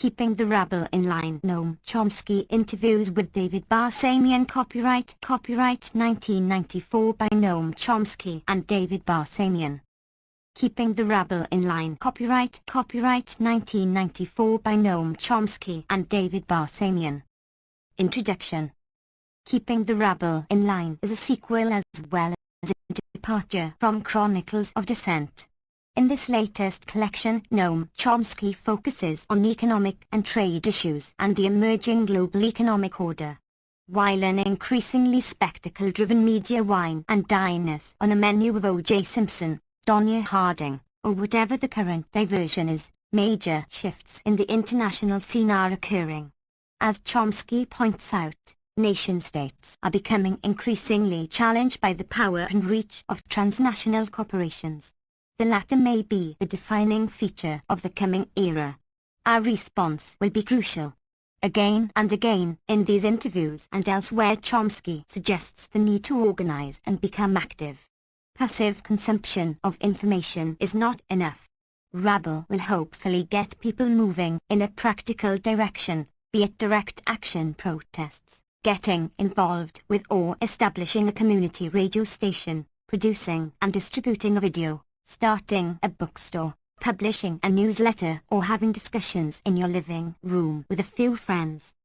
Keeping the Rabble in Line. Noam Chomsky interviews with David Barsamian. Copyright 1994 by Noam Chomsky and David Barsamian. Keeping the Rabble in Line. Copyright 1994 by Noam Chomsky and David Barsamian. Introduction. Keeping the Rabble in Line is a sequel as well as a departure from Chronicles of Dissent. In this latest collection, Noam Chomsky focuses on economic and trade issues and the emerging global economic order, while an increasingly spectacle-driven media wine and dine us on a menu of O.J. Simpson, Tonya Harding, or whatever the current diversion is. Major shifts in the international scene are occurring. As Chomsky points out, nation-states are becoming increasingly challenged by the power and reach of transnational corporations. The latter may be the defining feature of the coming era. Our response will be crucial. Again and again, in these interviews and elsewhere, Chomsky suggests the need to organize and become active. Passive consumption of information is not enough. Rabble will hopefully get people moving in a practical direction, be it direct action protests, getting involved with, or establishing a community radio station, producing and distributing a video, starting a bookstore, publishing a newsletter, or having discussions in your living room with a few friends.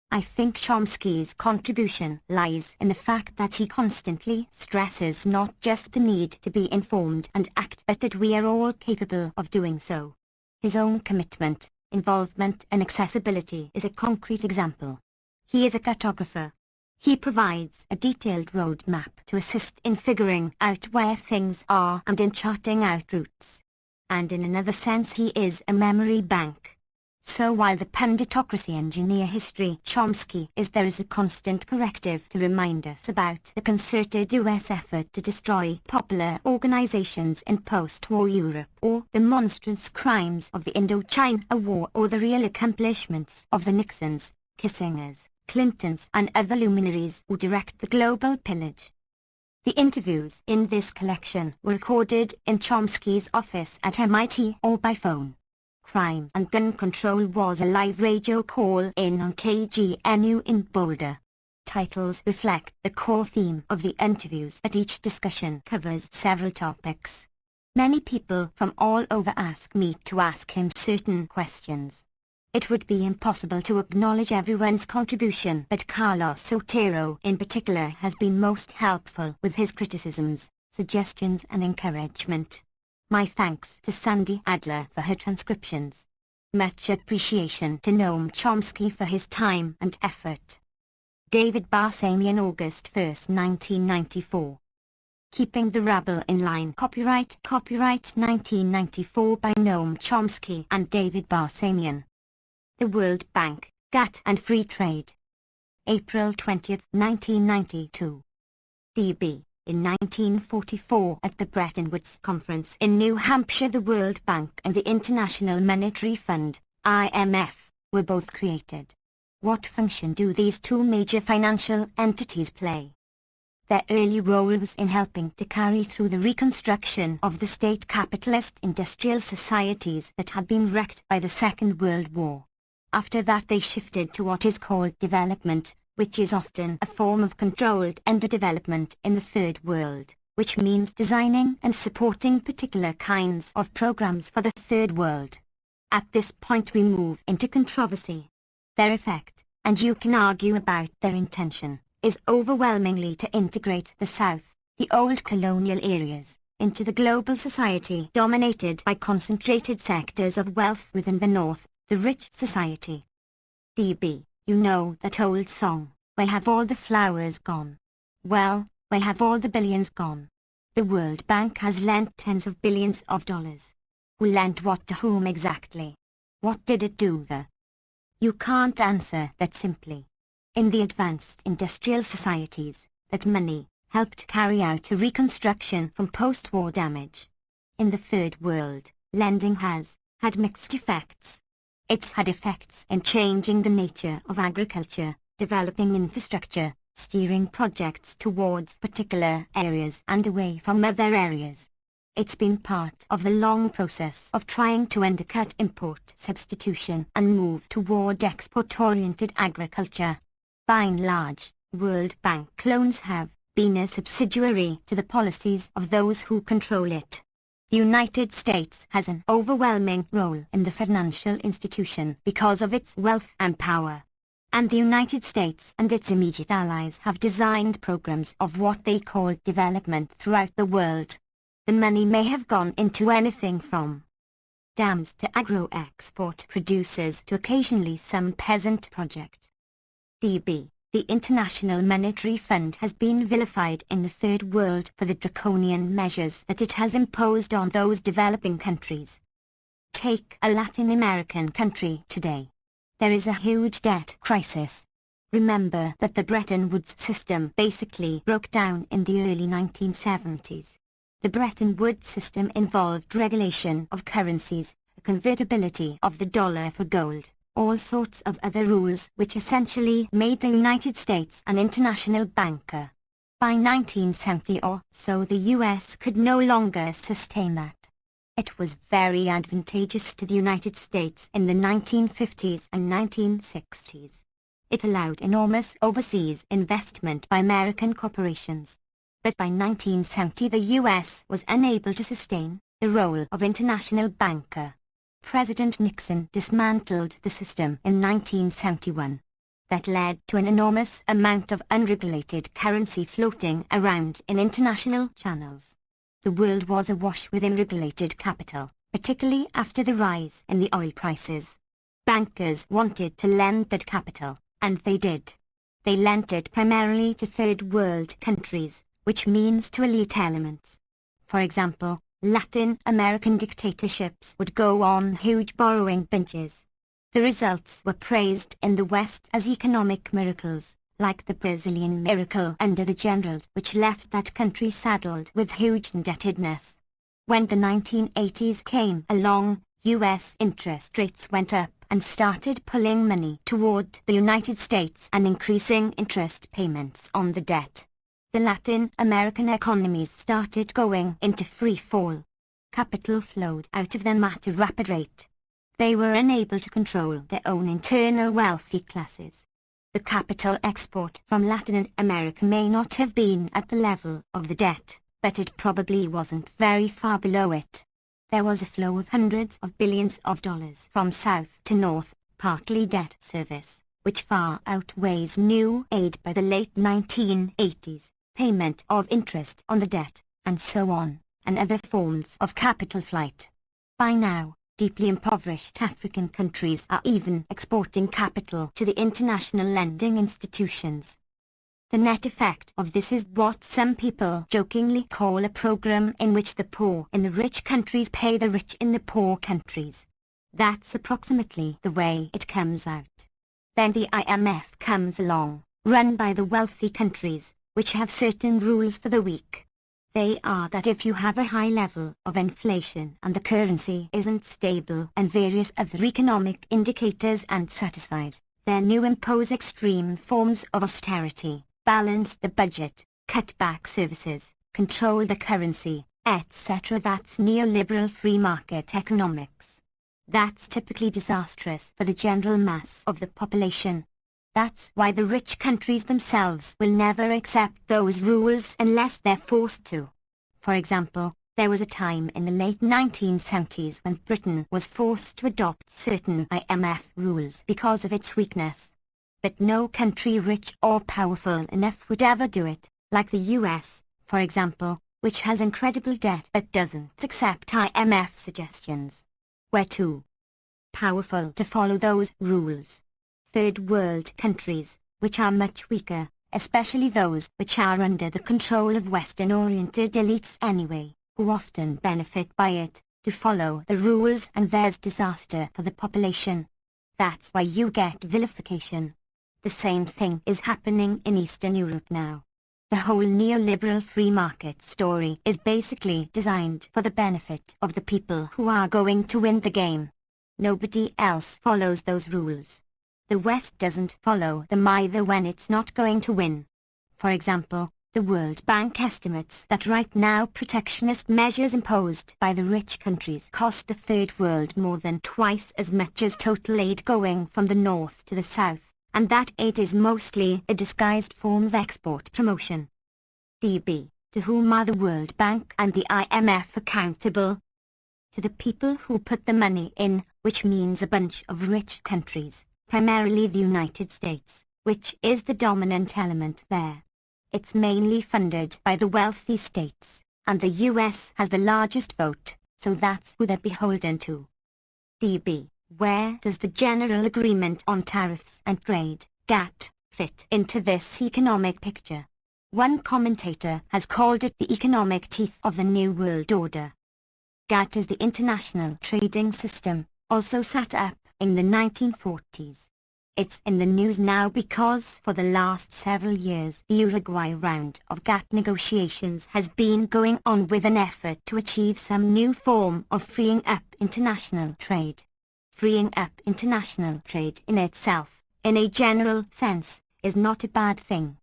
I think Chomsky's contribution lies in the fact that he constantly stresses not just the need to be informed and act, but that we are all capable of doing so. His own commitment, involvement and accessibility is a concrete example. He is a cartographer. He provides a detailed roadmap to assist in figuring out where things are and in charting out routes. And in another sense he is a memory bank. So while the punditocracy engineer history Chomsky is, there is a constant corrective to remind us about the concerted US effort to destroy popular organizations in post-war Europe, or the monstrous crimes of the Indochina War, or the real accomplishments of the Nixons, Kissingers, Clintons and other luminaries who direct the global pillage. The interviews in this collection were recorded in Chomsky's office at MIT or by phone. Crime and Gun Control was a live radio call-in on KGNU in Boulder. Titles reflect the core theme of the interviews, but each discussion covers several topics. Many people from all over ask me to ask him certain questions. It would be impossible to acknowledge everyone's contribution, but Carlos Otero in particular has been most helpful with his criticisms, suggestions and encouragement. My thanks to Sandy Adler for her transcriptions. Much appreciation to Noam Chomsky for his time and effort. David Barsamian, August 1, 1994. Keeping the Rabble in Line. Copyright 1994 by Noam Chomsky and David Barsamian. The World Bank, GATT and Free Trade. April 20, 1992. DB. In 1944 at the Bretton Woods Conference in New Hampshire, the World Bank and the International Monetary Fund, IMF, were both created. What function do these two major financial entities play? Their early role was in helping to carry through the reconstruction of the state capitalist industrial societies that had been wrecked by the Second World War. After that they shifted to what is called development, which is often a form of controlled underdevelopment in the Third World, which means designing and supporting particular kinds of programs for the Third World. At this point we move into controversy. Their effect, and you can argue about their intention, is overwhelmingly to integrate the South, the old colonial areas, into the global society dominated by concentrated sectors of wealth within the North, the rich society. DB, you know that old song, where have all the flowers gone? Well, where have all the billions gone? The World Bank has lent tens of billions of dollars. Who lent what to whom exactly? What did it do there? You can't answer that simply. In the advanced industrial societies, that money helped carry out a reconstruction from post-war damage. In the Third World, lending has had mixed effects. It's had effects in changing the nature of agriculture, developing infrastructure, steering projects towards particular areas and away from other areas. It's been part of the long process of trying to undercut import substitution and move toward export-oriented agriculture. By and large, World Bank loans have been a subsidiary to the policies of those who control it. The United States has an overwhelming role in the financial institution because of its wealth and power. And the United States and its immediate allies have designed programs of what they call development throughout the world. The money may have gone into anything from dams to agro-export producers to occasionally some peasant project. DB, the International Monetary Fund, has been vilified in the Third World for the draconian measures that it has imposed on those developing countries. Take a Latin American country today. There is a huge debt crisis. Remember that the Bretton Woods system basically broke down in the early 1970s. The Bretton Woods system involved regulation of currencies, a convertibility of the dollar for gold, all sorts of other rules which essentially made the United States an international banker. By 1970 or so the US could no longer sustain that. It was very advantageous to the United States in the 1950s and 1960s. It allowed enormous overseas investment by American corporations. But by 1970 the US was unable to sustain the role of international banker. President Nixon dismantled the system in 1971. That led to an enormous amount of unregulated currency floating around in international channels. The world was awash with unregulated capital, particularly after the rise in the oil prices. Bankers wanted to lend that capital, and they did. They lent it primarily to third world countries, which means to elite elements. For example, Latin American dictatorships would go on huge borrowing binges. The results were praised in the West as economic miracles, like the Brazilian miracle under the generals, which left that country saddled with huge indebtedness. When the 1980s came along, US interest rates went up and started pulling money toward the United States and increasing interest payments on the debt. The Latin American economies started going into free fall. Capital flowed out of them at a rapid rate. They were unable to control their own internal wealthy classes. The capital export from Latin America may not have been at the level of the debt, but it probably wasn't very far below it. There was a flow of hundreds of billions of dollars from south to north, partly debt service, which far outweighs new aid by the late 1980s, payment of interest on the debt, and so on, and other forms of capital flight. By now, deeply impoverished African countries are even exporting capital to the international lending institutions. The net effect of this is what some people jokingly call a program in which the poor in the rich countries pay the rich in the poor countries. That's approximately the way it comes out. Then the IMF comes along, run by the wealthy countries, which have certain rules for the weak. They are that if you have a high level of inflation and the currency isn't stable and various other economic indicators aren't satisfied, then you impose extreme forms of austerity, balance the budget, cut back services, control the currency, etc. That's neoliberal free market economics. That's typically disastrous for the general mass of the population. That's why the rich countries themselves will never accept those rules unless they're forced to. For example, there was a time in the late 1970s when Britain was forced to adopt certain IMF rules because of its weakness. But no country rich or powerful enough would ever do it, like the US, for example, which has incredible debt but doesn't accept IMF suggestions. We're too powerful to follow those rules. Third world countries, which are much weaker, especially those which are under the control of Western-oriented elites anyway, who often benefit by it, to follow the rules, and there's disaster for the population. That's why you get vilification. The same thing is happening in Eastern Europe now. The whole neoliberal free market story is basically designed for the benefit of the people who are going to win the game. Nobody else follows those rules. The West doesn't follow them either when it's not going to win. For example, The World Bank estimates that right now protectionist measures imposed by the rich countries cost the third world more than twice as much as total aid going from the north to the south, and that aid is mostly a disguised form of export promotion. DB, to whom are the World Bank and the IMF accountable? To the people who put the money in, which means a bunch of rich countries, primarily the United States, which is the dominant element there. It's mainly funded by the wealthy states, and the US has the largest vote, so that's who they're beholden to. DB, where does the General Agreement on Tariffs and Trade, GATT, fit into this economic picture? One commentator has called it the economic teeth of the New World Order. GATT is the international trading system, also set up in the 1940s. It's in the news now because for the last several years the Uruguay round of GATT negotiations has been going on with an effort to achieve some new form of freeing up international trade. Freeing up international trade in itself, in a general sense, is not a bad thing.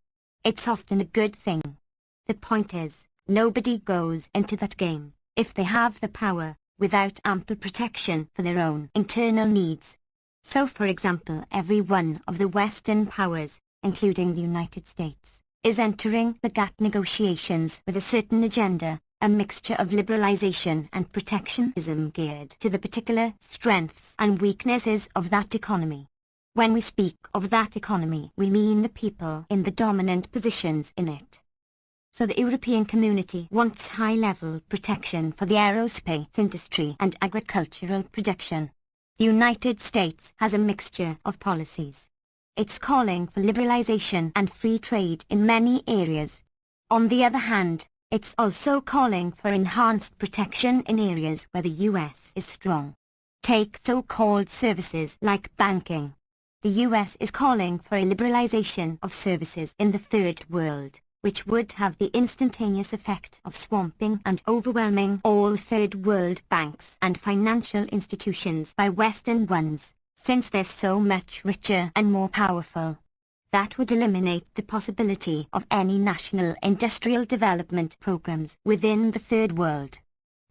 It's often a good thing. The point is, nobody goes into that game, if they have the power, without ample protection for their own internal needs. So for example, every one of the Western powers, including the United States, is entering the GATT negotiations with a certain agenda, a mixture of liberalization and protectionism geared to the particular strengths and weaknesses of that economy. When we speak of that economy, we mean the people in the dominant positions in it. So the European community wants high-level protection for the aerospace industry and agricultural production. The United States has a mixture of policies. It's calling for liberalization and free trade in many areas. On the other hand, it's also calling for enhanced protection in areas where the US is strong. Take so-called services like banking. The US is calling for a liberalization of services in the third world, which would have the instantaneous effect of swamping and overwhelming all third world banks and financial institutions by Western ones, since they're so much richer and more powerful. That would eliminate the possibility of any national industrial development programs within the third world.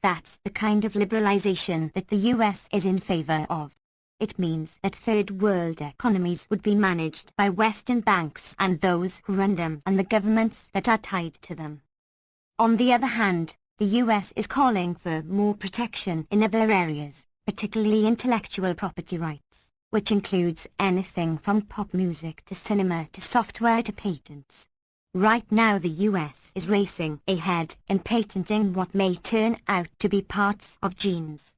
That's the kind of liberalization that the US is in favor of. It means that third world economies would be managed by Western banks and those who run them and the governments that are tied to them. On the other hand, the US is calling for more protection in other areas, particularly intellectual property rights, which includes anything from pop music to cinema to software to patents. Right now the US is racing ahead in patenting what may turn out to be parts of genes.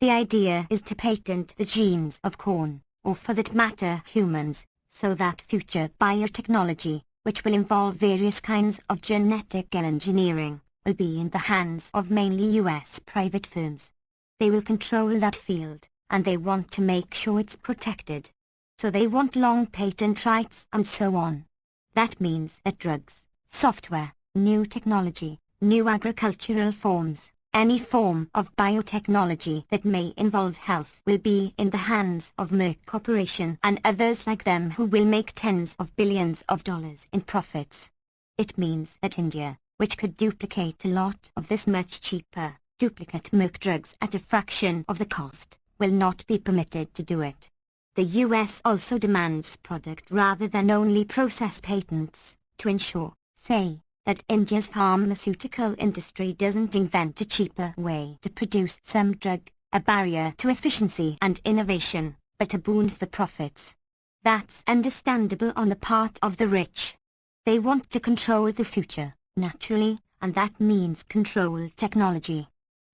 The idea is to patent the genes of corn, or for that matter humans, so that future biotechnology, which will involve various kinds of genetic engineering, will be in the hands of mainly US private firms. They will control that field, and they want to make sure it's protected. So they want long patent rights and so on. That means that drugs, software, new technology, new agricultural forms, any form of biotechnology that may involve health will be in the hands of Merck Corporation and others like them who will make tens of billions of dollars in profits. It means that India, which could duplicate a lot of this much cheaper, duplicate Merck drugs at a fraction of the cost, will not be permitted to do it. The US also demands product rather than only process patents, to ensure, say, that India's pharmaceutical industry doesn't invent a cheaper way to produce some drug, a barrier to efficiency and innovation, but a boon for profits. That's understandable on the part of the rich. They want to control the future, naturally, and that means control technology.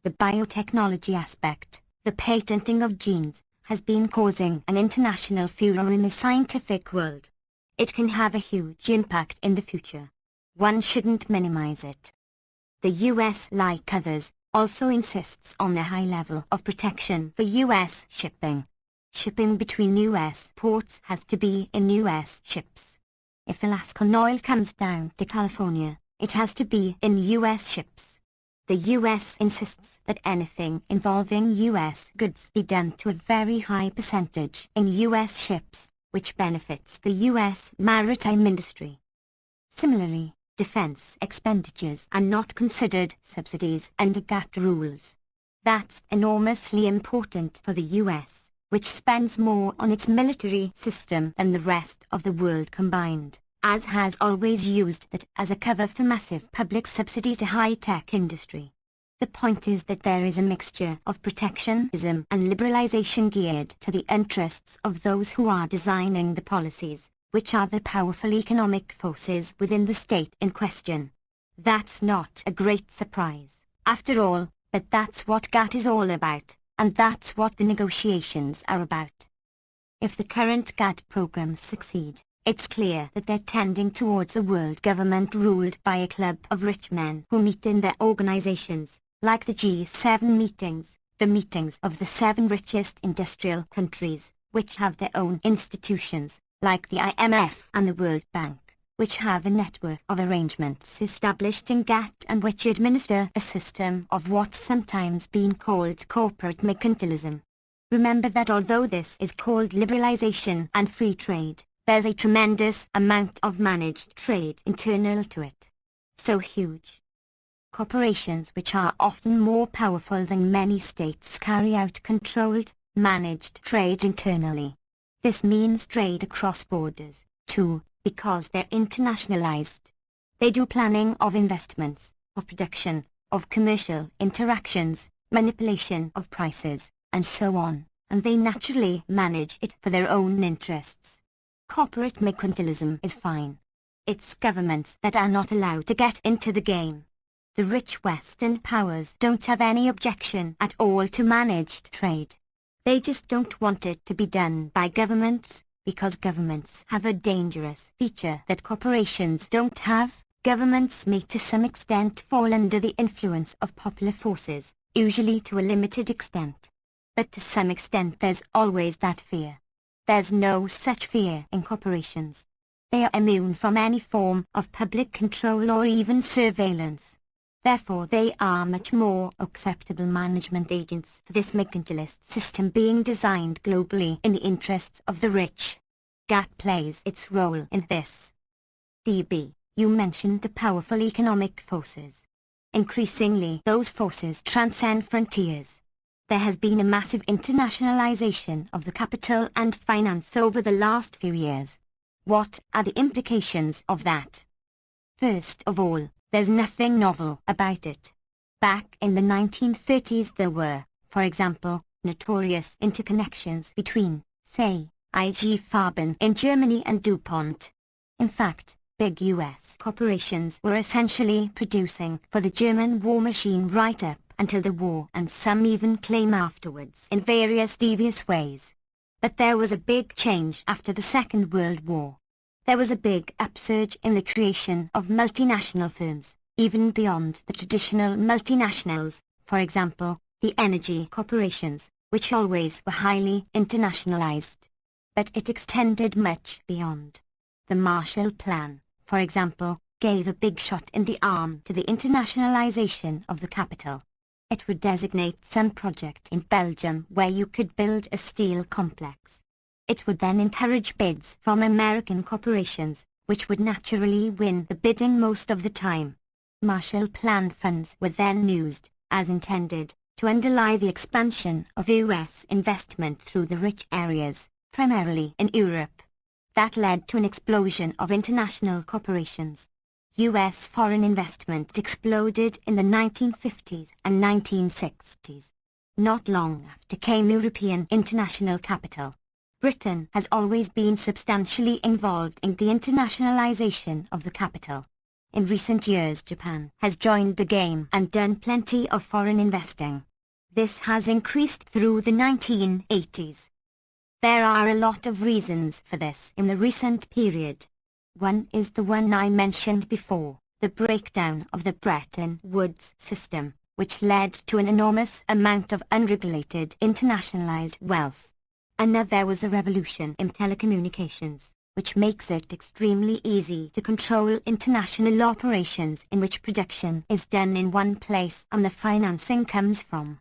The biotechnology aspect, the patenting of genes, has been causing an international furor in the scientific world. It can have a huge impact in the future. One shouldn't minimize it. The US, like others, also insists on a high level of protection for US shipping. Shipping between US ports has to be in US ships. If Alaskan oil comes down to California, it has to be in US ships. The US insists that anything involving US goods be done to a very high percentage in US ships, which benefits the US maritime industry. Similarly, defense expenditures are not considered subsidies under GATT rules. That's enormously important for the US, which spends more on its military system than the rest of the world combined, as has always used that as a cover for massive public subsidy to high-tech industry. The point is that there is a mixture of protectionism and liberalization geared to the interests of those who are designing the policies, which are the powerful economic forces within the state in question. That's not a great surprise, after all, but that's what GATT is all about, and that's what the negotiations are about. If the current GATT programs succeed, it's clear that they're tending towards a world government ruled by a club of rich men who meet in their organizations, like the G7 meetings, the meetings of the 7 richest industrial countries, which have their own institutions, like the IMF and the World Bank, which have a network of arrangements established in GATT and which administer a system of what's sometimes been called corporate mercantilism. Remember that although this is called liberalization and free trade, there's a tremendous amount of managed trade internal to it. So huge. Corporations which are often more powerful than many states carry out controlled, managed trade internally. This means trade across borders, too, because they're internationalized. They do planning of investments, of production, of commercial interactions, manipulation of prices, and so on, and they naturally manage it for their own interests. Corporate mercantilism is fine. It's governments that are not allowed to get into the game. The rich Western powers don't have any objection at all to managed trade. They just don't want it to be done by governments, because governments have a dangerous feature that corporations don't have. Governments may to some extent fall under the influence of popular forces, usually to a limited extent. But to some extent there's always that fear. There's no such fear in corporations. They are immune from any form of public control or even surveillance. Therefore they are much more acceptable management agents for this mercantilist system being designed globally in the interests of the rich. GATT plays its role in this. DB, you mentioned the powerful economic forces. Increasingly those forces transcend frontiers. There has been a massive internationalization of the capital and finance over the last few years. What are the implications of that? First of all, there's nothing novel about it. Back in the 1930s there were, for example, notorious interconnections between, say, IG Farben in Germany and DuPont. In fact, big US corporations were essentially producing for the German war machine right up until the war, and some even claim afterwards in various devious ways. But there was a big change after the Second World War. There was a big upsurge in the creation of multinational firms, even beyond the traditional multinationals, for example, the energy corporations, which always were highly internationalized. But it extended much beyond. The Marshall Plan, for example, gave a big shot in the arm to the internationalization of the capital. It would designate some project in Belgium where you could build a steel complex. It would then encourage bids from American corporations, which would naturally win the bidding most of the time. Marshall Plan funds were then used, as intended, to underlie the expansion of US investment through the rich areas, primarily in Europe. That led to an explosion of international corporations. US foreign investment exploded in the 1950s and 1960s. Not long after came European international capital. Britain has always been substantially involved in the internationalization of the capital. In recent years Japan has joined the game and done plenty of foreign investing. This has increased through the 1980s. There are a lot of reasons for this in the recent period. One is the one I mentioned before, the breakdown of the Bretton Woods system, which led to an enormous amount of unregulated internationalized wealth. Another was a revolution in telecommunications, which makes it extremely easy to control international operations in which production is done in one place and the financing comes from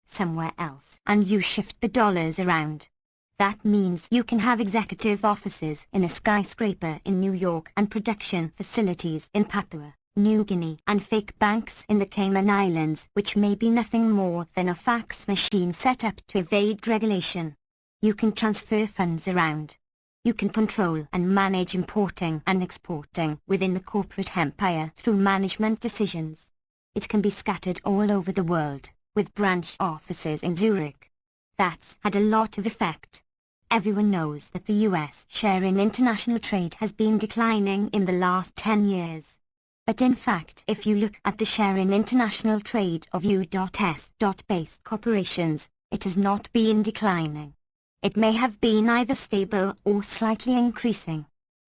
somewhere else, and you shift the dollars around. That means you can have executive offices in a skyscraper in New York and production facilities in Papua New Guinea and fake banks in the Cayman Islands, which may be nothing more than a fax machine set up to evade regulation. You can transfer funds around. You can control and manage importing and exporting within the corporate empire through management decisions. It can be scattered all over the world, with branch offices in Zurich. That's had a lot of effect. Everyone knows that the US share in international trade has been declining in the last 10 years. But in fact, if you look at the share in international trade of U.S.-based corporations, it has not been declining. It may have been either stable or slightly increasing.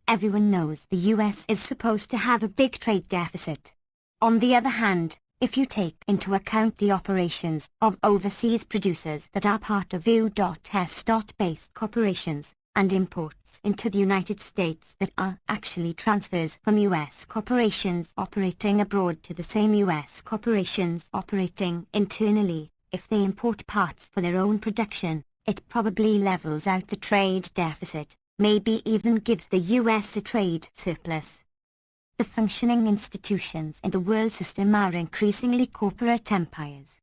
Everyone knows the US is supposed to have a big trade deficit. On the other hand, if you take into account the operations of overseas producers that are part of U.S.-based corporations, and imports into the United States that are actually transfers from U.S. corporations operating abroad to the same U.S. corporations operating internally, if they import parts for their own production, it probably levels out the trade deficit, maybe even gives the U.S. a trade surplus. The functioning institutions in the world system are increasingly corporate empires.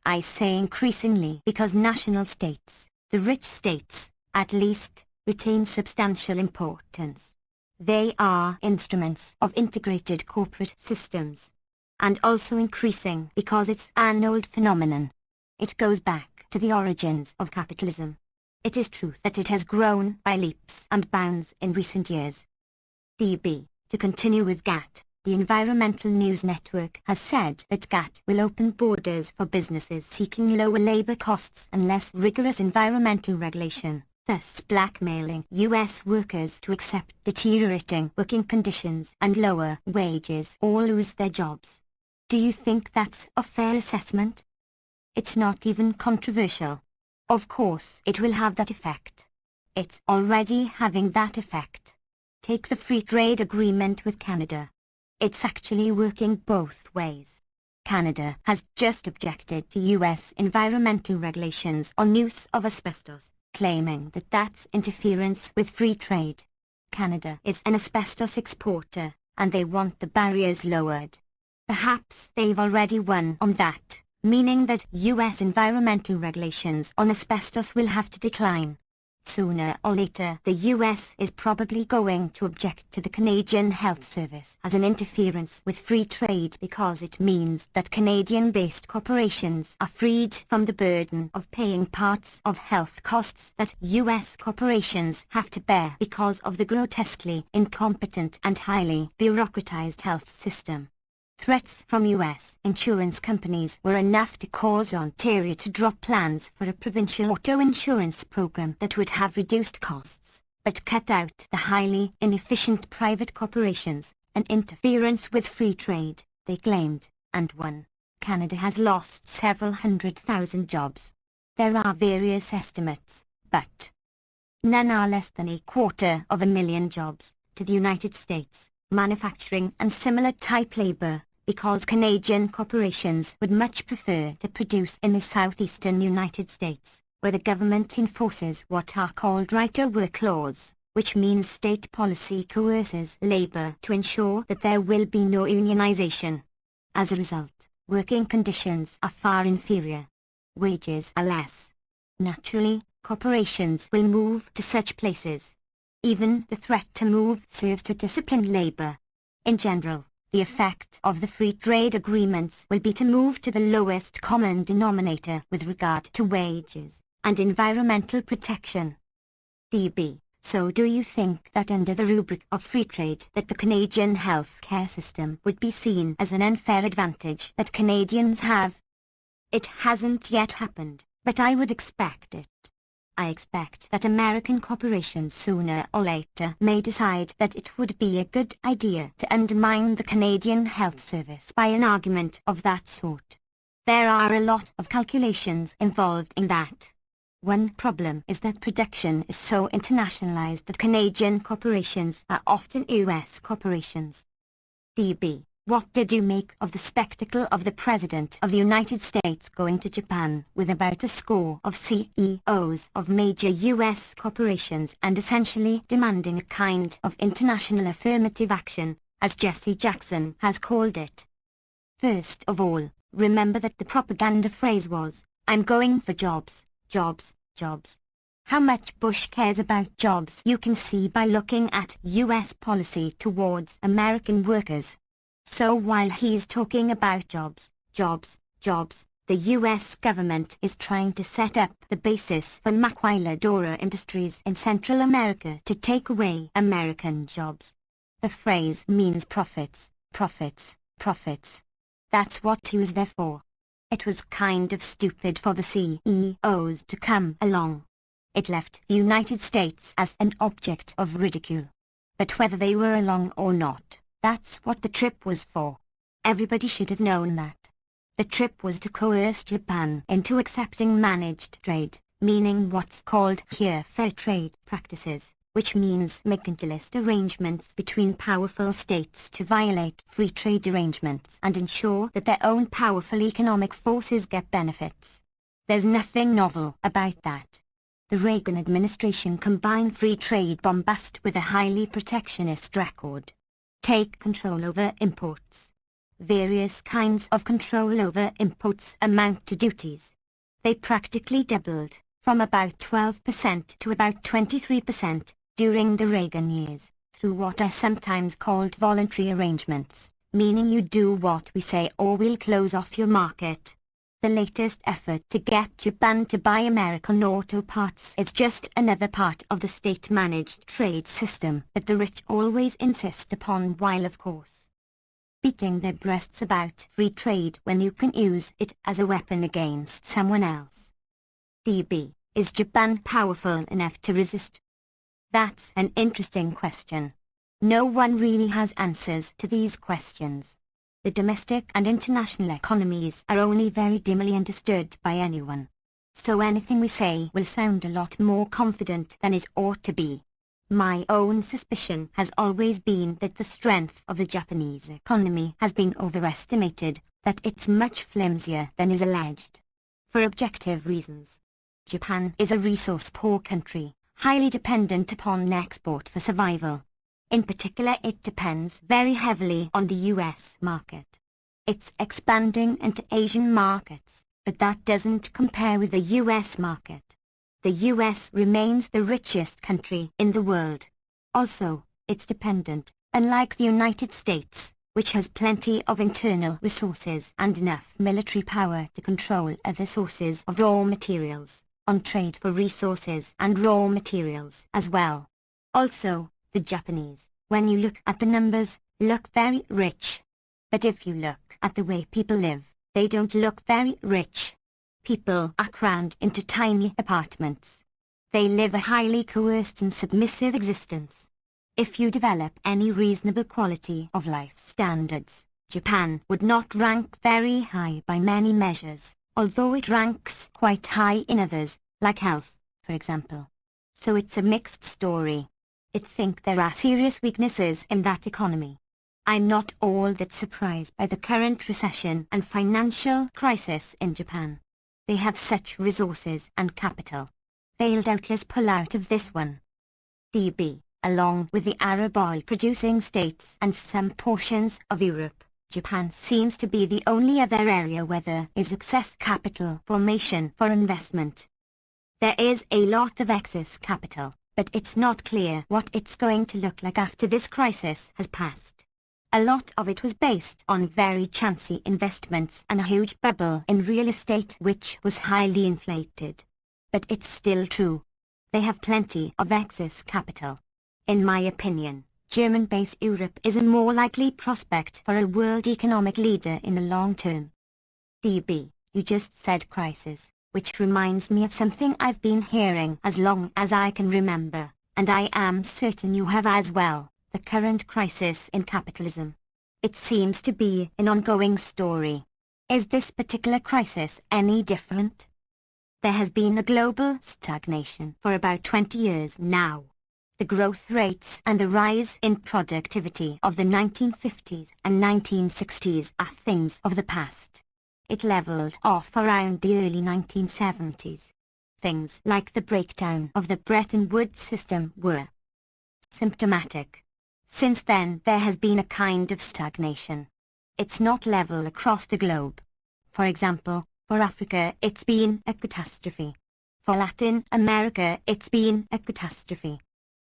I say increasingly because national states, the rich states, at least, retain substantial importance. They are instruments of integrated corporate systems. And also increasing because it's an old phenomenon. It goes back to the origins of capitalism. It is true that it has grown by leaps and bounds in recent years. DB, to continue with GATT, the Environmental News Network has said that GATT will open borders for businesses seeking lower labor costs and less rigorous environmental regulation, thus blackmailing U.S. workers to accept deteriorating working conditions and lower wages or lose their jobs. Do you think that's a fair assessment? It's not even controversial. Of course, it will have that effect. It's already having that effect. Take the free trade agreement with Canada. It's actually working both ways. Canada has just objected to U.S. environmental regulations on use of asbestos, claiming that that's interference with free trade. Canada is an asbestos exporter, and they want the barriers lowered. Perhaps they've already won on that, meaning that U.S. environmental regulations on asbestos will have to decline. Sooner or later, the U.S. is probably going to object to the Canadian Health Service as an interference with free trade because it means that Canadian-based corporations are freed from the burden of paying parts of health costs that U.S. corporations have to bear because of the grotesquely incompetent and highly bureaucratized health system. Threats from U.S. insurance companies were enough to cause Ontario to drop plans for a provincial auto insurance program that would have reduced costs, but cut out the highly inefficient private corporations, and interference with free trade, they claimed, and won. Canada has lost several 100,000 jobs. There are various estimates, but none are less than 250,000 jobs, to the United States, manufacturing and similar type labor, because Canadian corporations would much prefer to produce in the southeastern United States, where the government enforces what are called right-to-work laws, which means state policy coerces labor to ensure that there will be no unionization. As a result, working conditions are far inferior. Wages are less. Naturally, corporations will move to such places. Even the threat to move serves to discipline labor. In general, the effect of the free trade agreements will be to move to the lowest common denominator with regard to wages and environmental protection. DB, so do you think that under the rubric of free trade that the Canadian health care system would be seen as an unfair advantage that Canadians have? It hasn't yet happened, but I would expect it. I expect that American corporations sooner or later may decide that it would be a good idea to undermine the Canadian Health Service by an argument of that sort. There are a lot of calculations involved in that. One problem is that production is so internationalized that Canadian corporations are often U.S. corporations. DB, What did you make of the spectacle of the President of the United States going to Japan with about a score of CEOs of major US corporations and essentially demanding a kind of international affirmative action, as Jesse Jackson has called it? First of all, remember that the propaganda phrase was, "I'm going for jobs, jobs, jobs." How much Bush cares about jobs you can see by looking at US policy towards American workers. So while he's talking about jobs, jobs, jobs, the US government is trying to set up the basis for maquiladora industries in Central America to take away American jobs. The phrase means profits, profits, profits. That's what he was there for. It was kind of stupid for the CEOs to come along. It left the United States as an object of ridicule. But whether they were along or not, that's what the trip was for. Everybody should have known that. The trip was to coerce Japan into accepting managed trade, meaning what's called here fair trade practices, which means mercantilist arrangements between powerful states to violate free trade arrangements and ensure that their own powerful economic forces get benefits. There's nothing novel about that. The Reagan administration combined free trade bombast with a highly protectionist record. Take control over imports. Various kinds of control over imports amount to duties. They practically doubled, from about 12% to about 23%, during the Reagan years, through what are sometimes called voluntary arrangements, meaning you do what we say or we'll close off your market. The latest effort to get Japan to buy American auto parts is just another part of the state-managed trade system that the rich always insist upon while of course beating their breasts about free trade when you can use it as a weapon against someone else. DB, is Japan powerful enough to resist? That's an interesting question. No one really has answers to these questions. The domestic and international economies are only very dimly understood by anyone. So anything we say will sound a lot more confident than it ought to be. My own suspicion has always been that the strength of the Japanese economy has been overestimated, that it's much flimsier than is alleged. For objective reasons. Japan is a resource-poor country, highly dependent upon export for survival. In particular, it depends very heavily on the US market. It's expanding into Asian markets, but that doesn't compare with the US market. The US remains the richest country in the world. Also, it's dependent, unlike the United States, which has plenty of internal resources and enough military power to control other sources of raw materials, on trade for resources and raw materials as well. Also, the Japanese, when you look at the numbers, look very rich. But if you look at the way people live, they don't look very rich. People are crammed into tiny apartments. They live a highly coerced and submissive existence. If you develop any reasonable quality of life standards, Japan would not rank very high by many measures, although it ranks quite high in others, like health, for example. So it's a mixed story. I think there are serious weaknesses in that economy. I'm not all that surprised by the current recession and financial crisis in Japan. They have such resources and capital. They'll doubtless pull out of this one. DB, along with the Arab oil-producing states and some portions of Europe, Japan seems to be the only other area where there is excess capital formation for investment. There is a lot of excess capital, but it's not clear what it's going to look like after this crisis has passed. A lot of it was based on very chancy investments and a huge bubble in real estate which was highly inflated. But it's still true. They have plenty of excess capital. In my opinion, German-based Europe is a more likely prospect for a world economic leader in the long term. DB, you just said crisis, which reminds me of something I've been hearing as long as I can remember, and I am certain you have as well. The current crisis in capitalism. It seems to be an ongoing story. Is this particular crisis any different? There has been a global stagnation for about 20 years now. The growth rates and the rise in productivity of the 1950s and 1960s are things of the past. It leveled off around the early 1970s. Things like the breakdown of the Bretton Woods system were symptomatic. Since then there has been a kind of stagnation. It's not level across the globe. For example, for Africa it's been a catastrophe. For Latin America it's been a catastrophe.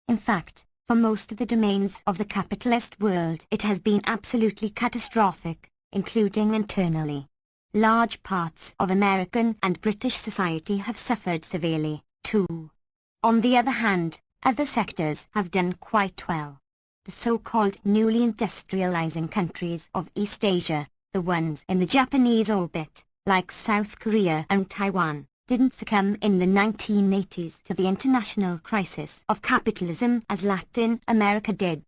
In fact, for most of the domains of the capitalist world it has been absolutely catastrophic, including internally. Large parts of American and British society have suffered severely, too. On the other hand, other sectors have done quite well. The so-called newly industrializing countries of East Asia, the ones in the Japanese orbit, like South Korea and Taiwan, didn't succumb in the 1980s to the international crisis of capitalism as Latin America did.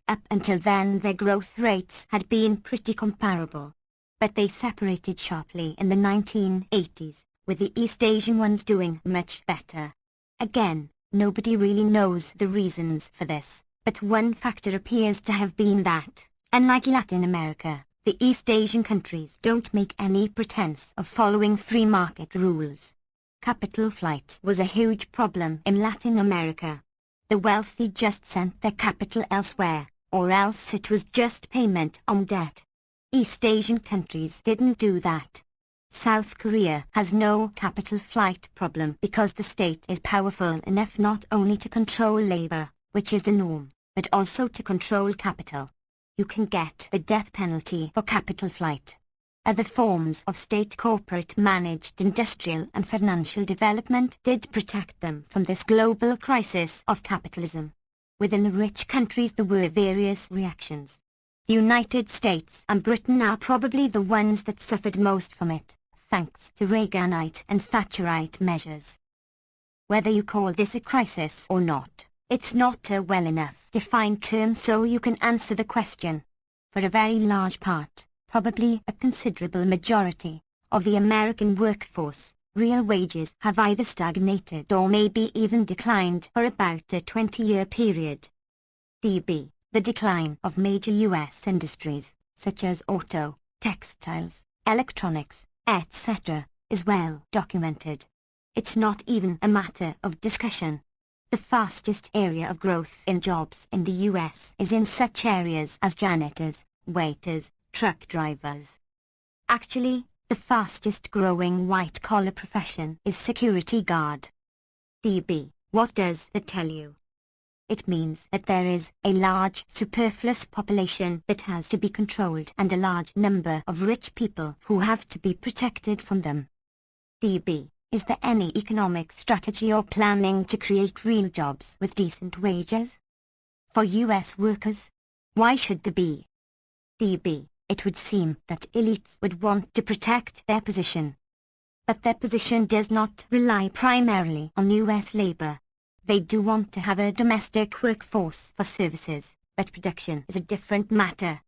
Up until then their growth rates had been pretty comparable. But they separated sharply in the 1980s, with the East Asian ones doing much better. Again, nobody really knows the reasons for this, but one factor appears to have been that, unlike Latin America, the East Asian countries don't make any pretense of following free market rules. Capital flight was a huge problem in Latin America. The wealthy just sent their capital elsewhere, or else it was just payment on debt. East Asian countries didn't do that. South Korea has no capital flight problem because the state is powerful enough not only to control labor, which is the norm, but also to control capital. You can get the death penalty for capital flight. Other forms of state corporate managed industrial and financial development did protect them from this global crisis of capitalism. Within the rich countries there were various reactions. The United States and Britain are probably the ones that suffered most from it, thanks to Reaganite and Thatcherite measures. Whether you call this a crisis or not, it's not a well enough defined term so you can answer the question. For a very large part, probably a considerable majority, of the American workforce, real wages have either stagnated or maybe even declined for about a 20-year period. DB. The decline of major U.S. industries, such as auto, textiles, electronics, etc., is well documented. It's not even a matter of discussion. The fastest area of growth in jobs in the U.S. is in such areas as janitors, waiters, truck drivers. Actually, the fastest growing white-collar profession is security guard. DB. What does that tell you? It means that there is a large superfluous population that has to be controlled and a large number of rich people who have to be protected from them. DB. Is there any economic strategy or planning to create real jobs with decent wages? For U.S. workers? Why should there be? DB. It would seem that elites would want to protect their position. But their position does not rely primarily on U.S. labor. They do want to have a domestic workforce for services, but production is a different matter.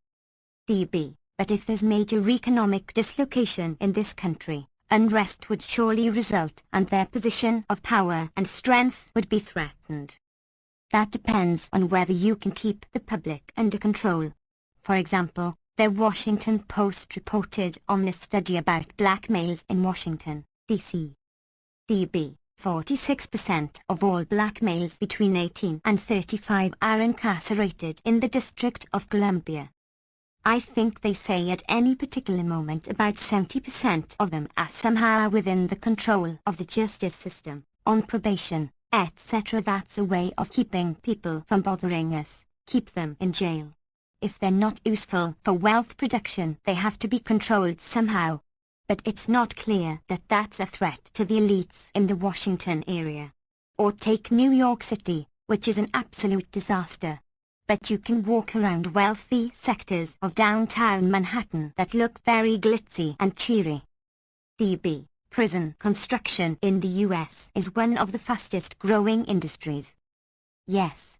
DB. But if there's major economic dislocation in this country, unrest would surely result and their position of power and strength would be threatened. That depends on whether you can keep the public under control. For example, the Washington Post reported on this study about black males in Washington, D.C. DB. 46% of all black males between 18 and 35 are incarcerated in the District of Columbia. I think they say at any particular moment about 70% of them are somehow within the control of the justice system, on probation, etc. That's a way of keeping people from bothering us, keep them in jail. If they're not useful for wealth production, they have to be controlled somehow. But it's not clear that that's a threat to the elites in the Washington area. Or take New York City, which is an absolute disaster. But you can walk around wealthy sectors of downtown Manhattan that look very glitzy and cheery. DB. Prison construction in the US is one of the fastest growing industries. Yes.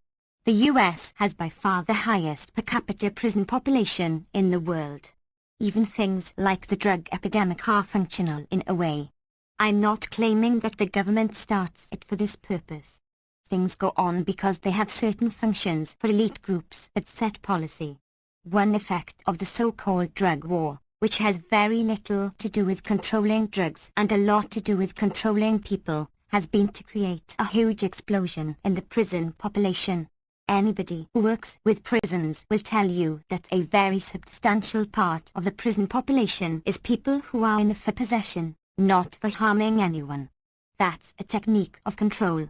The US has by far the highest per capita prison population in the world. Even things like the drug epidemic are functional in a way. I'm not claiming that the government starts it for this purpose. Things go on because they have certain functions for elite groups that set policy. One effect of the so-called drug war, which has very little to do with controlling drugs and a lot to do with controlling people, has been to create a huge explosion in the prison population. Anybody who works with prisons will tell you that a very substantial part of the prison population is people who are in it for possession, not for harming anyone. That's a technique of control.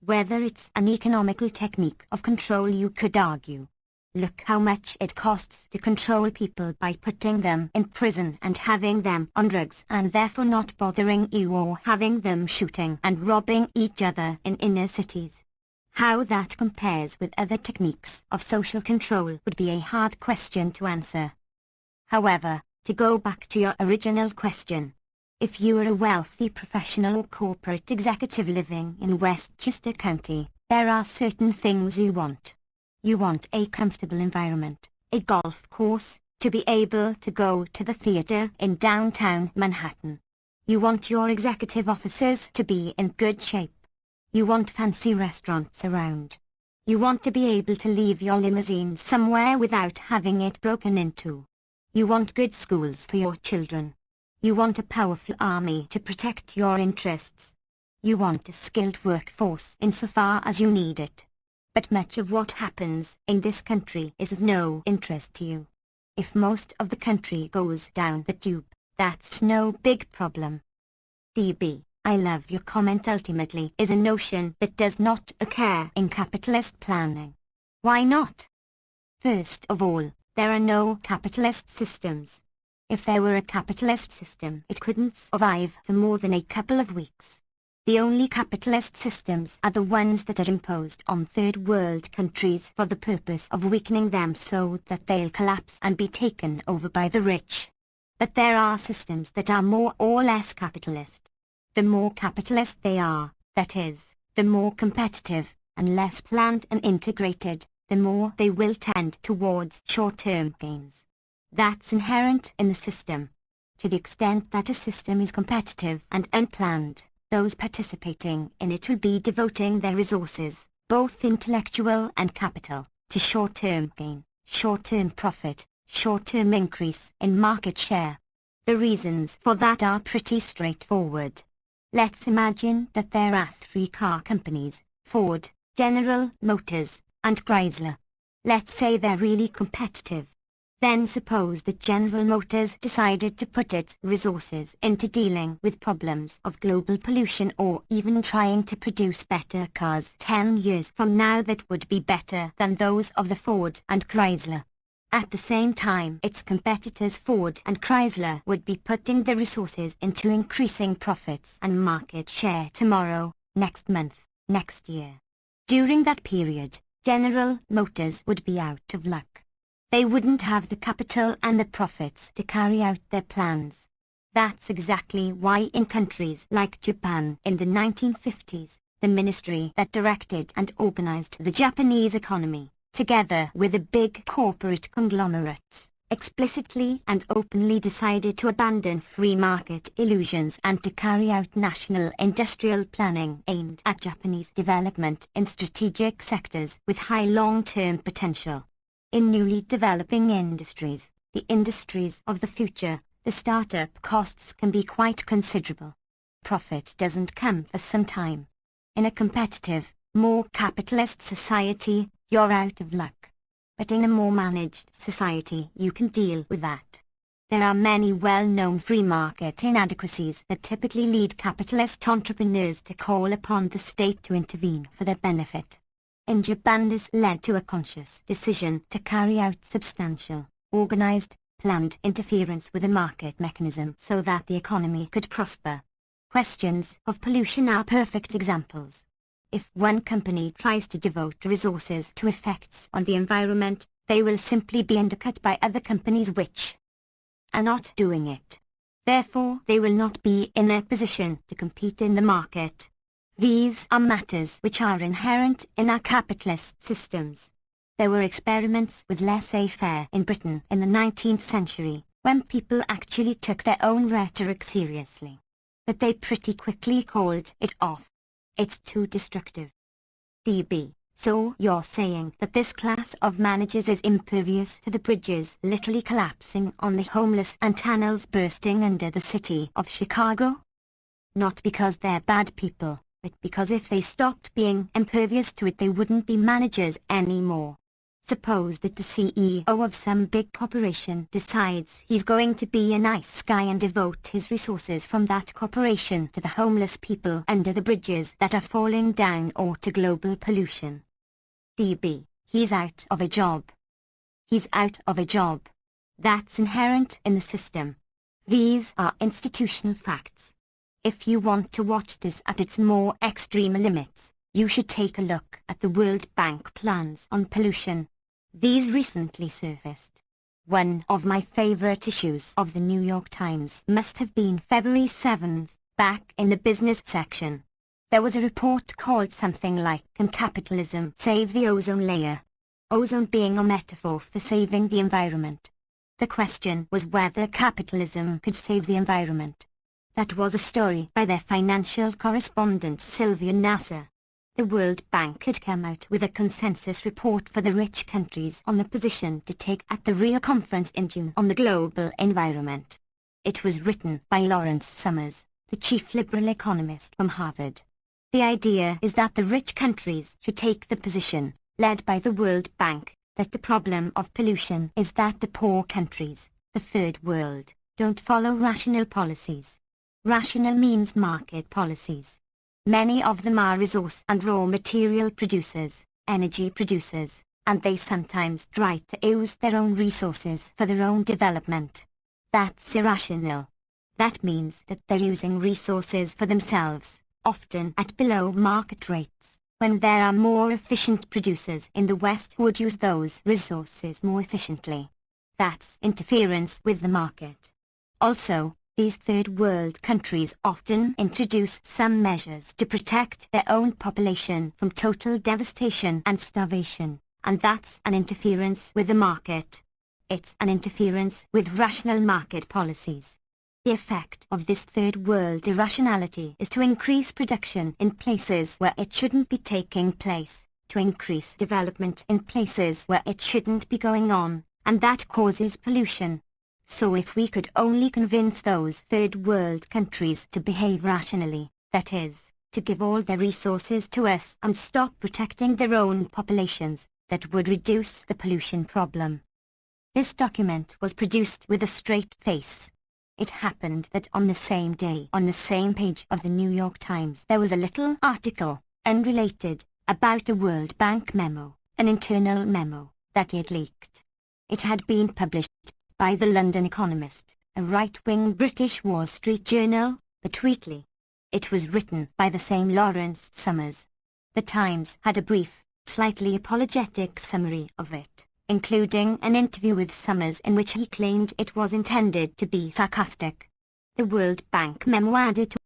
Whether it's an economical technique of control, you could argue. Look how much it costs to control people by putting them in prison and having them on drugs and therefore not bothering you or having them shooting and robbing each other in inner cities. How that compares with other techniques of social control would be a hard question to answer. However, to go back to your original question, if you are a wealthy professional or corporate executive living in Westchester County, there are certain things you want. You want a comfortable environment, a golf course, to be able to go to the theater in downtown Manhattan. You want your executive officers to be in good shape. You want fancy restaurants around. You want to be able to leave your limousine somewhere without having it broken into. You want good schools for your children. You want a powerful army to protect your interests. You want a skilled workforce insofar as you need it. But much of what happens in this country is of no interest to you. If most of the country goes down the tube, that's no big problem. DB, I love your comment. Ultimately is a notion that does not occur in capitalist planning. Why not? First of all, there are no capitalist systems. If there were a capitalist system, it couldn't survive for more than a couple of weeks. The only capitalist systems are the ones that are imposed on third world countries for the purpose of weakening them so that they'll collapse and be taken over by the rich. But there are systems that are more or less capitalist. The more capitalist they are, that is, the more competitive, and less planned and integrated, the more they will tend towards short-term gains. That's inherent in the system. To the extent that a system is competitive and unplanned, those participating in it will be devoting their resources, both intellectual and capital, to short-term gain, short-term profit, short-term increase in market share. The reasons for that are pretty straightforward. Let's imagine that there are 3 car companies, Ford, General Motors, and Chrysler. Let's say they're really competitive. Then suppose that General Motors decided to put its resources into dealing with problems of global pollution or even trying to produce better cars 10 years from now that would be better than those of the Ford and Chrysler. At the same time, its competitors Ford and Chrysler would be putting their resources into increasing profits and market share tomorrow, next month, next year. During that period, General Motors would be out of luck. They wouldn't have the capital and the profits to carry out their plans. That's exactly why in countries like Japan in the 1950s, the ministry that directed and organized the Japanese economy, together with the big corporate conglomerates, explicitly and openly decided to abandon free market illusions and to carry out national industrial planning aimed at Japanese development in strategic sectors with high long-term potential. In newly developing industries, the industries of the future, the startup costs can be quite considerable. Profit doesn't come for some time. In a competitive, more capitalist society, you're out of luck. But in a more managed society, you can deal with that. There are many well-known free market inadequacies that typically lead capitalist entrepreneurs to call upon the state to intervene for their benefit. In Japan, this led to a conscious decision to carry out substantial, organized, planned interference with the market mechanism so that the economy could prosper. Questions of pollution are perfect examples. If one company tries to devote resources to effects on the environment, they will simply be undercut by other companies which are not doing it. Therefore, they will not be in a position to compete in the market. These are matters which are inherent in our capitalist systems. There were experiments with laissez-faire in Britain in the 19th century, when people actually took their own rhetoric seriously. But they pretty quickly called it off. It's too destructive. DB. So you're saying that this class of managers is impervious to the bridges literally collapsing on the homeless and tunnels bursting under the city of Chicago? Not because they're bad people, but because if they stopped being impervious to it they wouldn't be managers anymore. Suppose that the CEO of some big corporation decides he's going to be a nice guy and devote his resources from that corporation to the homeless people under the bridges that are falling down or to global pollution. DB, he's out of a job. He's out of a job. That's inherent in the system. These are institutional facts. If you want to watch this at its more extreme limits, you should take a look at the World Bank plans on pollution. These recently surfaced. One of my favorite issues of the New York Times must have been February 7th, back in the business section. There was a report called something like "Can Capitalism Save the Ozone Layer?" Ozone being a metaphor for saving the environment. The question was whether capitalism could save the environment. That was a story by their financial correspondent Sylvia Nasser. The World Bank had come out with a consensus report for the rich countries on the position to take at the Rio conference in June on the global environment. It was written by Lawrence Summers, the chief liberal economist from Harvard. The idea is that the rich countries should take the position, led by the World Bank, that the problem of pollution is that the poor countries, the third world, don't follow rational policies. Rational means market policies. Many of them are resource and raw material producers, energy producers, and they sometimes try to use their own resources for their own development. That's irrational. That means that they're using resources for themselves, often at below market rates, when there are more efficient producers in the West who would use those resources more efficiently. That's interference with the market. Also, these third world countries often introduce some measures to protect their own population from total devastation and starvation, and that's an interference with the market. It's an interference with rational market policies. The effect of this third world irrationality is to increase production in places where it shouldn't be taking place, to increase development in places where it shouldn't be going on, and that causes pollution. So if we could only convince those third world countries to behave rationally, that is, to give all their resources to us and stop protecting their own populations, that would reduce the pollution problem. This document was produced with a straight face. It happened that on the same day, on the same page of the New York Times, there was a little article, unrelated, about a World Bank memo, an internal memo, that it leaked. It had been published by the London Economist, a right-wing British Wall Street journal, but weekly. It was written by the same Lawrence Summers. The Times had a brief, slightly apologetic summary of it, including an interview with Summers in which he claimed it was intended to be sarcastic. The World Bank memo added to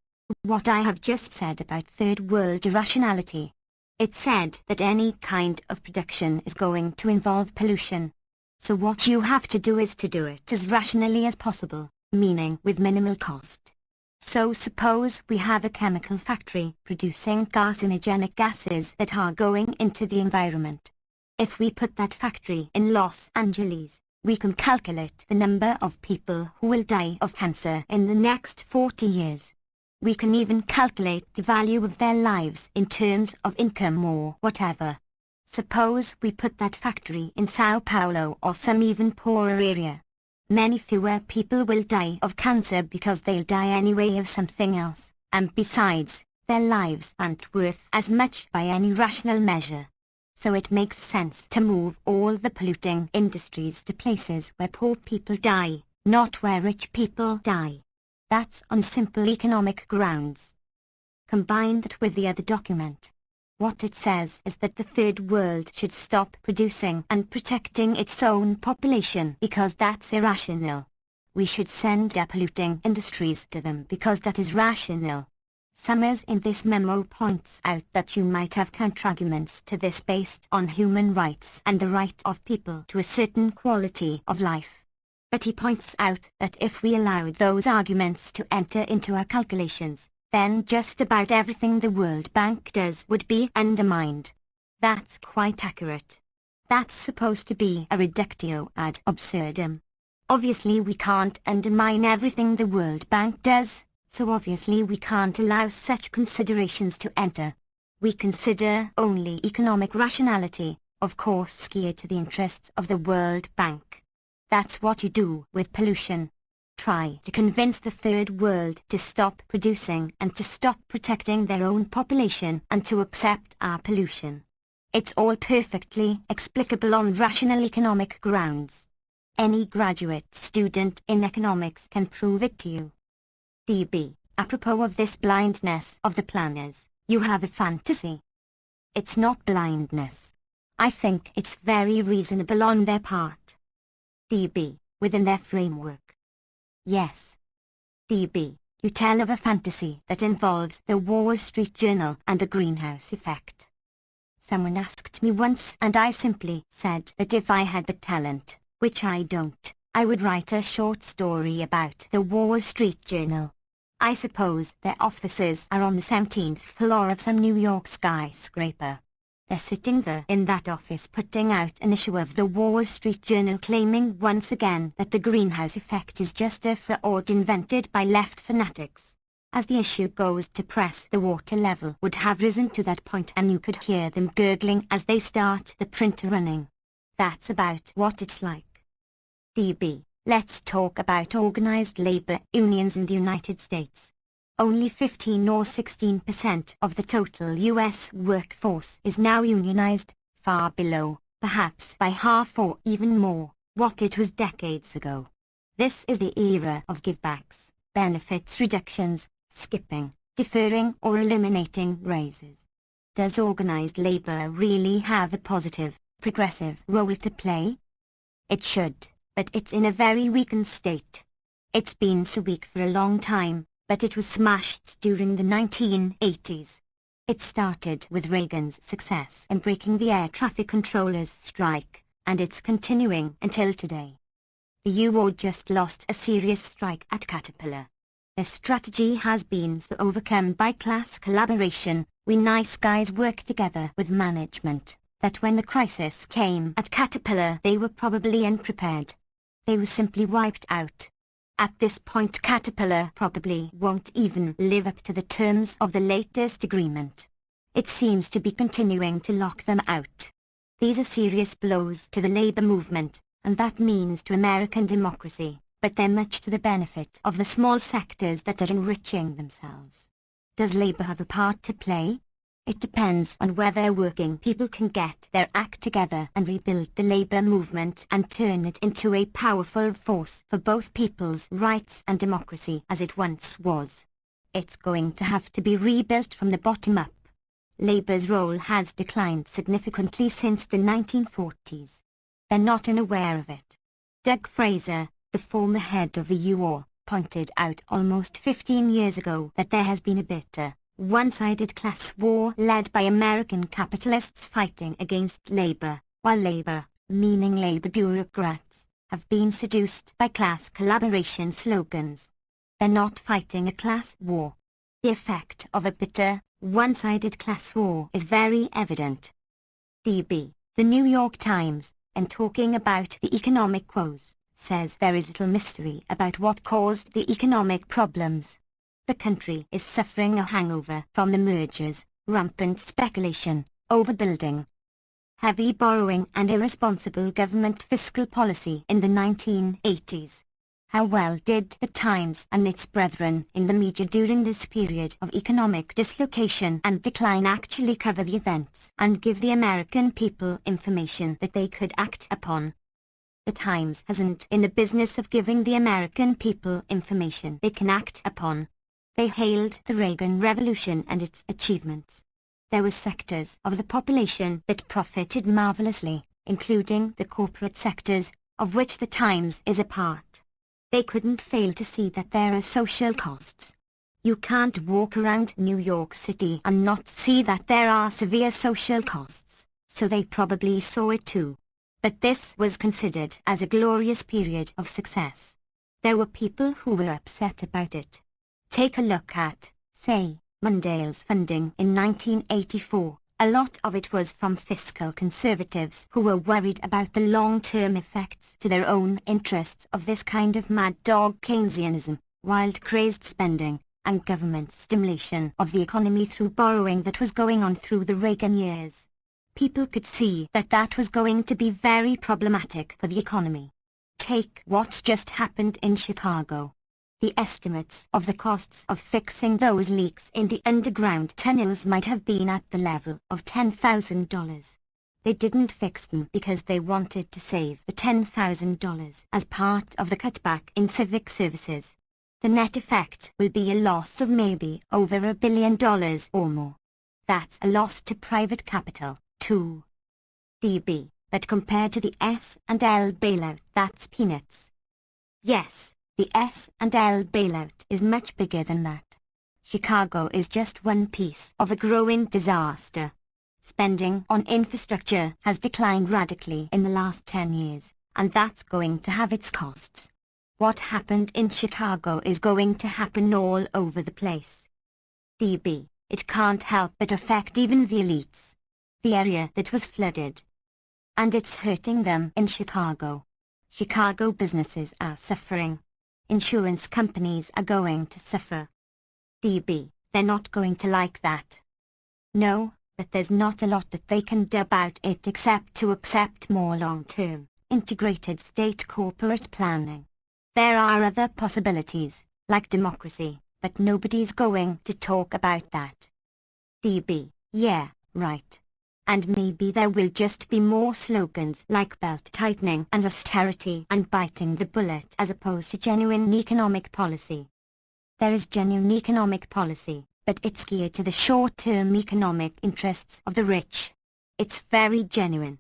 what I have just said about third world irrationality. It said that any kind of production is going to involve pollution. So what you have to do is to do it as rationally as possible, meaning with minimal cost. So suppose we have a chemical factory producing carcinogenic gases that are going into the environment. If we put that factory in Los Angeles, we can calculate the number of people who will die of cancer in the next 40 years. We can even calculate the value of their lives in terms of income or whatever. Suppose we put that factory in Sao Paulo or some even poorer area. Many fewer people will die of cancer because they'll die anyway of something else, and besides, their lives aren't worth as much by any rational measure. So it makes sense to move all the polluting industries to places where poor people die, not where rich people die. That's on simple economic grounds. Combine that with the other document. What it says is that the third world should stop producing and protecting its own population because that's irrational. We should send our polluting industries to them because that is rational. Summers in this memo points out that you might have counterarguments to this based on human rights and the right of people to a certain quality of life. But he points out that if we allowed those arguments to enter into our calculations, then just about everything the World Bank does would be undermined. That's quite accurate. That's supposed to be a reductio ad absurdum. Obviously we can't undermine everything the World Bank does, so obviously we can't allow such considerations to enter. We consider only economic rationality, of course geared to the interests of the World Bank. That's what you do with pollution. Try to convince the third world to stop producing and to stop protecting their own population and to accept our pollution. It's all perfectly explicable on rational economic grounds. Any graduate student in economics can prove it to you. DB, apropos of this blindness of the planners, you have a fantasy. It's not blindness. I think it's very reasonable on their part. DB, within their framework. Yes. DB, you tell of a fantasy that involves the Wall Street Journal and the greenhouse effect. Someone asked me once and I simply said that if I had the talent, which I don't, I would write a short story about the Wall Street Journal. I suppose their offices are on the 17th floor of some New York skyscraper. They're sitting there in that office putting out an issue of the Wall Street Journal claiming once again that the greenhouse effect is just a fraud invented by left fanatics. As the issue goes to press, the water level would have risen to that point and you could hear them gurgling as they start the printer running. That's about what it's like. DB, let's talk about organized labor unions in the United States. Only 15 or 16% of the total U.S. workforce is now unionized, far below, perhaps by half or even more, what it was decades ago. This is the era of givebacks, benefits reductions, skipping, deferring or eliminating raises. Does organized labor really have a positive, progressive role to play? It should, but it's in a very weakened state. It's been so weak for a long time, but it was smashed during the 1980s. It started with Reagan's success in breaking the air traffic controllers' strike, and it's continuing until today. The UO just lost a serious strike at Caterpillar. Their strategy has been so overcome by class collaboration, we nice guys work together with management, that when the crisis came at Caterpillar they were probably unprepared. They were simply wiped out. At this point Caterpillar probably won't even live up to the terms of the latest agreement. It seems to be continuing to lock them out. These are serious blows to the labor movement, and that means to American democracy, but they're much to the benefit of the small sectors that are enriching themselves. Does labor have a part to play? It depends on whether working people can get their act together and rebuild the labor movement and turn it into a powerful force for both people's rights and democracy as it once was. It's going to have to be rebuilt from the bottom up. Labor's role has declined significantly since the 1940s. They're not unaware of it. Doug Fraser, the former head of the UO, pointed out almost 15 years ago that there has been a bitter, one-sided class war led by American capitalists fighting against labor, while labor, meaning labor bureaucrats, have been seduced by class collaboration slogans. They're not fighting a class war. The effect of a bitter, one-sided class war is very evident. DB, the New York Times, in talking about the economic woes, says there is little mystery about what caused the economic problems. The country is suffering a hangover from the mergers, rampant speculation, overbuilding, heavy borrowing and irresponsible government fiscal policy in the 1980s. How well did the Times and its brethren in the media during this period of economic dislocation and decline actually cover the events and give the American people information that they could act upon? The Times hasn't in the business of giving the American people information they can act upon. They hailed the Reagan Revolution and its achievements. There were sectors of the population that profited marvelously, including the corporate sectors, of which the Times is a part. They couldn't fail to see that there are social costs. You can't walk around New York City and not see that there are severe social costs, so they probably saw it too. But this was considered as a glorious period of success. There were people who were upset about it. Take a look at, say, Mondale's funding in 1984, A lot of it was from fiscal conservatives who were worried about the long-term effects to their own interests of this kind of mad dog Keynesianism, wild crazed spending, and government stimulation of the economy through borrowing that was going on through the Reagan years. People could see that that was going to be very problematic for the economy. Take what's just happened in Chicago. The estimates of the costs of fixing those leaks in the underground tunnels might have been at the level of $10,000. They didn't fix them because they wanted to save the $10,000 as part of the cutback in civic services. The net effect will be a loss of maybe over $1 billion or more. That's a loss to private capital, too. DB, but compared to the S&L bailout, that's peanuts. Yes, the S&L bailout is much bigger than that. Chicago is just one piece of a growing disaster. Spending on infrastructure has declined radically in the last 10 years, and that's going to have its costs. What happened in Chicago is going to happen all over the place. DB, it can't help but affect even the elites. The area that was flooded. And it's hurting them in Chicago. Chicago businesses are suffering. Insurance companies are going to suffer. DB, they're not going to like that. No, but there's not a lot that they can do about it except to accept more long-term, integrated state corporate planning. There are other possibilities, like democracy, but nobody's going to talk about that. DB, yeah, right. And maybe there will just be more slogans like belt tightening and austerity and biting the bullet as opposed to genuine economic policy. There is genuine economic policy, but it's geared to the short-term economic interests of the rich. It's very genuine.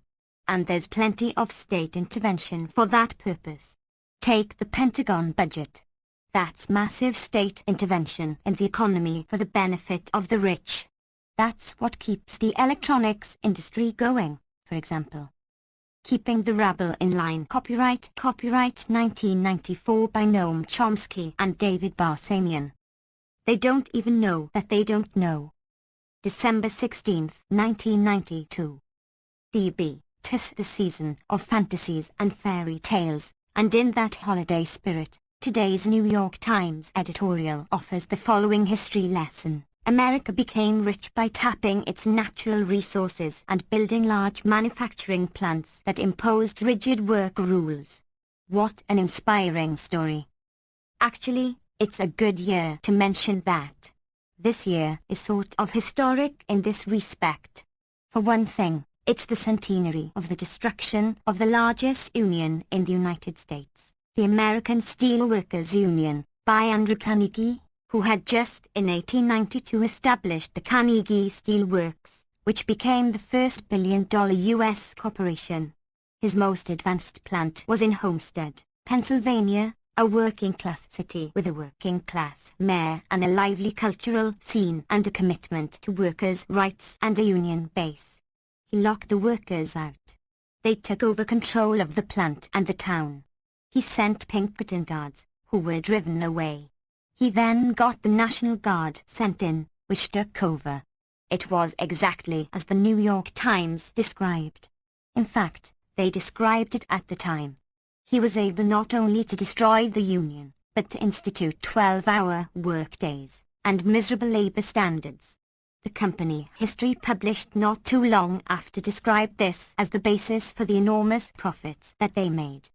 And there's plenty of state intervention for that purpose. Take the Pentagon budget. That's massive state intervention in the economy for the benefit of the rich. That's what keeps the electronics industry going, for example. Keeping the rabble in line. Copyright 1994 by Noam Chomsky and David Barsamian. They don't even know that they don't know. December 16, 1992. DB, 'tis the season of fantasies and fairy tales, and in that holiday spirit, today's New York Times editorial offers the following history lesson. America became rich by tapping its natural resources and building large manufacturing plants that imposed rigid work rules. What an inspiring story. Actually, it's a good year to mention that. This year is sort of historic in this respect. For one thing, it's the centenary of the destruction of the largest union in the United States, the American Steelworkers Union, by Andrew Carnegie, who had just in 1892 established the Carnegie Steel Works, which became the first billion-dollar U.S. corporation. His most advanced plant was in Homestead, Pennsylvania, a working-class city with a working-class mayor and a lively cultural scene and a commitment to workers' rights and a union base. He locked the workers out. They took over control of the plant and the town. He sent Pinkerton guards, who were driven away. He then got the National Guard sent in, which took over. It was exactly as the New York Times described. In fact, they described it at the time. He was able not only to destroy the Union, but to institute 12-hour workdays and miserable labor standards. The company History published not too long after described this as the basis for the enormous profits that they made.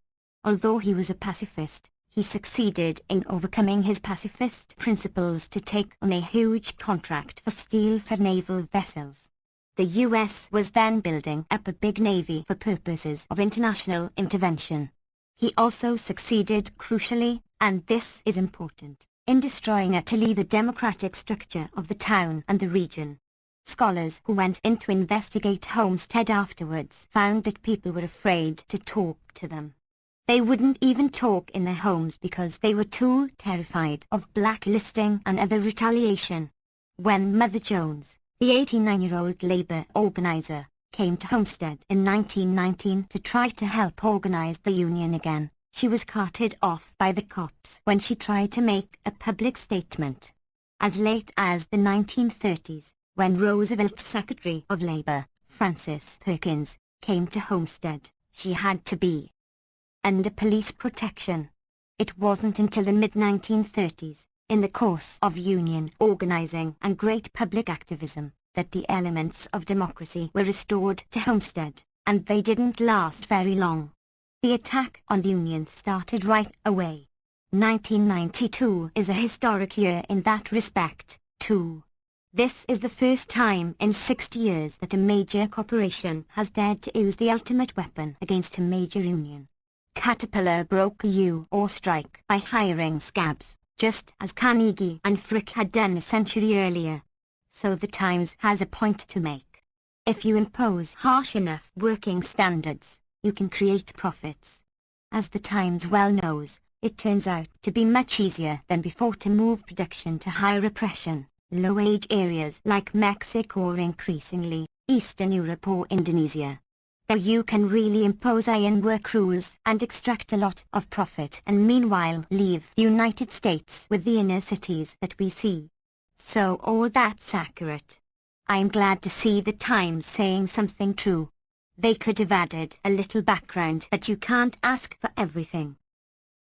Although he was a pacifist, he succeeded in overcoming his pacifist principles to take on a huge contract for steel for naval vessels. The U.S. was then building up a big navy for purposes of international intervention. He also succeeded crucially, and this is important, in destroying utterly the democratic structure of the town and the region. Scholars who went in to investigate Homestead afterwards found that people were afraid to talk to them. They wouldn't even talk in their homes because they were too terrified of blacklisting and other retaliation. When Mother Jones, the 89-year-old labor organizer, came to Homestead in 1919 to try to help organize the union again, she was carted off by the cops when she tried to make a public statement. As late as the 1930s, When Roosevelt's Secretary of Labor, Frances Perkins, came to Homestead, she had to be under police protection. It wasn't until the mid-1930s, in the course of union organizing and great public activism, that the elements of democracy were restored to Homestead, and they didn't last very long. The attack on the union started right away. 1992 is a historic year in that respect, too. This is the first time in 60 years that a major corporation has dared to use the ultimate weapon against a major union. Caterpillar broke a U-or strike by hiring scabs, just as Carnegie and Frick had done a century earlier. So the Times has a point to make. If you impose harsh enough working standards, you can create profits. As the Times well knows, it turns out to be much easier than before to move production to high repression, low-wage areas like Mexico or increasingly, Eastern Europe or Indonesia. There you can really impose iron work rules and extract a lot of profit and meanwhile leave the United States with the inner cities that we see. So all that's accurate. I'm glad to see the Times saying something true. They could have added a little background, but you can't ask for everything.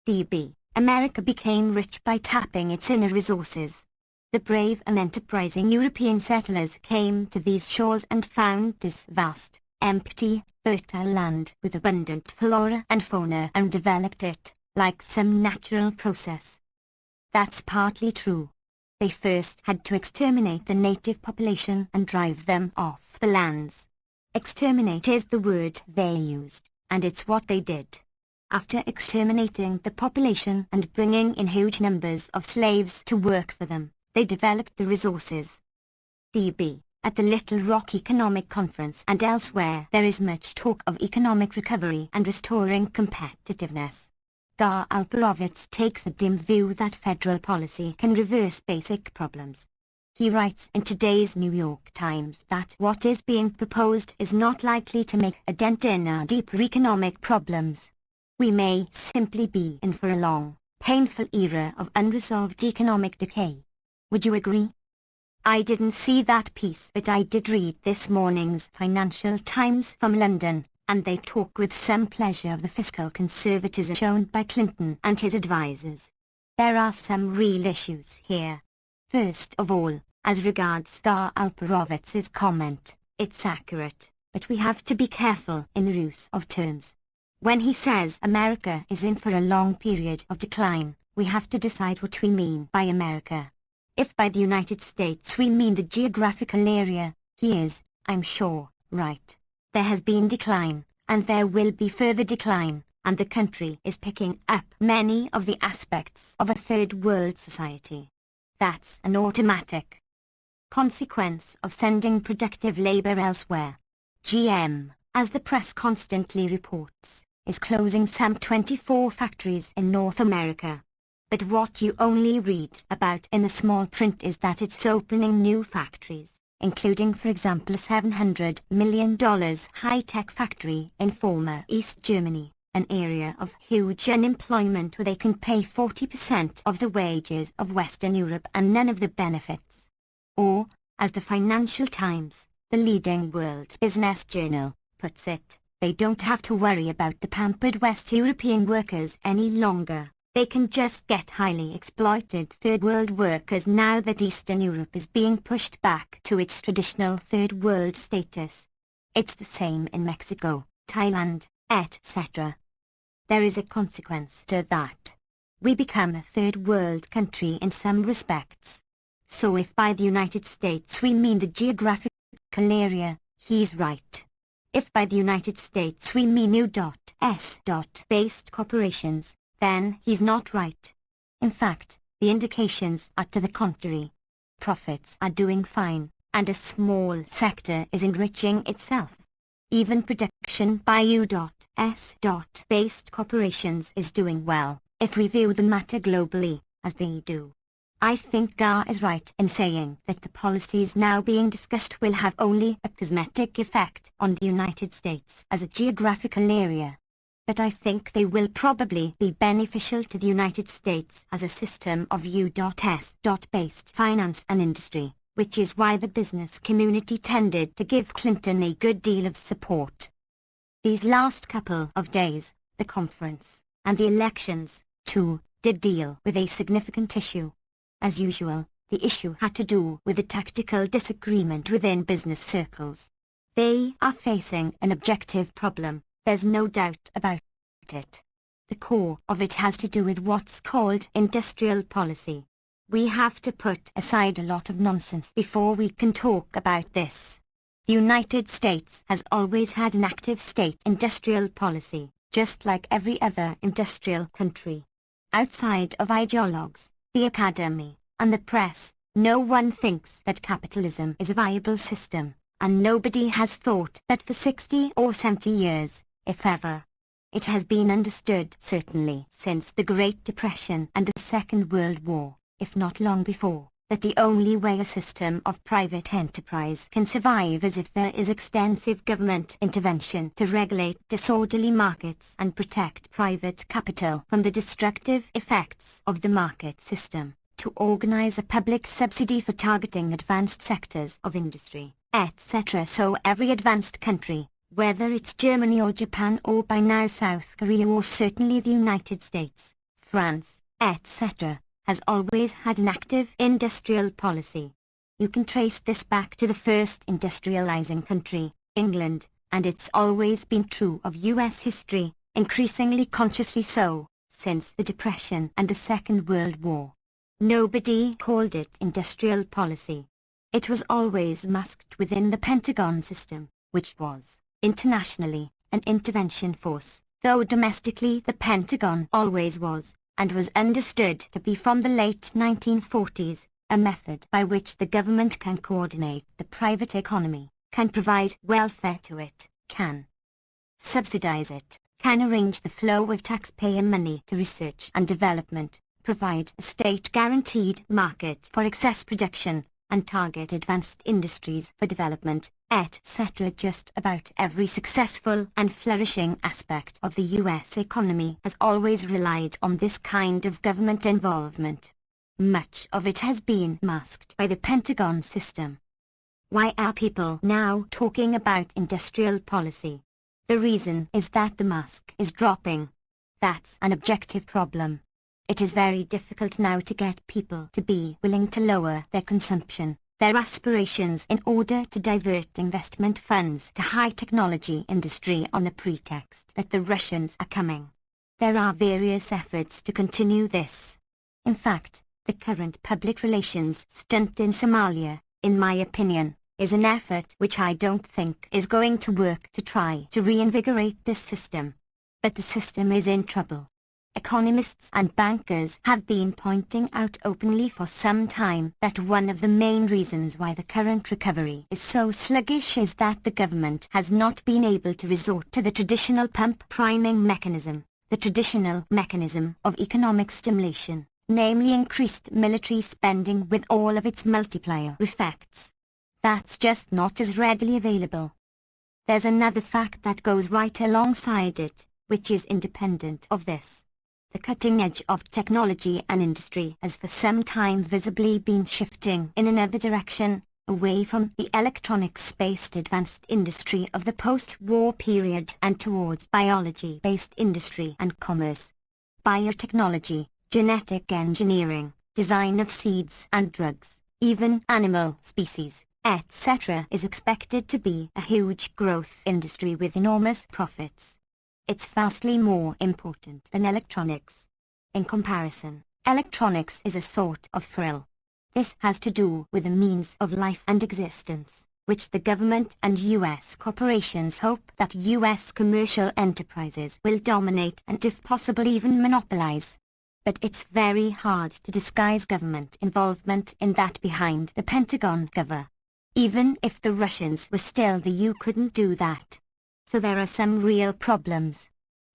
DB, America became rich by tapping its inner resources. The brave and enterprising European settlers came to these shores and found this vast, empty, fertile land with abundant flora and fauna and developed it, like some natural process. That's partly true. They first had to exterminate the native population and drive them off the lands. Exterminate is the word they used, and it's what they did. After exterminating the population and bringing in huge numbers of slaves to work for them, they developed the resources. DB, at the Little Rock Economic Conference and elsewhere there is much talk of economic recovery and restoring competitiveness. Gar Alperovitz takes a dim view that federal policy can reverse basic problems. He writes in today's New York Times that what is being proposed is not likely to make a dent in our deeper economic problems. We may simply be in for a long, painful era of unresolved economic decay. Would you agree? I didn't see that piece, but I did read this morning's Financial Times from London, and they talk with some pleasure of the fiscal conservatism shown by Clinton and his advisers. There are some real issues here. First of all, as regards Gar Alperovitz's comment, it's accurate, but we have to be careful in the use of terms. When he says America is in for a long period of decline, we have to decide what we mean by America. If by the United States we mean the geographical area, he is, I'm sure, right. There has been decline, and there will be further decline, and the country is picking up many of the aspects of a third world society. That's an automatic consequence of sending productive labor elsewhere. GM, as the press constantly reports, is closing some 24 factories in North America. But what you only read about in the small print is that it's opening new factories, including for example a $700 million high-tech factory in former East Germany, an area of huge unemployment where they can pay 40% of the wages of Western Europe and none of the benefits. Or, as the Financial Times, the leading world business journal, puts it, they don't have to worry about the pampered West European workers any longer. They can just get highly exploited third world workers now that Eastern Europe is being pushed back to its traditional third world status. It's the same in Mexico, Thailand, etc. There is a consequence to that. We become a third world country in some respects. So if by the United States we mean the geographical area, he's right. If by the United States we mean U.S.-based corporations, then he's not right. In fact, the indications are to the contrary. Profits are doing fine, and a small sector is enriching itself. Even production by U.S.-based corporations is doing well, if we view the matter globally, as they do. I think Gar is right in saying that the policies now being discussed will have only a cosmetic effect on the United States as a geographical area. But I think they will probably be beneficial to the United States as a system of U.S.-based finance and industry, which is why the business community tended to give Clinton a good deal of support. These last couple of days, the conference, and the elections, too, did deal with a significant issue. As usual, the issue had to do with a tactical disagreement within business circles. They are facing an objective problem, there's no doubt about it. The core of it has to do with what's called industrial policy. We have to put aside a lot of nonsense before we can talk about this. The United States has always had an active state industrial policy, just like every other industrial country. Outside of ideologues, the academy, and the press, no one thinks that capitalism is a viable system, and nobody has thought that for 60 or 70 years, if ever. It has been understood certainly since the Great Depression and the Second World War, if not long before, that the only way a system of private enterprise can survive is if there is extensive government intervention to regulate disorderly markets and protect private capital from the destructive effects of the market system, to organize a public subsidy for targeting advanced sectors of industry, etc. So every advanced country, whether it's Germany or Japan or by now South Korea or certainly the United States, France, etc., has always had an active industrial policy. You can trace this back to the first industrializing country, England, and it's always been true of US history, increasingly consciously so, since the Depression and the Second World War. Nobody called it industrial policy. It was always masked within the Pentagon system, which was, internationally, an intervention force, though domestically the Pentagon always was, and was understood to be from the late 1940s, a method by which the government can coordinate the private economy, can provide welfare to it, can subsidize it, can arrange the flow of taxpayer money to research and development, provide a state-guaranteed market for excess production, and target advanced industries for development, etc. Just about every successful and flourishing aspect of the US economy has always relied on this kind of government involvement. Much of it has been masked by the Pentagon system. Why are people now talking about industrial policy? The reason is that the mask is dropping. That's an objective problem. It is very difficult now to get people to be willing to lower their consumption, their aspirations in order to divert investment funds to high-technology industry on the pretext that the Russians are coming. There are various efforts to continue this. In fact, the current public relations stunt in Somalia, in my opinion, is an effort which I don't think is going to work to try to reinvigorate this system. But the system is in trouble. Economists and bankers have been pointing out openly for some time that one of the main reasons why the current recovery is so sluggish is that the government has not been able to resort to the traditional pump priming mechanism, the traditional mechanism of economic stimulation, namely increased military spending with all of its multiplier effects. That's just not as readily available. There's another fact that goes right alongside it, which is independent of this. The cutting edge of technology and industry has for some time visibly been shifting in another direction, away from the electronics-based advanced industry of the post-war period and towards biology-based industry and commerce. Biotechnology, genetic engineering, design of seeds and drugs, even animal species, etc. is expected to be a huge growth industry with enormous profits. It's vastly more important than electronics. In comparison, electronics is a sort of thrill. This has to do with the means of life and existence, which the government and US corporations hope that US commercial enterprises will dominate and if possible even monopolize. But it's very hard to disguise government involvement in that behind the Pentagon cover. Even if the Russians were still there, you couldn't do that. So there are some real problems.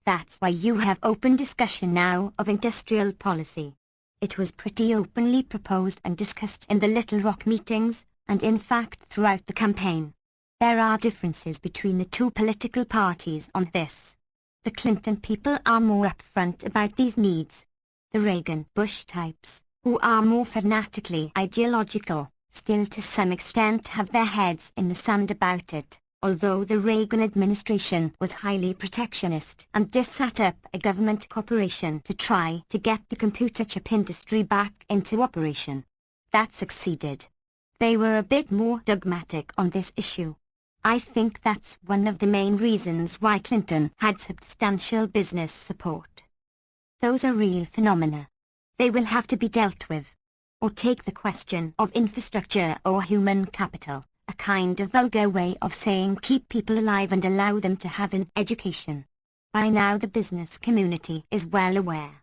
That's why you have open discussion now of industrial policy. It was pretty openly proposed and discussed in the Little Rock meetings, and in fact throughout the campaign. There are differences between the two political parties on this. The Clinton people are more upfront about these needs. The Reagan-Bush types, who are more fanatically ideological, still to some extent have their heads in the sand about it, although the Reagan administration was highly protectionist and did set up a government corporation to try to get the computer chip industry back into operation. That succeeded. They were a bit more dogmatic on this issue. I think that's one of the main reasons why Clinton had substantial business support. Those are real phenomena. They will have to be dealt with. Or take the question of infrastructure or human capital, a kind of vulgar way of saying keep people alive and allow them to have an education. By now the business community is well aware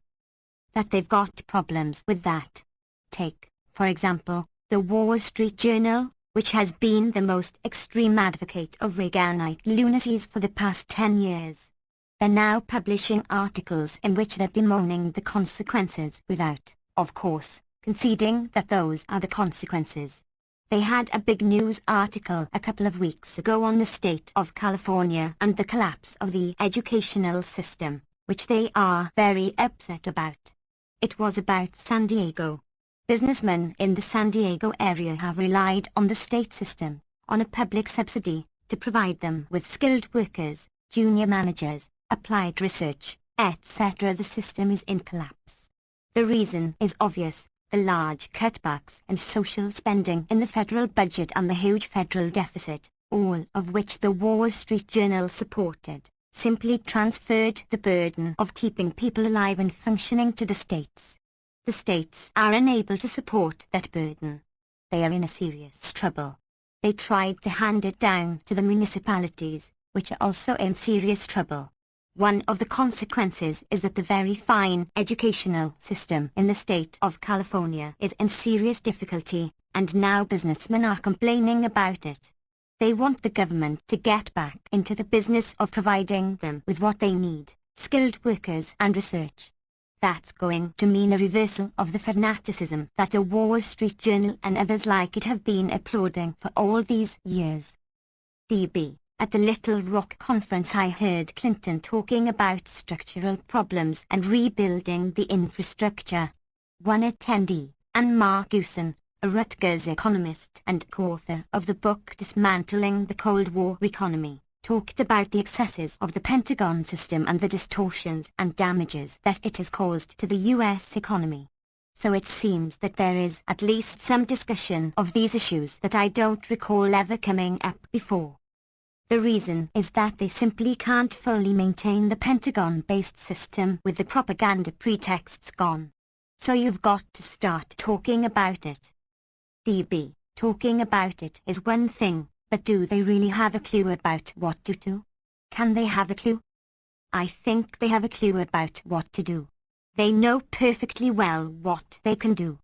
that they've got problems with that. Take, for example, the Wall Street Journal, which has been the most extreme advocate of Reaganite lunacies for the past 10 years. They're now publishing articles in which they're bemoaning the consequences without, of course, conceding that those are the consequences. They had a big news article a couple of weeks ago on the state of California and the collapse of the educational system, which they are very upset about. It was about San Diego. Businessmen in the San Diego area have relied on the state system, on a public subsidy, to provide them with skilled workers, junior managers, applied research, etc. The system is in collapse. The reason is obvious. The large cutbacks in social spending in the federal budget and the huge federal deficit, all of which the Wall Street Journal supported, simply transferred the burden of keeping people alive and functioning to the states. The states are unable to support that burden. They are in a serious trouble. They tried to hand it down to the municipalities, which are also in serious trouble. One of the consequences is that the very fine educational system in the state of California is in serious difficulty, and now businessmen are complaining about it. They want the government to get back into the business of providing them with what they need, skilled workers and research. That's going to mean a reversal of the fanaticism that the Wall Street Journal and others like it have been applauding for all these years. DB. At the Little Rock conference I heard Clinton talking about structural problems and rebuilding the infrastructure. One attendee, Anne Marguson, a Rutgers economist and co-author of the book Dismantling the Cold War Economy, talked about the excesses of the Pentagon system and the distortions and damages that it has caused to the U.S. economy. So it seems that there is at least some discussion of these issues that I don't recall ever coming up before. The reason is that they simply can't fully maintain the Pentagon-based system with the propaganda pretexts gone. So you've got to start talking about it. DB, talking about it is one thing, but do they really have a clue about what to do? Can they have a clue? I think they have a clue about what to do. They know perfectly well what they can do.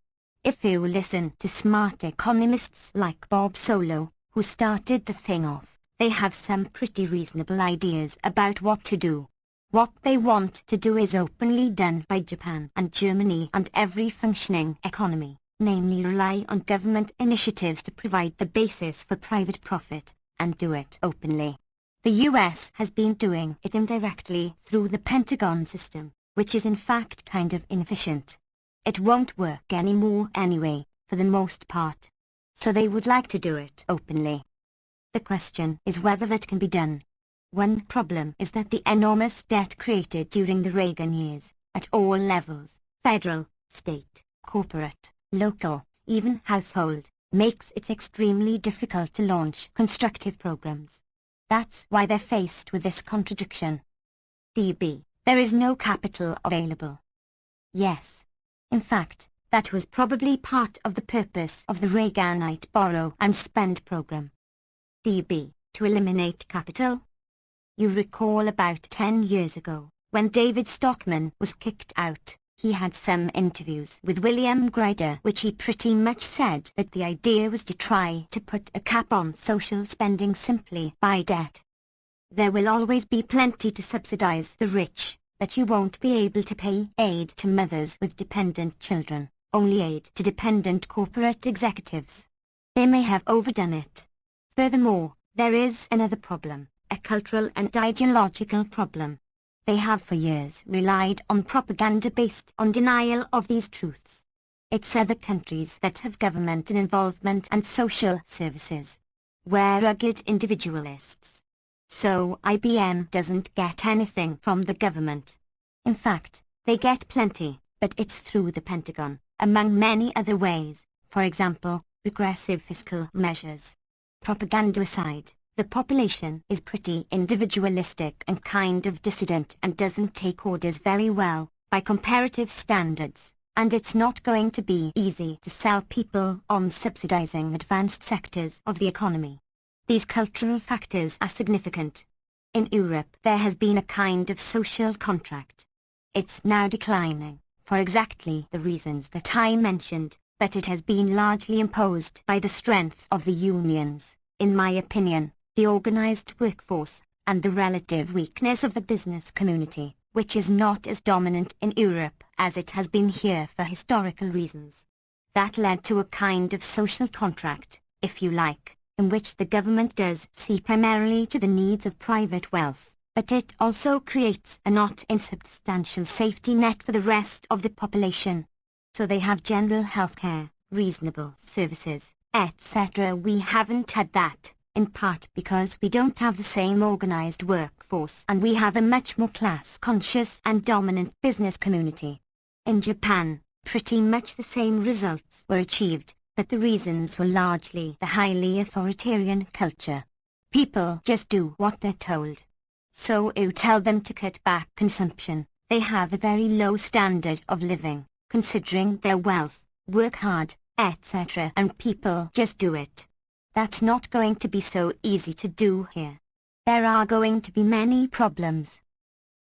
If you listen to smart economists like Bob Solow, who started the thing off, they have some pretty reasonable ideas about what to do. What they want to do is openly done by Japan and Germany and every functioning economy, namely rely on government initiatives to provide the basis for private profit, and do it openly. The US has been doing it indirectly through the Pentagon system, which is in fact kind of inefficient. It won't work anymore anyway, for the most part. So they would like to do it openly. The question is whether that can be done. One problem is that the enormous debt created during the Reagan years, at all levels, federal, state, corporate, local, even household, makes it extremely difficult to launch constructive programs. That's why they're faced with this contradiction. DB, there is no capital available. Yes. In fact, that was probably part of the purpose of the Reaganite borrow and spend program. DB, to eliminate capital? You recall about 10 years ago, when David Stockman was kicked out, he had some interviews with William Grider which he pretty much said that the idea was to try to put a cap on social spending simply by debt. There will always be plenty to subsidize the rich, but you won't be able to pay aid to mothers with dependent children, only aid to dependent corporate executives. They may have overdone it. Furthermore, there is another problem, a cultural and ideological problem. They have for years relied on propaganda based on denial of these truths. It's other countries that have government involvement and social services. We're rugged individualists. So IBM doesn't get anything from the government. In fact, they get plenty, but it's through the Pentagon, among many other ways, for example, regressive fiscal measures. Propaganda aside, the population is pretty individualistic and kind of dissident and doesn't take orders very well, by comparative standards, and it's not going to be easy to sell people on subsidizing advanced sectors of the economy. These cultural factors are significant. In Europe there has been a kind of social contract. It's now declining, for exactly the reasons that I mentioned, but it has been largely imposed by the strength of the unions, in my opinion, the organized workforce, and the relative weakness of the business community, which is not as dominant in Europe as it has been here for historical reasons. That led to a kind of social contract, if you like, in which the government does see primarily to the needs of private wealth, but it also creates a not insubstantial safety net for the rest of the population. So they have general health care, reasonable services, etc. We haven't had that, in part because we don't have the same organized workforce and we have a much more class-conscious and dominant business community. In Japan, pretty much the same results were achieved, but the reasons were largely the highly authoritarian culture. People just do what they're told. So you tell them to cut back consumption, they have a very low standard of living, considering their wealth, work hard, etc. and people just do it. That's not going to be so easy to do here. There are going to be many problems.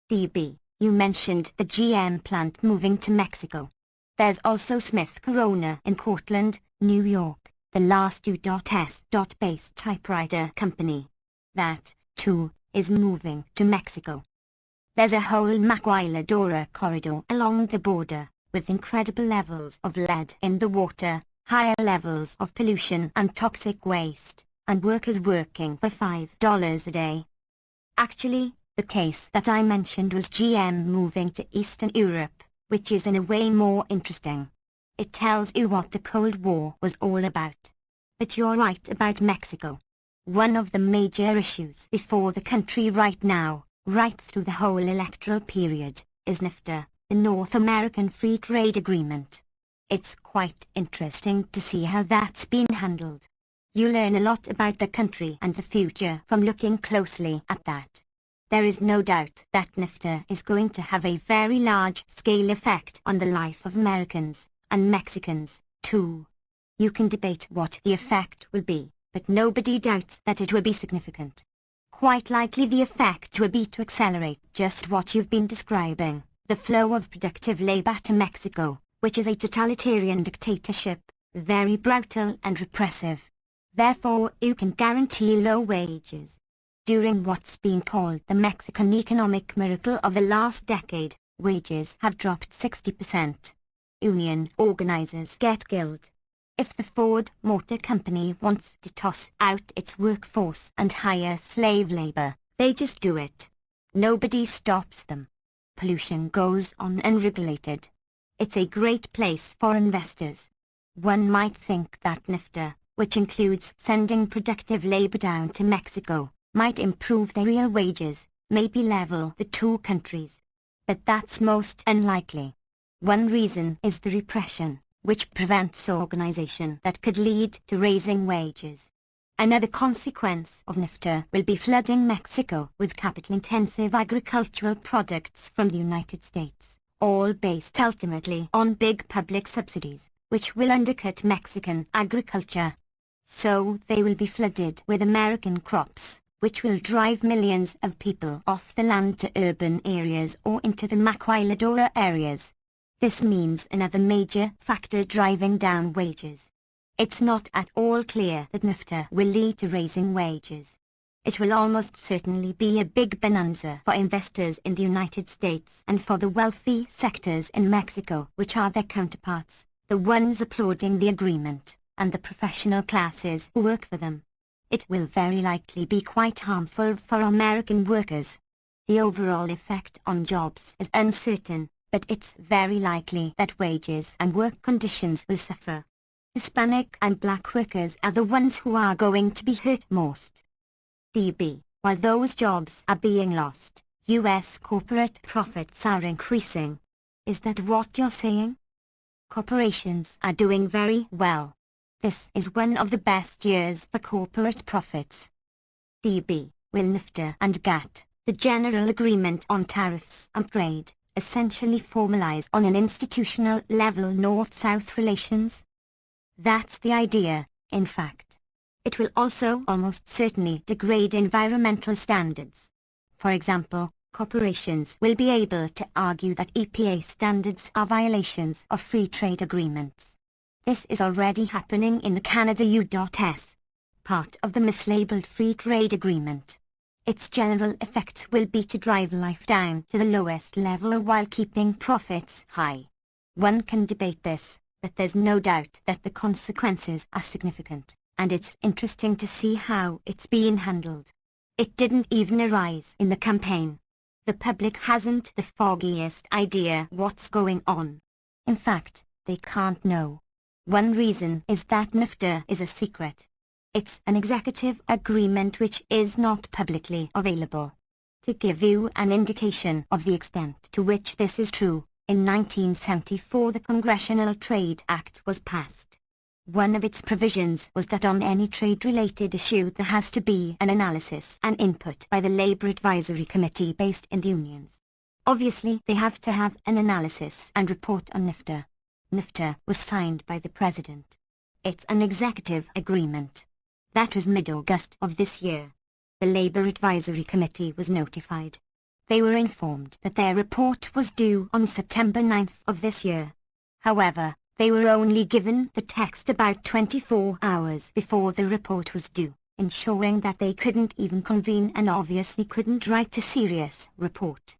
DB, you mentioned the GM plant moving to Mexico. There's also Smith Corona in Cortland, New York, the last U.S.-based typewriter company. That, too, is moving to Mexico. There's a whole maquiladora corridor along the border, with incredible levels of lead in the water, higher levels of pollution and toxic waste, and workers working for $5 a day. Actually, the case that I mentioned was GM moving to Eastern Europe, which is in a way more interesting. It tells you what the Cold War was all about. But you're right about Mexico. One of the major issues before the country right now, right through the whole electoral period, is NAFTA, the North American Free Trade Agreement. It's quite interesting to see how that's been handled. You learn a lot about the country and the future from looking closely at that. There is no doubt that NAFTA is going to have a very large-scale effect on the life of Americans, and Mexicans, too. You can debate what the effect will be, but nobody doubts that it will be significant. Quite likely the effect will be to accelerate just what you've been describing, the flow of productive labor to Mexico, which is a totalitarian dictatorship, very brutal and repressive. Therefore, you can guarantee low wages. During what's been called the Mexican economic miracle of the last decade, wages have dropped 60%. Union organizers get killed. If the Ford Motor Company wants to toss out its workforce and hire slave labor, they just do it. Nobody stops them. Pollution goes on unregulated. It's a great place for investors. One might think that NAFTA, which includes sending productive labor down to Mexico, might improve their real wages, maybe level the two countries. But that's most unlikely. One reason is the repression, which prevents organization that could lead to raising wages. Another consequence of NAFTA will be flooding Mexico with capital-intensive agricultural products from the United States, all based ultimately on big public subsidies, which will undercut Mexican agriculture. So they will be flooded with American crops, which will drive millions of people off the land to urban areas or into the maquiladora areas. This means another major factor driving down wages. It's not at all clear that NAFTA will lead to raising wages. It will almost certainly be a big bonanza for investors in the United States and for the wealthy sectors in Mexico, which are their counterparts, the ones applauding the agreement, and the professional classes who work for them. It will very likely be quite harmful for American workers. The overall effect on jobs is uncertain, but it's very likely that wages and work conditions will suffer. Hispanic and black workers are the ones who are going to be hurt most. DB, while those jobs are being lost, US corporate profits are increasing. Is that what you're saying? Corporations are doing very well. This is one of the best years for corporate profits. DB, will NAFTA and GATT, the General Agreement on Tariffs and Trade, essentially formalize on an institutional level North-South relations? That's the idea, in fact. It will also almost certainly degrade environmental standards. For example, corporations will be able to argue that EPA standards are violations of free trade agreements. This is already happening in the Canada U.S. part of the mislabeled free trade agreement. Its general effect will be to drive life down to the lowest level while keeping profits high. One can debate this, but there's no doubt that the consequences are significant, and it's interesting to see how it's being handled. It didn't even arise in the campaign. The public hasn't the foggiest idea what's going on. In fact, they can't know. One reason is that NAFTA is a secret. It's an executive agreement which is not publicly available. To give you an indication of the extent to which this is true, in 1974 the Congressional Trade Act was passed. One of its provisions was that on any trade-related issue there has to be an analysis and input by the Labor Advisory Committee based in the unions. Obviously they have to have an analysis and report on NAFTA. NAFTA was signed by the President. It's an executive agreement. That was mid-August of this year. The Labor Advisory Committee was notified. They were informed that their report was due on September 9th of this year. However, they were only given the text about 24 hours before the report was due, ensuring that they couldn't even convene and obviously couldn't write a serious report.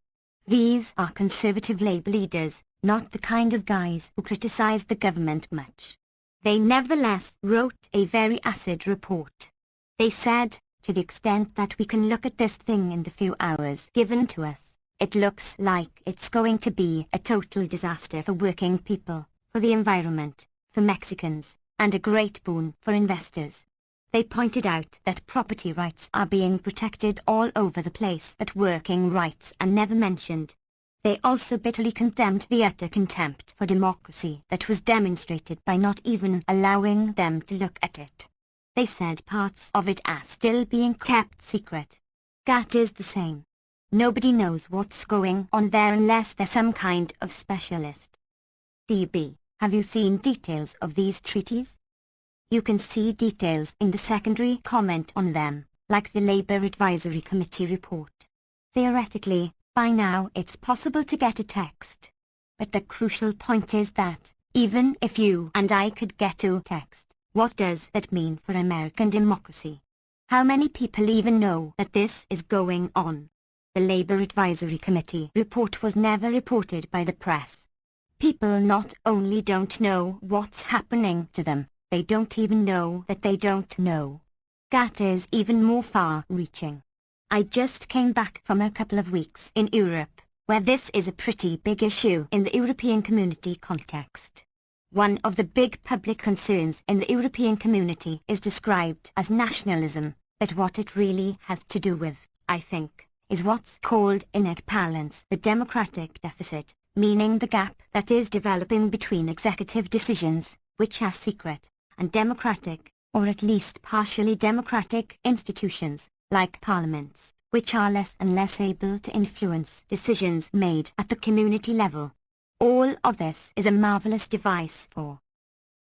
These are conservative Labour leaders, not the kind of guys who criticize the government much. They nevertheless wrote a very acid report. They said, to the extent that we can look at this thing in the few hours given to us, it looks like it's going to be a total disaster for working people, for the environment, for Mexicans, and a great boon for investors. They pointed out that property rights are being protected all over the place, but working rights are never mentioned. They also bitterly condemned the utter contempt for democracy that was demonstrated by not even allowing them to look at it. They said parts of it are still being kept secret. GATT is the same. Nobody knows what's going on there unless they're some kind of specialist. DB, have you seen details of these treaties? You can see details in the secondary comment on them, like the Labour Advisory Committee report. Theoretically, by now it's possible to get a text. But the crucial point is that, even if you and I could get to text, what does that mean for American democracy? How many people even know that this is going on? The Labour Advisory Committee report was never reported by the press. People not only don't know what's happening to them, they don't even know that they don't know. GATT is even more far-reaching. I just came back from a couple of weeks in Europe, where this is a pretty big issue in the European community context. One of the big public concerns in the European community is described as nationalism, but what it really has to do with, I think, is what's called inequivalence, the democratic deficit, meaning the gap that is developing between executive decisions, which are secret, and democratic, or at least partially democratic institutions, like parliaments, which are less and less able to influence decisions made at the community level. All of this is a marvelous device for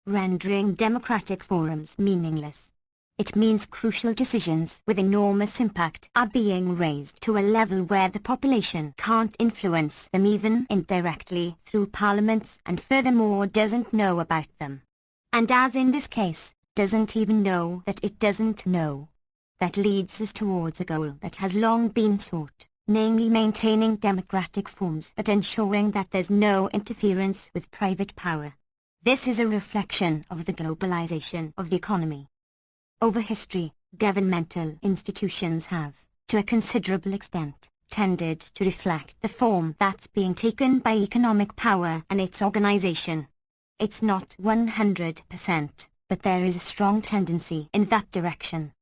rendering democratic forums meaningless. It means crucial decisions with enormous impact are being raised to a level where the population can't influence them even indirectly through parliaments, and furthermore doesn't know about them. And as in this case, doesn't even know that it doesn't know. That leads us towards a goal that has long been sought, namely maintaining democratic forms but ensuring that there's no interference with private power. This is a reflection of the globalization of the economy. Over history, governmental institutions have, to a considerable extent, tended to reflect the form that's being taken by economic power and its organization. It's not 100%, but there is a strong tendency in that direction.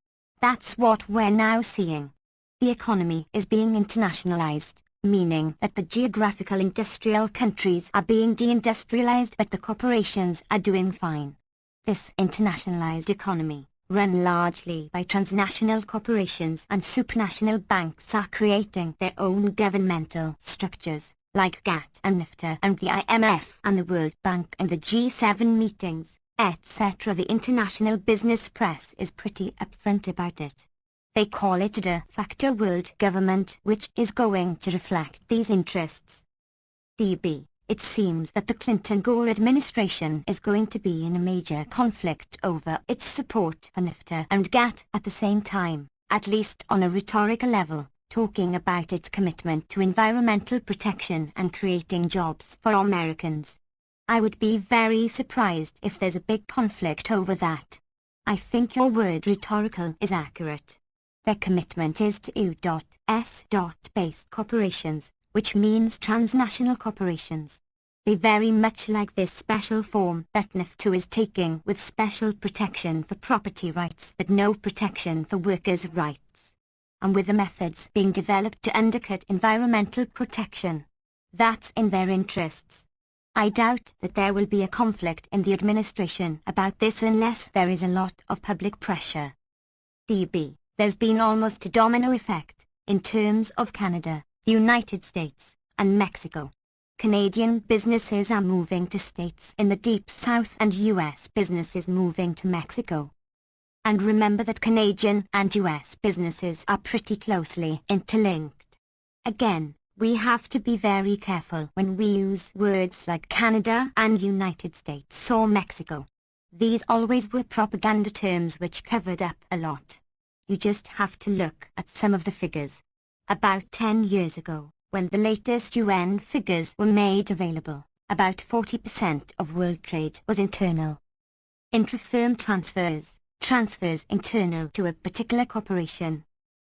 That's what we're now seeing. The economy is being internationalized, meaning that the geographical industrial countries are being deindustrialized but the corporations are doing fine. This internationalized economy, run largely by transnational corporations and supranational banks, are creating their own governmental structures, like GATT and NAFTA and the IMF and the World Bank and the G7 meetings, etc. The international business press is pretty upfront about it. They call it a de facto world government, which is going to reflect these interests. DB, it seems that the Clinton-Gore administration is going to be in a major conflict over its support for NAFTA and GATT at the same time, at least on a rhetorical level, talking about its commitment to environmental protection and creating jobs for Americans. I would be very surprised if there's a big conflict over that. I think your word rhetorical is accurate. Their commitment is to U.S.-based corporations, which means transnational corporations. They very much like this special form that NAFTA is taking, with special protection for property rights but no protection for workers' rights. And with the methods being developed to undercut environmental protection. That's in their interests. I doubt that there will be a conflict in the administration about this unless there is a lot of public pressure. DB. There's been almost a domino effect, in terms of Canada, the United States, and Mexico. Canadian businesses are moving to states in the Deep South and US businesses moving to Mexico. And remember that Canadian and US businesses are pretty closely interlinked. Again, we have to be very careful when we use words like Canada and United States or Mexico. These always were propaganda terms which covered up a lot. You just have to look at some of the figures. About 10 years ago, when the latest UN figures were made available, about 40% of world trade was internal. Intra-firm transfers internal to a particular corporation.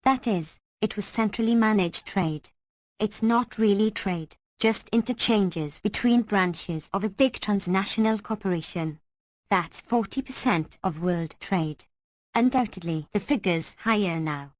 That is, it was centrally managed trade. It's not really trade, just interchanges between branches of a big transnational corporation. That's 40% of world trade. Undoubtedly, the figure's higher now.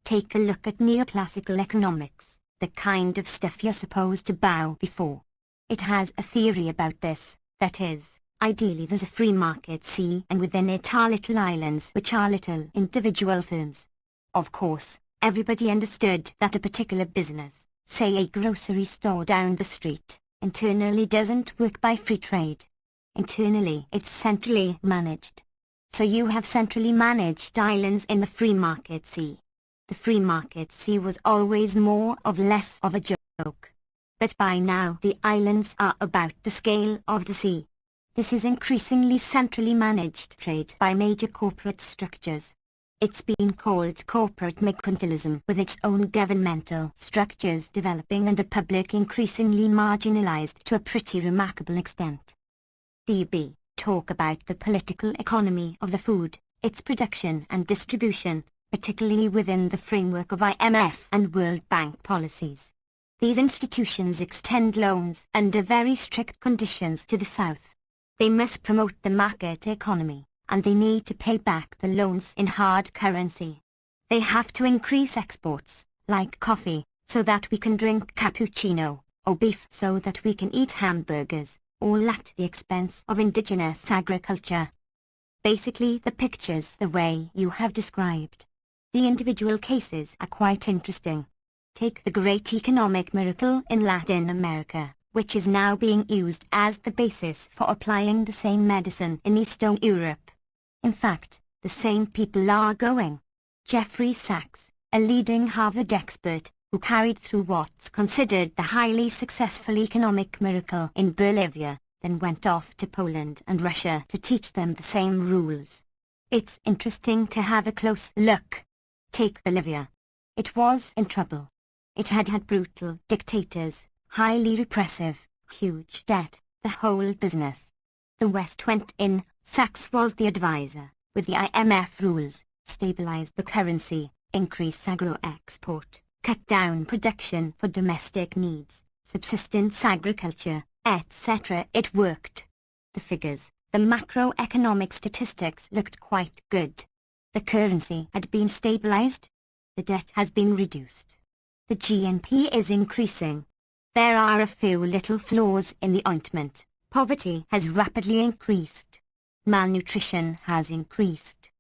Take a look at neoclassical economics, the kind of stuff you're supposed to bow before. It has a theory about this, that is, ideally there's a free market sea and within it are little islands which are little individual firms. Of course, everybody understood that a particular business, say a grocery store down the street, internally doesn't work by free trade. Internally, it's centrally managed. So you have centrally managed islands in the free market sea. The free market sea was always more or less of a joke. But by now the islands are about the scale of the sea. This is increasingly centrally managed trade by major corporate structures. It's been called corporate mercantilism, with its own governmental structures developing and the public increasingly marginalized to a pretty remarkable extent. DB. Talk about the political economy of the food, its production and distribution, particularly within the framework of IMF and World Bank policies. These institutions extend loans under very strict conditions to the South. They must promote the market economy, and they need to pay back the loans in hard currency. They have to increase exports, like coffee, so that we can drink cappuccino, or beef so that we can eat hamburgers, all at the expense of indigenous agriculture. Basically the picture's the way you have described. The individual cases are quite interesting. Take the great economic miracle in Latin America, which is now being used as the basis for applying the same medicine in Eastern Europe. In fact, the same people are going. Jeffrey Sachs, a leading Harvard expert, who carried through what's considered the highly successful economic miracle in Bolivia, then went off to Poland and Russia to teach them the same rules. It's interesting to have a close look. Take Bolivia. It was in trouble. It had brutal dictators, highly repressive, huge debt, the whole business. The West went in, Sachs was the advisor, with the IMF rules, stabilize the currency, increase agro-export, cut down production for domestic needs, subsistence agriculture, etc. It worked. The figures, the macroeconomic statistics looked quite good. The currency had been stabilized. The debt has been reduced. The GNP is increasing. There are a few little flaws in the ointment. Poverty has rapidly increased. Malnutrition has increased.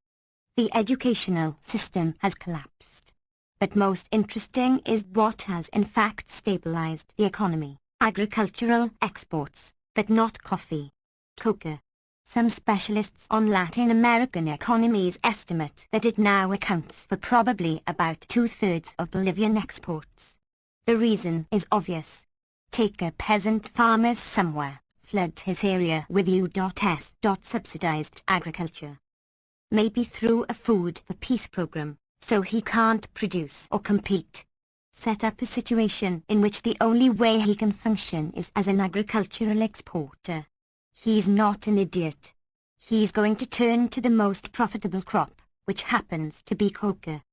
The educational system has collapsed. But most interesting is what has in fact stabilized the economy: agricultural exports, but not coffee. Coca. Some specialists on Latin American economies estimate that it now accounts for probably about 2/3 of Bolivian exports. The reason is obvious. Take a peasant farmer somewhere, flood his area with U.S. subsidized agriculture. Maybe through a food for peace program, so he can't produce or compete. Set up a situation in which the only way he can function is as an agricultural exporter. He's not an idiot. He's going to turn to the most profitable crop, which happens to be coca.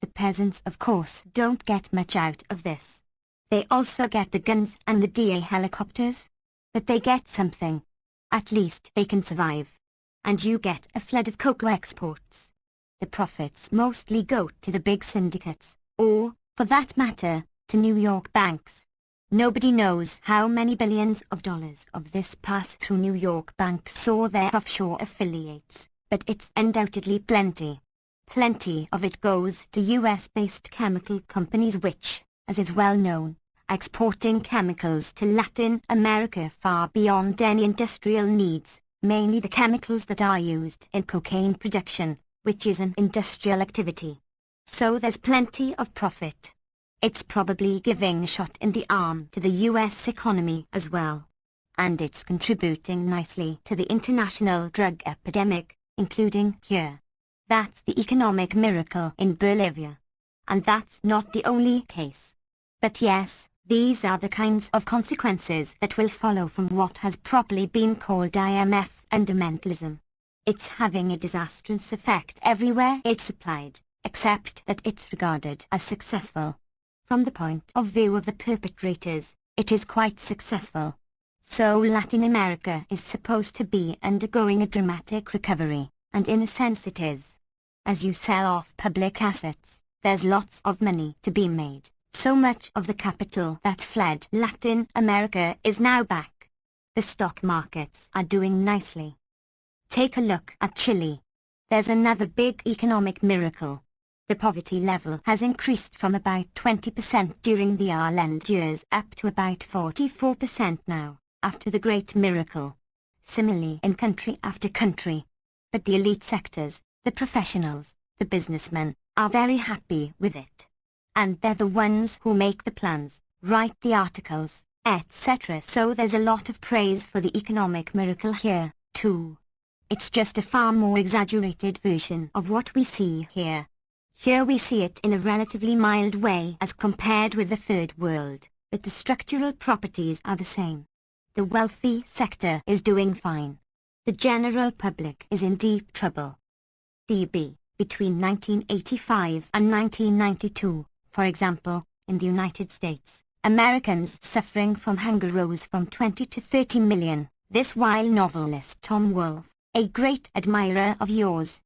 The peasants, of course, don't get much out of this. They also get the guns and the DA helicopters. But they get something. At least they can survive. And you get a flood of cocoa exports. The profits mostly go to the big syndicates, or, for that matter, to New York banks. Nobody knows how many billions of dollars of this pass through New York banks or their offshore affiliates, but it's undoubtedly plenty. Plenty of it goes to US-based chemical companies which, as is well known, are exporting chemicals to Latin America far beyond any industrial needs, mainly the chemicals that are used in cocaine production, which is an industrial activity. So there's plenty of profit. It's probably giving a shot in the arm to the US economy as well. And it's contributing nicely to the international drug epidemic, including here. That's the economic miracle in Bolivia. And that's not the only case. But yes, these are the kinds of consequences that will follow from what has properly been called IMF fundamentalism. It's having a disastrous effect everywhere it's applied, except that it's regarded as successful. From the point of view of the perpetrators, it is quite successful. So Latin America is supposed to be undergoing a dramatic recovery, and in a sense it is. As you sell off public assets, there's lots of money to be made. So much of the capital that fled Latin America is now back. The stock markets are doing nicely. Take a look at Chile. There's another big economic miracle. The poverty level has increased from about 20% during the Allende years up to about 44% now, after the great miracle. Similarly in country after country. But the elite sectors, the professionals, the businessmen, are very happy with it. And they're the ones who make the plans, write the articles, etc. So there's a lot of praise for the economic miracle here, too. It's just a far more exaggerated version of what we see here. Here we see it in a relatively mild way as compared with the third world, but the structural properties are the same. The wealthy sector is doing fine. The general public is in deep trouble. DB, between 1985 and 1992, for example, in the United States, Americans suffering from hunger rose from 20 to 30 million. This while novelist Tom Wolfe, a great admirer of yours,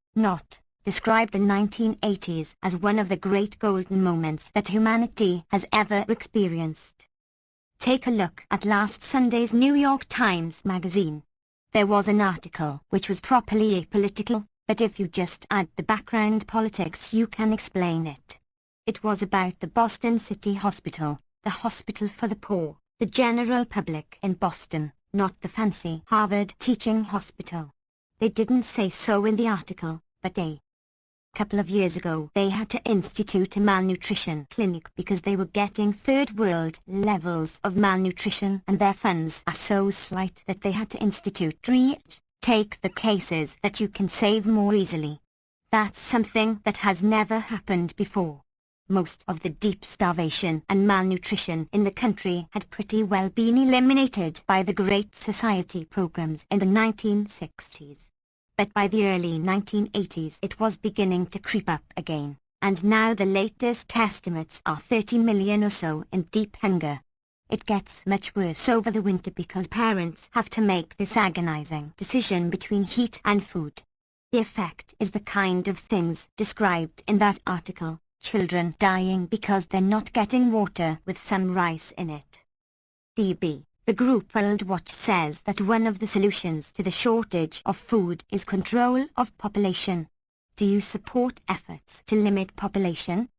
described the 1980s as one of the great golden moments that humanity has ever experienced. Take a look at last Sunday's New York Times magazine. There was an article which was properly apolitical, but if you just add the background politics you can explain it. It was about the Boston City Hospital, the hospital for the poor, the general public in Boston, not the fancy Harvard teaching hospital. They didn't say so in the article, but couple of years ago they had to institute a malnutrition clinic because they were getting third world levels of malnutrition and their funds are so slight that they had to institute take the cases that you can save more easily. That's something that has never happened before. Most of the deep starvation and malnutrition in the country had pretty well been eliminated by the Great Society programs in the 1960s. But by the early 1980s it was beginning to creep up again. And now the latest estimates are 30 million or so in deep hunger. It gets much worse over the winter because parents have to make this agonizing decision between heat and food. The effect is the kind of things described in that article, children dying because they're not getting water with some rice in it. DB. The group World Watch says that one of the solutions to the shortage of food is control of population. Do you support efforts to limit population?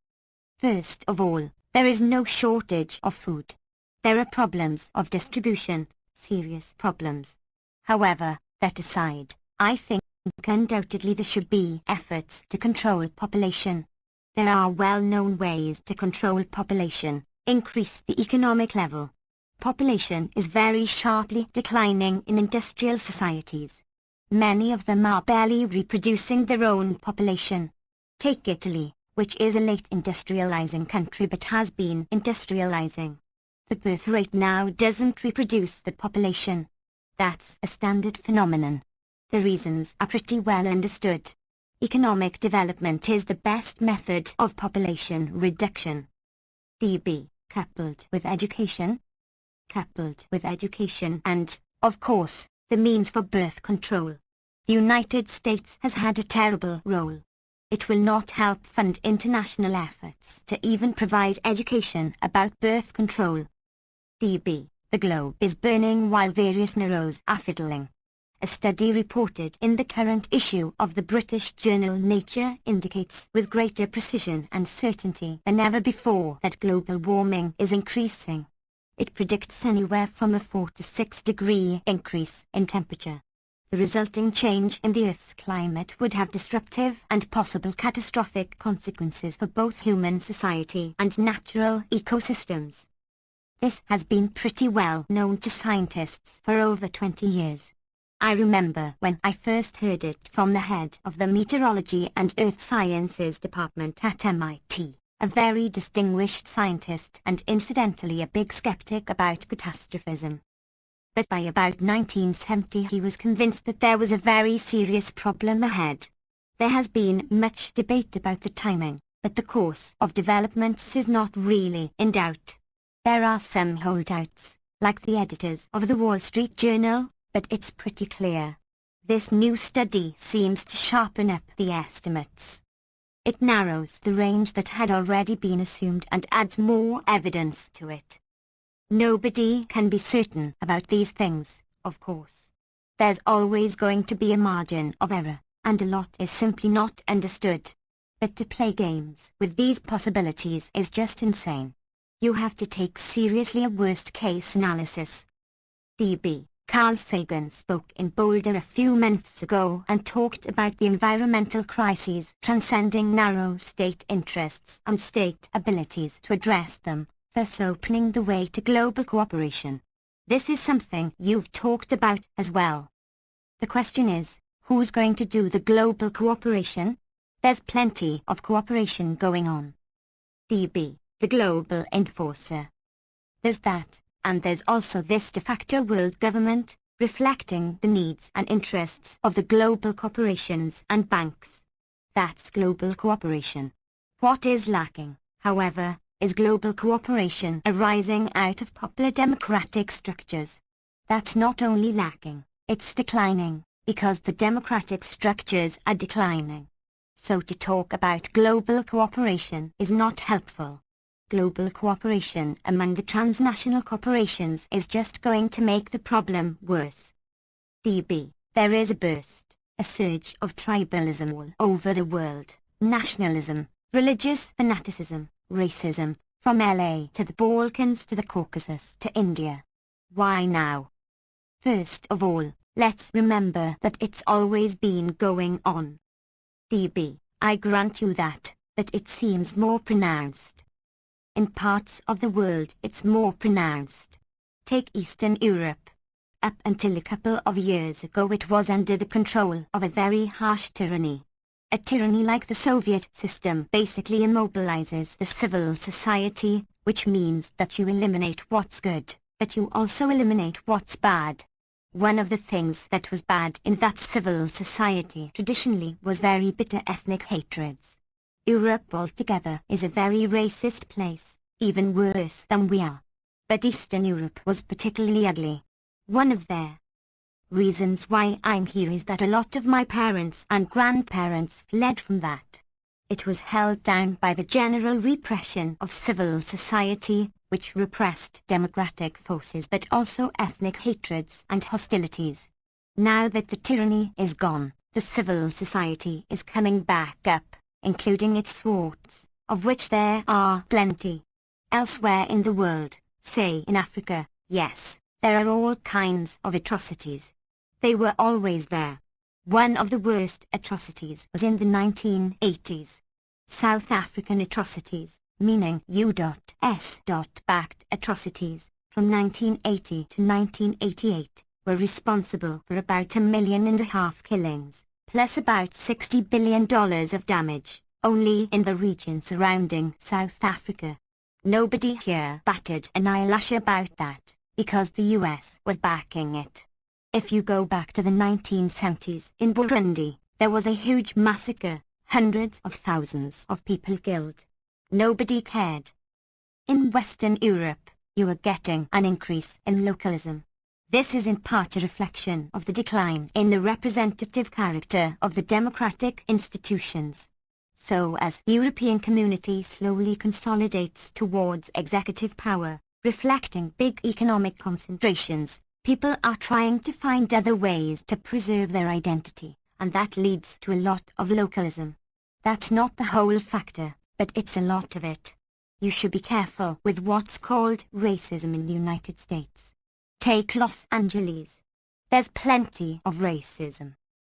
First of all, there is no shortage of food. There are problems of distribution, serious problems. However, that aside, I think undoubtedly there should be efforts to control population. There are well-known ways to control population, increase the economic level. Population is very sharply declining in industrial societies. Many of them are barely reproducing their own population. Take Italy, which is a late industrializing country but has been industrializing. The birth rate now doesn't reproduce the population. That's a standard phenomenon. The reasons are pretty well understood. Economic development is the best method of population reduction. DB, coupled with education. Coupled with education and, of course, the means for birth control. The United States has had a terrible role. It will not help fund international efforts to even provide education about birth control. DB, the globe is burning while various neros are fiddling. A study reported in the current issue of the British journal Nature indicates with greater precision and certainty than ever before that global warming is increasing. It predicts anywhere from a 4 to 6 degree increase in temperature. The resulting change in the Earth's climate would have disruptive and possible catastrophic consequences for both human society and natural ecosystems. This has been pretty well known to scientists for over 20 years. I remember when I first heard it from the head of the Meteorology and Earth Sciences Department at MIT. A very distinguished scientist and incidentally a big skeptic about catastrophism. But by about 1970 he was convinced that there was a very serious problem ahead. There has been much debate about the timing, but the course of developments is not really in doubt. There are some holdouts, like the editors of the Wall Street Journal, but it's pretty clear. This new study seems to sharpen up the estimates. It narrows the range that had already been assumed and adds more evidence to it. Nobody can be certain about these things, of course. There's always going to be a margin of error, and a lot is simply not understood. But to play games with these possibilities is just insane. You have to take seriously a worst-case analysis. DB. Carl Sagan spoke in Boulder a few months ago and talked about the environmental crises transcending narrow state interests and state abilities to address them, thus opening the way to global cooperation. This is something you've talked about as well. The question is, who's going to do the global cooperation? There's plenty of cooperation going on. DB, the global enforcer. There's that. And there's also this de facto world government, reflecting the needs and interests of the global corporations and banks. That's global cooperation. What is lacking, however, is global cooperation arising out of popular democratic structures. That's not only lacking, it's declining, because the democratic structures are declining. So to talk about global cooperation is not helpful. Global cooperation among the transnational corporations is just going to make the problem worse. DB, there is a surge of tribalism all over the world, nationalism, religious fanaticism, racism, from LA to the Balkans to the Caucasus to India. Why now? First of all, let's remember that it's always been going on. DB, I grant you that, but it seems more pronounced. In parts of the world it's more pronounced. Take Eastern Europe. Up until a couple of years ago it was under the control of a very harsh tyranny. A tyranny like the Soviet system basically immobilizes the civil society, which means that you eliminate what's good, but you also eliminate what's bad. One of the things that was bad in that civil society traditionally was very bitter ethnic hatreds. Europe altogether is a very racist place, even worse than we are. But Eastern Europe was particularly ugly. One of their reasons why I'm here is that a lot of my parents and grandparents fled from that. It was held down by the general repression of civil society, which repressed democratic forces but also ethnic hatreds and hostilities. Now that the tyranny is gone, the civil society is coming back up, including its swarts, of which there are plenty. Elsewhere in the world, say in Africa, yes, there are all kinds of atrocities. They were always there. One of the worst atrocities was in the 1980s. South African atrocities, meaning U.S.-backed atrocities, from 1980 to 1988, were responsible for about 1.5 million killings, plus about $60 billion of damage, only in the region surrounding South Africa. Nobody here batted an eyelash about that, because the US was backing it. If you go back to the 1970s in Burundi, there was a huge massacre, hundreds of thousands of people killed. Nobody cared. In Western Europe, you are getting an increase in localism. This is in part a reflection of the decline in the representative character of the democratic institutions. So as the European community slowly consolidates towards executive power, reflecting big economic concentrations, people are trying to find other ways to preserve their identity, and that leads to a lot of localism. That's not the whole factor, but it's a lot of it. You should be careful with what's called racism in the United States. Take Los Angeles. There's plenty of racism.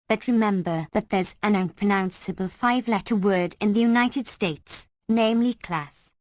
But remember that there's an unpronounceable 5-letter word in the United States, namely class.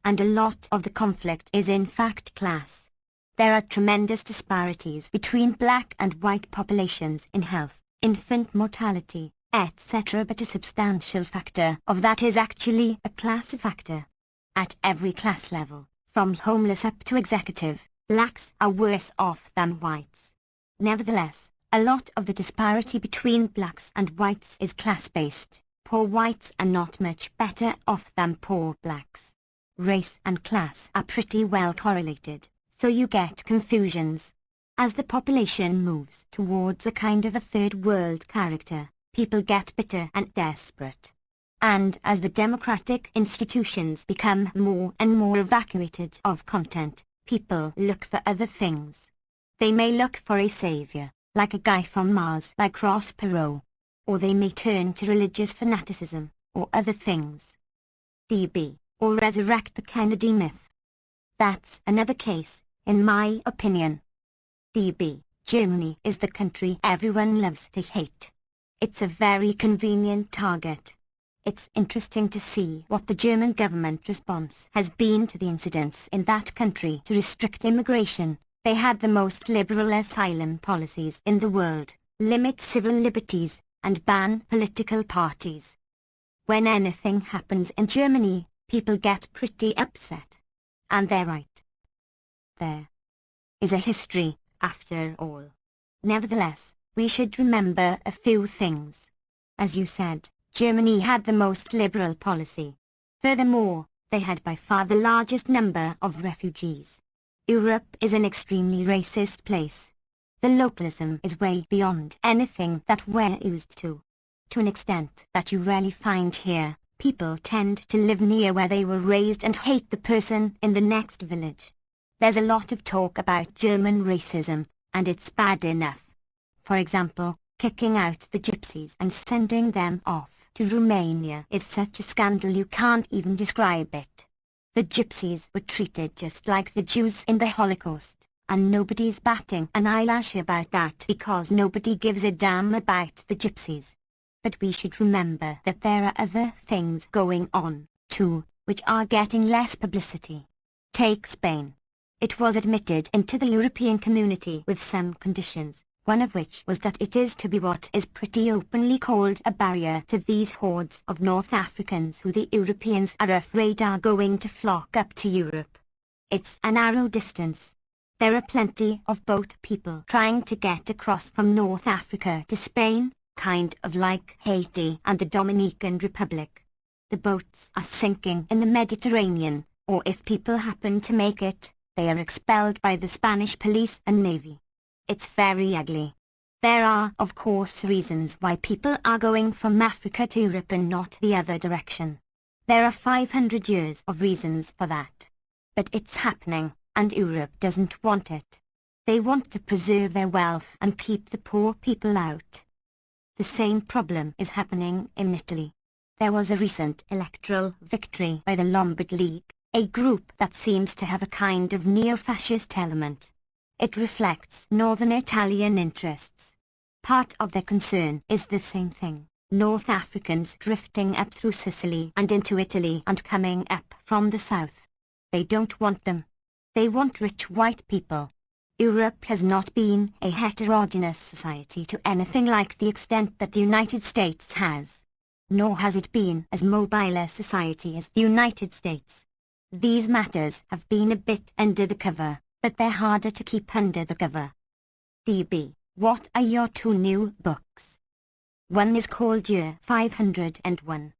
And a lot of the conflict is in fact class. There are tremendous disparities between black and white populations in health, infant mortality, etc. But a substantial factor of that is actually a class factor. At every class level, from homeless up to executive, blacks are worse off than whites. Nevertheless, a lot of the disparity between blacks and whites is class-based. Poor whites are not much better off than poor blacks. Race and class are pretty well correlated, so you get confusions. As the population moves towards a kind of a third world character, people get bitter and desperate. And as the democratic institutions become more and more evacuated of content, people look for other things. They may look for a savior, like a guy from Mars like Ross Perot. Or they may turn to religious fanaticism, or other things. DB, or resurrect the Kennedy myth. That's another case, in my opinion. DB, Germany is the country everyone loves to hate. It's a very convenient target. It's interesting to see what the German government response has been to the incidents in that country to restrict immigration. They had the most liberal asylum policies in the world, limit civil liberties, and ban political parties. When anything happens in Germany, people get pretty upset. And they're right. There is a history, after all. Nevertheless, we should remember a few things. As you said, Germany had the most liberal policy. Furthermore, they had by far the largest number of refugees. Europe is an extremely racist place. The localism is way beyond anything that we're used to. To an extent that you rarely find here, people tend to live near where they were raised and hate the person in the next village. There's a lot of talk about German racism, and it's bad enough. For example, kicking out the gypsies and sending them off to Romania is such a scandal you can't even describe it. The gypsies were treated just like the Jews in the Holocaust, and nobody's batting an eyelash about that because nobody gives a damn about the gypsies. But we should remember that there are other things going on, too, which are getting less publicity. Take Spain. It was admitted into the European community with some conditions, one of which was that it is to be what is pretty openly called a barrier to these hordes of North Africans who the Europeans are afraid are going to flock up to Europe. It's a narrow distance. There are plenty of boat people trying to get across from North Africa to Spain, kind of like Haiti and the Dominican Republic. The boats are sinking in the Mediterranean, or if people happen to make it, they are expelled by the Spanish police and navy. It's very ugly. There are, of course, reasons why people are going from Africa to Europe and not the other direction. There are 500 years of reasons for that. But it's happening, and Europe doesn't want it. They want to preserve their wealth and keep the poor people out. The same problem is happening in Italy. There was a recent electoral victory by the Lombard League, a group that seems to have a kind of neo-fascist element. It reflects northern Italian interests. Part of their concern is the same thing: North Africans drifting up through Sicily and into Italy and coming up from the south. They don't want them. They want rich white people. Europe has not been a heterogeneous society to anything like the extent that the United States has. Nor has it been as mobile a society as the United States. These matters have been a bit under the cover, but they're harder to keep under the cover. DB, what are your two new books? One is called Year 501.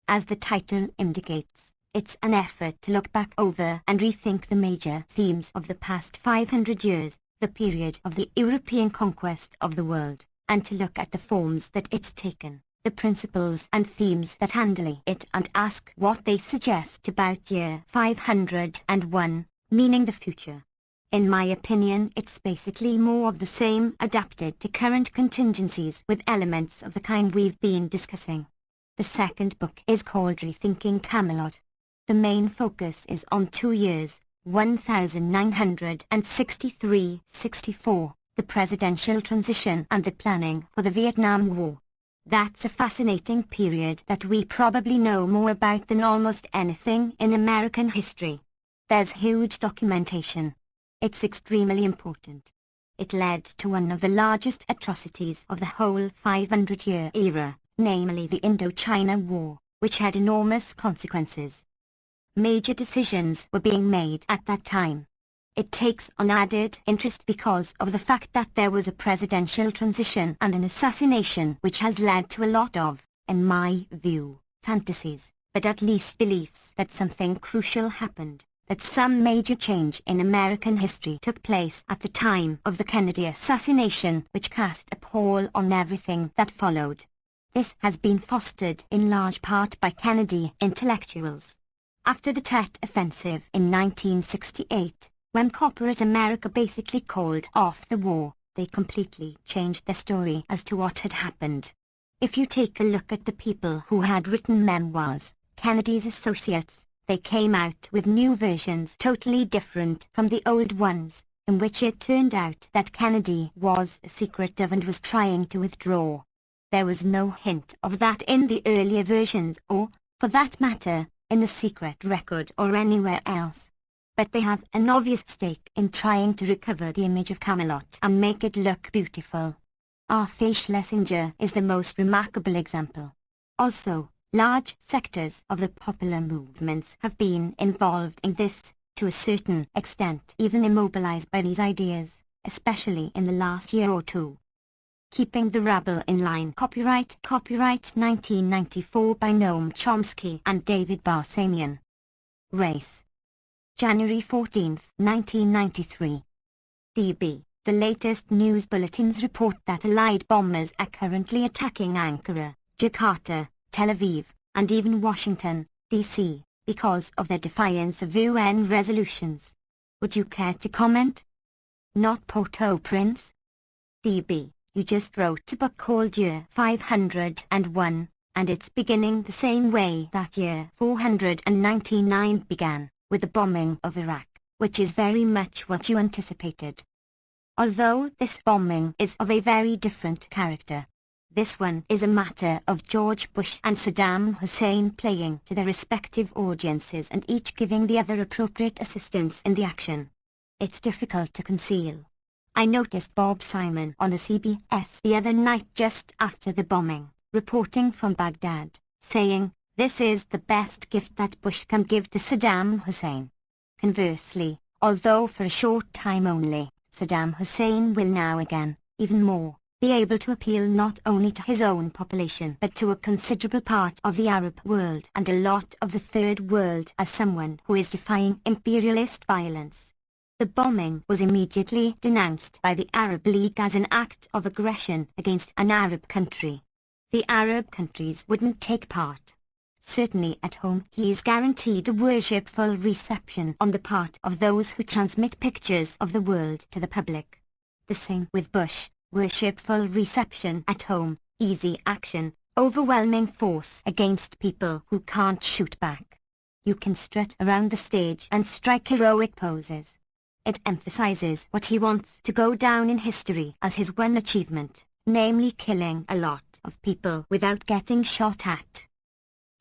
As the title indicates, it's an effort to look back over and rethink the major themes of the past 500 years, the period of the European conquest of the world, and to look at the forms that it's taken, the principles and themes that handle it, and ask what they suggest about Year 501, meaning the future. In my opinion, it's basically more of the same adapted to current contingencies with elements of the kind we've been discussing. The second book is called Rethinking Camelot. The main focus is on 2 years, 1963-64, the presidential transition and the planning for the Vietnam War. That's a fascinating period that we probably know more about than almost anything in American history. There's huge documentation. It's extremely important. It led to one of the largest atrocities of the whole 500-year era, namely the Indochina War, which had enormous consequences. Major decisions were being made at that time. It takes on added interest because of the fact that there was a presidential transition and an assassination which has led to a lot of, in my view, fantasies, but at least beliefs that something crucial happened, that some major change in American history took place at the time of the Kennedy assassination, which cast a pall on everything that followed. This has been fostered in large part by Kennedy intellectuals. After the Tet Offensive in 1968, when corporate America basically called off the war, they completely changed their story as to what had happened. If you take a look at the people who had written memoirs, Kennedy's associates, they came out with new versions totally different from the old ones, in which it turned out that Kennedy was secretive and was trying to withdraw. There was no hint of that in the earlier versions or, for that matter, in the secret record or anywhere else. But they have an obvious stake in trying to recover the image of Camelot and make it look beautiful. Arthur Schlesinger is the most remarkable example. Also, large sectors of the popular movements have been involved in this, to a certain extent even immobilized by these ideas, especially in the last year or two. Keeping the Rabble in Line. Copyright 1994 by Noam Chomsky and David Barsamian. Race. January 14, 1993. DB. The latest news bulletins report that Allied bombers are currently attacking Ankara, Jakarta, Tel Aviv, and even Washington, D.C., because of their defiance of UN resolutions. Would you care to comment? Not Port-au-Prince? DB. You just wrote a book called Year 501, and it's beginning the same way that Year 499 began, with the bombing of Iraq, which is very much what you anticipated. Although this bombing is of a very different character. This one is a matter of George Bush and Saddam Hussein playing to their respective audiences and each giving the other appropriate assistance in the action. It's difficult to conceal. I noticed Bob Simon on the CBS the other night just after the bombing, reporting from Baghdad, saying, "This is the best gift that Bush can give to Saddam Hussein." Conversely, although for a short time only, Saddam Hussein will now again, even more, be able to appeal not only to his own population but to a considerable part of the Arab world and a lot of the Third World as someone who is defying imperialist violence. The bombing was immediately denounced by the Arab League as an act of aggression against an Arab country. The Arab countries wouldn't take part. Certainly at home he is guaranteed a worshipful reception on the part of those who transmit pictures of the world to the public. The same with Bush, worshipful reception at home, easy action, overwhelming force against people who can't shoot back. You can strut around the stage and strike heroic poses. It emphasizes what he wants to go down in history as his one achievement, namely killing a lot of people without getting shot at.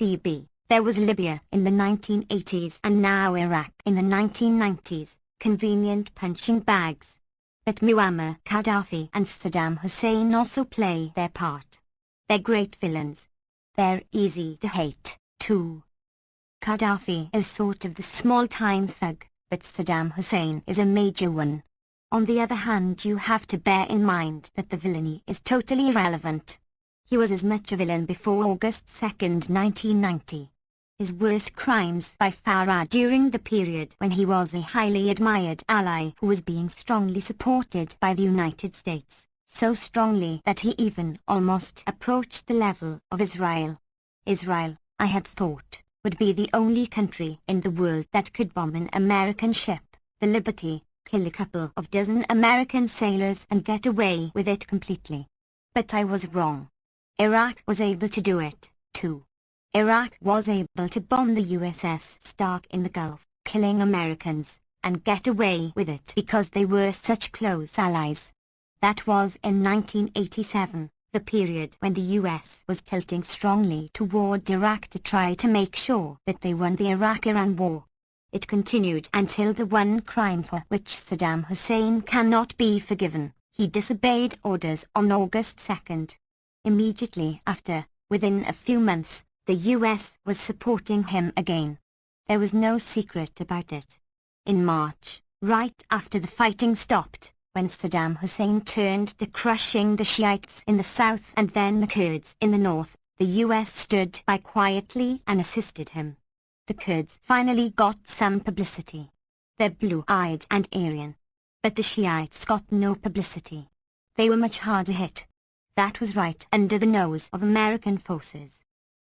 DB. There was Libya in the 1980s and now Iraq in the 1990s, convenient punching bags. But Muammar Gaddafi and Saddam Hussein also play their part. They're great villains. They're easy to hate, too. Gaddafi is sort of the small-time thug, but Saddam Hussein is a major one. On the other hand, you have to bear in mind that the villainy is totally irrelevant. He was as much a villain before August 2, 1990. His worst crimes by far are during the period when he was a highly admired ally who was being strongly supported by the United States, so strongly that he even almost approached the level of Israel. Israel, I had thought, would be the only country in the world that could bomb an American ship, the Liberty, kill a couple of dozen American sailors and get away with it completely. But I was wrong. Iraq was able to do it, too. Iraq was able to bomb the USS Stark in the Gulf, killing Americans, and get away with it because they were such close allies. That was in 1987, the period when the US was tilting strongly toward Iraq to try to make sure that they won the Iraq-Iran war. It continued until the one crime for which Saddam Hussein cannot be forgiven, he disobeyed orders on August 2nd. Immediately after, within a few months, the US was supporting him again. There was no secret about it. In March, right after the fighting stopped, when Saddam Hussein turned to crushing the Shiites in the south and then the Kurds in the north, the US stood by quietly and assisted him. The Kurds finally got some publicity. They're blue-eyed and Aryan. But the Shiites got no publicity. They were much harder hit. That was right under the nose of American forces.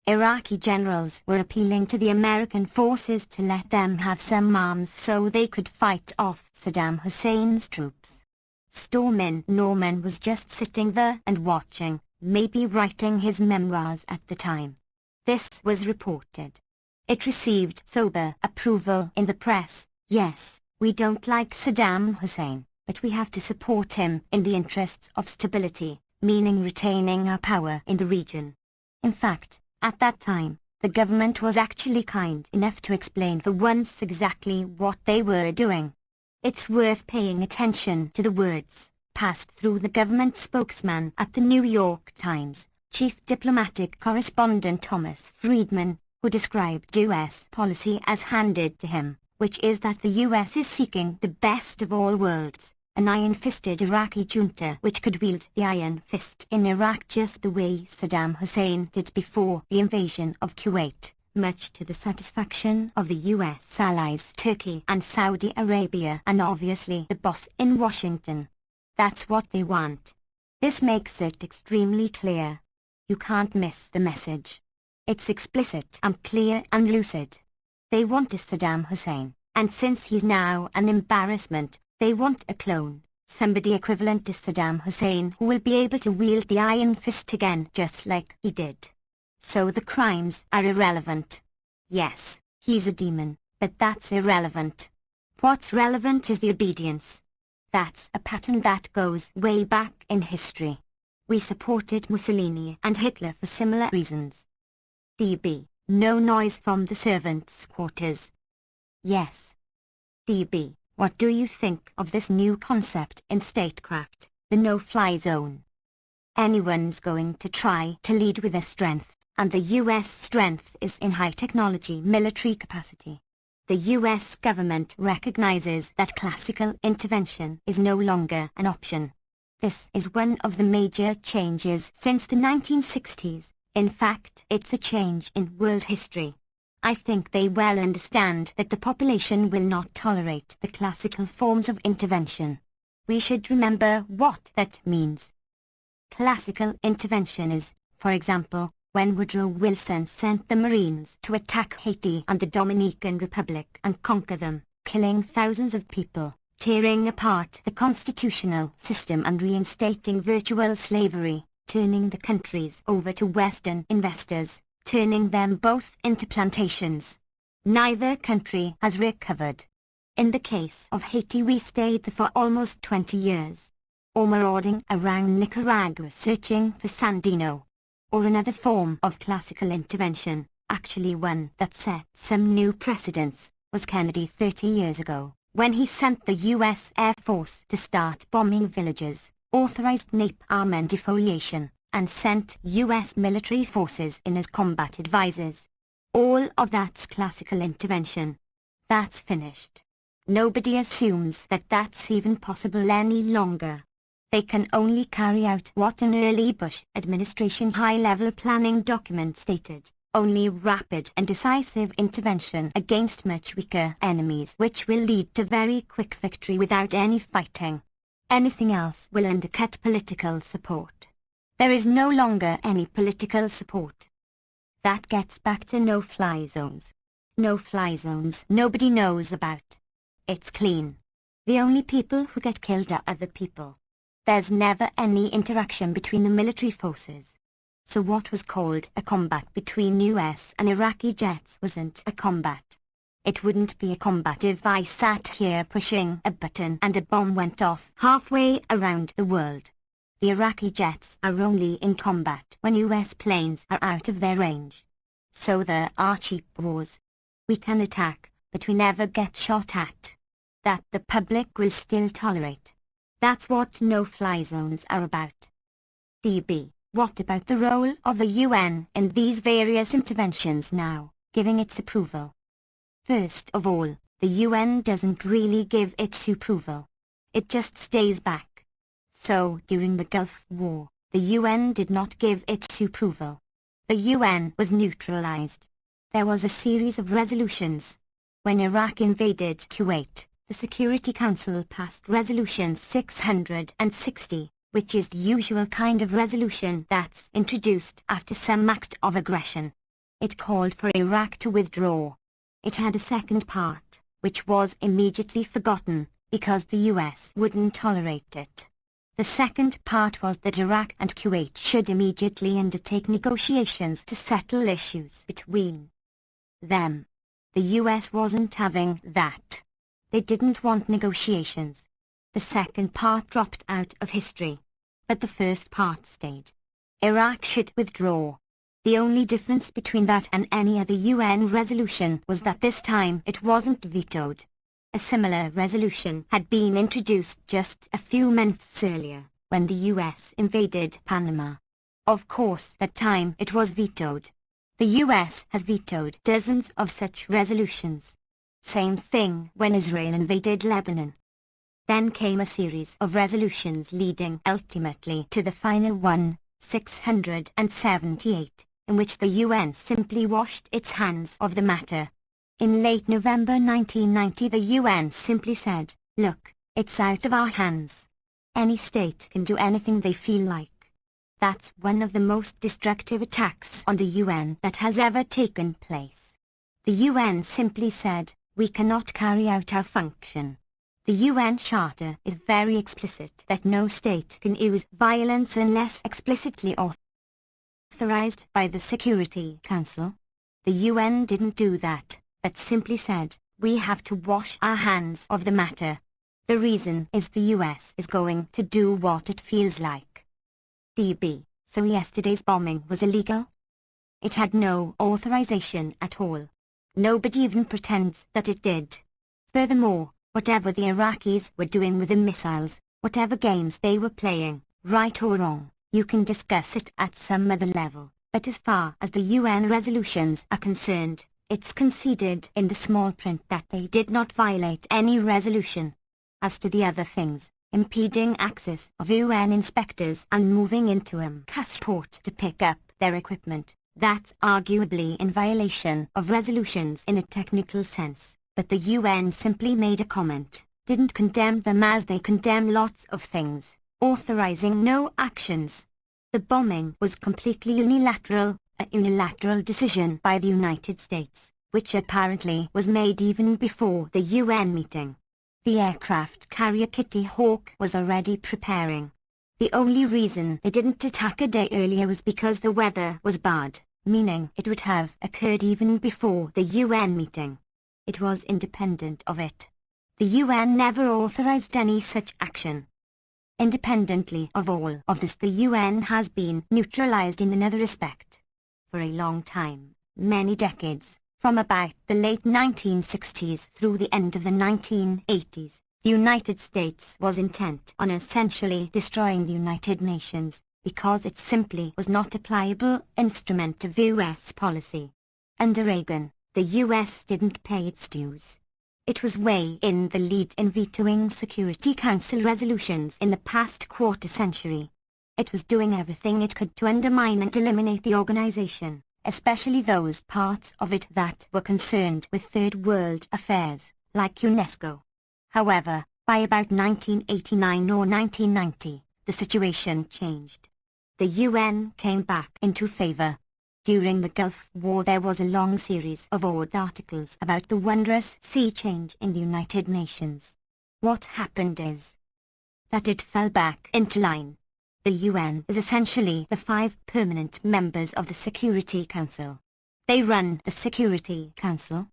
Iraqi generals were appealing to the American forces to let them have some arms so they could fight off Saddam Hussein's troops. Storeman Norman was just sitting there and watching, maybe writing his memoirs at the time. This was reported. It received sober approval in the press. Yes, we don't like Saddam Hussein, but we have to support him in the interests of stability, meaning retaining our power in the region. In fact, at that time, the government was actually kind enough to explain for once exactly what they were doing. It's worth paying attention to the words passed through the government spokesman at the New York Times, chief diplomatic correspondent Thomas Friedman, who described U.S. policy as handed to him, which is that the U.S. is seeking the best of all worlds, an iron-fisted Iraqi junta which could wield the iron fist in Iraq just the way Saddam Hussein did before the invasion of Kuwait, much to the satisfaction of the US allies Turkey and Saudi Arabia and obviously the boss in Washington. That's what they want. This makes it extremely clear. You can't miss the message. It's explicit and clear and lucid. They want a Saddam Hussein, and since he's now an embarrassment, they want a clone, somebody equivalent to Saddam Hussein who will be able to wield the iron fist again just like he did. So the crimes are irrelevant. Yes, he's a demon, but that's irrelevant. What's relevant is the obedience. That's a pattern that goes way back in history. We supported Mussolini and Hitler for similar reasons. DB, no noise from the servants' quarters. Yes. DB, what do you think of this new concept in statecraft, the no-fly zone? Anyone's going to try to lead with their strength, and the US strength is in high technology military capacity. The US government recognizes that classical intervention is no longer an option. This is one of the major changes since the 1960s. In fact, it's a change in world history. I think they well understand that the population will not tolerate the classical forms of intervention. We should remember what that means. Classical intervention is, for example, when Woodrow Wilson sent the Marines to attack Haiti and the Dominican Republic and conquer them, killing thousands of people, tearing apart the constitutional system and reinstating virtual slavery, turning the countries over to Western investors, turning them both into plantations. Neither country has recovered. In the case of Haiti, we stayed there for almost 20 years. Or marauding around Nicaragua searching for Sandino. Or another form of classical intervention, actually one that set some new precedents, was Kennedy 30 years ago, when he sent the U.S. Air Force to start bombing villages, authorized napalm and defoliation, and sent U.S. military forces in as combat advisors. All of that's classical intervention. That's finished. Nobody assumes that that's even possible any longer. They can only carry out what an early Bush administration high-level planning document stated, only rapid and decisive intervention against much weaker enemies, which will lead to very quick victory without any fighting. Anything else will undercut political support. There is no longer any political support. That gets back to no-fly zones. No-fly zones nobody knows about. It's clean. The only people who get killed are other people. There's never any interaction between the military forces. So what was called a combat between US and Iraqi jets wasn't a combat. It wouldn't be a combat if I sat here pushing a button and a bomb went off halfway around the world. The Iraqi jets are only in combat when US planes are out of their range. So there are cheap wars. We can attack, but we never get shot at. That the public will still tolerate. That's what no-fly zones are about. DB, what about the role of the UN in these various interventions now, giving its approval? First of all, the UN doesn't really give its approval. It just stays back. So, during the Gulf War, the UN did not give its approval. The UN was neutralized. There was a series of resolutions. When Iraq invaded Kuwait, the Security Council passed Resolution 660, which is the usual kind of resolution that's introduced after some act of aggression. It called for Iraq to withdraw. It had a second part, which was immediately forgotten, because the US wouldn't tolerate it. The second part was that Iraq and Kuwait should immediately undertake negotiations to settle issues between them. The US wasn't having that. They didn't want negotiations. The second part dropped out of history. But the first part stayed. Iraq should withdraw. The only difference between that and any other UN resolution was that this time it wasn't vetoed. A similar resolution had been introduced just a few months earlier, when the US invaded Panama. Of course, that time it was vetoed. The US has vetoed dozens of such resolutions. Same thing when Israel invaded Lebanon. Then came a series of resolutions leading ultimately to the final one, 678, in which the UN simply washed its hands of the matter. In late November 1990 the UN simply said, look, it's out of our hands. Any state can do anything they feel like. That's one of the most destructive attacks on the UN that has ever taken place. The UN simply said, we cannot carry out our function. The UN Charter is very explicit that no state can use violence unless explicitly authorized by the Security Council. The UN didn't do that, but simply said, we have to wash our hands of the matter. The reason is the US is going to do what it feels like. DB, so yesterday's bombing was illegal? It had no authorization at all. Nobody even pretends that it did. Furthermore, whatever the Iraqis were doing with the missiles, whatever games they were playing, right or wrong, you can discuss it at some other level, but as far as the UN resolutions are concerned, it's conceded in the small print that they did not violate any resolution. As to the other things, impeding access of UN inspectors and moving into MCAS port to pick up their equipment. That's arguably in violation of resolutions in a technical sense, but the UN simply made a comment, didn't condemn them as they condemn lots of things, authorizing no actions. The bombing was completely unilateral, a unilateral decision by the United States, which apparently was made even before the UN meeting. The aircraft carrier Kitty Hawk was already preparing. The only reason they didn't attack a day earlier was because the weather was bad, meaning it would have occurred even before the UN meeting. It was independent of it. The UN never authorized any such action. Independently of all of this, the UN has been neutralized in another respect. For a long time, many decades, from about the late 1960s through the end of the 1980s, the United States was intent on essentially destroying the United Nations, because it simply was not a pliable instrument of US policy. Under Reagan, the US didn't pay its dues. It was way in the lead in vetoing Security Council resolutions in the past quarter century. It was doing everything it could to undermine and eliminate the organization, especially those parts of it that were concerned with third world affairs, like UNESCO. However, by about 1989 or 1990, the situation changed. The UN came back into favor. During the Gulf War there was a long series of odd articles about the wondrous sea change in the United Nations. What happened is that it fell back into line. The UN is essentially the 5 permanent members of the Security Council. They run the Security Council.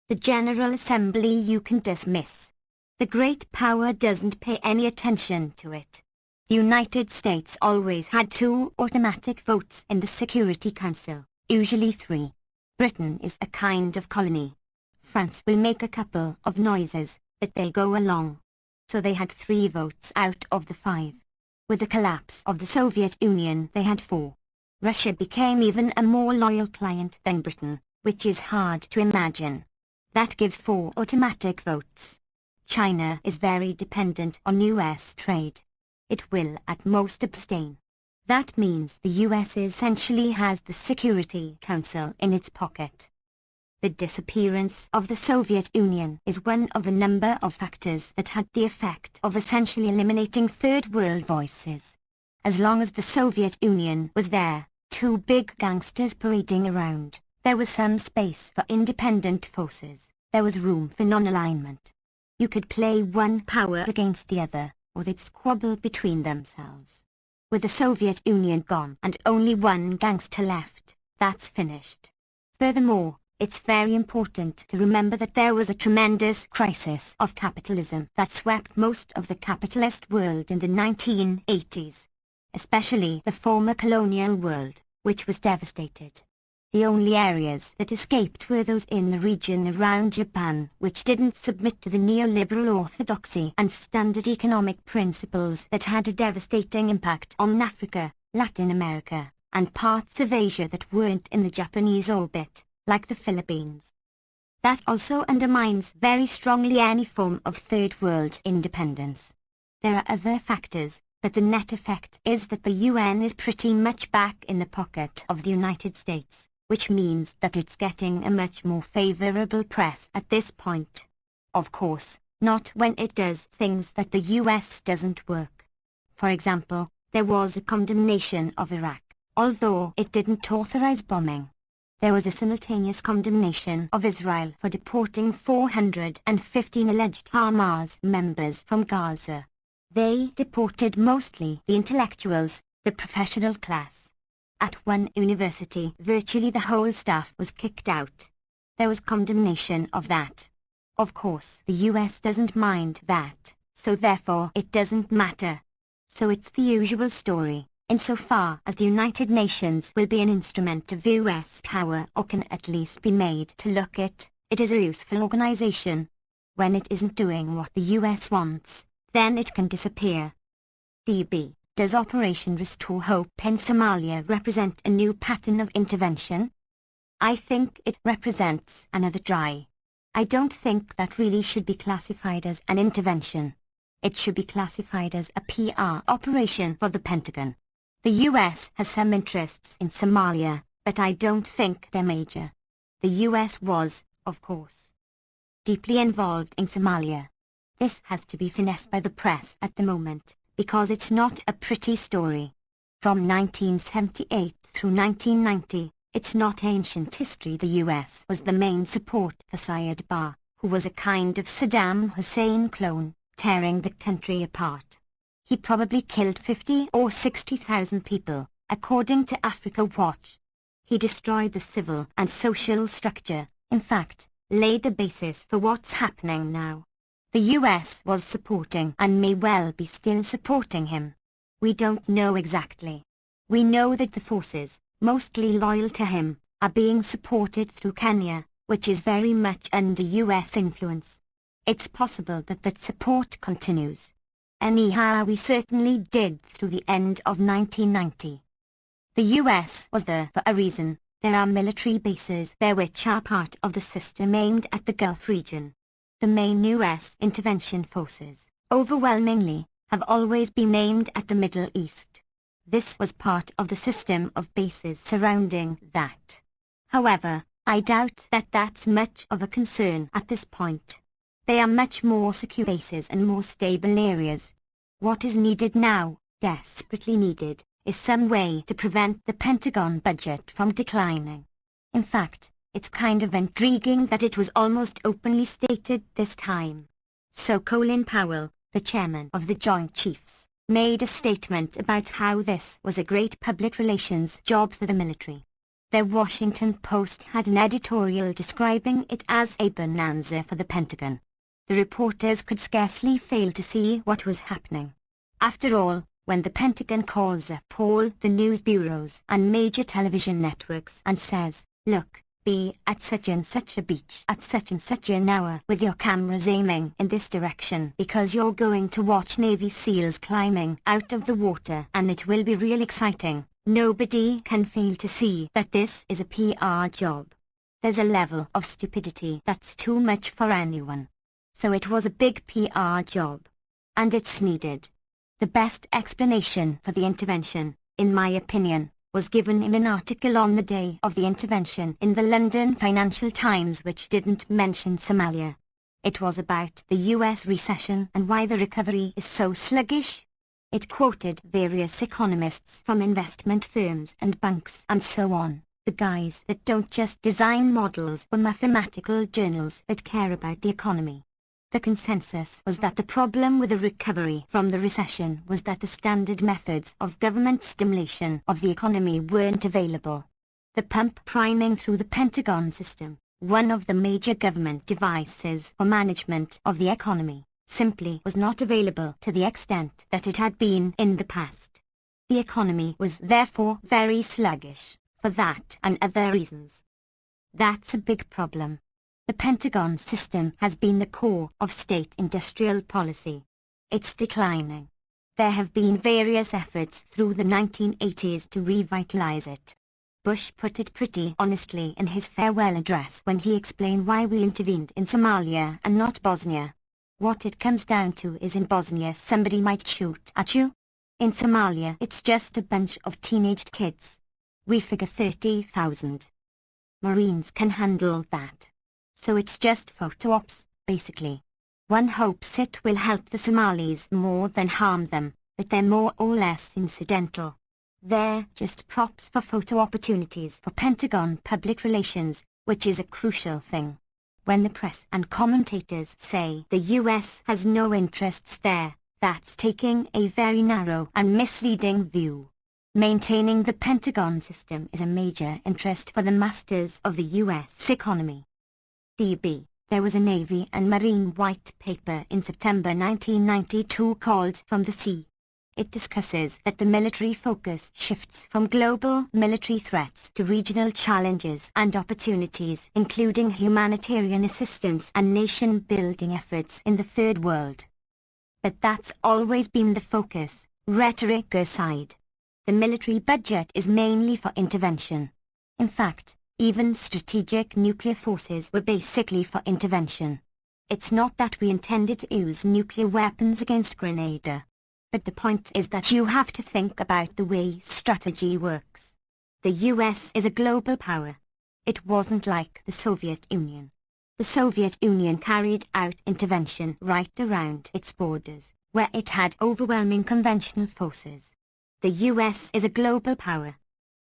The General Assembly you can dismiss. The great power doesn't pay any attention to it. The United States always had 2 automatic votes in the Security Council, usually 3. Britain is a kind of colony. France will make a couple of noises, but they go along. So they had 3 votes out of the 5. With the collapse of the Soviet Union they had 4. Russia became even a more loyal client than Britain, which is hard to imagine. That gives 4 automatic votes. China is very dependent on US trade. It will at most abstain. That means the US essentially has the Security Council in its pocket. The disappearance of the Soviet Union is one of a number of factors that had the effect of essentially eliminating third world voices. As long as the Soviet Union was there, 2 big gangsters parading around, there was some space for independent forces. There was room for non-alignment. You could play one power against the other, or they'd squabble between themselves. With the Soviet Union gone and only 1 gangster left, that's finished. Furthermore, it's very important to remember that there was a tremendous crisis of capitalism that swept most of the capitalist world in the 1980s, especially the former colonial world, which was devastated. The only areas that escaped were those in the region around Japan, which didn't submit to the neoliberal orthodoxy and standard economic principles that had a devastating impact on Africa, Latin America, and parts of Asia that weren't in the Japanese orbit, like the Philippines. That also undermines very strongly any form of third world independence. There are other factors, but the net effect is that the UN is pretty much back in the pocket of the United States, which means that it's getting a much more favorable press at this point. Of course, not when it does things that the US doesn't work. For example, there was a condemnation of Iraq, although it didn't authorize bombing. There was a simultaneous condemnation of Israel for deporting 415 alleged Hamas members from Gaza. They deported mostly the intellectuals, the professional class. At one university, virtually the whole staff was kicked out. There was condemnation of that. Of course, the US doesn't mind that, so therefore it doesn't matter. So it's the usual story. Insofar as the United Nations will be an instrument of US power or can at least be made to look it is a useful organization. When it isn't doing what the US wants, then it can disappear. DB, does Operation Restore Hope in Somalia represent a new pattern of intervention? I think it represents another try. I don't think that really should be classified as an intervention. It should be classified as a PR operation for the Pentagon. The US has some interests in Somalia, but I don't think they're major. The US was, of course, deeply involved in Somalia. This has to be finessed by the press at the moment, because it's not a pretty story. From 1978 through 1990, it's not ancient history. The US was the main support for Syed Barre, who was a kind of Saddam Hussein clone, tearing the country apart. He probably killed 50 or 60,000 people, according to Africa Watch. He destroyed the civil and social structure, in fact, laid the basis for what's happening now. The US was supporting and may well be still supporting him. We don't know exactly. We know that the forces, mostly loyal to him, are being supported through Kenya, which is very much under US influence. It's possible that that support continues. Anyhow, we certainly did through the end of 1990. The US was there for a reason. There are military bases there which are part of the system aimed at the Gulf region. The main US intervention forces, overwhelmingly, have always been aimed at the Middle East. This was part of the system of bases surrounding that. However, I doubt that that's much of a concern at this point. They are much more secure bases and more stable areas. What is needed now, desperately needed, is some way to prevent the Pentagon budget from declining. In fact, it's kind of intriguing that it was almost openly stated this time. So Colin Powell, the chairman of the Joint Chiefs, made a statement about how this was a great public relations job for the military. The Washington Post had an editorial describing it as a bonanza for the Pentagon. The reporters could scarcely fail to see what was happening. After all, when the Pentagon calls up all the news bureaus and major television networks and says, "Look, be at such and such a beach at such and such an hour with your cameras aiming in this direction because you're going to watch Navy SEALs climbing out of the water and it will be real exciting," nobody can fail to see that this is a PR job. There's a level of stupidity that's too much for anyone. So it was a big PR job. And it's needed. The best explanation for the intervention, in my opinion, was given in an article on the day of the intervention in the London Financial Times which didn't mention Somalia. It was about the US recession and why the recovery is so sluggish. It quoted various economists from investment firms and banks and so on, the guys that don't just design models for mathematical journals that care about the economy. The consensus was that the problem with the recovery from the recession was that the standard methods of government stimulation of the economy weren't available. The pump priming through the Pentagon system, one of the major government devices for management of the economy, simply was not available to the extent that it had been in the past. The economy was therefore very sluggish, for that and other reasons. That's a big problem. The Pentagon system has been the core of state industrial policy. It's declining. There have been various efforts through the 1980s to revitalize it. Bush put it pretty honestly in his farewell address when he explained why we intervened in Somalia and not Bosnia. What it comes down to is in Bosnia somebody might shoot at you. In Somalia it's just a bunch of teenage kids. We figure 30,000. Marines can handle that. So it's just photo ops, basically. One hopes it will help the Somalis more than harm them, but they're more or less incidental. They're just props for photo opportunities for Pentagon public relations, which is a crucial thing. When the press and commentators say the US has no interests there, that's taking a very narrow and misleading view. Maintaining the Pentagon system is a major interest for the masters of the US economy. DB, there was a Navy and Marine white paper in September 1992 called From the Sea. It discusses that the military focus shifts from global military threats to regional challenges and opportunities, including humanitarian assistance and nation-building efforts in the Third World. But that's always been the focus, rhetoric aside. The military budget is mainly for intervention. In fact, even strategic nuclear forces were basically for intervention. It's not that we intended to use nuclear weapons against Grenada. But the point is that you have to think about the way strategy works. The US is a global power. It wasn't like the Soviet Union. The Soviet Union carried out intervention right around its borders, where it had overwhelming conventional forces. The US is a global power.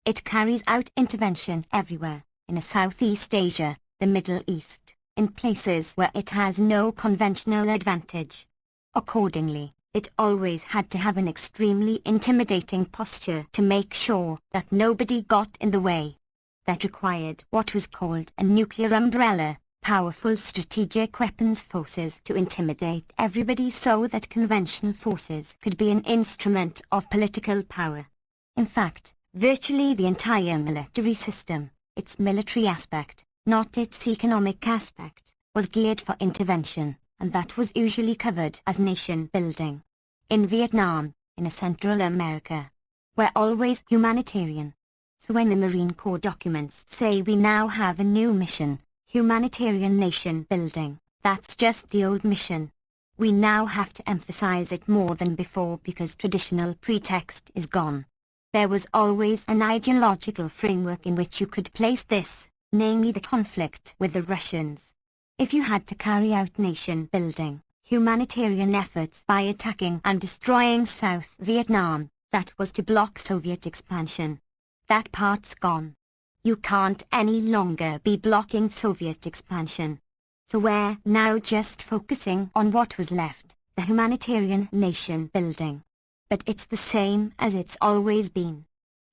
It carries out intervention everywhere, in Southeast Asia, the Middle East, in places where it has no conventional advantage. Accordingly, it always had to have an extremely intimidating posture to make sure that nobody got in the way. That required what was called a nuclear umbrella, powerful strategic weapons forces to intimidate everybody so that conventional forces could be an instrument of political power. In fact, virtually the entire military system, its military aspect, not its economic aspect, was geared for intervention, and that was usually covered as nation building. In Vietnam, in Central America, we're always humanitarian. So when the Marine Corps documents say we now have a new mission, humanitarian nation building, that's just the old mission. We now have to emphasize it more than before because traditional pretext is gone. There was always an ideological framework in which you could place this, namely the conflict with the Russians. If you had to carry out nation building, humanitarian efforts by attacking and destroying South Vietnam, that was to block Soviet expansion. That part's gone. You can't any longer be blocking Soviet expansion. So we're now just focusing on what was left, the humanitarian nation building. But it's the same as it's always been.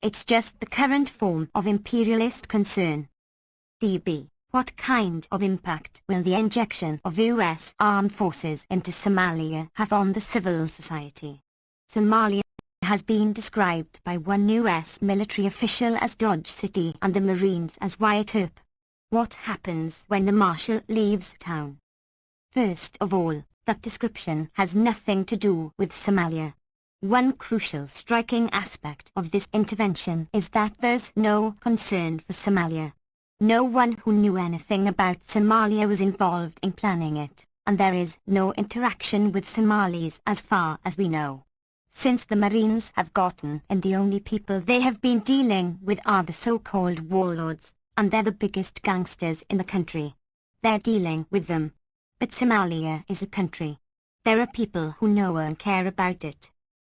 It's just the current form of imperialist concern. DB, what kind of impact will the injection of US armed forces into Somalia have on the civil society? Somalia has been described by one US military official as Dodge City and the Marines as Wyatt Earp. What happens when the marshal leaves town? First of all, that description has nothing to do with Somalia. One crucial striking aspect of this intervention is that there's no concern for Somalia. No one who knew anything about Somalia was involved in planning it, and there is no interaction with Somalis as far as we know. Since the Marines have gotten in, the only people they have been dealing with are the so-called warlords, and they're the biggest gangsters in the country. They're dealing with them. But Somalia is a country. There are people who know and care about it.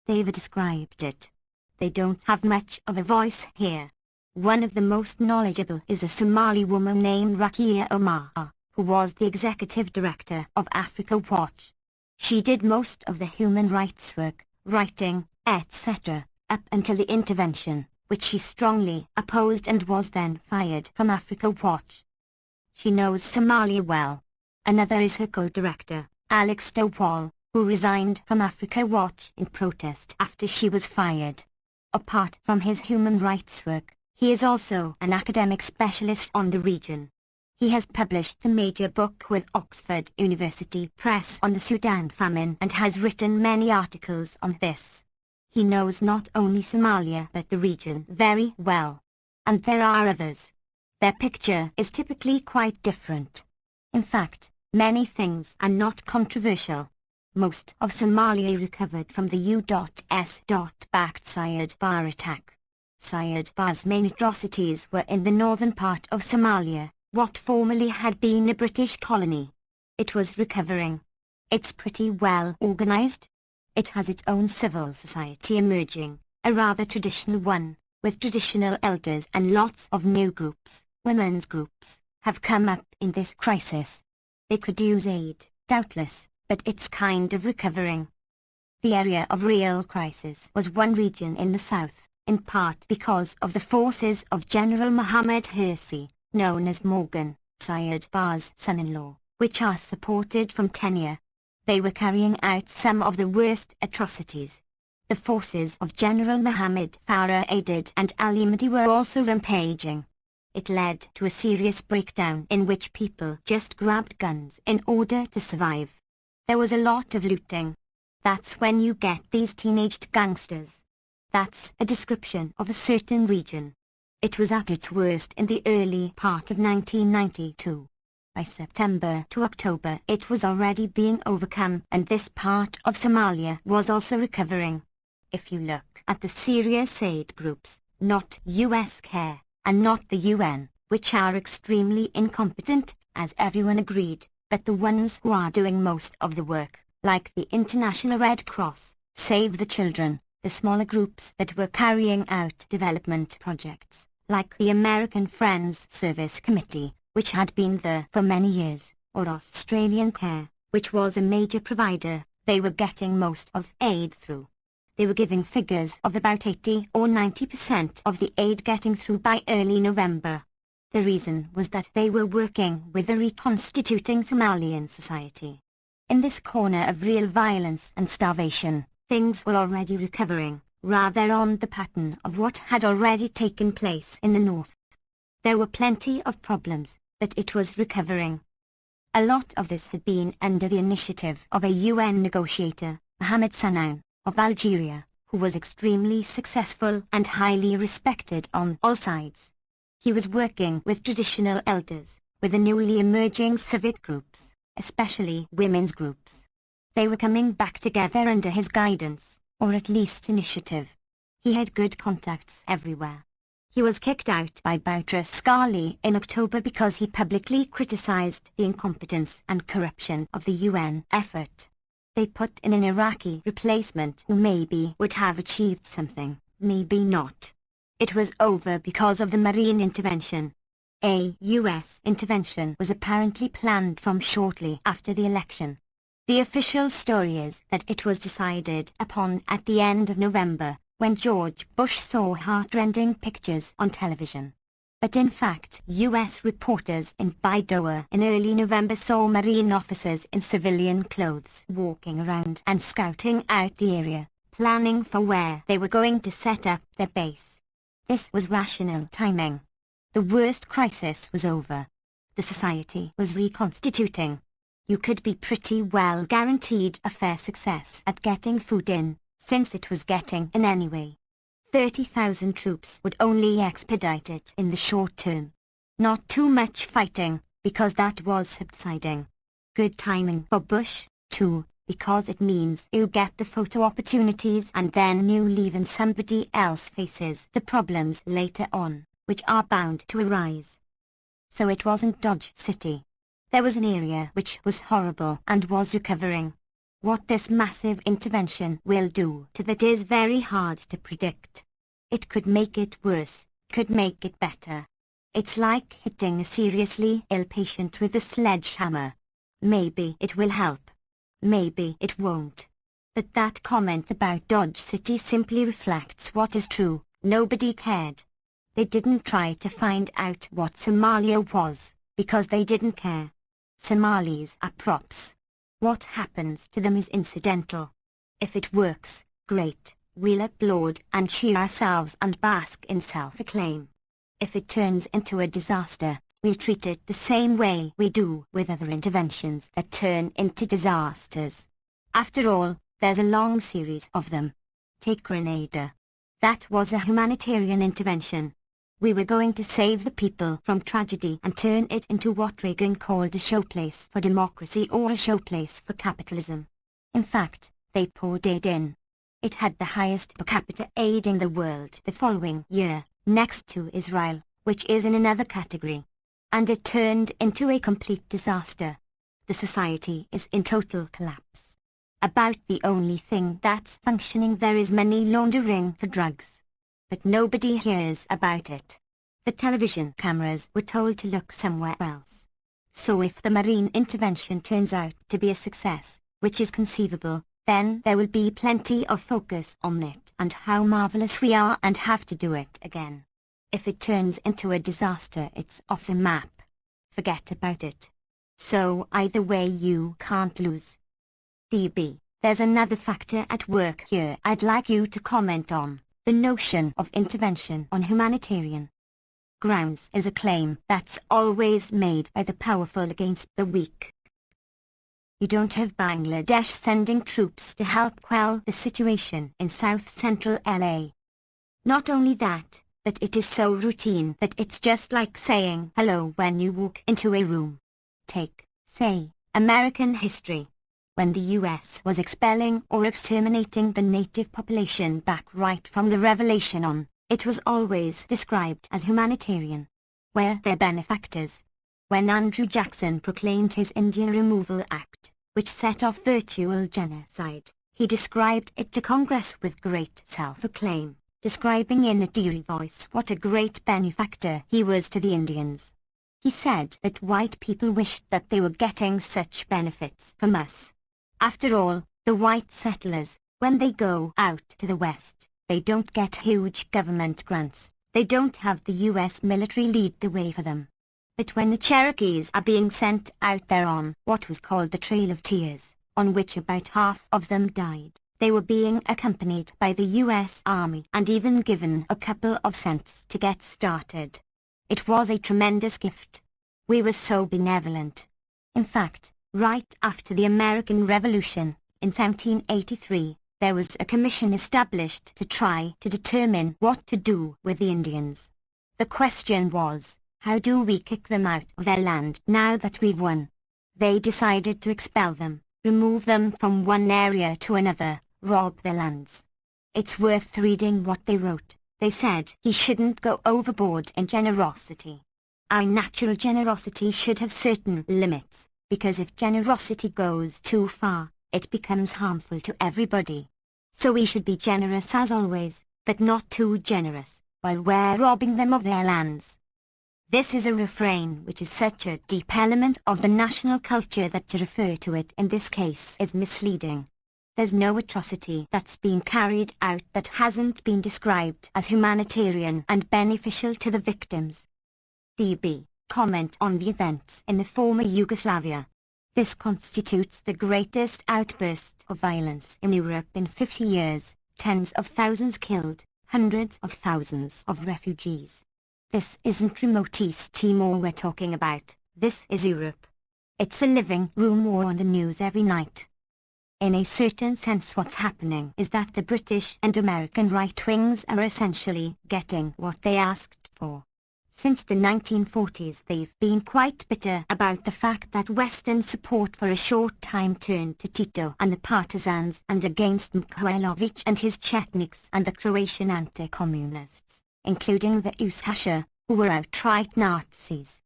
They've described it. They don't have much of a voice here. One of the most knowledgeable is a Somali woman named Rakia Omar, who was the executive director of Africa Watch. She did most of the human rights work, writing, etc., up until the intervention, which she strongly opposed and was then fired from Africa Watch. She knows Somalia well. Another is her co-director, Alex Stowall, who resigned from Africa Watch in protest after she was fired. Apart from his human rights work, he is also an academic specialist on the region. He has published a major book with Oxford University Press on the Sudan famine and has written many articles on this. He knows not only Somalia but the region very well. And there are others. Their picture is typically quite different. In fact, many things are not controversial. Most of Somalia recovered from the U.S.-backed Syed Bar attack. Syed Bar's main atrocities were in the northern part of Somalia, what formerly had been a British colony. It was recovering. It's pretty well organized. It has its own civil society emerging, a rather traditional one, with traditional elders, and lots of new groups, women's groups, have come up in this crisis. They could use aid, doubtless, but it's kind of recovering. The area of real crisis was one region in the south, in part because of the forces of General Mohammed Hersey, known as Morgan, Syed Bar's son-in-law, which are supported from Kenya. They were carrying out some of the worst atrocities. The forces of General Mohammed Farah Aidid and Ali Mahdi were also rampaging. It led to a serious breakdown in which people just grabbed guns in order to survive. There was a lot of looting. That's when you get these teenaged gangsters. That's a description of a certain region. It was at its worst in the early part of 1992. By September to October it was already being overcome, and this part of Somalia was also recovering. If you look at the serious aid groups, not US CARE, and not the UN, which are extremely incompetent, as everyone agreed, but the ones who are doing most of the work, like the International Red Cross, Save the Children, the smaller groups that were carrying out development projects, like the American Friends Service Committee, which had been there for many years, or Australian CARE, which was a major provider, they were getting most of aid through. They were giving figures of about 80 or 90% of the aid getting through by early November. The reason was that they were working with the reconstituting Somalian society. In this corner of real violence and starvation, things were already recovering, rather on the pattern of what had already taken place in the north. There were plenty of problems, but it was recovering. A lot of this had been under the initiative of a UN negotiator, Mohamed Sanaun, of Algeria, who was extremely successful and highly respected on all sides. He was working with traditional elders, with the newly emerging civic groups, especially women's groups. They were coming back together under his guidance, or at least initiative. He had good contacts everywhere. He was kicked out by Boutros Ghali in October because he publicly criticized the incompetence and corruption of the UN effort. They put in an Iraqi replacement who maybe would have achieved something, maybe not. It was over because of the Marine intervention. A US intervention was apparently planned from shortly after the election. The official story is that it was decided upon at the end of November, when George Bush saw heart-rending pictures on television. But in fact, US reporters in Baidoa in early November saw Marine officers in civilian clothes walking around and scouting out the area, planning for where they were going to set up their base. This was rational timing. The worst crisis was over. The society was reconstituting. You could be pretty well guaranteed a fair success at getting food in, since it was getting in anyway. 30,000 troops would only expedite it in the short term. Not too much fighting, because that was subsiding. Good timing for Bush, too, because it means you get the photo opportunities and then you leave and somebody else faces the problems later on, which are bound to arise. So it wasn't Dodge City. There was an area which was horrible and was recovering. What this massive intervention will do to that is very hard to predict. It could make it worse, could make it better. It's like hitting a seriously ill patient with a sledgehammer. Maybe it will help. Maybe it won't. But that comment about Dodge City simply reflects what is true. Nobody cared. They didn't try to find out what Somalia was, because they didn't care. Somalis are props. What happens to them is incidental. If it works, great, we'll applaud and cheer ourselves and bask in self-acclaim. If it turns into a disaster, we'll treat it the same way we do with other interventions that turn into disasters. After all, there's a long series of them. Take Grenada. That was a humanitarian intervention. We were going to save the people from tragedy and turn it into what Reagan called a showplace for democracy or a showplace for capitalism. In fact, they poured aid in. It had the highest per capita aid in the world the following year, next to Israel, which is in another category. And it turned into a complete disaster. The society is in total collapse. About the only thing that's functioning there is money laundering for drugs. But nobody hears about it. The television cameras were told to look somewhere else. So if the Marine intervention turns out to be a success, which is conceivable, then there will be plenty of focus on it and how marvelous we are and have to do it again. If it turns into a disaster, it's off the map. Forget about it. So either way you can't lose. DB, there's another factor at work here I'd like you to comment on. The notion of intervention on humanitarian grounds is a claim that's always made by the powerful against the weak. You don't have Bangladesh sending troops to help quell the situation in south-central LA. Not only that, but it is so routine that it's just like saying hello when you walk into a room. Take, say, American history. When the US was expelling or exterminating the native population back right from the Revelation on, it was always described as humanitarian. We're their benefactors. When Andrew Jackson proclaimed his Indian Removal Act, which set off virtual genocide, he described it to Congress with great self-acclaim, describing in a deary voice what a great benefactor he was to the Indians. He said that white people wished that they were getting such benefits from us. After all, the white settlers, when they go out to the West, they don't get huge government grants, they don't have the US military lead the way for them. But when the Cherokees are being sent out there on what was called the Trail of Tears, on which about half of them died, they were being accompanied by the US Army and even given a couple of cents to get started. It was a tremendous gift. We were so benevolent. In fact, right after the American Revolution, in 1783, there was a commission established to try to determine what to do with the Indians. The question was, how do we kick them out of their land now that we've won? They decided to expel them, remove them from one area to another, rob their lands. It's worth reading what they wrote. They said he shouldn't go overboard in generosity. Our natural generosity should have certain limits, because if generosity goes too far, it becomes harmful to everybody. So we should be generous as always, but not too generous, while we're robbing them of their lands. This is a refrain which is such a deep element of the national culture that to refer to it in this case is misleading. There's no atrocity that's been carried out that hasn't been described as humanitarian and beneficial to the victims. DB. Comment on the events in the former Yugoslavia. This constitutes the greatest outburst of violence in Europe in 50 years, tens of thousands killed, hundreds of thousands of refugees. This isn't remote East Timor we're talking about, this is Europe. It's a living room war on the news every night. In a certain sense what's happening is that the British and American right-wings are essentially getting what they asked for. Since the 1940s they've been quite bitter about the fact that Western support for a short time turned to Tito and the partisans and against Mihailovic and his Chetniks and the Croatian anti-communists, including the Ustasha, who were outright Nazis.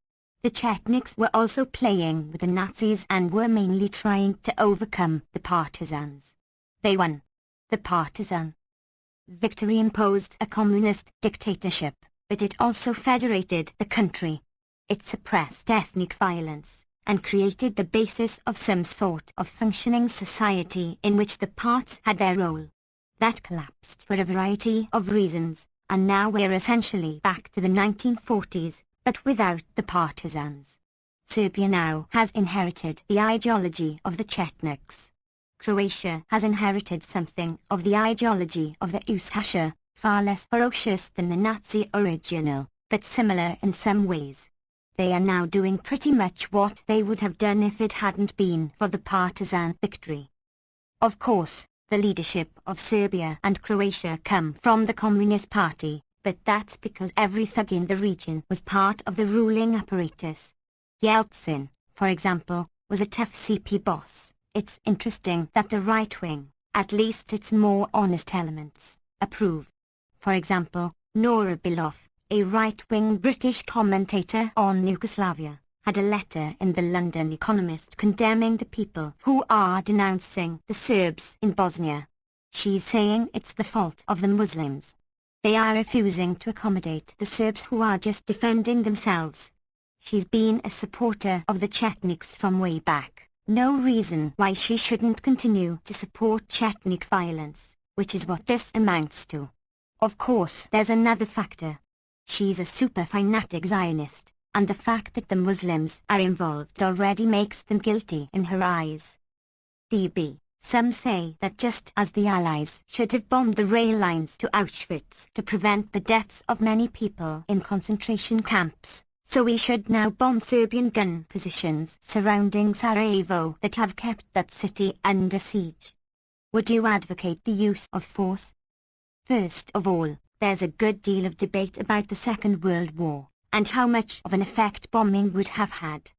The Chetniks were also playing with the Nazis and were mainly trying to overcome the partisans. They won. The partisan victory imposed a communist dictatorship, but it also federated the country. It suppressed ethnic violence, and created the basis of some sort of functioning society in which the parts had their role. That collapsed for a variety of reasons, and now we're essentially back to the 1940s, but without the partisans. Serbia now has inherited the ideology of the Chetniks. Croatia has inherited something of the ideology of the Ustasha, far less ferocious than the Nazi original, but similar in some ways. They are now doing pretty much what they would have done if it hadn't been for the partisan victory. Of course, the leadership of Serbia and Croatia come from the Communist Party, but that's because every thug in the region was part of the ruling apparatus. Yeltsin, for example, was a tough CP boss. It's interesting that the right wing, at least its more honest elements, approve. For example, Nora Beloff, a right-wing British commentator on Yugoslavia, had a letter in the London Economist condemning the people who are denouncing the Serbs in Bosnia. She's saying it's the fault of the Muslims. They are refusing to accommodate the Serbs who are just defending themselves. She's been a supporter of the Chetniks from way back. No reason why she shouldn't continue to support Chetnik violence, which is what this amounts to. Of course, there's another factor. She's a super fanatic Zionist, and the fact that the Muslims are involved already makes them guilty in her eyes. DB. Some say that just as the Allies should have bombed the rail lines to Auschwitz to prevent the deaths of many people in concentration camps, so we should now bomb Serbian gun positions surrounding Sarajevo that have kept that city under siege. Would you advocate the use of force? First of all, there's a good deal of debate about the Second World War, and how much of an effect bombing would have had.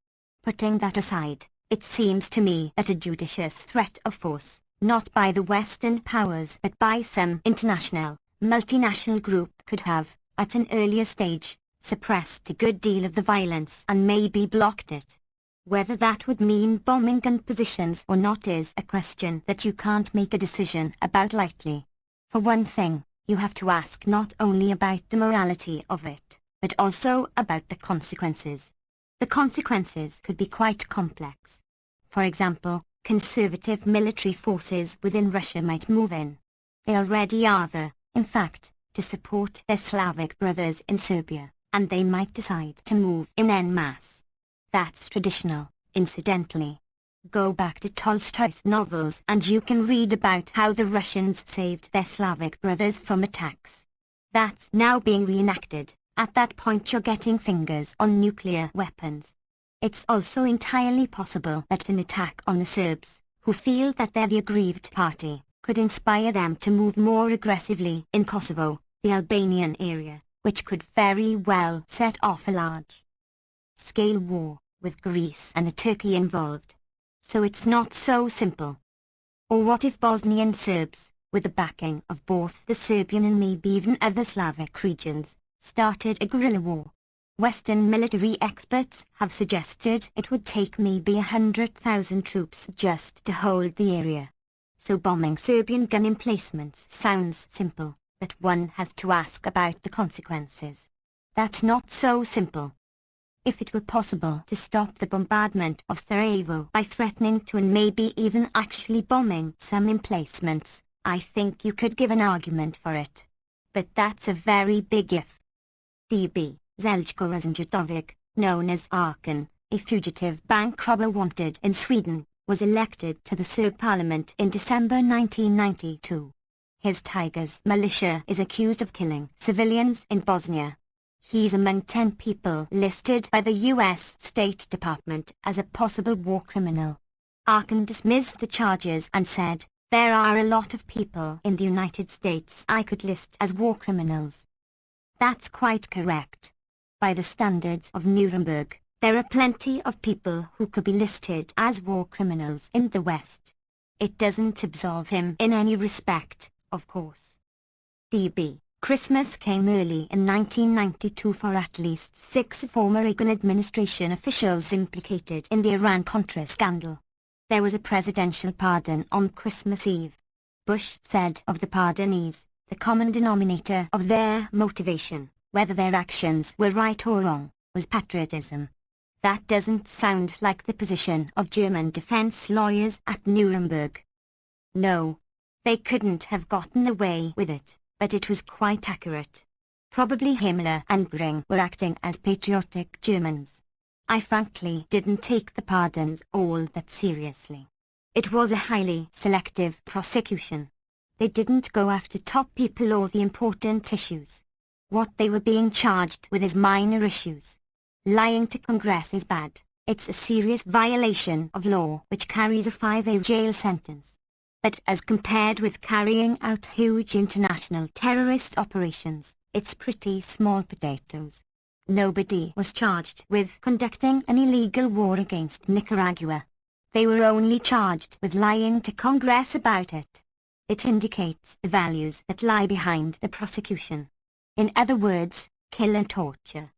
Putting that aside, it seems to me that a judicious threat of force, not by the Western powers but by some international, multinational group could have, at an earlier stage, suppressed a good deal of the violence and maybe blocked it. Whether that would mean bombing gun positions or not is a question that you can't make a decision about lightly. For one thing, you have to ask not only about the morality of it, but also about the consequences. The consequences could be quite complex. For example, conservative military forces within Russia might move in. They already are there, in fact, to support their Slavic brothers in Serbia, and they might decide to move in en masse. That's traditional, incidentally. Go back to Tolstoy's novels and you can read about how the Russians saved their Slavic brothers from attacks. That's now being reenacted. At that point you're getting fingers on nuclear weapons. It's also entirely possible that an attack on the Serbs, who feel that they're the aggrieved party, could inspire them to move more aggressively in Kosovo, the Albanian area, which could very well set off a large-scale war, with Greece and Turkey involved. So it's not so simple. Or what if Bosnian Serbs, with the backing of both the Serbian and maybe even other Slavic regions, started a guerrilla war? Western military experts have suggested it would take maybe 100,000 troops just to hold the area. So bombing Serbian gun emplacements sounds simple, but one has to ask about the consequences. That's not so simple. If it were possible to stop the bombardment of Sarajevo by threatening to and maybe even actually bombing some emplacements, I think you could give an argument for it. But that's a very big if. D.B. Zeljko Rasinjatovic, known as Arkan, a fugitive bank robber wanted in Sweden, was elected to the Serb parliament in December 1992. His Tigers militia is accused of killing civilians in Bosnia. He's among 10 people listed by the U.S. State Department as a possible war criminal. Arkan dismissed the charges and said, "There are a lot of people in the United States I could list as war criminals." That's quite correct. By the standards of Nuremberg, there are plenty of people who could be listed as war criminals in the West. It doesn't absolve him in any respect, of course. D.B. Christmas came early in 1992 for at least 6 former Reagan administration officials implicated in the Iran-Contra scandal. There was a presidential pardon on Christmas Eve. Bush said of the pardonees, the common denominator of their motivation, whether their actions were right or wrong, was patriotism. That doesn't sound like the position of German defense lawyers at Nuremberg. No, they couldn't have gotten away with it, but it was quite accurate. Probably Himmler and Göring were acting as patriotic Germans. I frankly didn't take the pardons all that seriously. It was a highly selective prosecution. They didn't go after top people or the important issues. What they were being charged with is minor issues. Lying to Congress is bad. It's a serious violation of law which carries a 5-year jail sentence. But as compared with carrying out huge international terrorist operations, it's pretty small potatoes. Nobody was charged with conducting an illegal war against Nicaragua. They were only charged with lying to Congress about it. It indicates the values that lie behind the prosecution. In other words, kill and torture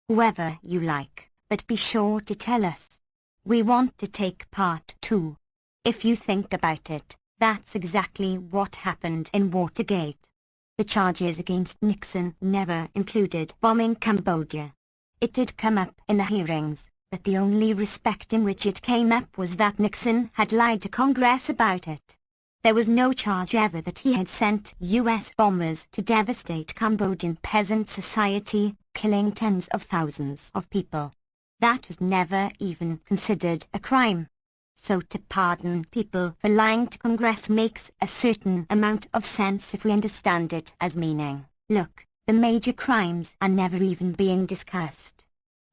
whoever you like, but be sure to tell us. We want to take part too. If you think about it, that's exactly what happened in Watergate. The charges against Nixon never included bombing Cambodia. It did come up in the hearings, but the only respect in which it came up was that Nixon had lied to Congress about it. There was no charge ever that he had sent U.S. bombers to devastate Cambodian peasant society, killing tens of thousands of people. That was never even considered a crime. So to pardon people for lying to Congress makes a certain amount of sense if we understand it as meaning, look, the major crimes are never even being discussed.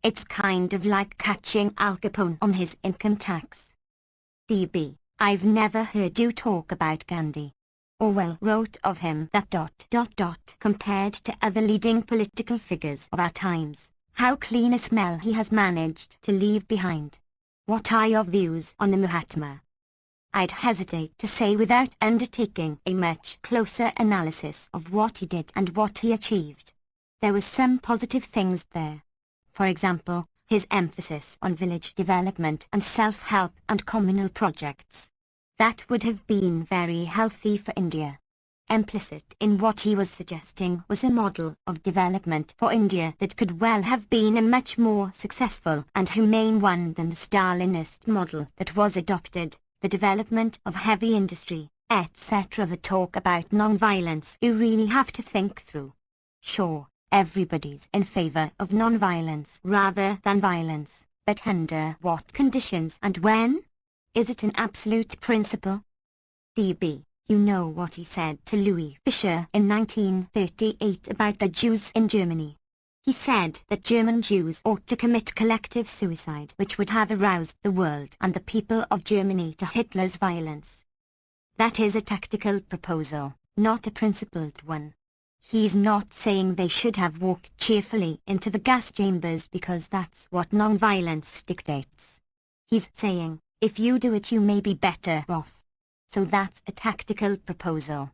It's kind of like catching Al Capone on his income tax. D.B. I've never heard you talk about Gandhi. Orwell wrote of him that ... compared to other leading political figures of our times, how clean a smell he has managed to leave behind. What are your views on the Mahatma? I'd hesitate to say without undertaking a much closer analysis of what he did and what he achieved. There were some positive things there. For example, his emphasis on village development and self-help and communal projects. That would have been very healthy for India. Implicit in what he was suggesting was a model of development for India that could well have been a much more successful and humane one than the Stalinist model that was adopted, the development of heavy industry, etc. The talk about non-violence you really have to think through. Sure, everybody's in favor of non-violence rather than violence, but under what conditions and when? Is it an absolute principle? DB. You know what he said to Louis Fischer in 1938 about the Jews in Germany. He said that German Jews ought to commit collective suicide, which would have aroused the world and the people of Germany to Hitler's violence. That is a tactical proposal, not a principled one. He's not saying they should have walked cheerfully into the gas chambers because that's what non-violence dictates. He's saying, if you do it you may be better off. So that's a tactical proposal.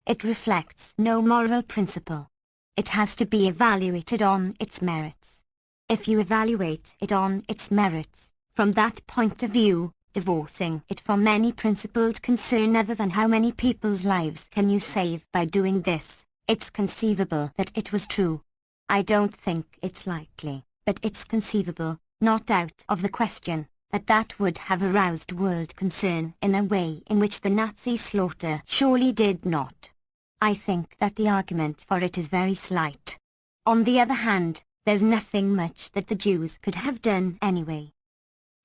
It reflects no moral principle. It has to be evaluated on its merits. If you evaluate it on its merits, from that point of view, divorcing it from any principled concern other than how many people's lives can you save by doing this, it's conceivable that it was true. I don't think it's likely, but it's conceivable, not out of the question, that would have aroused world concern in a way in which the Nazi slaughter surely did not. I think that the argument for it is very slight. On the other hand, there's nothing much that the Jews could have done anyway.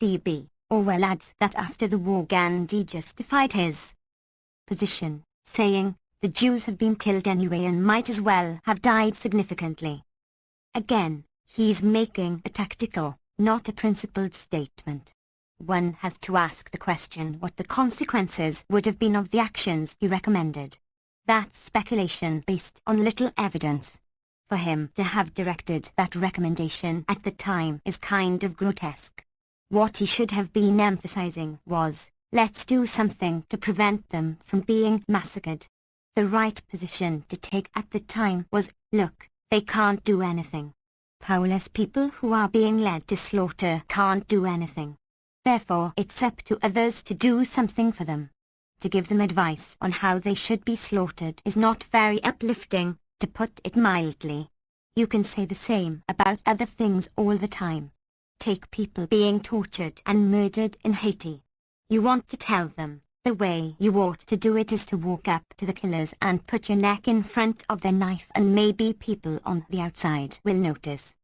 DB. Orwell adds that after the war Gandhi justified his position, saying, the Jews have been killed anyway and might as well have died significantly. Again, he's making a tactical, not a principled statement. One has to ask the question what the consequences would have been of the actions he recommended. That's speculation based on little evidence. For him to have directed that recommendation at the time is kind of grotesque. What he should have been emphasizing was, let's do something to prevent them from being massacred. The right position to take at the time was, look, they can't do anything. Powerless people who are being led to slaughter can't do anything. Therefore it's up to others to do something for them. To give them advice on how they should be slaughtered is not very uplifting, to put it mildly. You can say the same about other things all the time. Take people being tortured and murdered in Haiti. You want to tell them, the way you ought to do it is to walk up to the killers and put your neck in front of their knife and maybe people on the outside will notice.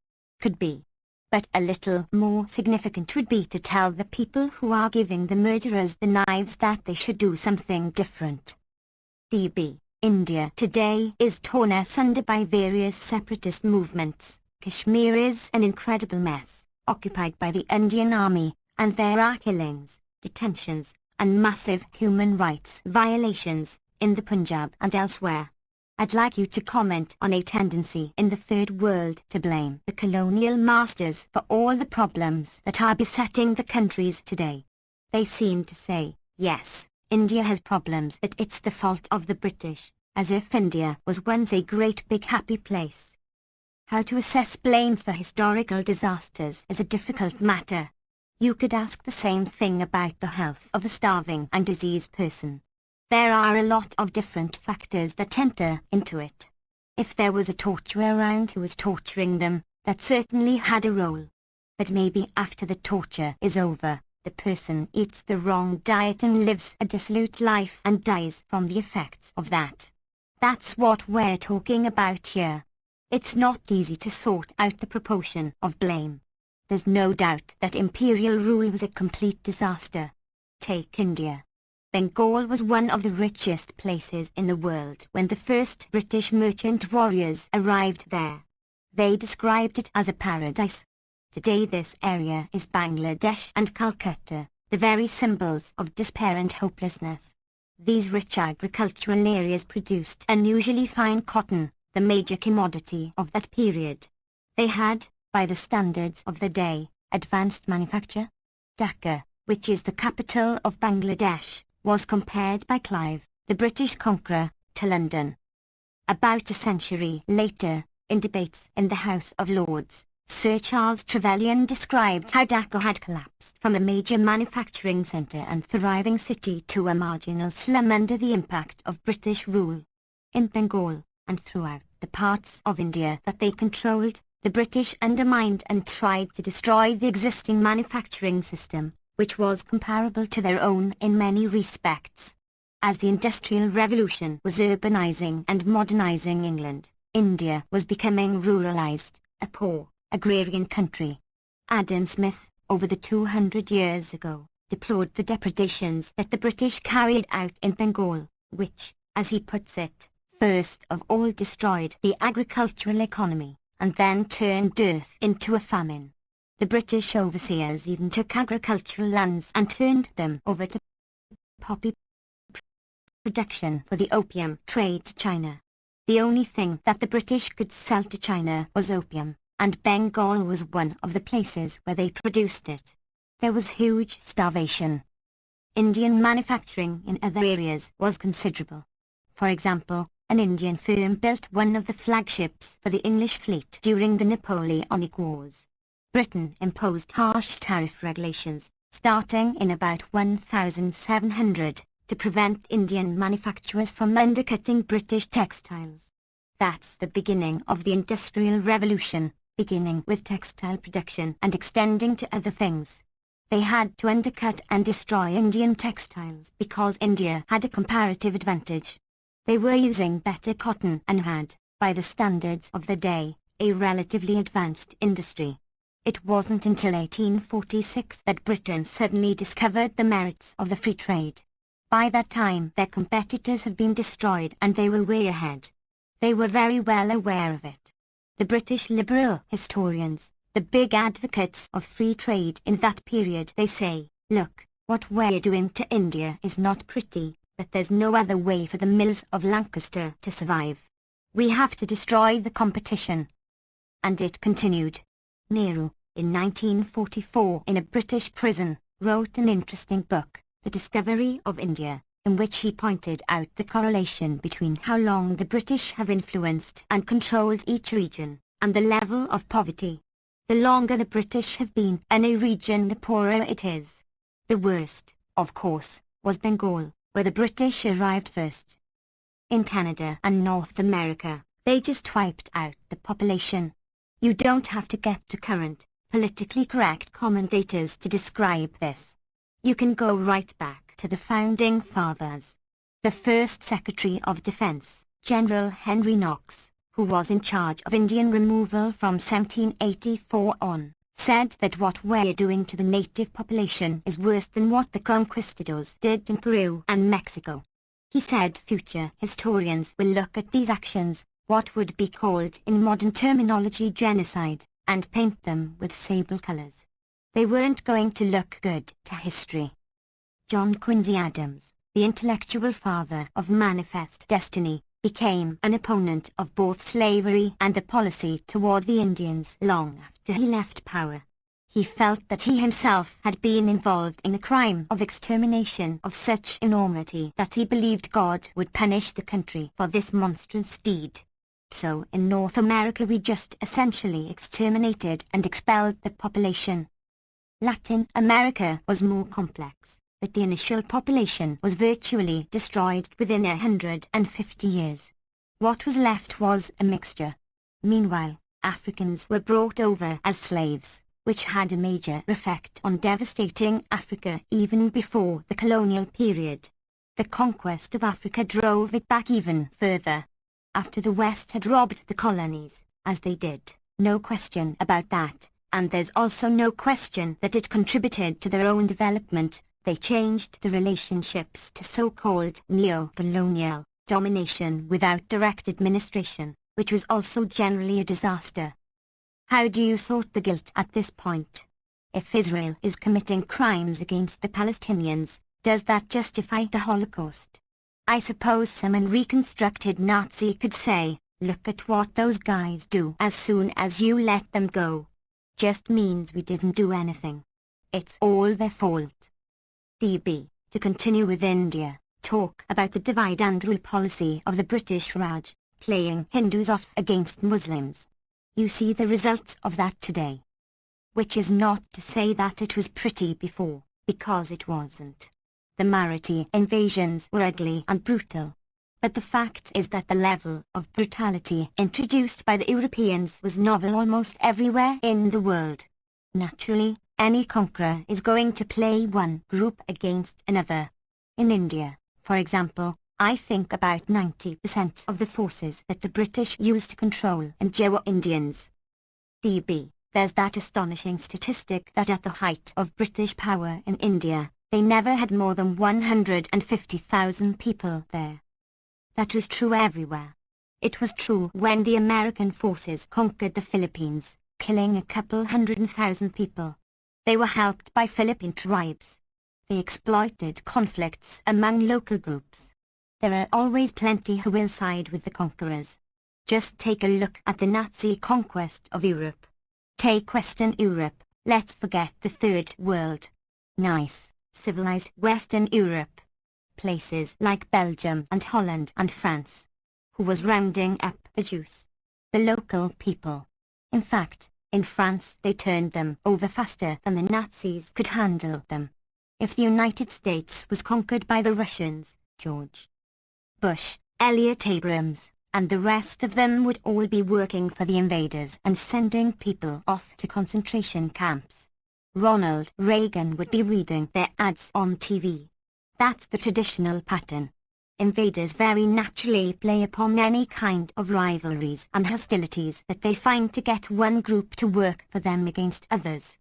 Could be. But a little more significant would be to tell the people who are giving the murderers the knives that they should do something different. DB. India today is torn asunder by various separatist movements. Kashmir is an incredible mess, occupied by the Indian Army, and there are killings, detentions, and massive human rights violations in the Punjab and elsewhere. I'd like you to comment on a tendency in the Third World to blame the colonial masters for all the problems that are besetting the countries today. They seem to say, yes, India has problems, that it's the fault of the British, as if India was once a great big happy place. How to assess blame for historical disasters is a difficult matter. You could ask the same thing about the health of a starving and diseased person. There are a lot of different factors that enter into it. If there was a torturer around who was torturing them, that certainly had a role. But maybe after the torture is over, the person eats the wrong diet and lives a dissolute life and dies from the effects of that. That's what we're talking about here. It's not easy to sort out the proportion of blame. There's no doubt that imperial rule was a complete disaster. Take India. Bengal was one of the richest places in the world when the first British merchant warriors arrived there. They described it as a paradise. Today this area is Bangladesh and Calcutta, the very symbols of despair and hopelessness. These rich agricultural areas produced unusually fine cotton, the major commodity of that period. They had, by the standards of the day, advanced manufacture. Dhaka, which is the capital of Bangladesh, was compared by Clive, the British conqueror, to London. About a century later, in debates in the House of Lords, Sir Charles Trevelyan described how Dhaka had collapsed from a major manufacturing centre and thriving city to a marginal slum under the impact of British rule. In Bengal, and throughout the parts of India that they controlled, the British undermined and tried to destroy the existing manufacturing system, which was comparable to their own in many respects. As the Industrial Revolution was urbanizing and modernizing England, India was becoming ruralized, a poor, agrarian country. Adam Smith, over the 200 years ago, deplored the depredations that the British carried out in Bengal, which, as he puts it, first of all destroyed the agricultural economy, and then turned dearth into a famine. The British overseers even took agricultural lands and turned them over to poppy production for the opium trade to China. The only thing that the British could sell to China was opium, and Bengal was one of the places where they produced it. There was huge starvation. Indian manufacturing in other areas was considerable. For example, an Indian firm built one of the flagships for the English fleet during the Napoleonic Wars. Britain imposed harsh tariff regulations, starting in about 1700, to prevent Indian manufacturers from undercutting British textiles. That's the beginning of the Industrial Revolution, beginning with textile production and extending to other things. They had to undercut and destroy Indian textiles because India had a comparative advantage. They were using better cotton and had, by the standards of the day, a relatively advanced industry. It wasn't until 1846 that Britain suddenly discovered the merits of the free trade. By that time their competitors had been destroyed and they were way ahead. They were very well aware of it. The British liberal historians, the big advocates of free trade in that period, they say, look, what we're doing to India is not pretty, but there's no other way for the mills of Lancaster to survive. We have to destroy the competition. And it continued. Nehru, in 1944 in a British prison, wrote an interesting book, The Discovery of India, in which he pointed out the correlation between how long the British have influenced and controlled each region, and the level of poverty. The longer the British have been in a region, the poorer it is. The worst, of course, was Bengal, where the British arrived first. In Canada and North America, they just wiped out the population. You don't have to get to current, politically correct commentators to describe this. You can go right back to the Founding Fathers. The first Secretary of Defense, General Henry Knox, who was in charge of Indian removal from 1784 on, said that what we're doing to the native population is worse than what the conquistadors did in Peru and Mexico. He said future historians will look at these actions, what would be called in modern terminology genocide, and paint them with sable colors. They weren't going to look good to history. John Quincy Adams, the intellectual father of Manifest Destiny, became an opponent of both slavery and the policy toward the Indians long after he left power. He felt that he himself had been involved in a crime of extermination of such enormity that he believed God would punish the country for this monstrous deed. So in North America we just essentially exterminated and expelled the population. Latin America was more complex, but the initial population was virtually destroyed within 150 years. What was left was a mixture. Meanwhile, Africans were brought over as slaves, which had a major effect on devastating Africa even before the colonial period. The conquest of Africa drove it back even further. After the West had robbed the colonies, as they did, no question about that, and there's also no question that it contributed to their own development. They changed the relationships to so-called neo-colonial domination without direct administration, which was also generally a disaster. How do you sort the guilt at this point? If Israel is committing crimes against the Palestinians, does that justify the Holocaust? I suppose some reconstructed Nazi could say, look at what those guys do as soon as you let them go. Just means we didn't do anything. It's all their fault. DB, to continue with India, talk about the divide and rule policy of the British Raj, playing Hindus off against Muslims. You see the results of that today. Which is not to say that it was pretty before, because it wasn't. The Marathi invasions were ugly and brutal. But the fact is that the level of brutality introduced by the Europeans was novel almost everywhere in the world. Naturally, any conqueror is going to play one group against another. In India, for example, I think about 90% of the forces that the British used to control India were Indians. DB, there's that astonishing statistic that at the height of British power in India, they never had more than 150,000 people there. That was true everywhere. It was true when the American forces conquered the Philippines, killing a couple 100,000 people. They were helped by Philippine tribes. They exploited conflicts among local groups. There are always plenty who will side with the conquerors. Just take a look at the Nazi conquest of Europe. Take Western Europe, let's forget the Third World. Nice, civilized Western Europe. Places like Belgium and Holland and France. Who was rounding up the Jews? The local people. In fact, in France they turned them over faster than the Nazis could handle them. If the United States was conquered by the Russians, George Bush, Elliott Abrams, and the rest of them would all be working for the invaders and sending people off to concentration camps. Ronald Reagan would be reading their ads on TV. That's the traditional pattern. Invaders very naturally play upon any kind of rivalries and hostilities that they find to get one group to work for them against others.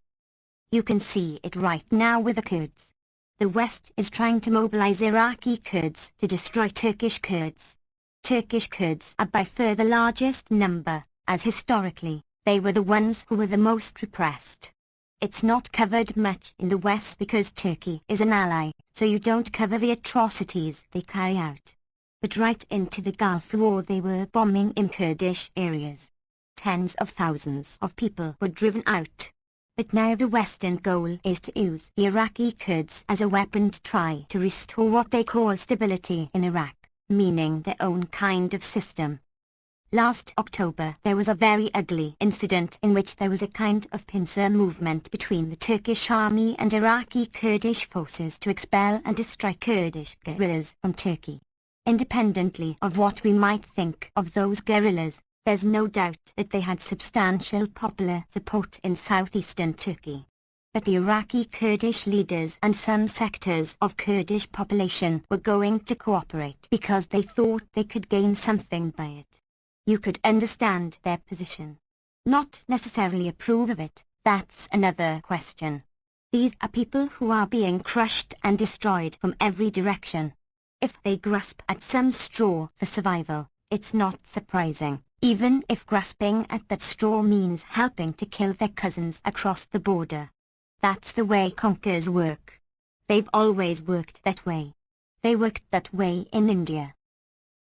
You can see it right now with the Kurds. The West is trying to mobilize Iraqi Kurds to destroy Turkish Kurds. Turkish Kurds are by far the largest number, as historically, they were the ones who were the most repressed. It's not covered much in the West because Turkey is an ally, so you don't cover the atrocities they carry out. But right into the Gulf War they were bombing in Kurdish areas. Tens of thousands of people were driven out. But now the Western goal is to use the Iraqi Kurds as a weapon to try to restore what they call stability in Iraq, meaning their own kind of system. Last October there was a very ugly incident in which there was a kind of pincer movement between the Turkish army and Iraqi Kurdish forces to expel and destroy Kurdish guerrillas from Turkey. Independently of what we might think of those guerrillas, there's no doubt that they had substantial popular support in southeastern Turkey. But the Iraqi Kurdish leaders and some sectors of Kurdish population were going to cooperate because they thought they could gain something by it. You could understand their position. Not necessarily approve of it, that's another question. These are people who are being crushed and destroyed from every direction. If they grasp at some straw for survival, it's not surprising, even if grasping at that straw means helping to kill their cousins across the border. That's the way conquerors work. They've always worked that way. They worked that way in India.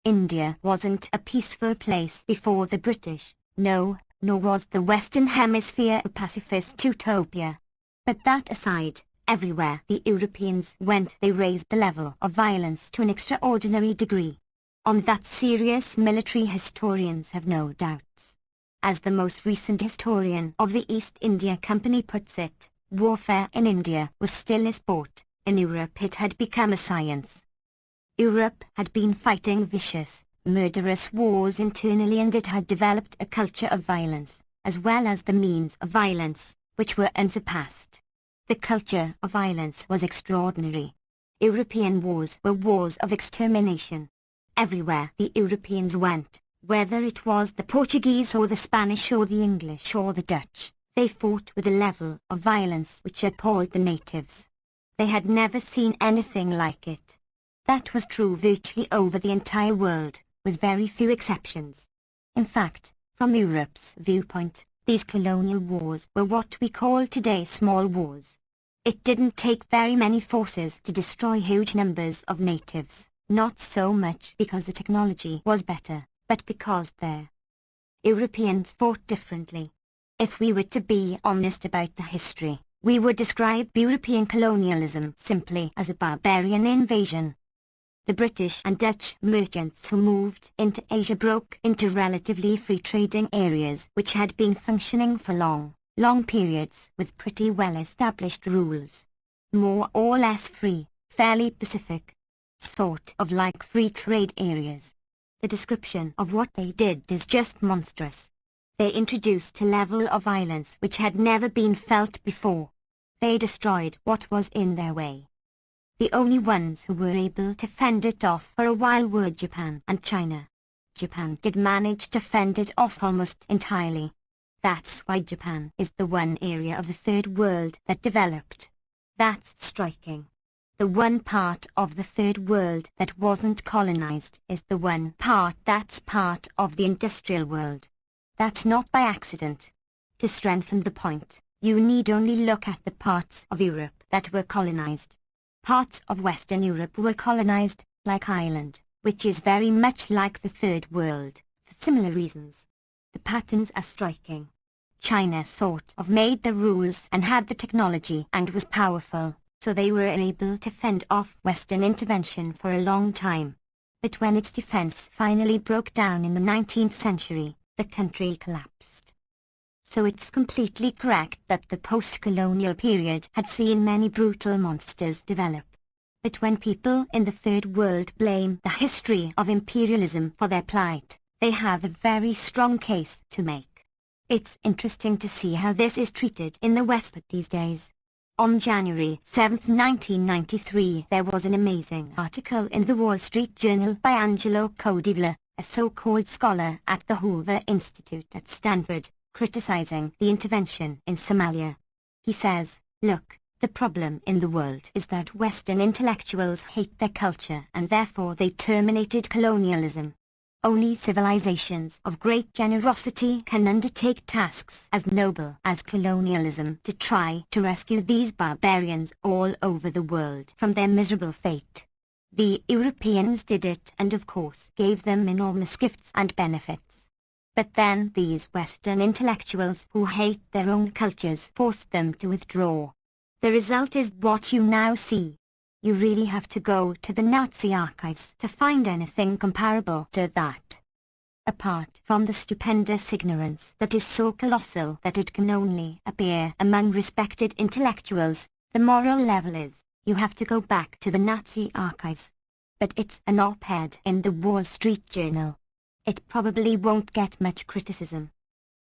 India wasn't a peaceful place before the British, no, nor was the Western Hemisphere a pacifist utopia. But that aside, everywhere the Europeans went they raised the level of violence to an extraordinary degree. On that serious military historians have no doubts. As the most recent historian of the East India Company puts it, warfare in India was still a sport, in Europe it had become a science. Europe had been fighting vicious, murderous wars internally and it had developed a culture of violence, as well as the means of violence, which were unsurpassed. The culture of violence was extraordinary. European wars were wars of extermination. Everywhere the Europeans went, whether it was the Portuguese or the Spanish or the English or the Dutch, they fought with a level of violence which appalled the natives. They had never seen anything like it. That was true virtually over the entire world, with very few exceptions. In fact, from Europe's viewpoint, these colonial wars were what we call today small wars. It didn't take very many forces to destroy huge numbers of natives, not so much because the technology was better, but because their Europeans fought differently. If we were to be honest about the history, We would describe European colonialism simply as a barbarian invasion. The British and Dutch merchants who moved into Asia broke into relatively free trading areas which had been functioning for long periods with pretty well-established rules. More or less free, fairly pacific, sort of like free trade areas. The description of what they did is just monstrous. They introduced a level of violence which had never been felt before. They destroyed what was in their way. The only ones who were able to fend it off for a while were Japan and China. Japan did manage to fend it off almost entirely. That's why Japan is the one area of the Third World that developed. That's striking. The one part of the Third World that wasn't colonized is the one part that's part of the industrial world. That's not by accident. To strengthen the point, you need only look at the parts of Europe that were colonized. Parts of Western Europe were colonized, like Ireland, which is very much like the Third World, for similar reasons. The patterns are striking. China sort of made the rules and had the technology and was powerful, so they were able to fend off Western intervention for a long time. But when its defense finally broke down in the 19th century, the country collapsed. So it's completely correct that the post-colonial period had seen many brutal monsters develop. But when people in the Third World blame the history of imperialism for their plight, they have a very strong case to make. It's interesting to see how this is treated in the West these days. On January 7, 1993, there was an amazing article in the Wall Street Journal by Angelo Codevilla, a so-called scholar at the Hoover Institute at Stanford, criticizing the intervention in Somalia. He says, "Look, the problem in the world is that Western intellectuals hate their culture and therefore they terminated colonialism. Only civilizations of great generosity can undertake tasks as noble as colonialism to try to rescue these barbarians all over the world from their miserable fate. The Europeans did it and of course gave them enormous gifts and benefits. But then these Western intellectuals who hate their own cultures forced them to withdraw. The result is what you now see. You really have to go to the Nazi archives to find anything comparable to that. Apart from the stupendous ignorance that is so colossal that it can only appear among respected intellectuals, the moral level is, you have to go back to the Nazi archives. But it's an op-ed in the Wall Street Journal. It probably won't get much criticism.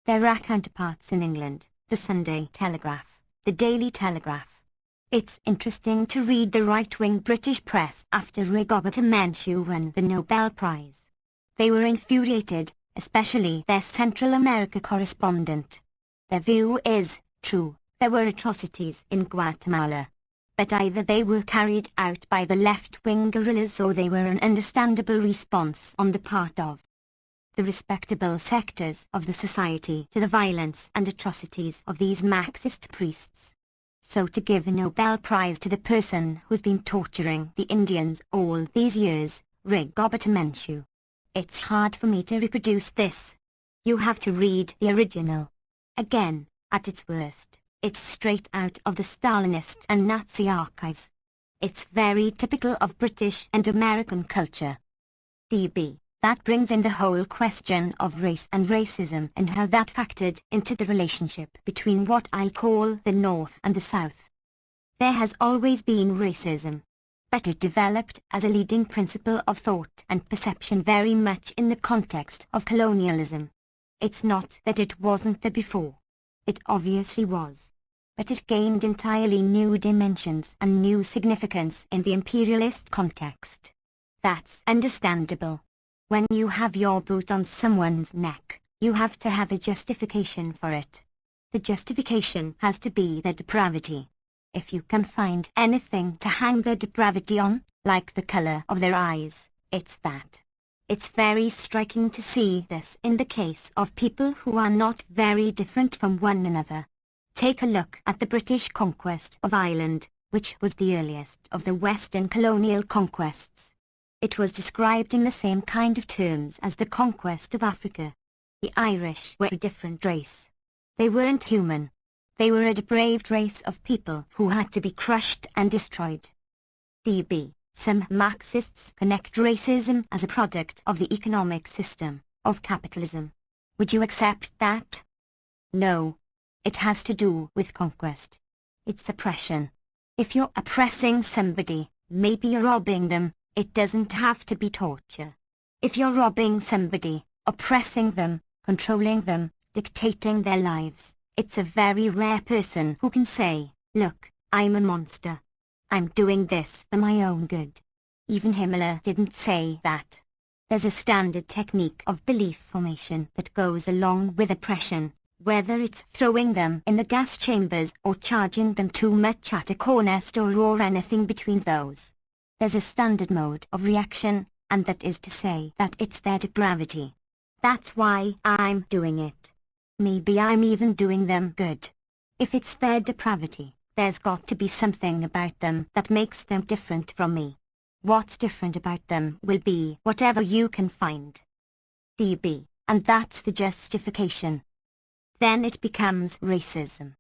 There are counterparts in England, the Sunday Telegraph, the Daily Telegraph. It's interesting to read the right-wing British press after Rigoberta Menchú won the Nobel Prize. They were infuriated, especially their Central America correspondent. Their view is, true, there were atrocities in Guatemala. But either they were carried out by the left-wing guerrillas or they were an understandable response on the part of the respectable sectors of the society to the violence and atrocities of these Marxist priests. So to give a Nobel Prize to the person who's been torturing the Indians all these years, Rigoberta Menchú. It's hard for me to reproduce this. You have to read the original. Again, at its worst, it's straight out of the Stalinist and Nazi archives. It's very typical of British and American culture. DB. That brings in the whole question of race and racism and how that factored into the relationship between what I'll call the North and the South. There has always been racism, but it developed as a leading principle of thought and perception very much in the context of colonialism. It's not that it wasn't there before. It obviously was. But it gained entirely new dimensions and new significance in the imperialist context. That's understandable. When you have your boot on someone's neck, you have to have a justification for it. The justification has to be their depravity. If you can find anything to hang their depravity on, like the color of their eyes, it's that. It's very striking to see this in the case of people who are not very different from one another. Take a look at the British conquest of Ireland, which was the earliest of the Western colonial conquests. It was described in the same kind of terms as the conquest of Africa. The Irish were a different race. They weren't human. They were a depraved race of people who had to be crushed and destroyed. DB. Some Marxists connect racism as a product of the economic system of capitalism. Would you accept that? No. It has to do with conquest. It's oppression. If you're oppressing somebody, maybe you're robbing them. It doesn't have to be torture. If you're robbing somebody, oppressing them, controlling them, dictating their lives, it's a very rare person who can say, look, I'm a monster. I'm doing this for my own good. Even Himmler didn't say that. There's a standard technique of belief formation that goes along with oppression, whether it's throwing them in the gas chambers or charging them too much at a corner store or anything between those. There's a standard mode of reaction, and that is to say that it's their depravity. That's why I'm doing it. Maybe I'm even doing them good. If it's their depravity, there's got to be something about them that makes them different from me. What's different about them will be whatever you can find. DB, and that's the justification. Then it becomes racism.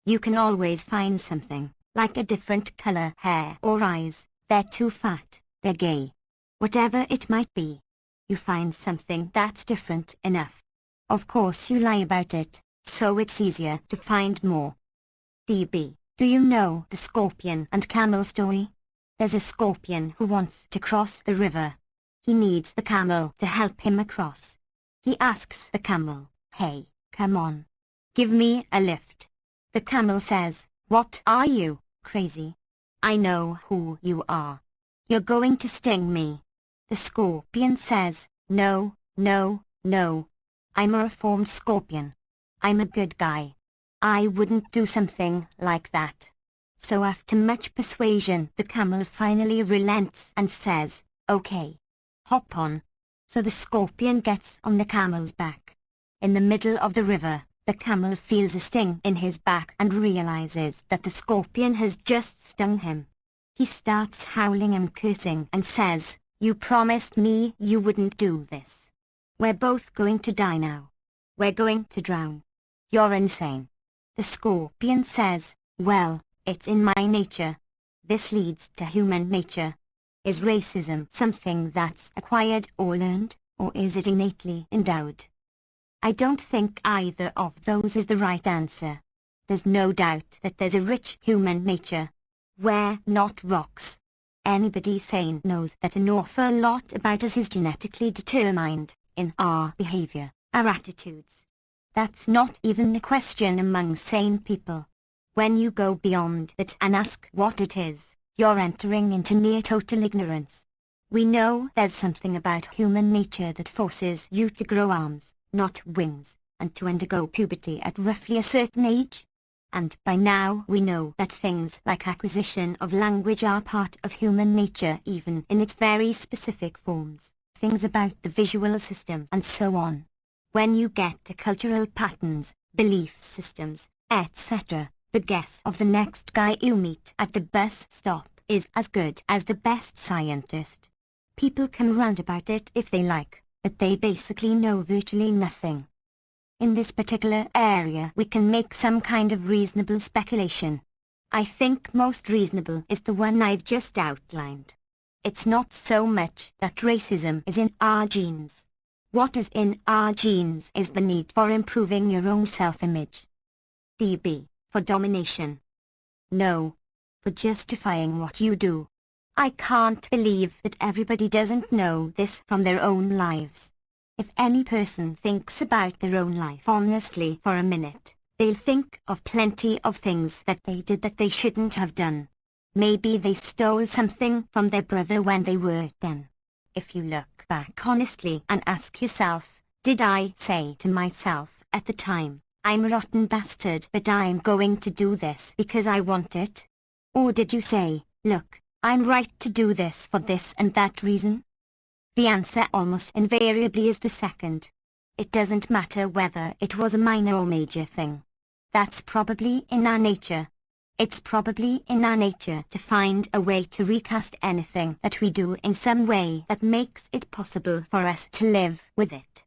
You can always find something, like a different color hair or eyes, they're too fat, they're gay. Whatever it might be. You find something that's different enough. Of course you lie about it, so it's easier to find more. DB, do you know the scorpion and camel story? There's a scorpion who wants to cross the river. He needs the camel to help him across. He asks the camel, hey, come on. Give me a lift. The camel says, what are you, crazy? I know who you are. You're going to sting me. The scorpion says, no, no, no. I'm a reformed scorpion. I'm a good guy. I wouldn't do something like that. So after much persuasion, the camel finally relents and says, okay, hop on. So the scorpion gets on the camel's back. In the middle of the river, the camel feels a sting in his back and realizes that the scorpion has just stung him. He starts howling and cursing and says, you promised me you wouldn't do this. We're both going to die now. We're going to drown. You're insane. The scorpion says, well, it's in my nature. This leads to human nature. Is racism something that's acquired or learned, or is it innately endowed? I don't think either of those is the right answer. There's no doubt that there's a rich human nature. We're not rocks. Anybody sane knows that an awful lot about us is genetically determined, in our behavior, our attitudes. That's not even a question among sane people. When you go beyond that and ask what it is, you're entering into near total ignorance. We know there's something about human nature that forces you to grow arms, not wings, and to undergo puberty at roughly a certain age. And by now we know that things like acquisition of language are part of human nature even in its very specific forms, things about the visual system and so on. When you get to cultural patterns, belief systems, etc., the guess of the next guy you meet at the bus stop is as good as the best scientist. People can rant about it if they like, but they basically know virtually nothing. In this particular area we can make some kind of reasonable speculation. I think most reasonable is the one I've just outlined. It's not so much that racism is in our genes. What is in our genes is the need for improving your own self-image. DB, for domination. No, for justifying what you do. I can't believe that everybody doesn't know this from their own lives. If any person thinks about their own life honestly for a minute, they'll think of plenty of things that they did that they shouldn't have done. Maybe they stole something from their brother when they were 10. If you look back honestly and ask yourself, did I say to myself at the time, I'm a rotten bastard but I'm going to do this because I want it? Or did you say, look, I'm right to do this for this and that reason? The answer almost invariably is the second. It doesn't matter whether it was a minor or major thing. That's probably in our nature. It's probably in our nature to find a way to recast anything that we do in some way that makes it possible for us to live with it.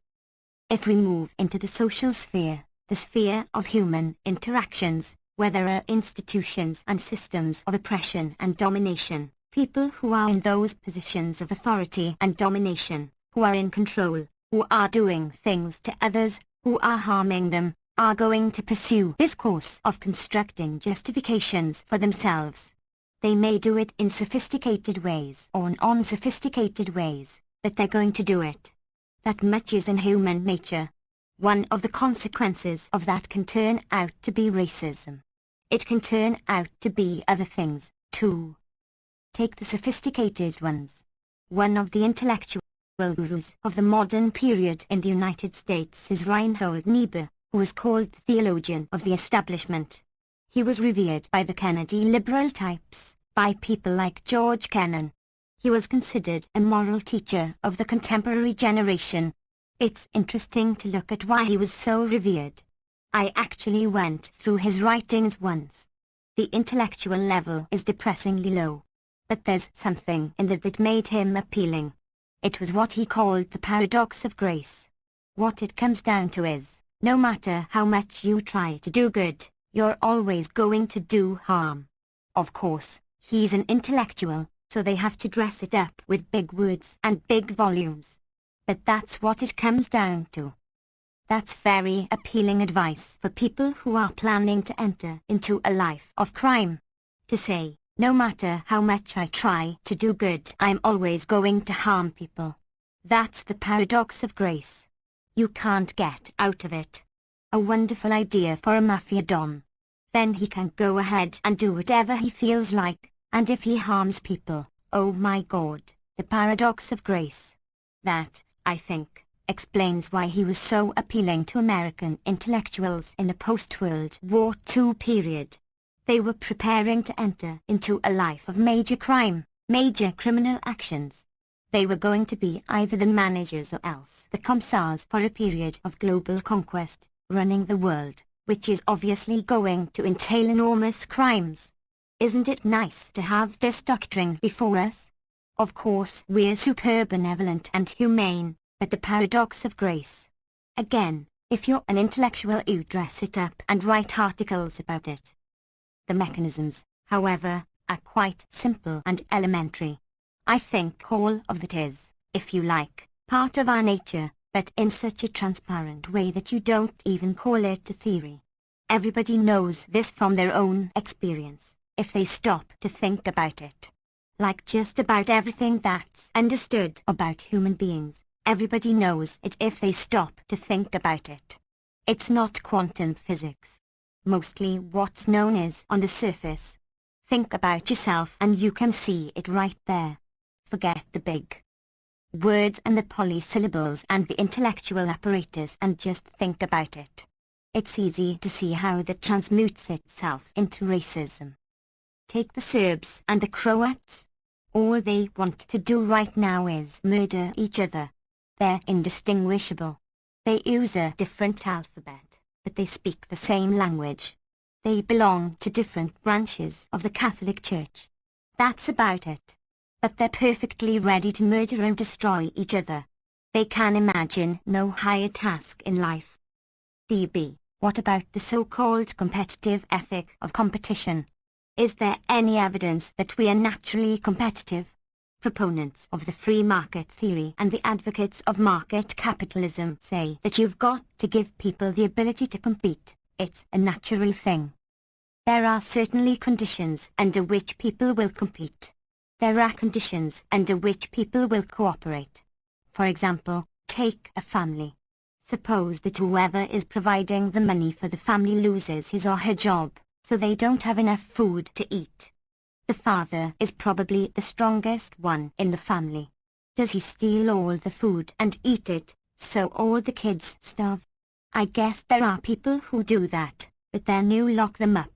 If we move into the social sphere, the sphere of human interactions, where there are institutions and systems of oppression and domination, people who are in those positions of authority and domination, who are in control, who are doing things to others, who are harming them, are going to pursue this course of constructing justifications for themselves. They may do it in sophisticated ways or in unsophisticated ways, but they're going to do it. That much is in human nature. One of the consequences of that can turn out to be racism. It can turn out to be other things, too. Take the sophisticated ones. One of the intellectual gurus of the modern period in the United States is Reinhold Niebuhr, who is called the theologian of the establishment. He was revered by the Kennedy liberal types, by people like George Kennan. He was considered a moral teacher of the contemporary generation. It's interesting to look at why he was so revered. I actually went through his writings once. The intellectual level is depressingly low. But there's something in that made him appealing. It was what he called the paradox of grace. What it comes down to is, no matter how much you try to do good, you're always going to do harm. Of course, he's an intellectual, so they have to dress it up with big words and big volumes. But that's what it comes down to. That's very appealing advice for people who are planning to enter into a life of crime. To say, no matter how much I try to do good, I'm always going to harm people. That's the paradox of grace. You can't get out of it. A wonderful idea for a mafia don. Then he can go ahead and do whatever he feels like, and if he harms people, oh my God, the paradox of grace. That, I think, explains why he was so appealing to American intellectuals in the post-World War II period. They were preparing to enter into a life of major crime, major criminal actions. They were going to be either the managers or else the commissars for a period of global conquest, running the world, which is obviously going to entail enormous crimes. Isn't it nice to have this doctrine before us? Of course we're super benevolent and humane, but the paradox of grace. Again, if you're an intellectual you dress it up and write articles about it. The mechanisms, however, are quite simple and elementary. I think all of that is, if you like, part of our nature, but in such a transparent way that you don't even call it a theory. Everybody knows this from their own experience, if they stop to think about it. Like just about everything that's understood about human beings, everybody knows it if they stop to think about it. It's not quantum physics. Mostly what's known is on the surface. Think about yourself and you can see it right there. Forget the big words and the polysyllables and the intellectual apparatus and just think about it. It's easy to see how that transmutes itself into racism. Take the Serbs and the Croats. All they want to do right now is murder each other. They're indistinguishable. They use a different alphabet, but they speak the same language. They belong to different branches of the Catholic Church. That's about it. But they're perfectly ready to murder and destroy each other. They can imagine no higher task in life. DB, what about the so-called competitive ethic of competition? Is there any evidence that we are naturally competitive? Proponents of the free market theory and the advocates of market capitalism say that you've got to give people the ability to compete. It's a natural thing. There are certainly conditions under which people will compete. There are conditions under which people will cooperate. For example, take a family. Suppose that whoever is providing the money for the family loses his or her job, so they don't have enough food to eat. The father is probably the strongest one in the family. Does he steal all the food and eat it, so all the kids starve? I guess there are people who do that, but then you lock them up.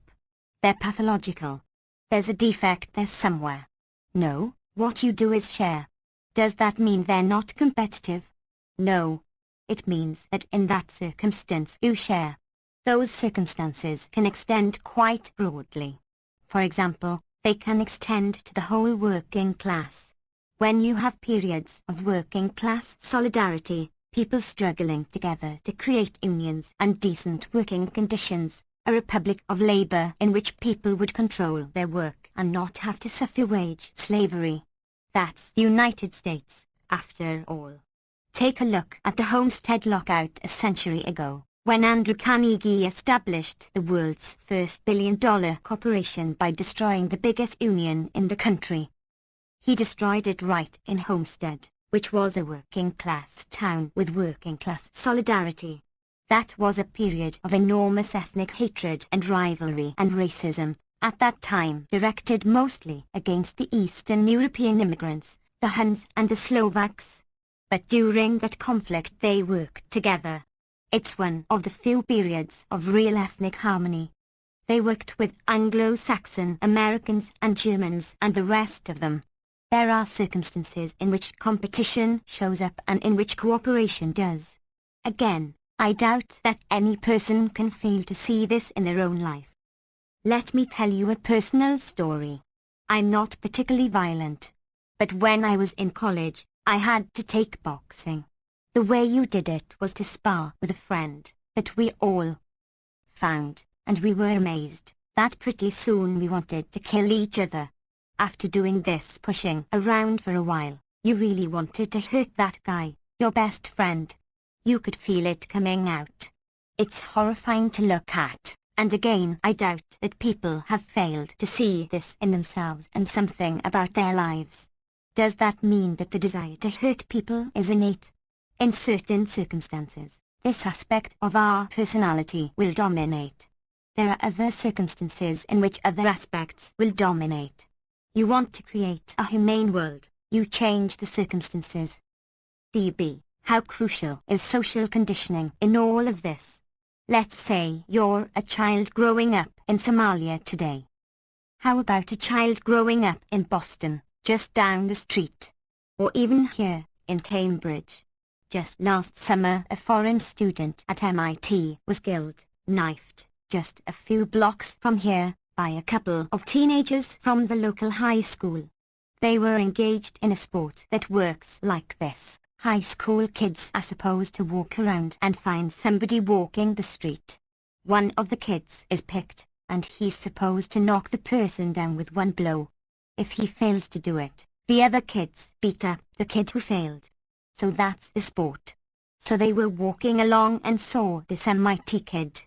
They're pathological. There's a defect there somewhere. No, what you do is share. Does that mean they're not competitive? No. It means that in that circumstance you share. Those circumstances can extend quite broadly. For example, they can extend to the whole working class. When you have periods of working class solidarity, people struggling together to create unions and decent working conditions, a republic of labor in which people would control their work and not have to suffer wage slavery. That's the United States, after all. Take a look at the Homestead Lockout a century ago, when Andrew Carnegie established the world's first billion-dollar corporation by destroying the biggest union in the country. He destroyed it right in Homestead, which was a working-class town with working-class solidarity. That was a period of enormous ethnic hatred and rivalry and racism, at that time directed mostly against the Eastern European immigrants, the Huns and the Slovaks. But during that conflict they worked together. It's one of the few periods of real ethnic harmony. They worked with Anglo-Saxon Americans and Germans and the rest of them. There are circumstances in which competition shows up and in which cooperation does. Again, I doubt that any person can fail to see this in their own life. Let me tell you a personal story. I'm not particularly violent. But when I was in college, I had to take boxing. The way you did it was to spar with a friend that we all found, and we were amazed that pretty soon we wanted to kill each other. After doing this pushing around for a while, you really wanted to hurt that guy, your best friend. You could feel it coming out. It's horrifying to look at, and again I doubt that people have failed to see this in themselves and something about their lives. Does that mean that the desire to hurt people is innate? In certain circumstances, this aspect of our personality will dominate. There are other circumstances in which other aspects will dominate. You want to create a humane world, you change the circumstances. DB, how crucial is social conditioning in all of this? Let's say you're a child growing up in Somalia today. How about a child growing up in Boston, just down the street? Or even here, in Cambridge? Just last summer a foreign student at MIT was killed, knifed, just a few blocks from here, by a couple of teenagers from the local high school. They were engaged in a sport that works like this. High school kids are supposed to walk around and find somebody walking the street. One of the kids is picked, and he's supposed to knock the person down with one blow. If he fails to do it, the other kids beat up the kid who failed. So that's the sport. So they were walking along and saw this MIT kid.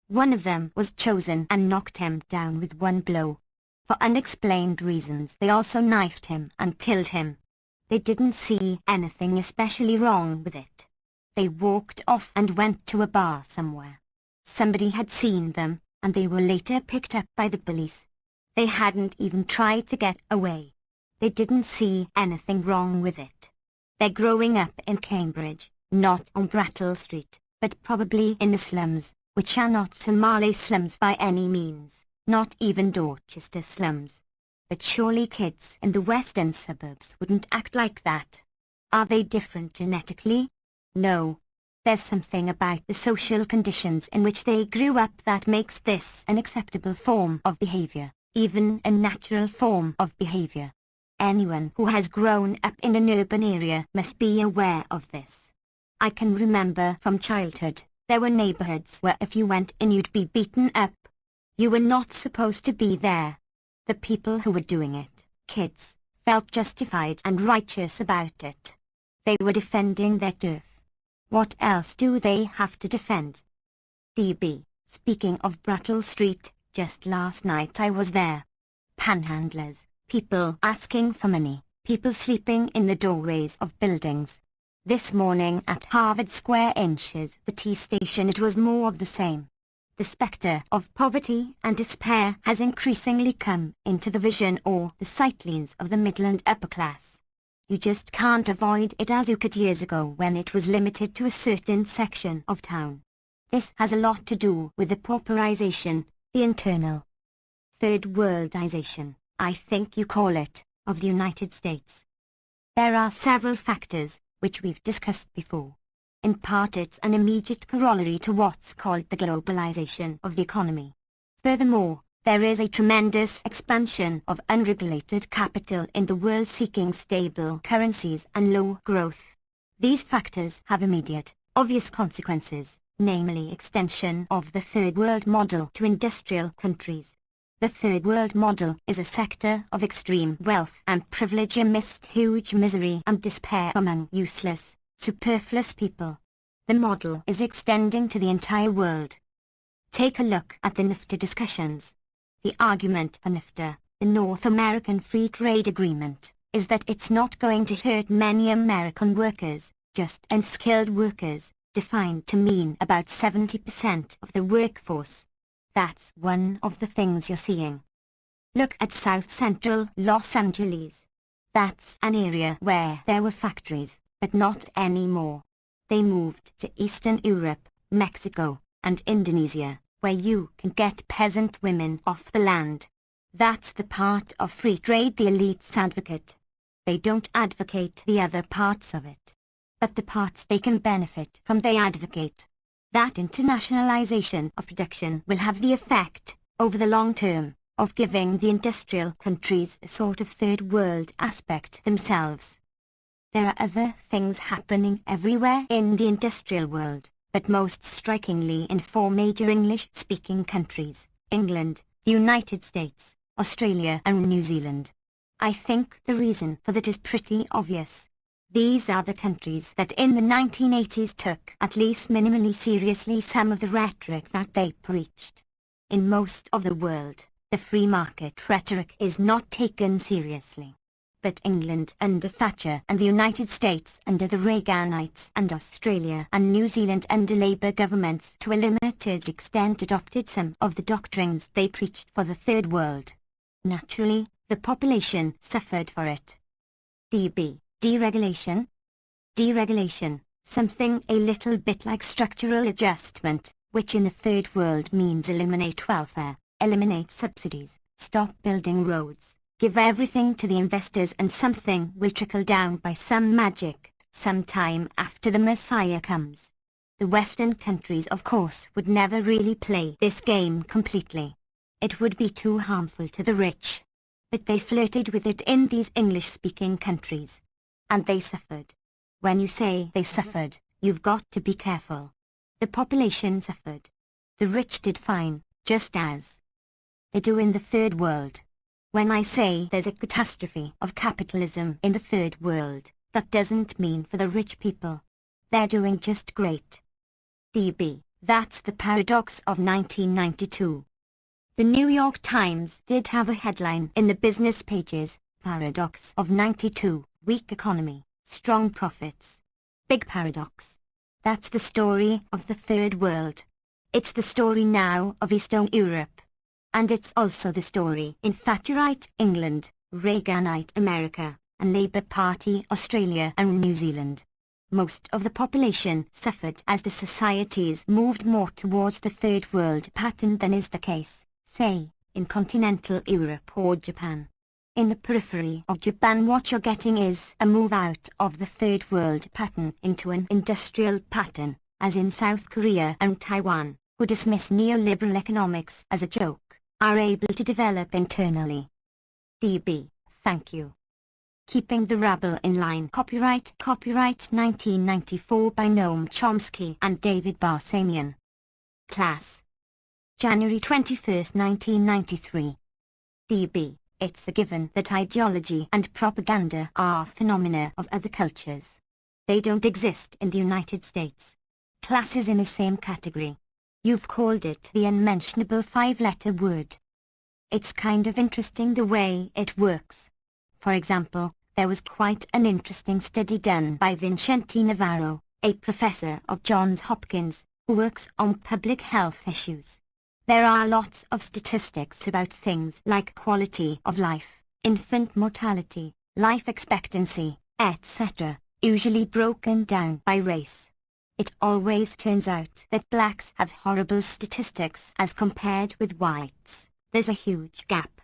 One of them was chosen and knocked him down with one blow. For unexplained reasons they also knifed him and killed him. They didn't see anything especially wrong with it. They walked off and went to a bar somewhere. Somebody had seen them, and they were later picked up by the police. They hadn't even tried to get away. They didn't see anything wrong with it. They're growing up in Cambridge, not on Brattle Street, but probably in the slums, which are not Somali slums by any means, not even Dorchester slums. But surely kids in the western suburbs wouldn't act like that. Are they different genetically? No. There's something about the social conditions in which they grew up that makes this an acceptable form of behavior, even a natural form of behavior. Anyone who has grown up in an urban area must be aware of this. I can remember from childhood, there were neighborhoods where if you went in you'd be beaten up. You were not supposed to be there. The people who were doing it, kids, felt justified and righteous about it. They were defending their turf. What else do they have to defend? DB, speaking of Brattle Street, just last night I was there. Panhandlers, people asking for money, people sleeping in the doorways of buildings. This morning at Harvard Square Inches, the T station, it was more of the same. The spectre of poverty and despair has increasingly come into the vision or the sightlines of the middle and upper class. You just can't avoid it as you could years ago when it was limited to a certain section of town. This has a lot to do with the pauperization, the internal third worldization, I think you call it, of the United States. There are several factors, which we've discussed before. In part it's an immediate corollary to what's called the globalization of the economy. Furthermore, there is a tremendous expansion of unregulated capital in the world seeking stable currencies and low growth. These factors have immediate, obvious consequences, namely extension of the Third World model to industrial countries. The Third World model is a sector of extreme wealth and privilege amidst huge misery and despair among useless, superfluous people. The model is extending to the entire world. Take a look at the NAFTA discussions. The argument for NAFTA, the North American Free Trade Agreement, is that it's not going to hurt many American workers, just unskilled workers, defined to mean about 70% of the workforce. That's one of the things you're seeing. Look at South Central Los Angeles. That's an area where there were factories, but not anymore. They moved to Eastern Europe, Mexico, and Indonesia, where you can get peasant women off the land. That's the part of free trade the elites advocate. They don't advocate the other parts of it. But the parts they can benefit from they advocate. That internationalization of production will have the effect, over the long term, of giving the industrial countries a sort of third world aspect themselves. There are other things happening everywhere in the industrial world, but most strikingly in 4 major English-speaking countries: England, the United States, Australia and New Zealand. I think the reason for that is pretty obvious. These are the countries that in the 1980s took at least minimally seriously some of the rhetoric that they preached. In most of the world, the free market rhetoric is not taken seriously. But England under Thatcher and the United States under the Reaganites and Australia and New Zealand under Labour governments to a limited extent adopted some of the doctrines they preached for the Third World. Naturally, the population suffered for it. DB. Deregulation? Deregulation, something a little bit like structural adjustment, which in the Third World means eliminate welfare, eliminate subsidies, stop building roads, give everything to the investors and something will trickle down by some magic, sometime after the Messiah comes. The Western countries of course would never really play this game completely. It would be too harmful to the rich. But they flirted with it in these English-speaking countries. And they suffered. When you say they suffered, you've got to be careful. The population suffered. The rich did fine, just as they do in the Third World. When I say there's a catastrophe of capitalism in the Third World, that doesn't mean for the rich people. They're doing just great. DB, that's the paradox of 1992. The New York Times did have a headline in the business pages, Paradox of 92. Weak economy, strong profits. Big paradox. That's the story of the Third World. It's the story now of Eastern Europe. And it's also the story in Thatcherite England, Reaganite America, and Labour Party Australia and New Zealand. Most of the population suffered as the societies moved more towards the Third World pattern than is the case, say, in continental Europe or Japan. In the periphery of Japan what you're getting is a move out of the Third World pattern into an industrial pattern, as in South Korea and Taiwan, who dismiss neoliberal economics as a joke, are able to develop internally. DB, thank you. Keeping the Rabble in Line. Copyright 1994 by Noam Chomsky and David Barsamian. Class. January 21, 1993. DB. It's a given that ideology and propaganda are phenomena of other cultures. They don't exist in the United States. Class is in the same category. You've called it the unmentionable 5-letter word. It's kind of interesting the way it works. For example, there was quite an interesting study done by Vincenti Navarro, a professor of Johns Hopkins, who works on public health issues. There are lots of statistics about things like quality of life, infant mortality, life expectancy, etc., usually broken down by race. It always turns out that blacks have horrible statistics as compared with whites. There's a huge gap.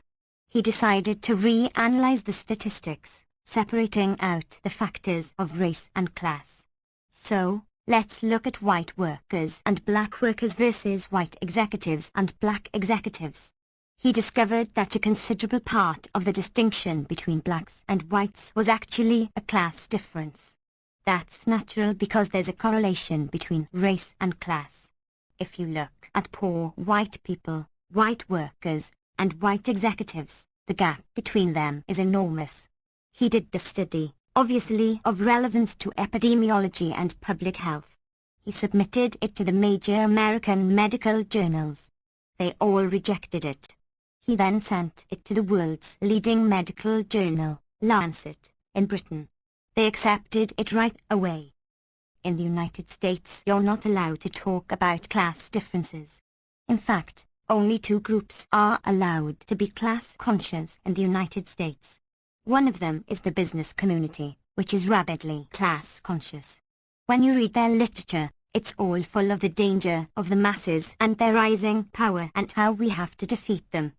He decided to reanalyze the statistics, separating out the factors of race and class. So, let's look at white workers and black workers versus white executives and black executives. He discovered that a considerable part of the distinction between blacks and whites was actually a class difference. That's natural because there's a correlation between race and class. If you look at poor white people, white workers, and white executives, the gap between them is enormous. He did the study, obviously of relevance to epidemiology and public health. He submitted it to the major American medical journals. They all rejected it. He then sent it to the world's leading medical journal, Lancet, in Britain. They accepted it right away. In the United States, you're not allowed to talk about class differences. In fact, only two groups are allowed to be class conscious in the United States. One of them is the business community, which is rabidly class conscious. When you read their literature, it's all full of the danger of the masses and their rising power and how we have to defeat them.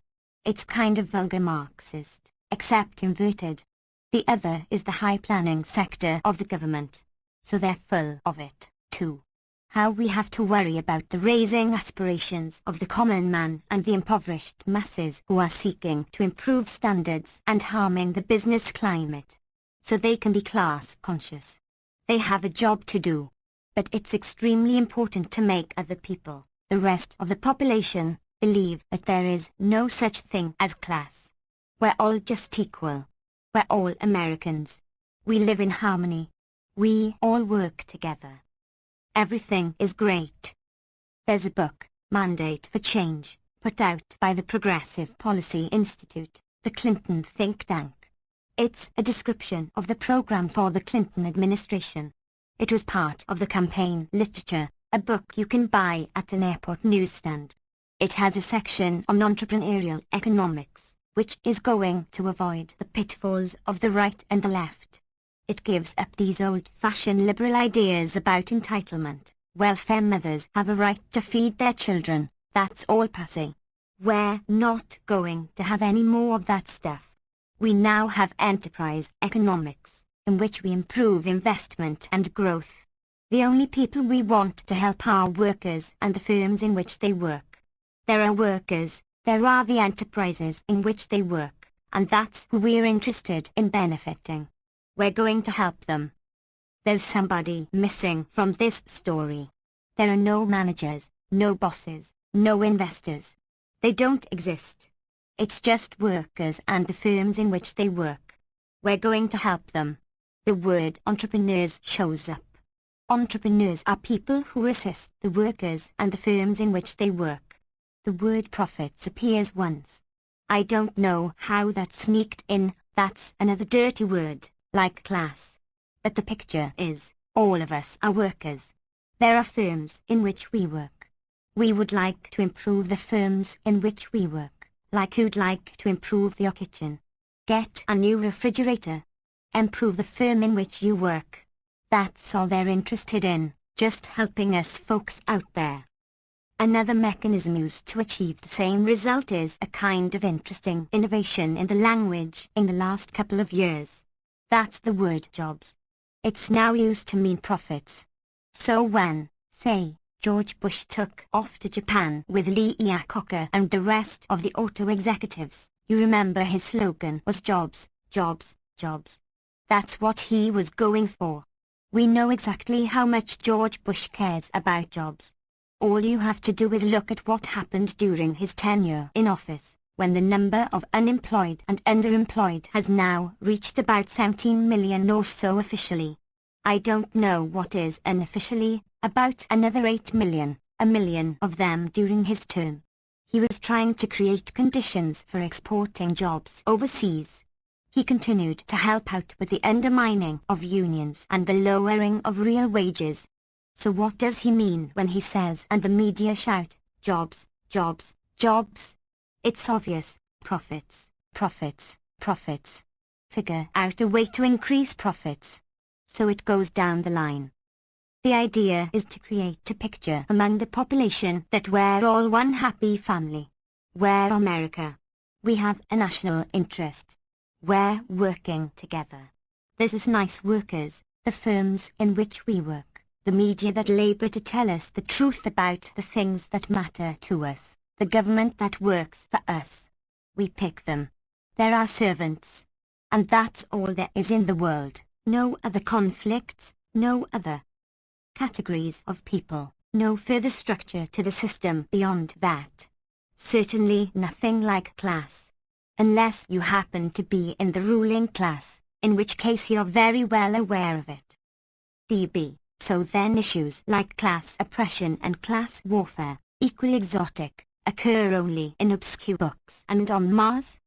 It's kind of vulgar Marxist, except inverted. The other is the high planning sector of the government. So they're full of it, too. How we have to worry about the raising aspirations of the common man and the impoverished masses who are seeking to improve standards and harming the business climate. So they can be class conscious. They have a job to do. But it's extremely important to make other people, the rest of the population, believe that there is no such thing as class. We're all just equal. We're all Americans. We live in harmony. We all work together. Everything is great. There's a book, Mandate for Change, put out by the Progressive Policy Institute, the Clinton think tank. It's a description of the program for the Clinton administration. It was part of the campaign literature, a book you can buy at an airport newsstand. It has a section on entrepreneurial economics, which is going to avoid the pitfalls of the right and the left. It gives up these old-fashioned liberal ideas about entitlement. Welfare mothers have a right to feed their children. That's all passé. We're not going to have any more of that stuff. We now have enterprise economics, in which we improve investment and growth. The only people we want to help are workers and the firms in which they work. There are workers, there are the enterprises in which they work, and that's who we're interested in benefiting. We're going to help them. There's somebody missing from this story. There are no managers, no bosses, no investors. They don't exist. It's just workers and the firms in which they work. We're going to help them. The word entrepreneurs shows up. Entrepreneurs are people who assist the workers and the firms in which they work. The word profits appears once. I don't know how that sneaked in. That's another dirty word, like class. But the picture is, all of us are workers. There are firms in which we work. We would like to improve the firms in which we work, like you'd like to improve your kitchen. Get a new refrigerator. Improve the firm in which you work. That's all they're interested in, just helping us folks out there. Another mechanism used to achieve the same result is a kind of interesting innovation in the language in the last couple of years. That's the word jobs. It's now used to mean profits. So when, say, George Bush took off to Japan with Lee Iacocca and the rest of the auto executives, you remember his slogan was jobs, jobs, jobs. That's what he was going for. We know exactly how much George Bush cares about jobs. All you have to do is look at what happened during his tenure in office, when the number of unemployed and underemployed has now reached about 17 million or so officially. I don't know what is unofficially, about another 8 million, a million of them during his term. He was trying to create conditions for exporting jobs overseas. He continued to help out with the undermining of unions and the lowering of real wages. So what does he mean when he says and the media shout, jobs, jobs, jobs? It's obvious, profits, profits, profits. Figure out a way to increase profits. So it goes down the line. The idea is to create a picture among the population that we're all one happy family. We're America. We have a national interest. We're working together. There's us nice workers, the firms in which we work. The media that labor to tell us the truth about the things that matter to us. The government that works for us. We pick them. They're our servants. And that's all there is in the world. No other conflicts, No other categories of people, no further structure to the system beyond that. Certainly nothing like class. Unless you happen to be in the ruling class, in which case you're very well aware of it. DB. So then issues like class oppression and class warfare, equally exotic, occur only in obscure books and on Mars?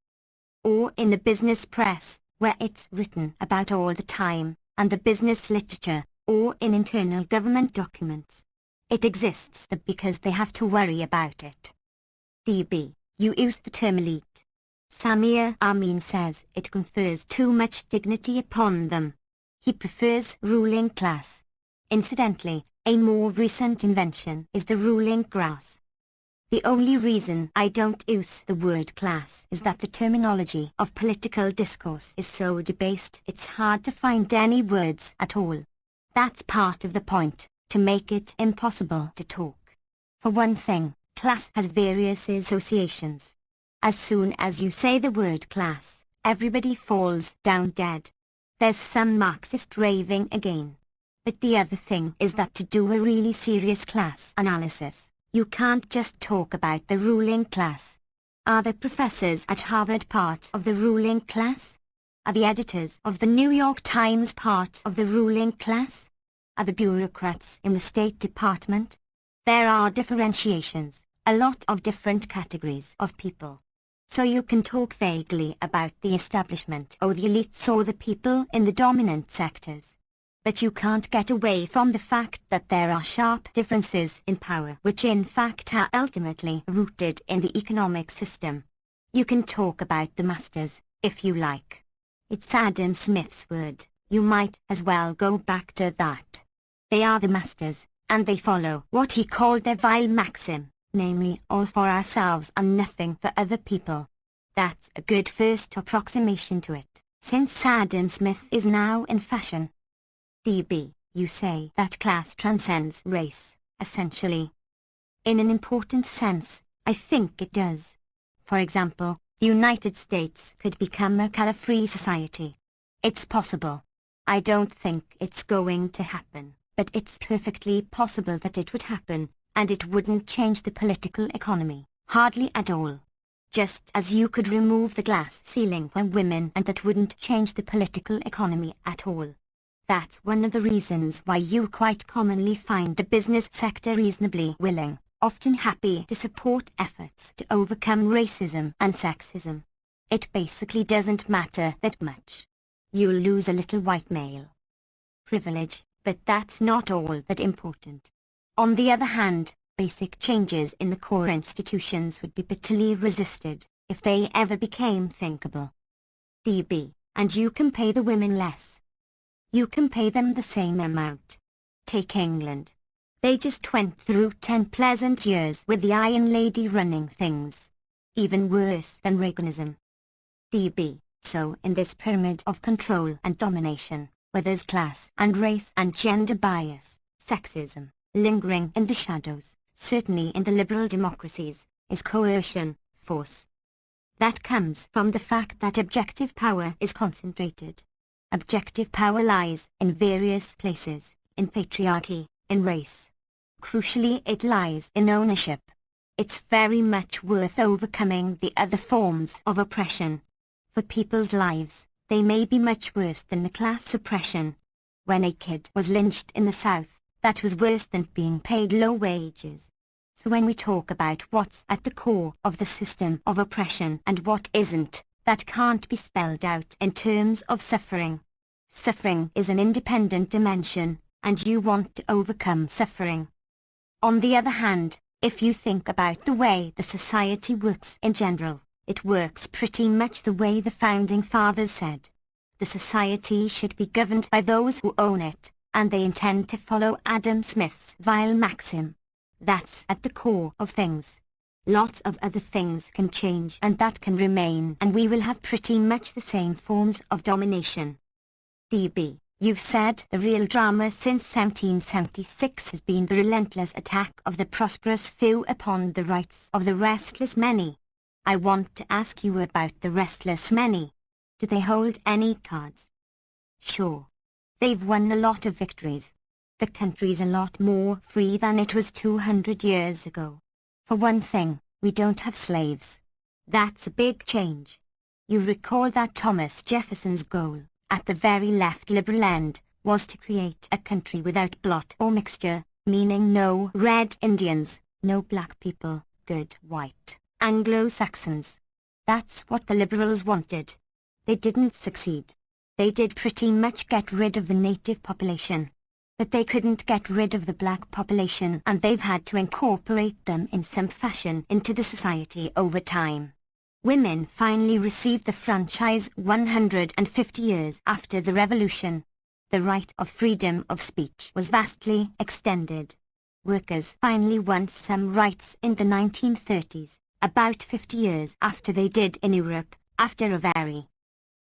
Or in the business press, where it's written about all the time, and the business literature, or in internal government documents. It exists because they have to worry about it. DB. You use the term elite. Samir Amin says it confers too much dignity upon them. He prefers ruling class. Incidentally, a more recent invention is the ruling class. The only reason I don't use the word class is that the terminology of political discourse is so debased it's hard to find any words at all. That's part of the point, to make it impossible to talk. For one thing, class has various associations. As soon as you say the word class, everybody falls down dead. There's some Marxist raving again. But the other thing is that to do a really serious class analysis, you can't just talk about the ruling class. Are the professors at Harvard part of the ruling class? Are the editors of the New York Times part of the ruling class? Are the bureaucrats in the State Department? There are differentiations, a lot of different categories of people. So you can talk vaguely about the establishment or the elites or the people in the dominant sectors. But you can't get away from the fact that there are sharp differences in power which in fact are ultimately rooted in the economic system. You can talk about the masters, if you like. It's Adam Smith's word, you might as well go back to that. They are the masters, and they follow what he called their vile maxim, namely all for ourselves and nothing for other people. That's a good first approximation to it, since Adam Smith is now in fashion. DB, you say that class transcends race, essentially. In an important sense, I think it does. For example, the United States could become a color-free society. It's possible. I don't think it's going to happen, but it's perfectly possible that it would happen, and it wouldn't change the political economy, hardly at all. Just as you could remove the glass ceiling for women and that wouldn't change the political economy at all. That's one of the reasons why you quite commonly find the business sector reasonably willing, often happy to support efforts to overcome racism and sexism. It basically doesn't matter that much. You'll lose a little white male privilege, but that's not all that important. On the other hand, basic changes in the core institutions would be bitterly resisted, if they ever became thinkable. DB, and you can pay the women less. You can pay them the same amount. Take England. They just went through 10 pleasant years with the Iron Lady running things. Even worse than Reaganism. DB, so in this pyramid of control and domination, where there's class and race and gender bias, sexism, lingering in the shadows, certainly in the liberal democracies, is coercion, force. That comes from the fact that objective power is concentrated. Objective power lies in various places, in patriarchy, in race. Crucially, it lies in ownership. It's very much worth overcoming the other forms of oppression. For people's lives, they may be much worse than the class oppression. When a kid was lynched in the South, that was worse than being paid low wages. So when we talk about what's at the core of the system of oppression and what isn't, that can't be spelled out in terms of suffering. Suffering is an independent dimension, and you want to overcome suffering. On the other hand, if you think about the way the society works in general, it works pretty much the way the Founding Fathers said. The society should be governed by those who own it, and they intend to follow Adam Smith's vile maxim. That's at the core of things. Lots of other things can change and that can remain, and we will have pretty much the same forms of domination. DB, you've said the real drama since 1776 has been the relentless attack of the prosperous few upon the rights of the restless many. I want to ask you about the restless many. Do they hold any cards? Sure. They've won a lot of victories. The country's a lot more free than it was 200 years ago. For one thing, we don't have slaves. That's a big change. You recall that Thomas Jefferson's goal, at the very left liberal end, was to create a country without blot or mixture, meaning no red Indians, no black people, good white Anglo-Saxons. That's what the liberals wanted. They didn't succeed. They did pretty much get rid of the native population. But they couldn't get rid of the black population, and they've had to incorporate them in some fashion into the society over time. Women finally received the franchise 150 years after the revolution. The right of freedom of speech was vastly extended. Workers finally won some rights in the 1930s, about 50 years after they did in Europe, after a very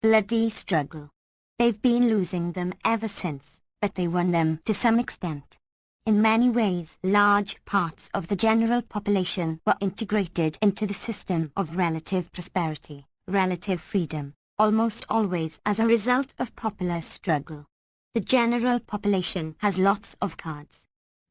bloody struggle. They've been losing them ever since, but they won them to some extent. In many ways, large parts of the general population were integrated into the system of relative prosperity, relative freedom, almost always as a result of popular struggle. The general population has lots of cards.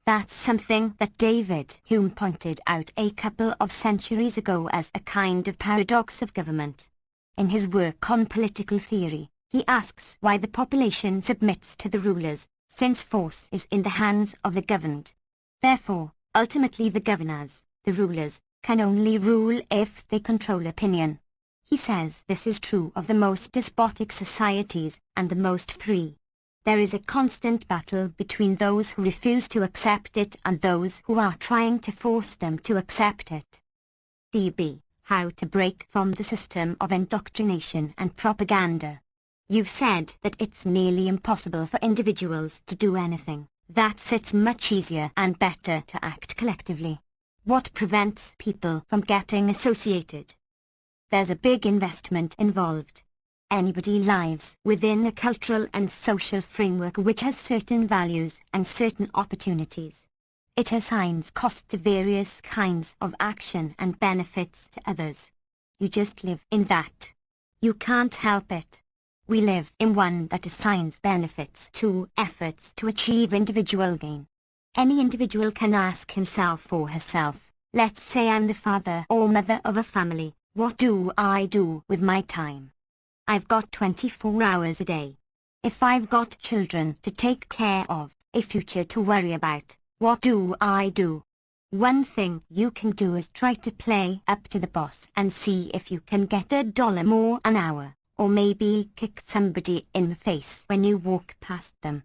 That's something that David Hume pointed out a couple of centuries ago as a kind of paradox of government. In his work on political theory, he asks why the population submits to the rulers, since force is in the hands of the governed. Therefore, ultimately the governors, the rulers, can only rule if they control opinion. He says this is true of the most despotic societies and the most free. There is a constant battle between those who refuse to accept it and those who are trying to force them to accept it. DB. How to break from the system of indoctrination and propaganda. You've said that it's nearly impossible for individuals to do anything. That it's much easier and better to act collectively. What prevents people from getting associated? There's a big investment involved. Anybody lives within a cultural and social framework which has certain values and certain opportunities. It assigns cost to various kinds of action and benefits to others. You just live in that. You can't help it. We live in one that assigns benefits to efforts to achieve individual gain. Any individual can ask himself or herself, let's say I'm the father or mother of a family, what do I do with my time? I've got 24 hours a day. If I've got children to take care of, a future to worry about, what do I do? One thing you can do is try to play up to the boss and see if you can get $1 more an hour. Or maybe kick somebody in the face when you walk past them.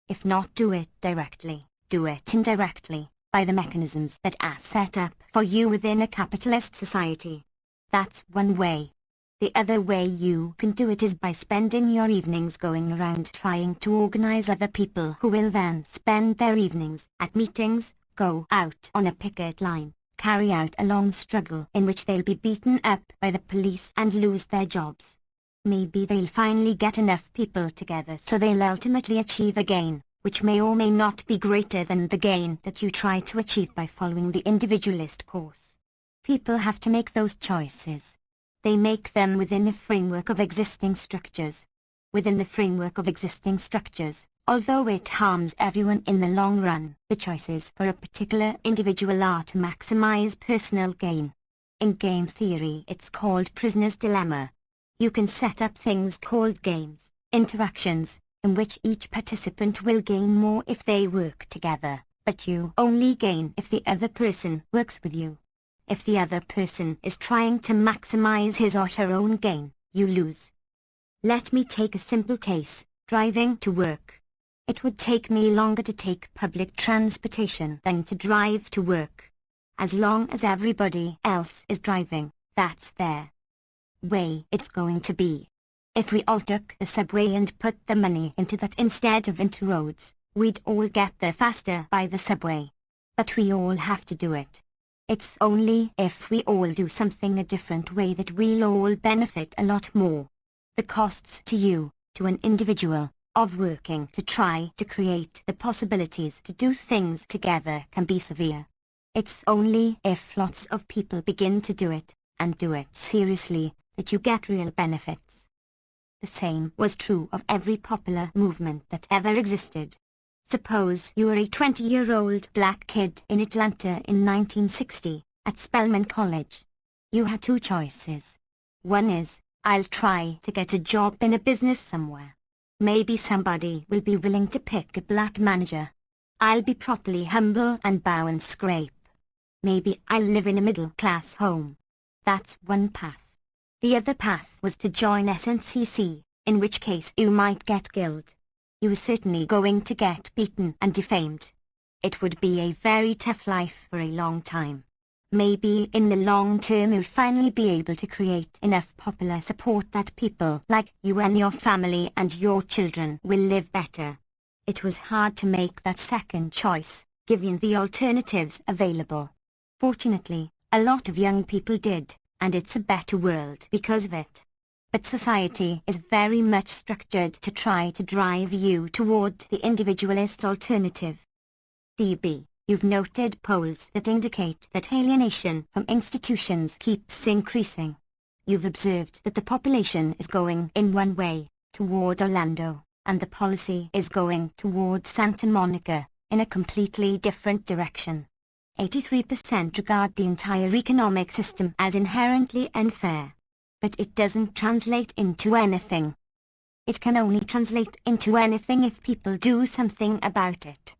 If not, do it directly, do it indirectly, by the mechanisms that are set up for you within a capitalist society. That's one way. The other way you can do it is by spending your evenings going around trying to organize other people who will then spend their evenings at meetings, go out on a picket line, carry out a long struggle in which they'll be beaten up by the police and lose their jobs. Maybe they'll finally get enough people together so they'll ultimately achieve a gain, which may or may not be greater than the gain that you try to achieve by following the individualist course. People have to make those choices. They make them within a framework of existing structures. Within the framework of existing structures, although it harms everyone in the long run, the choices for a particular individual are to maximize personal gain. In game theory it's called prisoner's dilemma. You can set up things called games, interactions, in which each participant will gain more if they work together, but you only gain if the other person works with you. If the other person is trying to maximize his or her own gain, you lose. Let me take a simple case, driving to work. It would take me longer to take public transportation than to drive to work. As long as everybody else is driving, that's their way it's going to be. If we all took the subway and put the money into that instead of into roads, we'd all get there faster by the subway. But we all have to do it. It's only if we all do something a different way that we'll all benefit a lot more. The costs to you, to an individual, of working to try to create the possibilities to do things together can be severe. It's only if lots of people begin to do it, and do it seriously, that you get real benefits. The same was true of every popular movement that ever existed. Suppose you were a 20-year-old black kid in Atlanta in 1960, at Spelman College. You had two choices. One is, I'll try to get a job in a business somewhere. Maybe somebody will be willing to pick a black manager. I'll be properly humble and bow and scrape. Maybe I'll live in a middle-class home. That's one path. The other path was to join SNCC, in which case you might get killed. You were certainly going to get beaten and defamed. It would be a very tough life for a long time. Maybe in the long term you'll finally be able to create enough popular support that people like you and your family and your children will live better. It was hard to make that second choice, given the alternatives available. Fortunately, a lot of young people did, and it's a better world because of it. But society is very much structured to try to drive you toward the individualist alternative. DB. You've noted polls that indicate that alienation from institutions keeps increasing. You've observed that the population is going in one way, toward Orlando, and the policy is going toward Santa Monica, in a completely different direction. 83% regard the entire economic system as inherently unfair. But it doesn't translate into anything. It can only translate into anything if people do something about it.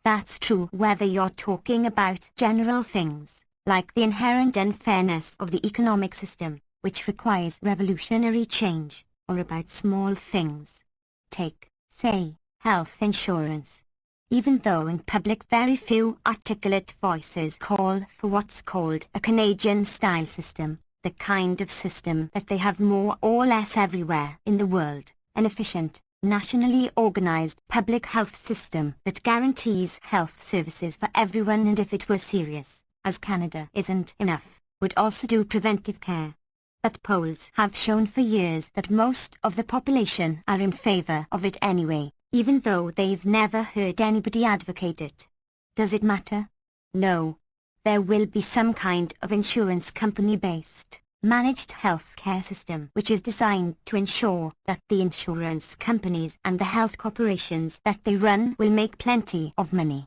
That's true whether you're talking about general things, like the inherent unfairness of the economic system, which requires revolutionary change, or about small things. Take, say, health insurance. Even though in public very few articulate voices call for what's called a Canadian-style system, the kind of system that they have more or less everywhere in the world, an efficient, nationally organized public health system that guarantees health services for everyone, and if it were serious, as Canada isn't enough, would also do preventive care. But polls have shown for years that most of the population are in favor of it anyway, even though they've never heard anybody advocate it. Does it matter? No. There will be some kind of insurance company-based, managed health care system which is designed to ensure that the insurance companies and the health corporations that they run will make plenty of money.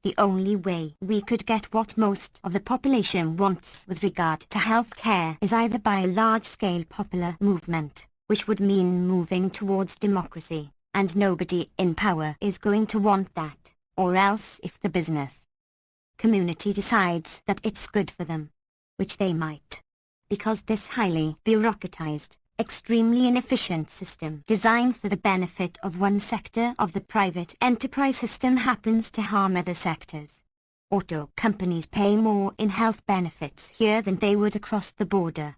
The only way we could get what most of the population wants with regard to health care is either by a large-scale popular movement, which would mean moving towards democracy, and nobody in power is going to want that, or else if the business community decides that it's good for them, which they might. Because this highly bureaucratized, extremely inefficient system designed for the benefit of one sector of the private enterprise system happens to harm other sectors. Auto companies pay more in health benefits here than they would across the border.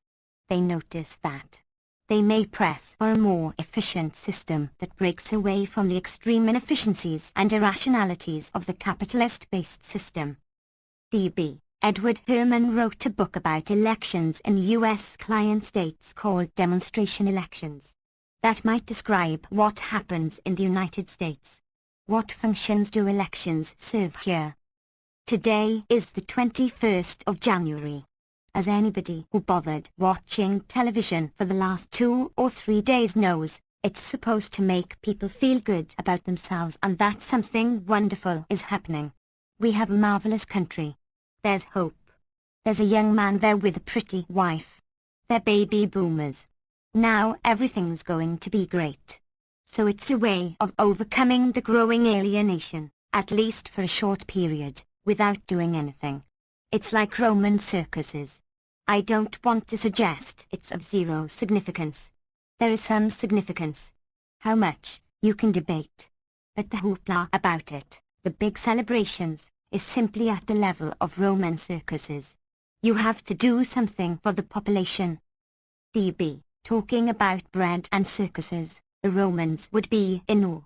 They notice that. They may press for a more efficient system that breaks away from the extreme inefficiencies and irrationalities of the capitalist-based system. D.B. Edward Herman wrote a book about elections in U.S. client states called Demonstration Elections. That might describe what happens in the United States. What functions do elections serve here? Today is the 21st of January. As anybody who bothered watching television for the last 2 or 3 days knows, it's supposed to make people feel good about themselves and that something wonderful is happening. We have a marvelous country. There's hope. There's a young man there with a pretty wife. They're baby boomers. Now everything's going to be great. So it's a way of overcoming the growing alienation, at least for a short period, without doing anything. It's like Roman circuses. I don't want to suggest it's of zero significance. There is some significance. How much, you can debate. But the hoopla about it, the big celebrations, is simply at the level of Roman circuses. You have to do something for the population. D.B. Talking about bread and circuses, the Romans would be in awe.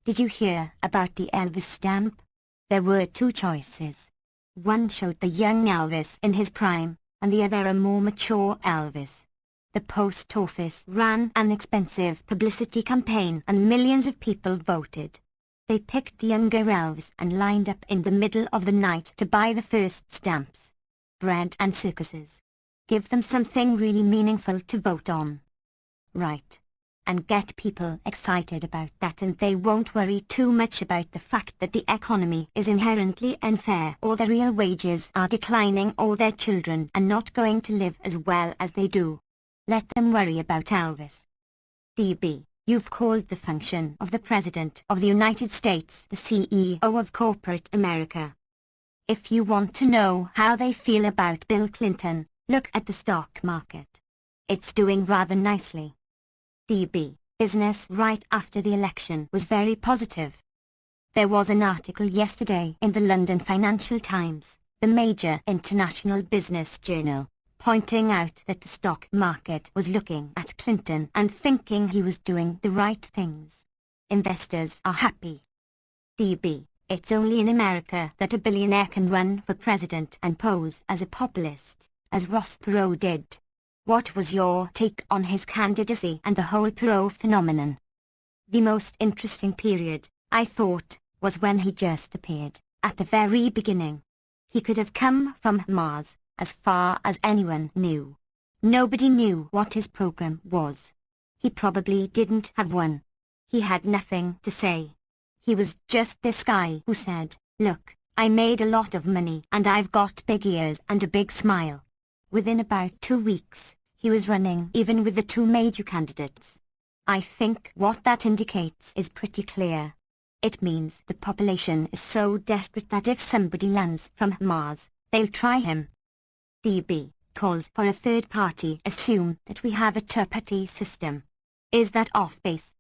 Did you hear about the Elvis stamp? There were two choices. One showed the young Elvis in his prime, and the other a more mature Elvis. The post office ran an expensive publicity campaign and millions of people voted. They picked the younger Elvis and lined up in the middle of the night to buy the first stamps. Bread and circuses. Give them something really meaningful to vote on. Right. and get people excited about that, and they won't worry too much about the fact that the economy is inherently unfair, or the real wages are declining, or their children are not going to live as well as they do. Let them worry about Elvis. DB, you've called the function of the President of the United States the CEO of corporate America. If you want to know how they feel about Bill Clinton, look at the stock market. It's doing rather nicely. DB, business right after the election was very positive. There was an article yesterday in the London Financial Times, the major international business journal, pointing out that the stock market was looking at Clinton and thinking he was doing the right things. Investors are happy. DB, it's only in America that a billionaire can run for president and pose as a populist, as Ross Perot did. What was your take on his candidacy and the whole Perot phenomenon? The most interesting period, I thought, was when he just appeared, at the very beginning. He could have come from Mars, as far as anyone knew. Nobody knew what his program was. He probably didn't have one. He had nothing to say. He was just this guy who said, "Look, I made a lot of money and I've got big ears and a big smile." Within about 2 weeks, he was running even with the two major candidates. I think what that indicates is pretty clear. It means the population is so desperate that if somebody lands from Mars, they'll try him. DB, calls for a third party assume that we have a two-party system. Is that off base?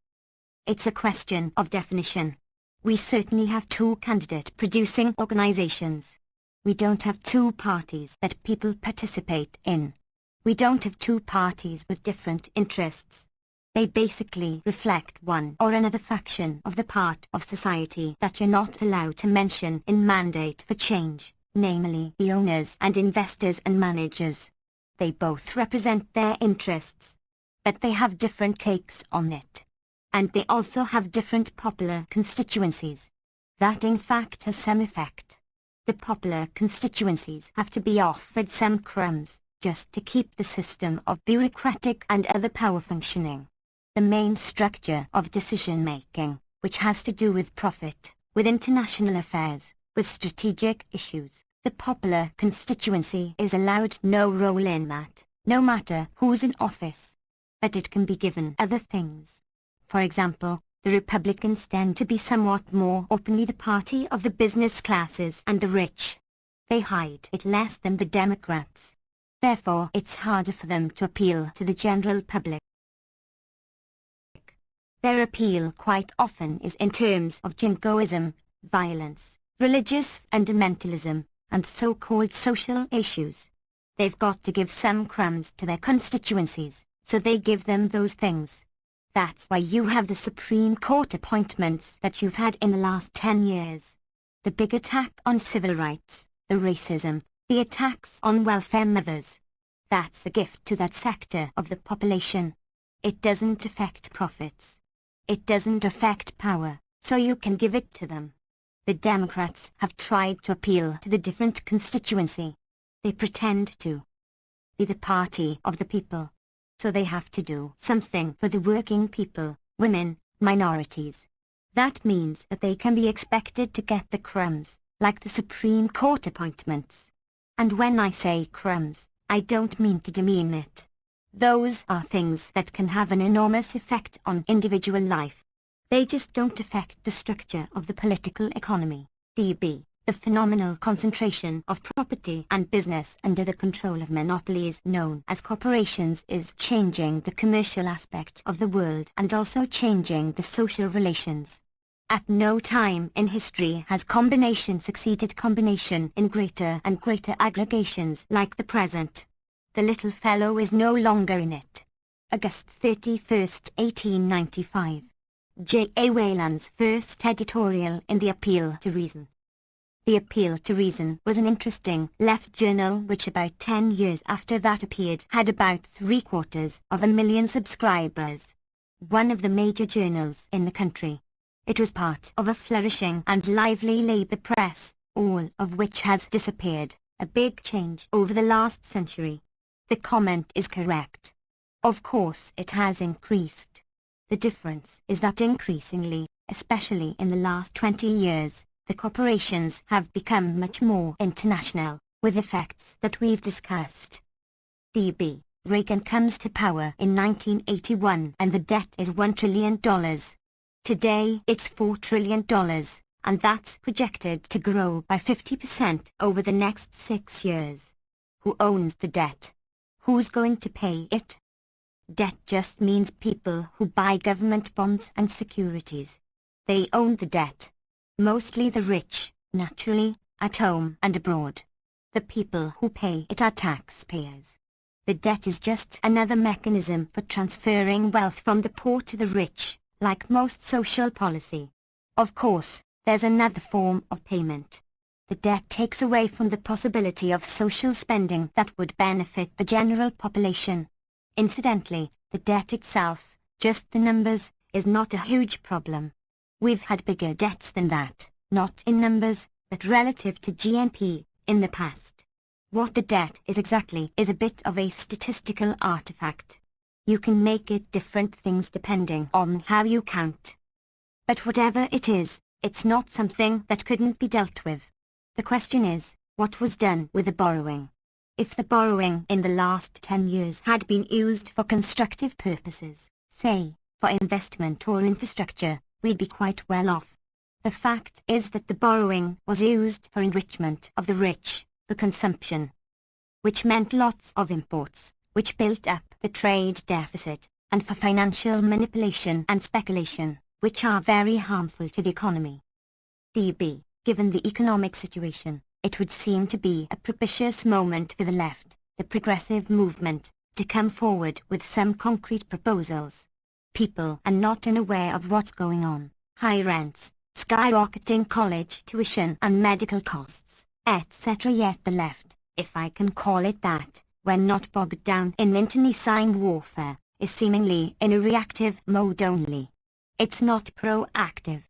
It's a question of definition. We certainly have two candidate-producing organizations. We don't have two parties that people participate in. We don't have two parties with different interests. They basically reflect one or another faction of the part of society that you're not allowed to mention in mandate for change, namely the owners and investors and managers. They both represent their interests, but they have different takes on it. And they also have different popular constituencies. That in fact has some effect. The popular constituencies have to be offered some crumbs, just to keep the system of bureaucratic and other power functioning. The main structure of decision-making, which has to do with profit, with international affairs, with strategic issues, the popular constituency is allowed no role in that, no matter who's in office. But it can be given other things. For example, the Republicans tend to be somewhat more openly the party of the business classes and the rich. They hide it less than the Democrats. Therefore, it's harder for them to appeal to the general public. Their appeal quite often is in terms of jingoism, violence, religious fundamentalism, and so-called social issues. They've got to give some crumbs to their constituencies, so they give them those things. That's why you have the Supreme Court appointments that you've had in the last 10 years. The big attack on civil rights, the racism, the attacks on welfare mothers. That's a gift to that sector of the population. It doesn't affect profits. It doesn't affect power, so you can give it to them. The Democrats have tried to appeal to the different constituency. They pretend to be the party of the people. So they have to do something for the working people, women, minorities. That means that they can be expected to get the crumbs, like the Supreme Court appointments. And when I say crumbs, I don't mean to demean it. Those are things that can have an enormous effect on individual life. They just don't affect the structure of the political economy. DB, the phenomenal concentration of property and business under the control of monopolies known as corporations is changing the commercial aspect of the world and also changing the social relations. At no time in history has combination succeeded combination in greater and greater aggregations like the present. The little fellow is no longer in it. August 31st, 1895. J. A. Wayland's first editorial in The Appeal to Reason. The Appeal to Reason was an interesting left journal which about 10 years after that appeared had about 750,000 subscribers. One of the major journals in the country. It was part of a flourishing and lively Labour press, all of which has disappeared, a big change over the last century. The comment is correct. Of course it has increased. The difference is that increasingly, especially in the last 20 years, the corporations have become much more international, with effects that we've discussed. D.B. Reagan comes to power in 1981 and the debt is $1 trillion. Today it's $4 trillion, and that's projected to grow by 50% over the next 6 years. Who owns the debt? Who's going to pay it? Debt just means people who buy government bonds and securities. They own the debt. Mostly the rich, naturally, at home and abroad. The people who pay it are taxpayers. The debt is just another mechanism for transferring wealth from the poor to the rich, like most social policy. Of course, there's another form of payment. The debt takes away from the possibility of social spending that would benefit the general population. Incidentally, the debt itself, just the numbers, is not a huge problem. We've had bigger debts than that, not in numbers, but relative to GNP, in the past. What the debt is exactly is a bit of a statistical artifact. You can make it different things depending on how you count. But whatever it is, it's not something that couldn't be dealt with. The question is, what was done with the borrowing? If the borrowing in the last 10 years had been used for constructive purposes, say, for investment or infrastructure, we'd be quite well off. The fact is that the borrowing was used for enrichment of the rich, for consumption. Which meant lots of imports, which built up the trade deficit, and for financial manipulation and speculation, which are very harmful to the economy. D.B. Given the economic situation, it would seem to be a propitious moment for the left, the progressive movement, to come forward with some concrete proposals. People are not unaware of what's going on: high rents, skyrocketing college tuition and medical costs, etc. Yet the left, if I can call it that, when not bogged down in internecine warfare, is seemingly in a reactive mode only. It's not proactive.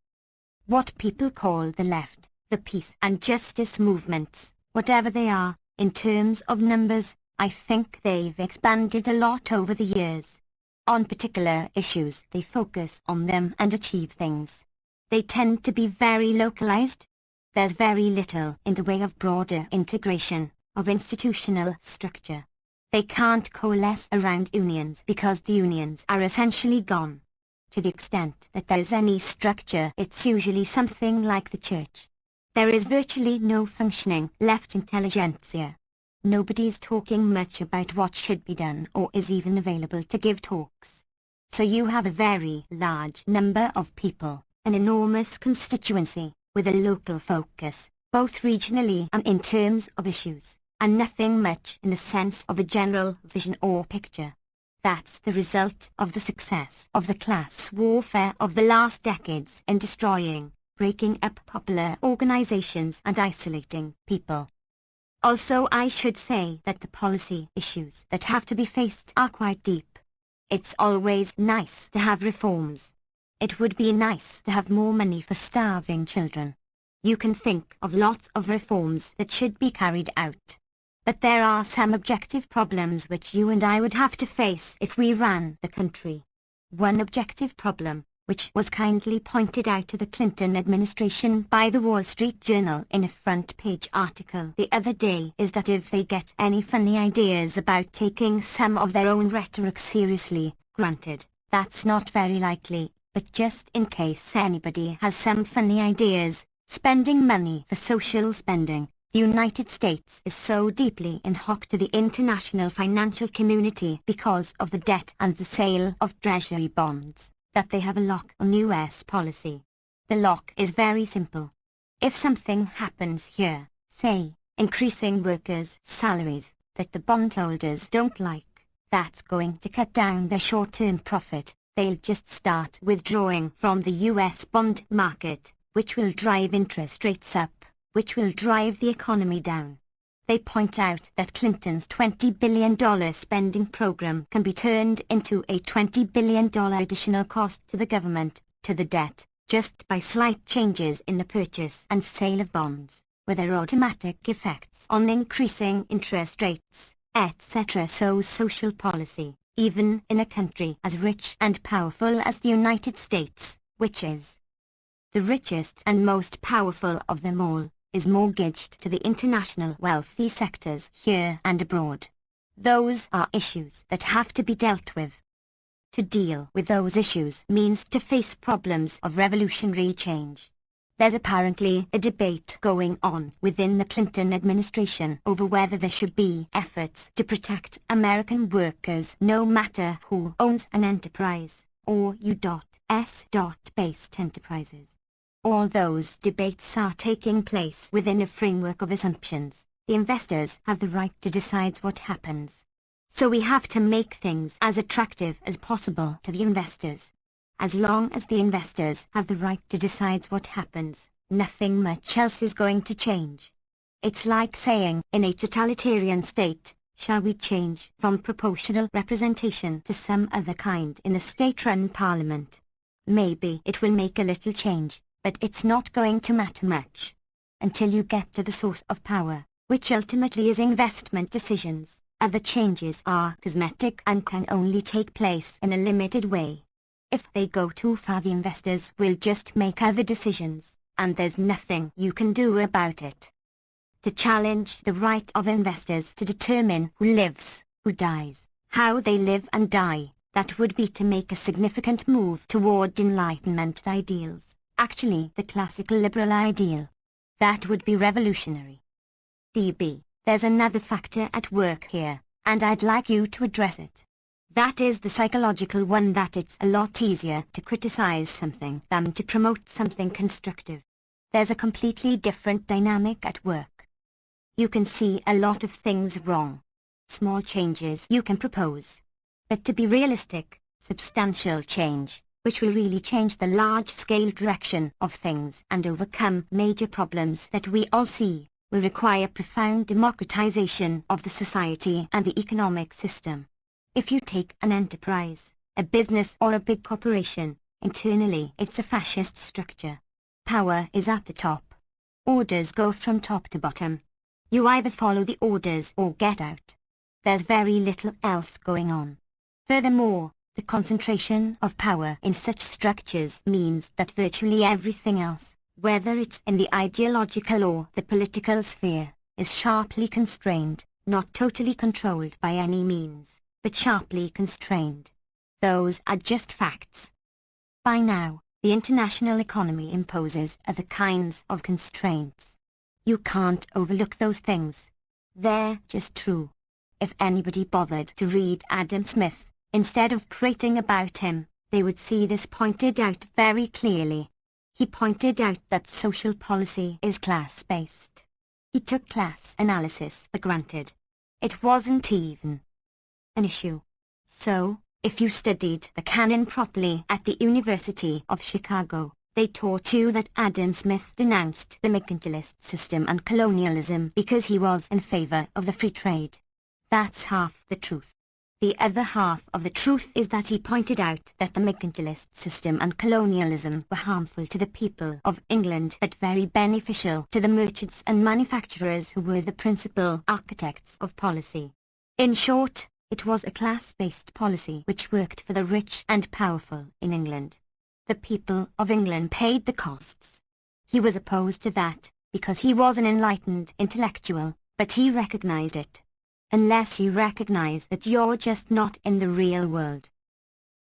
What people call the left, the peace and justice movements, whatever they are, in terms of numbers, I think they've expanded a lot over the years. On particular issues they focus on them and achieve things. They tend to be very localized. There's very little in the way of broader integration, of institutional structure. They can't coalesce around unions because the unions are essentially gone. To the extent that there's any structure, it's usually something like the church. There is virtually no functioning left intelligentsia. Nobody's talking much about what should be done or is even available to give talks. So you have a very large number of people, an enormous constituency, with a local focus, both regionally and in terms of issues, and nothing much in the sense of a general vision or picture. That's the result of the success of the class warfare of the last decades in destroying, breaking up popular organizations and isolating people. Also, I should say that the policy issues that have to be faced are quite deep. It's always nice to have reforms. It would be nice to have more money for starving children. You can think of lots of reforms that should be carried out. But there are some objective problems which you and I would have to face if we ran the country. One objective problem, which was kindly pointed out to the Clinton administration by the Wall Street Journal in a front-page article the other day, is that if they get any funny ideas about taking some of their own rhetoric seriously, granted, that's not very likely, but just in case anybody has some funny ideas, spending money for social spending, the United States is so deeply in hock to the international financial community because of the debt and the sale of treasury bonds, that they have a lock on US policy. The lock is very simple. If something happens here, say, increasing workers' salaries, that the bondholders don't like, that's going to cut down their short-term profit. They'll just start withdrawing from the US bond market, which will drive interest rates up, which will drive the economy down. They point out that Clinton's $20 billion spending program can be turned into a $20 billion additional cost to the government, to the debt, just by slight changes in the purchase and sale of bonds, with their automatic effects on increasing interest rates, etc. So social policy, even in a country as rich and powerful as the United States, which is the richest and most powerful of them all, is mortgaged to the international wealthy sectors here and abroad. Those are issues that have to be dealt with. To deal with those issues means to face problems of revolutionary change. There's apparently a debate going on within the Clinton administration over whether there should be efforts to protect American workers no matter who owns an enterprise, or U.S.-based enterprises. All those debates are taking place within a framework of assumptions. The investors have the right to decide what happens. So we have to make things as attractive as possible to the investors. As long as the investors have the right to decide what happens, nothing much else is going to change. It's like saying, in a totalitarian state, shall we change from proportional representation to some other kind in a state-run parliament? Maybe it will make a little change, but it's not going to matter much. Until you get to the source of power, which ultimately is investment decisions, other changes are cosmetic and can only take place in a limited way. If they go too far, the investors will just make other decisions, and there's nothing you can do about it. To challenge the right of investors to determine who lives, who dies, how they live and die, that would be to make a significant move toward Enlightenment ideals, actually the classical liberal ideal. That would be revolutionary. DB, there's another factor at work here, and I'd like you to address it. That is the psychological one, that it's a lot easier to criticize something than to promote something constructive. There's a completely different dynamic at work. You can see a lot of things wrong. Small changes you can propose. But to be realistic, substantial change, which will really change the large-scale direction of things and overcome major problems that we all see, will require profound democratization of the society and the economic system. If you take an enterprise, a business or a big corporation, internally it's a fascist structure. Power is at the top. Orders go from top to bottom. You either follow the orders or get out. There's very little else going on. Furthermore, the concentration of power in such structures means that virtually everything else, whether it's in the ideological or the political sphere, is sharply constrained, not totally controlled by any means, but sharply constrained. Those are just facts. By now, the international economy imposes other kinds of constraints. You can't overlook those things. They're just true. If anybody bothered to read Adam Smith, instead of prating about him, they would see this pointed out very clearly. He pointed out that social policy is class-based. He took class analysis for granted. It wasn't even an issue. So, if you studied the canon properly at the University of Chicago, they taught you that Adam Smith denounced the mercantilist system and colonialism because he was in favor of the free trade. That's half the truth. The other half of the truth is that he pointed out that the mercantilist system and colonialism were harmful to the people of England but very beneficial to the merchants and manufacturers who were the principal architects of policy. In short, it was a class-based policy which worked for the rich and powerful in England. The people of England paid the costs. He was opposed to that because he was an enlightened intellectual, but he recognized it. Unless you recognize that you're just not in the real world.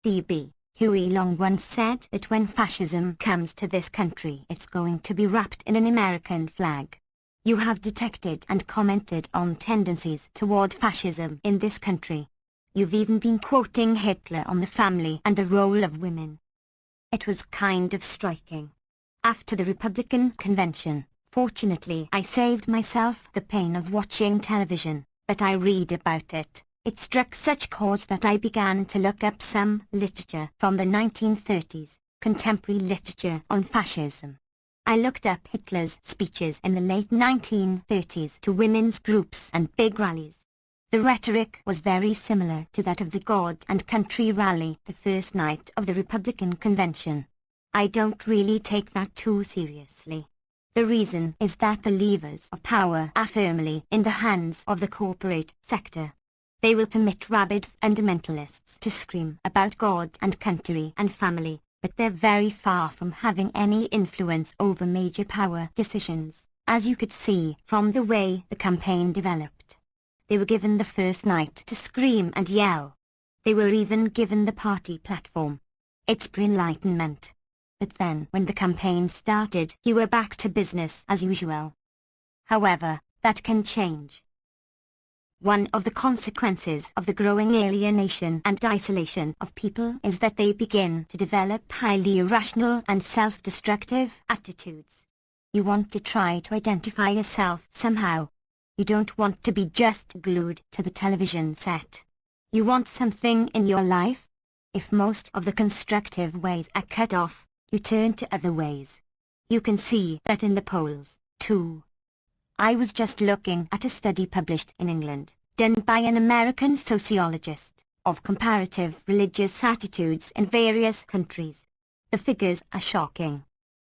D.B. Huey Long once said that when fascism comes to this country, it's going to be wrapped in an American flag. You have detected and commented on tendencies toward fascism in this country. You've even been quoting Hitler on the family and the role of women. It was kind of striking. After the Republican convention, fortunately I saved myself the pain of watching television, but I read about it. It struck such chords that I began to look up some literature from the 1930s, contemporary literature on fascism. I looked up Hitler's speeches in the late 1930s to women's groups and big rallies. The rhetoric was very similar to that of the God and Country rally the first night of the Republican convention. I don't really take that too seriously. The reason is that the levers of power are firmly in the hands of the corporate sector. They will permit rabid fundamentalists to scream about God and country and family, but they're very far from having any influence over major power decisions, as you could see from the way the campaign developed. They were given the first night to scream and yell. They were even given the party platform. It's pre-enlightenment. But then, when the campaign started, you were back to business as usual. However, that can change. One of the consequences of the growing alienation and isolation of people is that they begin to develop highly irrational and self-destructive attitudes. You want to try to identify yourself somehow. You don't want to be just glued to the television set. You want something in your life. If most of the constructive ways are cut off, you turn to other ways. You can see that in the polls, too. I was just looking at a study published in England, done by an American sociologist, of comparative religious attitudes in various countries. The figures are shocking.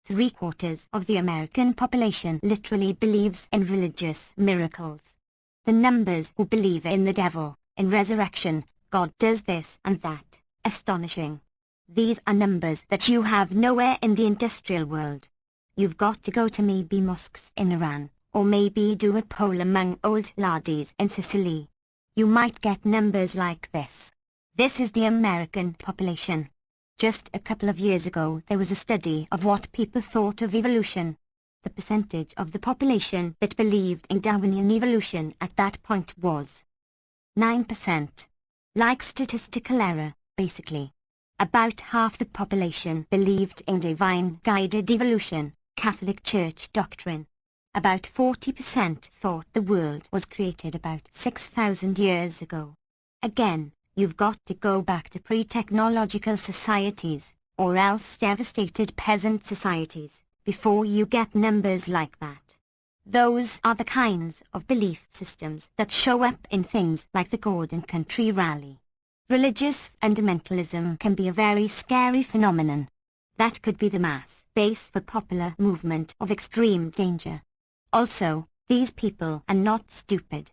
3/4 of the American population literally believes in religious miracles. The numbers who believe in the devil, in resurrection, God does this and that, astonishing. These are numbers that you have nowhere in the industrial world. You've got to go to maybe mosques in Iran, or maybe do a poll among old ladies in Sicily. You might get numbers like this. This is the American population. Just a couple of years ago there was a study of what people thought of evolution. The percentage of the population that believed in Darwinian evolution at that point was 9%. Like statistical error, basically. About half the population believed in divine-guided evolution, Catholic Church doctrine. About 40% thought the world was created about 6,000 years ago. Again, you've got to go back to pre-technological societies, or else devastated peasant societies, before you get numbers like that. Those are the kinds of belief systems that show up in things like the God and Country rally. Religious fundamentalism can be a very scary phenomenon. That could be the mass base for popular movement of extreme danger. Also, these people are not stupid.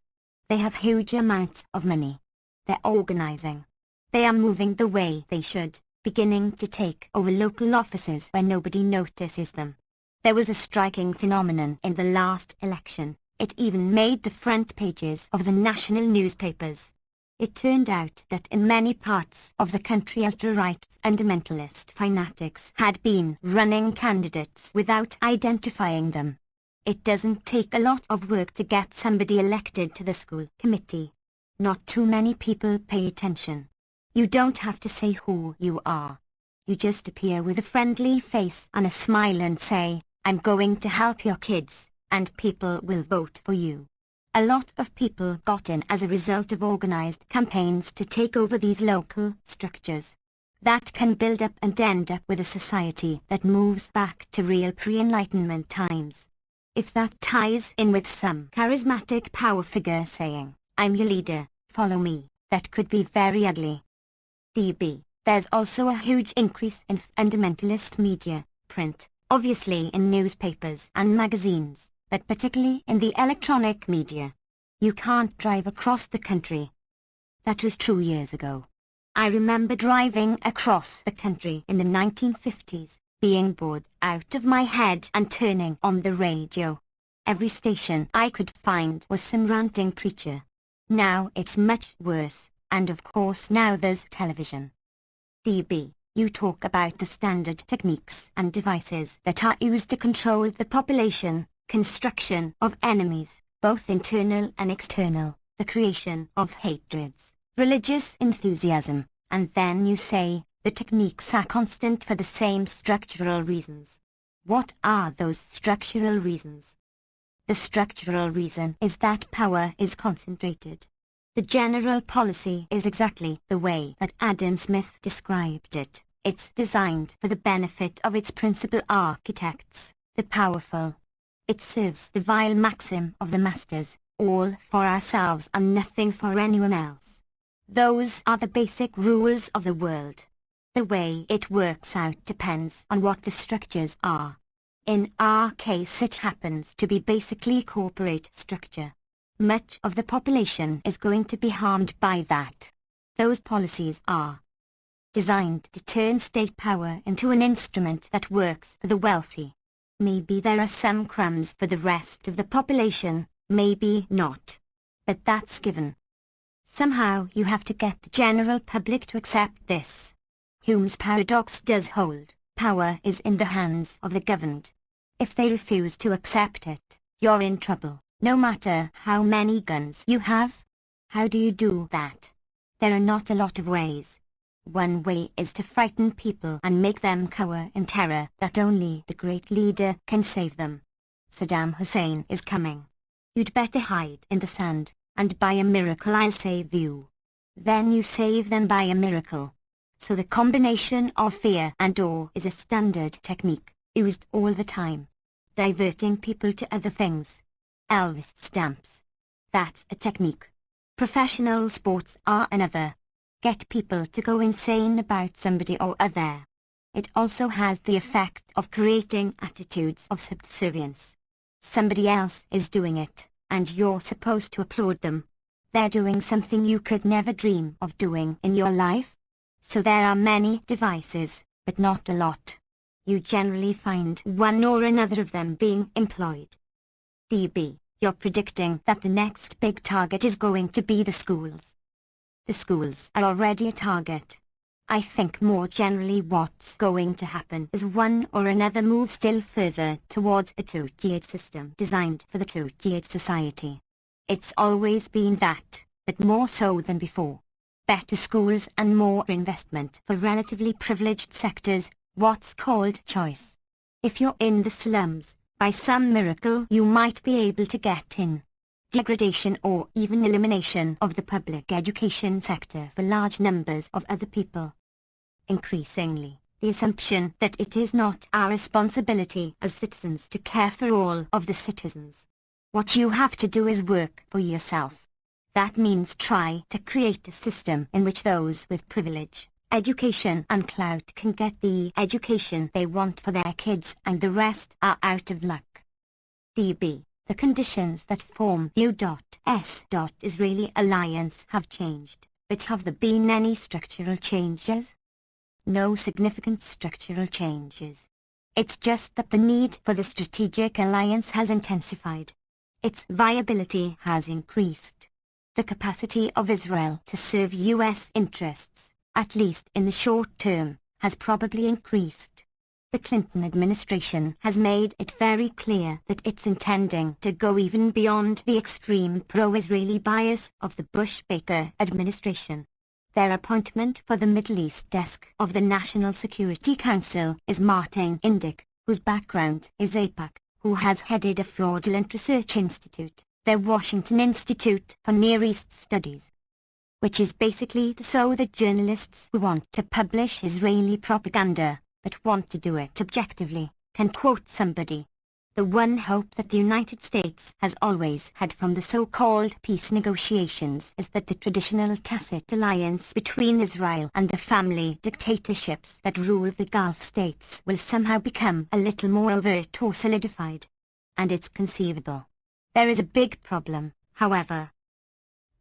They have huge amounts of money. They're organizing. They are moving the way they should, beginning to take over local offices where nobody notices them. There was a striking phenomenon in the last election. It even made the front pages of the national newspapers. It turned out that in many parts of the country ultra-right fundamentalist fanatics had been running candidates without identifying them. It doesn't take a lot of work to get somebody elected to the school committee. Not too many people pay attention. You don't have to say who you are. You just appear with a friendly face and a smile and say, "I'm going to help your kids," and people will vote for you. A lot of people got in as a result of organized campaigns to take over these local structures. That can build up and end up with a society that moves back to real pre-enlightenment times. If that ties in with some charismatic power figure saying, "I'm your leader, follow me," that could be very ugly. DB. There's also a huge increase in fundamentalist media, print, obviously in newspapers and magazines, but particularly in the electronic media. You can't drive across the country. That was true years ago. I remember driving across the country in the 1950s, being bored out of my head and turning on the radio. Every station I could find was some ranting preacher. Now it's much worse, and of course now there's television. DB. You talk about the standard techniques and devices that are used to control the population, construction of enemies, both internal and external, the creation of hatreds, religious enthusiasm, and then you say, the techniques are constant for the same structural reasons. What are those structural reasons? The structural reason is that power is concentrated. The general policy is exactly the way that Adam Smith described it. It's designed for the benefit of its principal architects, the powerful. It serves the vile maxim of the masters, all for ourselves and nothing for anyone else. Those are the basic rules of the world. The way it works out depends on what the structures are. In our case it happens to be basically corporate structure. Much of the population is going to be harmed by that. Those policies are designed to turn state power into an instrument that works for the wealthy. Maybe there are some crumbs for the rest of the population, maybe not. But that's given. Somehow you have to get the general public to accept this. Hume's paradox does hold. Power is in the hands of the governed. If they refuse to accept it, you're in trouble, no matter how many guns you have. How do you do that? There are not a lot of ways. One way is to frighten people and make them cower in terror that only the great leader can save them. Saddam Hussein is coming. You'd better hide in the sand, and by a miracle I'll save you. Then you save them by a miracle. So the combination of fear and awe is a standard technique, used all the time. Diverting people to other things. Elvis stamps. That's a technique. Professional sports are another. Get people to go insane about somebody or other. It also has the effect of creating attitudes of subservience. Somebody else is doing it, and you're supposed to applaud them. They're doing something you could never dream of doing in your life. So there are many devices, but not a lot. You generally find one or another of them being employed. DB, you're predicting that the next big target is going to be the schools. The schools are already a target. I think more generally what's going to happen is one or another move still further towards a two-tiered system designed for the two-tiered society. It's always been that, but more so than before. Better schools and more investment for relatively privileged sectors, what's called choice. If you're in the slums, by some miracle you might be able to get in. Degradation or even elimination of the public education sector for large numbers of other people. Increasingly, the assumption that it is not our responsibility as citizens to care for all of the citizens. What you have to do is work for yourself. That means try to create a system in which those with privilege, education and clout can get the education they want for their kids and the rest are out of luck. DB. The conditions that form the U.S.-Israeli alliance have changed, but have there been any structural changes? No significant structural changes. It's just that the need for the strategic alliance has intensified. Its viability has increased. The capacity of Israel to serve U.S. interests, at least in the short term, has probably increased. The Clinton administration has made it very clear that it's intending to go even beyond the extreme pro-Israeli bias of the Bush-Baker administration. Their appointment for the Middle East desk of the National Security Council is Martin Indyk, whose background is AIPAC, who has headed a fraudulent research institute, the Washington Institute for Near East Studies, which is basically so that journalists who want to publish Israeli propaganda but want to do it objectively, can quote somebody. The one hope that the United States has always had from the so-called peace negotiations is that the traditional tacit alliance between Israel and the family dictatorships that rule the Gulf states will somehow become a little more overt or solidified. And it's conceivable. There is a big problem, however.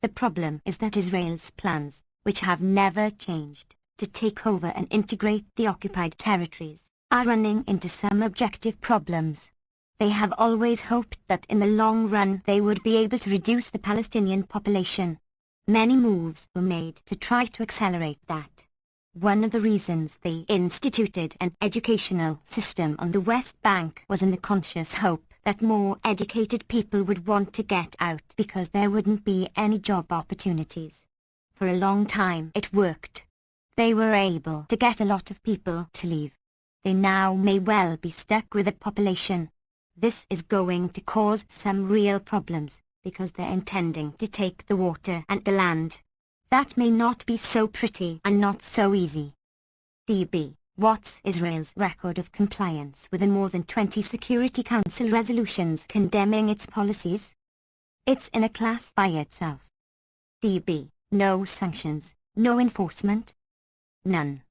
The problem is that Israel's plans, which have never changed, to take over and integrate the occupied territories, are running into some objective problems. They have always hoped that in the long run they would be able to reduce the Palestinian population. Many moves were made to try to accelerate that. One of the reasons they instituted an educational system on the West Bank was in the conscious hope that more educated people would want to get out because there wouldn't be any job opportunities. For a long time it worked. They were able to get a lot of people to leave. They now may well be stuck with a population. This is going to cause some real problems, because they're intending to take the water and the land. That may not be so pretty and not so easy. DB, what's Israel's record of compliance with the more than 20 Security Council resolutions condemning its policies? It's in a class by itself. DB, no sanctions, no enforcement? None.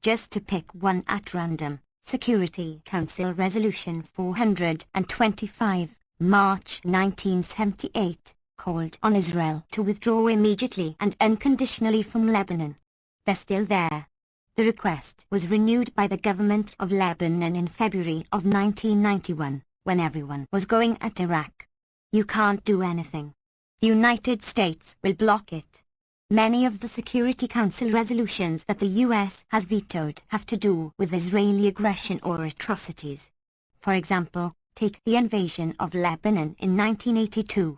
Just to pick one at random, Security Council Resolution 425, March 1978, called on Israel to withdraw immediately and unconditionally from Lebanon. They're still there. The request was renewed by the government of Lebanon in February of 1991, when everyone was going at Iraq. You can't do anything. The United States will block it. Many of the Security Council resolutions that the US has vetoed have to do with Israeli aggression or atrocities. For example, take the invasion of Lebanon in 1982.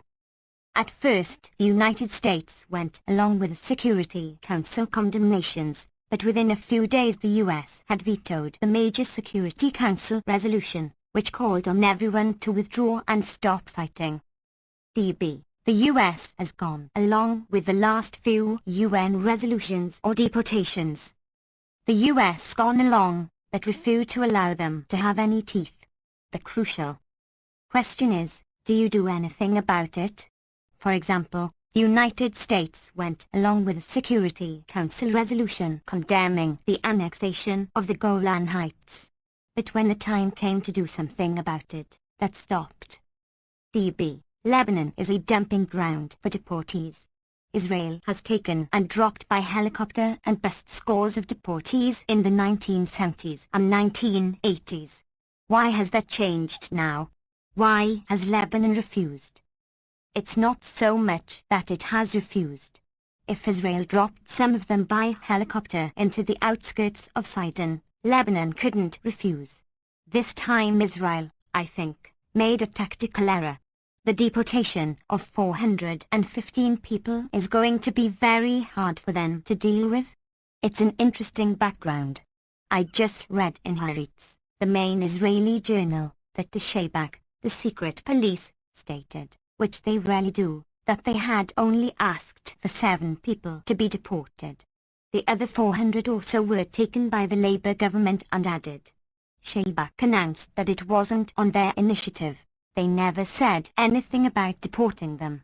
At first, the United States went along with the Security Council condemnations, but within a few days the US had vetoed the major Security Council resolution, which called on everyone to withdraw and stop fighting. DB. The US has gone along with the last few UN resolutions or deportations. The US gone along, but refused to allow them to have any teeth. The crucial question is, do you do anything about it? For example, the United States went along with a Security Council resolution condemning the annexation of the Golan Heights. But when the time came to do something about it, that stopped. DB. Lebanon is a dumping ground for deportees. Israel has taken and dropped by helicopter and bused scores of deportees in the 1970s and 1980s. Why has that changed now? Why has Lebanon refused? It's not so much that it has refused. If Israel dropped some of them by helicopter into the outskirts of Sidon, Lebanon couldn't refuse. This time Israel, I think, made a tactical error. The deportation of 415 people is going to be very hard for them to deal with. It's an interesting background. I just read in Haaretz, the main Israeli journal, that the Shabak, the secret police, stated, which they rarely do, that they had only asked for 7 people to be deported. The other 400 or so were taken by the Labour government and added. Shabak announced that it wasn't on their initiative. They never said anything about deporting them.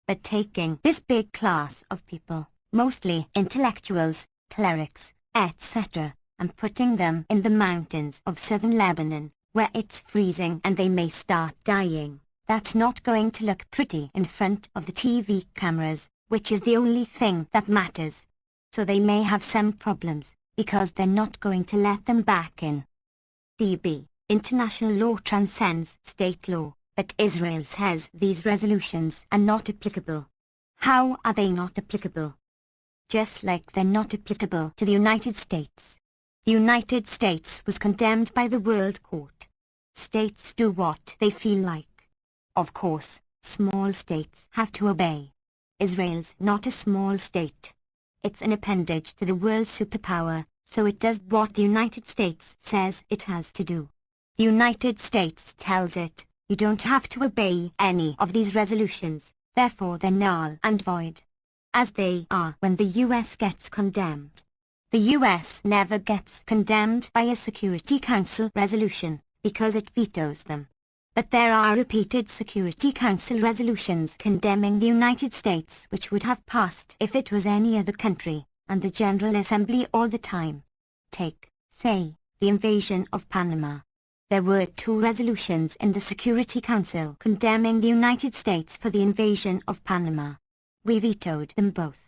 But taking this big class of people, mostly intellectuals, clerics, etc., and putting them in the mountains of southern Lebanon, where it's freezing and they may start dying, that's not going to look pretty in front of the TV cameras, which is the only thing that matters. So they may have some problems, because they're not going to let them back in. DB. International law transcends state law, but Israel says these resolutions are not applicable. How are they not applicable? Just like they're not applicable to the United States. The United States was condemned by the World Court. States do what they feel like. Of course, small states have to obey. Israel's not a small state. It's an appendage to the world superpower, so it does what the United States says it has to do. The United States tells it, you don't have to obey any of these resolutions, therefore they're null and void. As they are when the US gets condemned. The US never gets condemned by a Security Council resolution, because it vetoes them. But there are repeated Security Council resolutions condemning the United States which would have passed if it was any other country, and the General Assembly all the time. Take, say, the invasion of Panama. There were 2 resolutions in the Security Council condemning the United States for the invasion of Panama. We vetoed them both.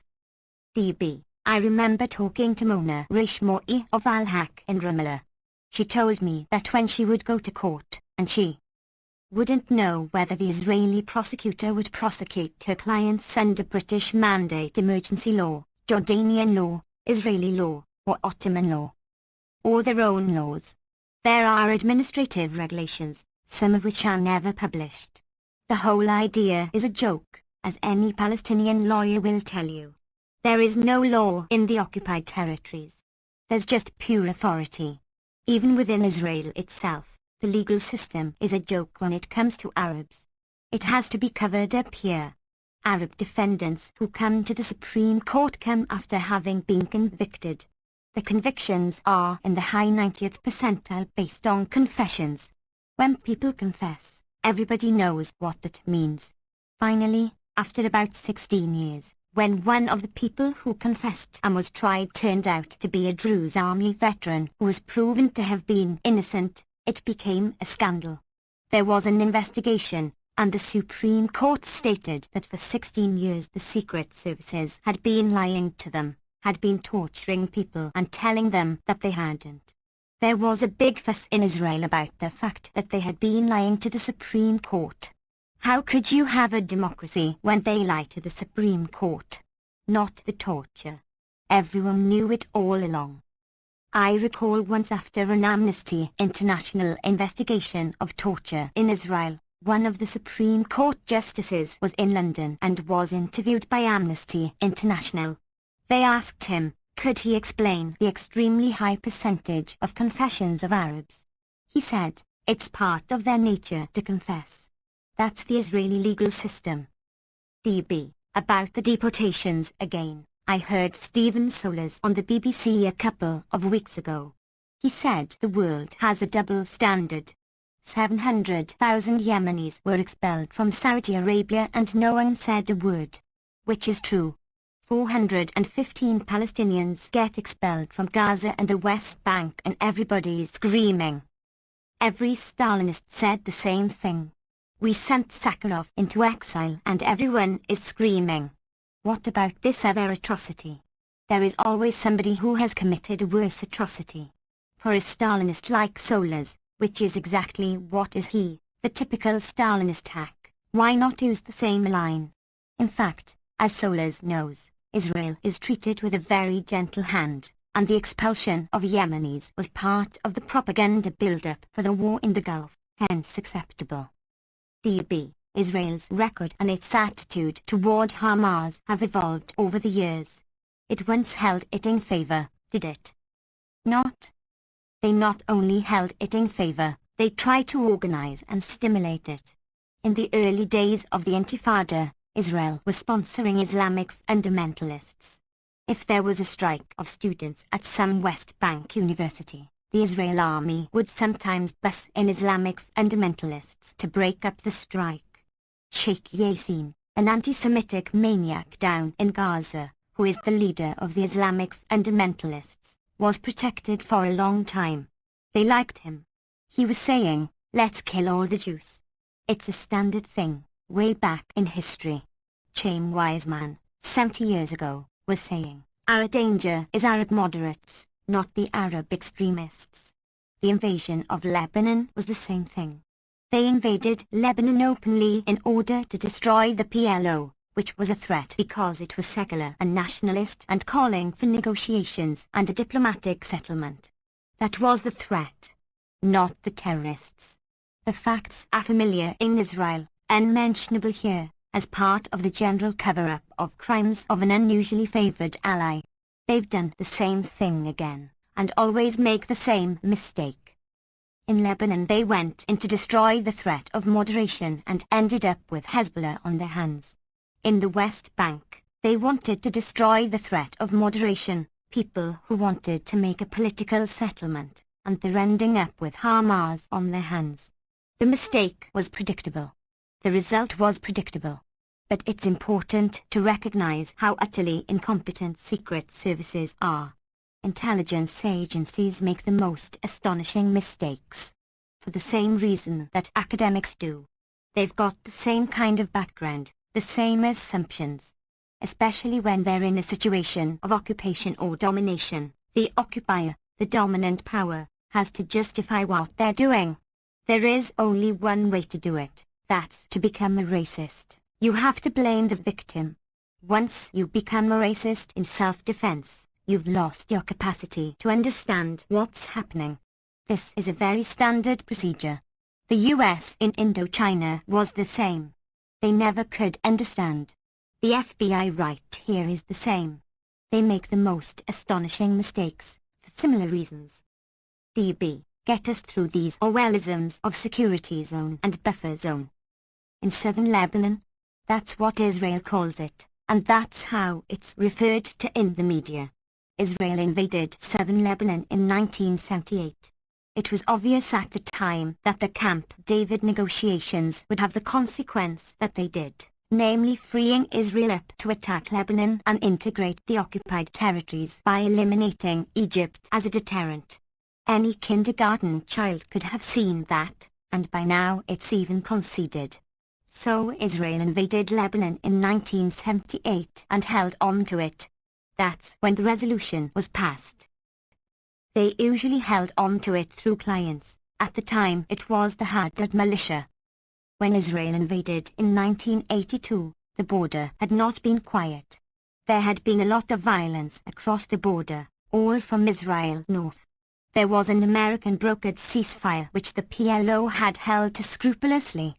DB. I remember talking to Mona Rishmoi of Al-Haq in Ramallah. She told me that when she would go to court, and she wouldn't know whether the Israeli prosecutor would prosecute her clients under British Mandate emergency law, Jordanian law, Israeli law, or Ottoman law, or their own laws. There are administrative regulations, some of which are never published. The whole idea is a joke, as any Palestinian lawyer will tell you. There is no law in the occupied territories. There's just pure authority. Even within Israel itself, the legal system is a joke when it comes to Arabs. It has to be covered up here. Arab defendants who come to the Supreme Court come after having been convicted. The convictions are in the high 90th percentile based on confessions. When people confess, everybody knows what that means. Finally, after about 16 years, when one of the people who confessed and was tried turned out to be a Druze army veteran who was proven to have been innocent, it became a scandal. There was an investigation, and the Supreme Court stated that for 16 years the Secret Services had been lying to them, had been torturing people and telling them that they hadn't. There was a big fuss in Israel about the fact that they had been lying to the Supreme Court. How could you have a democracy when they lie to the Supreme Court? Not the torture. Everyone knew it all along. I recall once after an Amnesty International investigation of torture in Israel, one of the Supreme Court justices was in London and was interviewed by Amnesty International. They asked him, could he explain the extremely high percentage of confessions of Arabs? He said, it's part of their nature to confess. That's the Israeli legal system. DB, about the deportations again, I heard Stephen Sollers on the BBC a couple of weeks ago. He said the world has a double standard. 700,000 Yemenis were expelled from Saudi Arabia and no one said a word. Which is true. 415 Palestinians get expelled from Gaza and the West Bank and everybody's screaming. Every Stalinist said the same thing. We sent Sakharov into exile and everyone is screaming. What about this other atrocity? There is always somebody who has committed a worse atrocity. For a Stalinist like Sollers, which is exactly what is he, the typical Stalinist hack, why not use the same line? In fact, as Sollers knows, Israel is treated with a very gentle hand, and the expulsion of Yemenis was part of the propaganda build-up for the war in the Gulf, hence acceptable. DB, Israel's record and its attitude toward Hamas have evolved over the years. It once held it in favor, did it? Not. They not only held it in favor, they tried to organize and stimulate it. In the early days of the Intifada, Israel was sponsoring Islamic fundamentalists. If there was a strike of students at some West Bank university, the Israel army would sometimes bus in Islamic fundamentalists to break up the strike. Sheikh Yassin, an anti-Semitic maniac down in Gaza, who is the leader of the Islamic fundamentalists, was protected for a long time. They liked him. He was saying, let's kill all the Jews. It's a standard thing. Way back in history, Chaim Weizmann, 70 years ago, was saying, our danger is Arab moderates, not the Arab extremists. The invasion of Lebanon was the same thing. They invaded Lebanon openly in order to destroy the PLO, which was a threat because it was secular and nationalist and calling for negotiations and a diplomatic settlement. That was the threat, not the terrorists. The facts are familiar in Israel. Unmentionable here, as part of the general cover-up of crimes of an unusually favored ally. They've done the same thing again, and always make the same mistake. In Lebanon they went in to destroy the threat of moderation and ended up with Hezbollah on their hands. In the West Bank, they wanted to destroy the threat of moderation, people who wanted to make a political settlement, and they're ending up with Hamas on their hands. The mistake was predictable. The result was predictable. But it's important to recognize how utterly incompetent secret services are. Intelligence agencies make the most astonishing mistakes. For the same reason that academics do. They've got the same kind of background, the same assumptions. Especially when they're in a situation of occupation or domination, the occupier, the dominant power, has to justify what they're doing. There is only one way to do it. That's to become a racist. You have to blame the victim. Once you become a racist in self-defense, you've lost your capacity to understand what's happening. This is a very standard procedure. The US in Indochina was the same. They never could understand. The FBI right here is the same. They make the most astonishing mistakes, for similar reasons. DB, get us through these Orwellisms of security zone and buffer zone. In southern Lebanon, that's what Israel calls it, and that's how it's referred to in the media. Israel invaded southern Lebanon in 1978. It was obvious at the time that the Camp David negotiations would have the consequence that they did, namely freeing Israel up to attack Lebanon and integrate the occupied territories by eliminating Egypt as a deterrent. Any kindergarten child could have seen that, and by now it's even conceded. So Israel invaded Lebanon in 1978 and held on to it. That's when the resolution was passed. They usually held on to it through clients. At the time it was the Haddad militia. When Israel invaded in 1982, the border had not been quiet. There had been a lot of violence across the border, all from Israel north. There was an American brokered ceasefire which the PLO had held to scrupulously.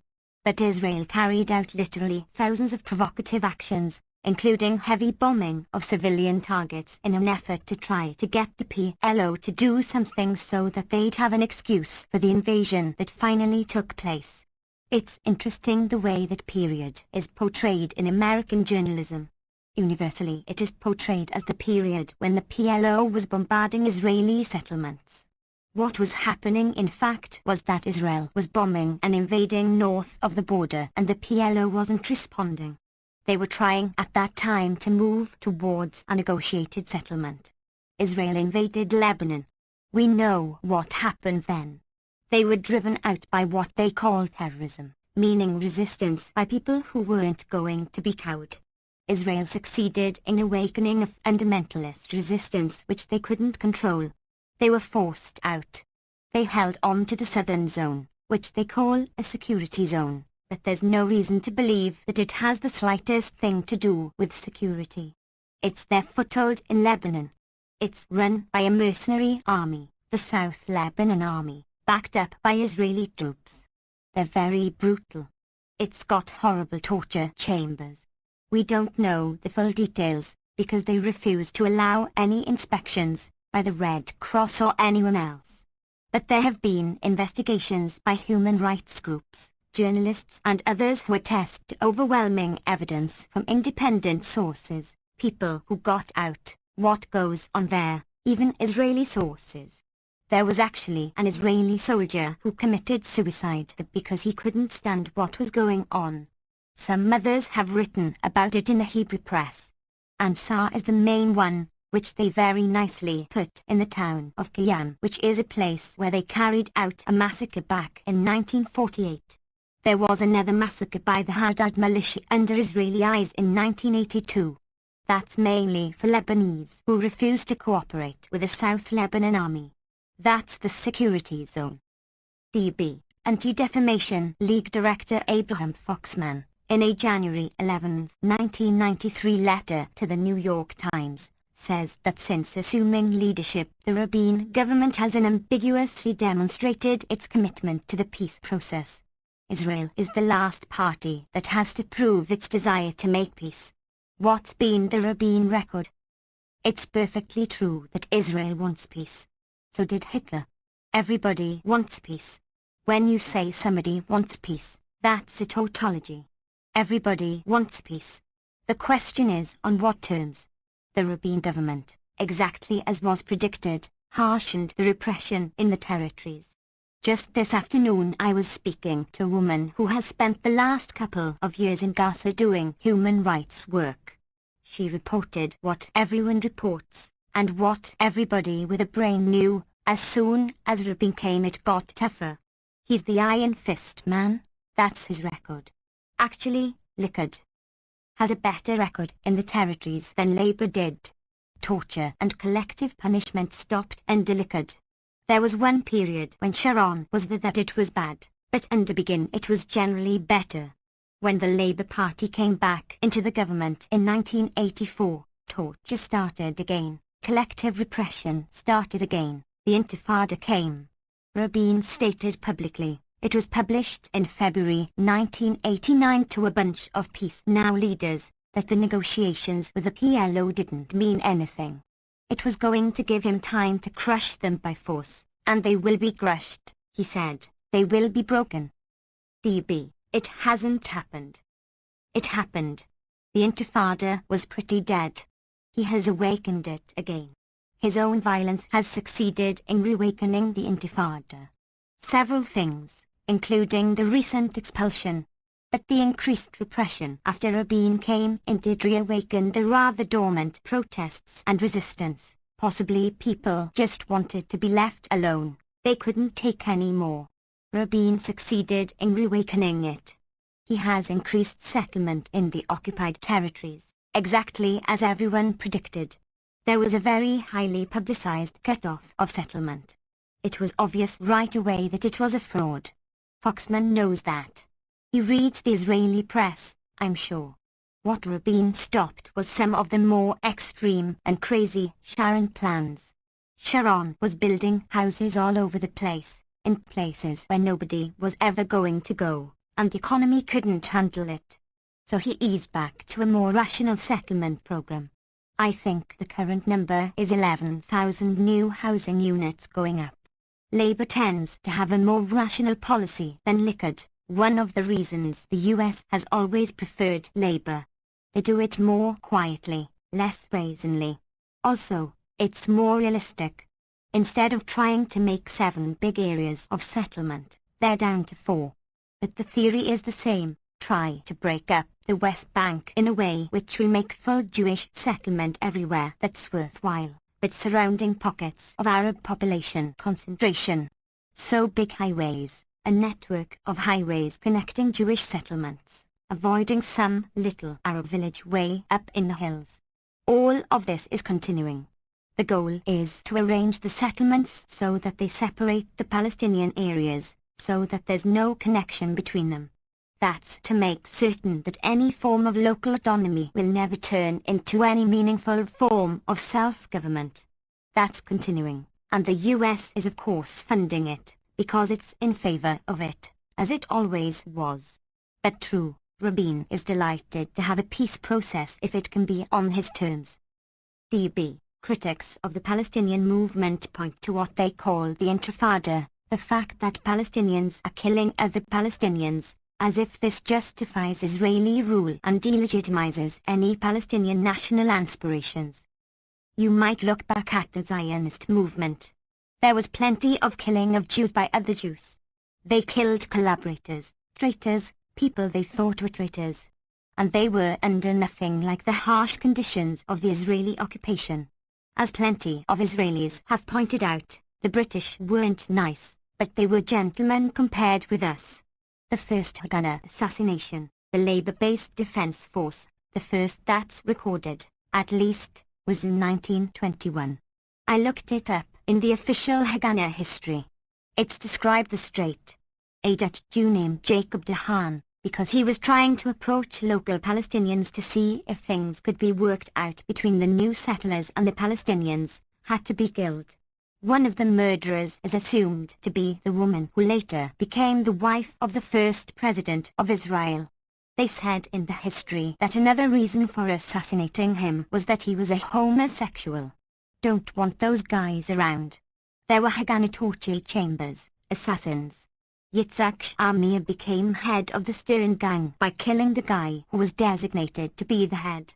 But Israel carried out literally thousands of provocative actions, including heavy bombing of civilian targets in an effort to try to get the PLO to do something so that they'd have an excuse for the invasion that finally took place. It's interesting the way that period is portrayed in American journalism. Universally it is portrayed as the period when the PLO was bombarding Israeli settlements. What was happening in fact was that Israel was bombing and invading north of the border and the PLO wasn't responding. They were trying at that time to move towards a negotiated settlement. Israel invaded Lebanon. We know what happened then. They were driven out by what they called terrorism, meaning resistance by people who weren't going to be cowed. Israel succeeded in awakening a fundamentalist resistance which they couldn't control. They were forced out. They held on to the southern zone, which they call a security zone, but there's no reason to believe that it has the slightest thing to do with security. It's their foothold in Lebanon. It's run by a mercenary army, the South Lebanon Army, backed up by Israeli troops. They're very brutal. It's got horrible torture chambers. We don't know the full details, because they refuse to allow any inspections by the Red Cross or anyone else. But there have been investigations by human rights groups, journalists and others who attest to overwhelming evidence from independent sources, people who got out, what goes on there, even Israeli sources. There was actually an Israeli soldier who committed suicide because he couldn't stand what was going on. Some others have written about it in the Hebrew press. Ansar is the main one, which they very nicely put in the town of Qiyam, which is a place where they carried out a massacre back in 1948. There was another massacre by the Haddad militia under Israeli eyes in 1982. That's mainly for Lebanese who refused to cooperate with the South Lebanon Army. That's the security zone. DB, Anti-Defamation League Director Abraham Foxman, in a January 11, 1993 letter to the New York Times, says that since assuming leadership, the Rabin government has unambiguously demonstrated its commitment to the peace process. Israel is the last party that has to prove its desire to make peace. What's been the Rabin record? It's perfectly true that Israel wants peace. So did Hitler. Everybody wants peace. When you say somebody wants peace, that's a tautology. Everybody wants peace. The question is, on what terms? The Rabin government, exactly as was predicted, harshened the repression in the territories. Just this afternoon I was speaking to a woman who has spent the last couple of years in Gaza doing human rights work. She reported what everyone reports, and what everybody with a brain knew. As soon as Rabin came it got tougher. He's the iron fist man. That's his record. Actually, Likud has a better record in the territories than Labour did. Torture and collective punishment stopped under Likud. There was one period when Sharon was that it was bad, but under Begin it was generally better. When the Labour Party came back into the government in 1984, torture started again, collective repression started again, the Intifada came. Rabin stated publicly, it was published in February 1989 to a bunch of Peace Now leaders, that the negotiations with the PLO didn't mean anything. It was going to give him time to crush them by force, and they will be crushed, he said, they will be broken. DB, it hasn't happened. It happened. The Intifada was pretty dead. He has awakened it again. His own violence has succeeded in reawakening the Intifada. Several things, including the recent expulsion, but the increased repression after Rabin came in did reawaken the rather dormant protests and resistance. Possibly people just wanted to be left alone, they couldn't take any more. Rabin succeeded in reawakening it. He has increased settlement in the occupied territories, exactly as everyone predicted. There was a very highly publicized cut-off of settlement. It was obvious right away that it was a fraud. Foxman knows that. He reads the Israeli press, I'm sure. What Rabin stopped was some of the more extreme and crazy Sharon plans. Sharon was building houses all over the place, in places where nobody was ever going to go, and the economy couldn't handle it. So he eased back to a more rational settlement program. I think the current number is 11,000 new housing units going up. Labour tends to have a more rational policy than Likud, one of the reasons the US has always preferred Labour. They do it more quietly, less brazenly. Also, it's more realistic. Instead of trying to make 7 big areas of settlement, they're down to 4. But the theory is the same. Try to break up the West Bank in a way which will make full Jewish settlement everywhere that's worthwhile, but surrounding pockets of Arab population concentration. So big highways, a network of highways connecting Jewish settlements, avoiding some little Arab village way up in the hills. All of this is continuing. The goal is to arrange the settlements so that they separate the Palestinian areas, so that there's no connection between them. That's to make certain that any form of local autonomy will never turn into any meaningful form of self-government. That's continuing, and the US is of course funding it, because it's in favor of it, as it always was. But true, Rabin is delighted to have a peace process if it can be on his terms. DB. Critics of the Palestinian movement point to what they call the Intifada, the fact that Palestinians are killing other Palestinians, as if this justifies Israeli rule and delegitimizes any Palestinian national aspirations. You might look back at the Zionist movement. There was plenty of killing of Jews by other Jews. They killed collaborators, traitors, people they thought were traitors. And they were under nothing like the harsh conditions of the Israeli occupation. As plenty of Israelis have pointed out, the British weren't nice, but they were gentlemen compared with us. The first Haganah assassination, the Labour-based Defence Force, the first that's recorded, at least, was in 1921. I looked it up in the official Haganah history. It's described as straight. A Dutch Jew named Jacob de Haan, because he was trying to approach local Palestinians to see if things could be worked out between the new settlers and the Palestinians, had to be killed. One of the murderers is assumed to be the woman who later became the wife of the first president of Israel. They said in the history that another reason for assassinating him was that he was a homosexual. Don't want those guys around. There were Haganah torture chambers, assassins. Yitzhak Shamir became head of the Stern gang by killing the guy who was designated to be the head.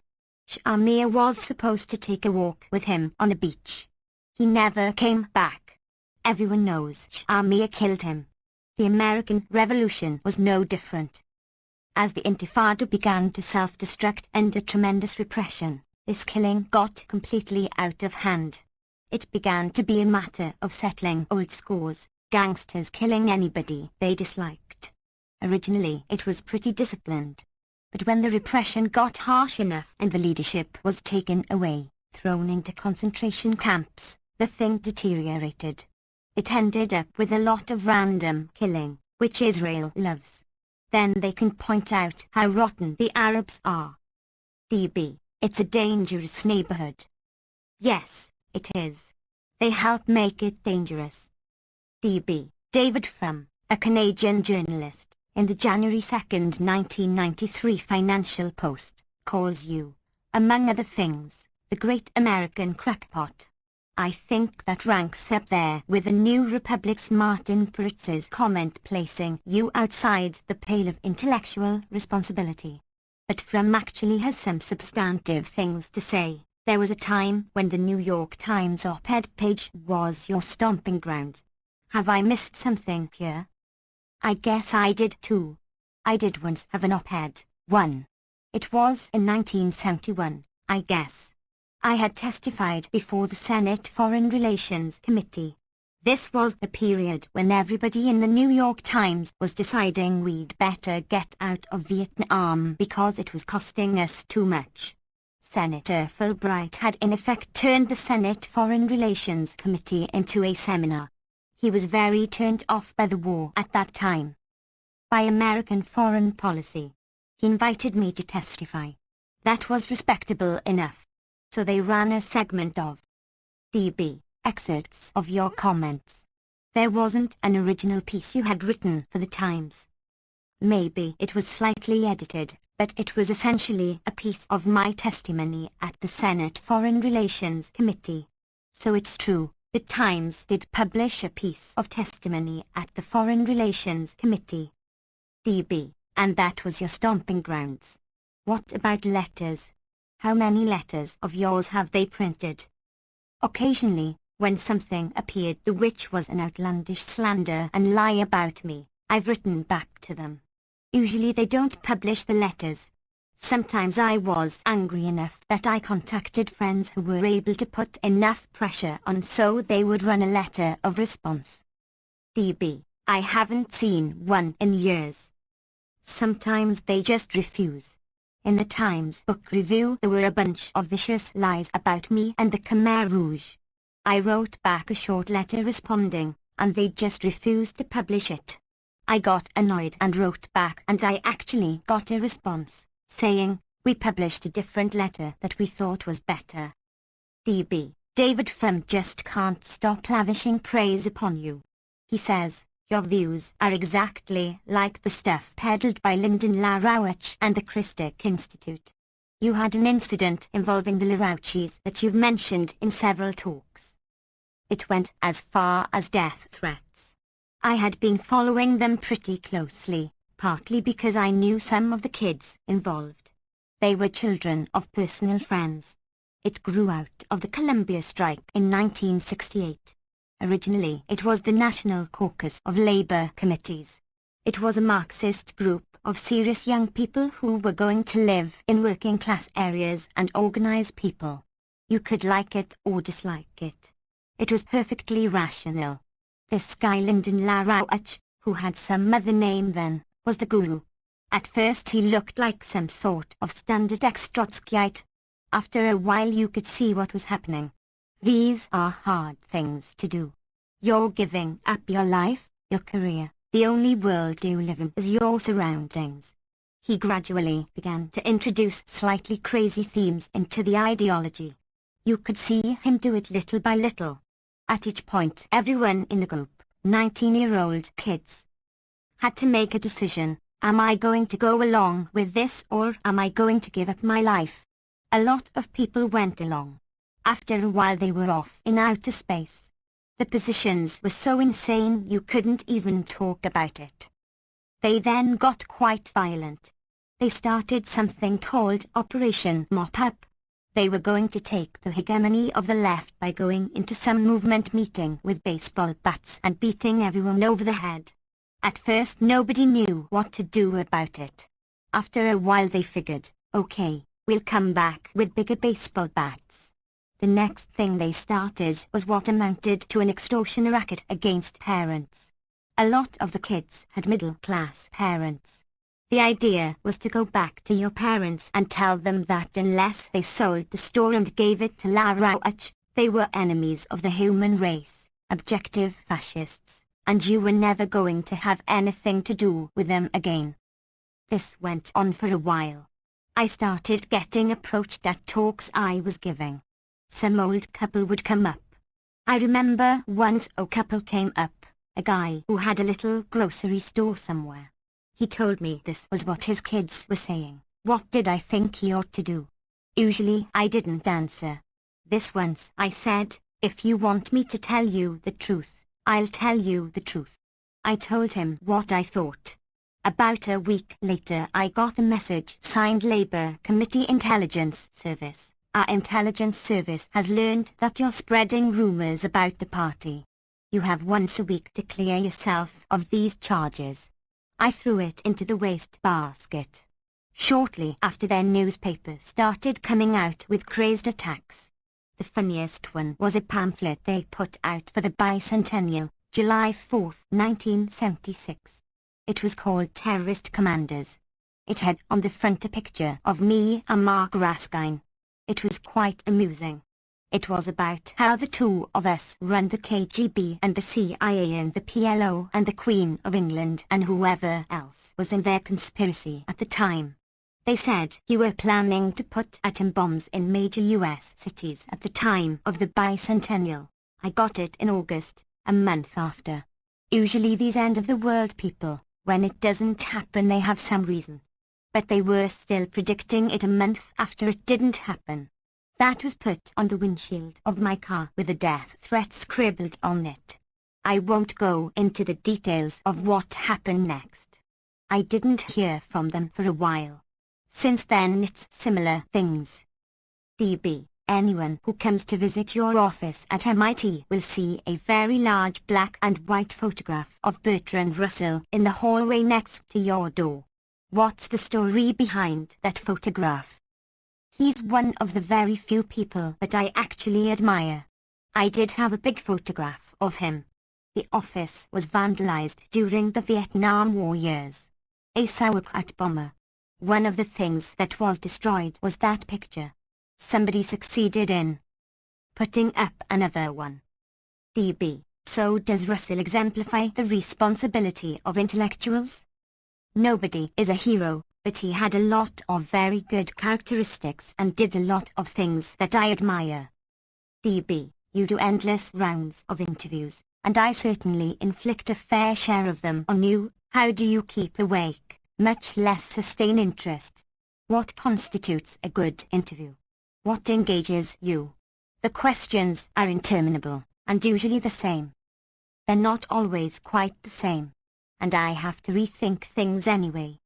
Shamir was supposed to take a walk with him on a beach. He never came back. Everyone knows Shamir killed him. The American Revolution was no different. As the Intifada began to self-destruct under tremendous repression, this killing got completely out of hand. It began to be a matter of settling old scores. Gangsters killing anybody they disliked. Originally it was pretty disciplined. But when the repression got harsh enough and the leadership was taken away, thrown into concentration camps, the thing deteriorated. It ended up with a lot of random killing, which Israel loves. Then they can point out how rotten the Arabs are. DB, it's a dangerous neighborhood. Yes, it is. They help make it dangerous. DB. David Frum, a Canadian journalist, in the January 2, 1993 Financial Post, calls you, among other things, the great American crackpot. I think that ranks up there with the New Republic's Martin Peritz's comment placing you outside the pale of intellectual responsibility. But Frum actually has some substantive things to say. There was a time when the New York Times op-ed page was your stomping ground. Have I missed something here? I guess I did too. I did once have an op-ed, one. It was in 1971, I guess. I had testified before the Senate Foreign Relations Committee. This was the period when everybody in the New York Times was deciding we'd better get out of Vietnam because it was costing us too much. Senator Fulbright had in effect turned the Senate Foreign Relations Committee into a seminar. He was very turned off by the war at that time. By American foreign policy. He invited me to testify. That was respectable enough. So they ran a segment of DB excerpts of your comments. There wasn't an original piece you had written for the Times. Maybe it was slightly edited, but it was essentially a piece of my testimony at the Senate Foreign Relations Committee. So it's true, the Times did publish a piece of testimony at the Foreign Relations Committee. DB, and that was your stomping grounds. What about letters? How many letters of yours have they printed? Occasionally, when something appeared which was an outlandish slander and lie about me, I've written back to them. Usually they don't publish the letters. Sometimes I was angry enough that I contacted friends who were able to put enough pressure on so they would run a letter of response. DB, I haven't seen one in years. Sometimes they just refuse. In the Times book review there were a bunch of vicious lies about me and the Khmer Rouge. I wrote back a short letter responding, and they just refused to publish it. I got annoyed and wrote back, and I actually got a response, saying, we published a different letter that we thought was better. DB, David Frum just can't stop lavishing praise upon you. He says, your views are exactly like the stuff peddled by Lyndon LaRouche and the Christic Institute. You had an incident involving the LaRouches that you've mentioned in several talks. It went as far as death threats. I had been following them pretty closely, partly because I knew some of the kids involved. They were children of personal friends. It grew out of the Columbia strike in 1968. Originally, it was the National Caucus of Labour Committees. It was a Marxist group of serious young people who were going to live in working-class areas and organize people. You could like it or dislike it. It was perfectly rational. This guy Lyndon LaRouche, who had some other name then, was the guru. At first he looked like some sort of standard ex-Trotskyite. After a while you could see what was happening. These are hard things to do. You're giving up your life, your career, the only world you live in is your surroundings. He gradually began to introduce slightly crazy themes into the ideology. You could see him do it little by little. At each point everyone in the group, 19-year-old kids, had to make a decision. Am I going to go along with this or am I going to give up my life? A lot of people went along. After a while they were off in outer space. The positions were so insane you couldn't even talk about it. They then got quite violent. They started something called Operation Mop-Up. They were going to take the hegemony of the left by going into some movement meeting with baseball bats and beating everyone over the head. At first nobody knew what to do about it. After a while they figured, okay, we'll come back with bigger baseball bats. The next thing they started was what amounted to an extortion racket against parents. A lot of the kids had middle-class parents. The idea was to go back to your parents and tell them that unless they sold the store and gave it to LaRouche, they were enemies of the human race, objective fascists, and you were never going to have anything to do with them again. This went on for a while. I started getting approached at talks I was giving. Some old couple would come up. I remember once a couple came up, a guy who had a little grocery store somewhere. He told me this was what his kids were saying. What did I think he ought to do? Usually I didn't answer. This once I said, if you want me to tell you the truth, I'll tell you the truth. I told him what I thought. About a week later I got a message signed Labour Committee Intelligence Service. Our intelligence service has learned that you're spreading rumours about the party. You have once a week to clear yourself of these charges. I threw it into the waste basket. Shortly after their newspaper started coming out with crazed attacks. The funniest one was a pamphlet they put out for the bicentennial, July 4, 1976. It was called Terrorist Commanders. It had on the front a picture of me and Mark Raskin. It was quite amusing. It was about how the two of us run the KGB and the CIA and the PLO and the Queen of England and whoever else was in their conspiracy at the time. They said you were planning to put atom bombs in major US cities at the time of the bicentennial. I got it in August, a month after. Usually these end-of-the-world people, when it doesn't happen they have some reason. But they were still predicting it a month after it didn't happen. That was put on the windshield of my car with the death threat scribbled on it. I won't go into the details of what happened next. I didn't hear from them for a while. Since then it's similar things. DB, anyone who comes to visit your office at MIT will see a very large black and white photograph of Bertrand Russell in the hallway next to your door. What's the story behind that photograph? He's one of the very few people that I actually admire. I did have a big photograph of him. The office was vandalized during the Vietnam War years. A sauerkraut bomber. One of the things that was destroyed was that picture. Somebody succeeded in putting up another one. DB, so does Russell exemplify the responsibility of intellectuals? Nobody is a hero, but he had a lot of very good characteristics and did a lot of things that I admire. DB, you do endless rounds of interviews, and I certainly inflict a fair share of them on you. How do you keep awake, much less sustain interest? What constitutes a good interview? What engages you? The questions are interminable, and usually the same. They're not always quite the same, and I have to rethink things anyway.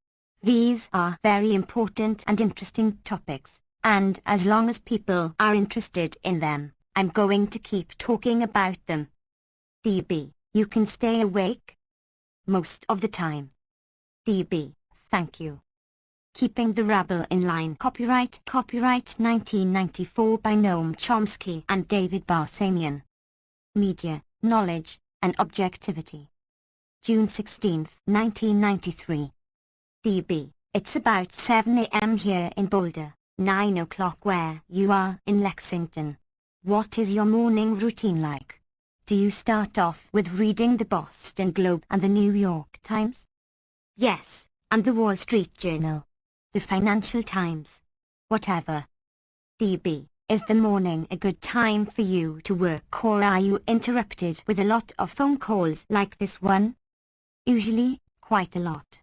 These are very important and interesting topics, and as long as people are interested in them, I'm going to keep talking about them. DB, you can stay awake? Most of the time. DB, thank you. Keeping the Rabble in Line. Copyright 1994 by Noam Chomsky and David Barsamian. Media, Knowledge, and Objectivity. June 16, 1993. DB, it's about 7 a.m. here in Boulder, 9 o'clock where you are in Lexington. What is your morning routine like? Do you start off with reading the Boston Globe and the New York Times? Yes, and the Wall Street Journal. The Financial Times. Whatever. DB, is the morning a good time for you to work or are you interrupted with a lot of phone calls like this one? Usually, quite a lot.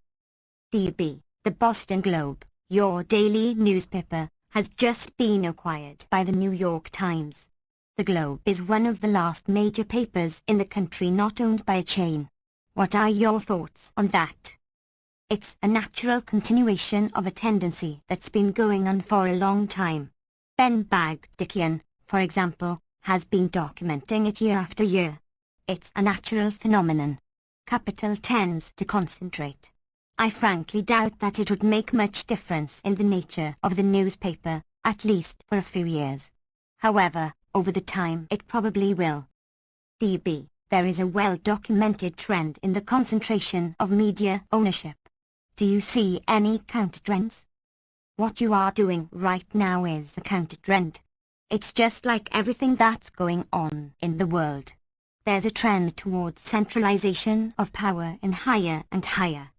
DB, the Boston Globe, your daily newspaper, has just been acquired by the New York Times. The Globe is one of the last major papers in the country not owned by a chain. What are your thoughts on that? It's a natural continuation of a tendency that's been going on for a long time. Ben Bagdikian, for example, has been documenting it year after year. It's a natural phenomenon. Capital tends to concentrate. I frankly doubt that it would make much difference in the nature of the newspaper, at least for a few years. However, over the time it probably will. DB, there is a well-documented trend in the concentration of media ownership. Do you see any counter-trends? What you are doing right now is a counter-trend. It's just like everything that's going on in the world. There's a trend towards centralization of power in higher and higher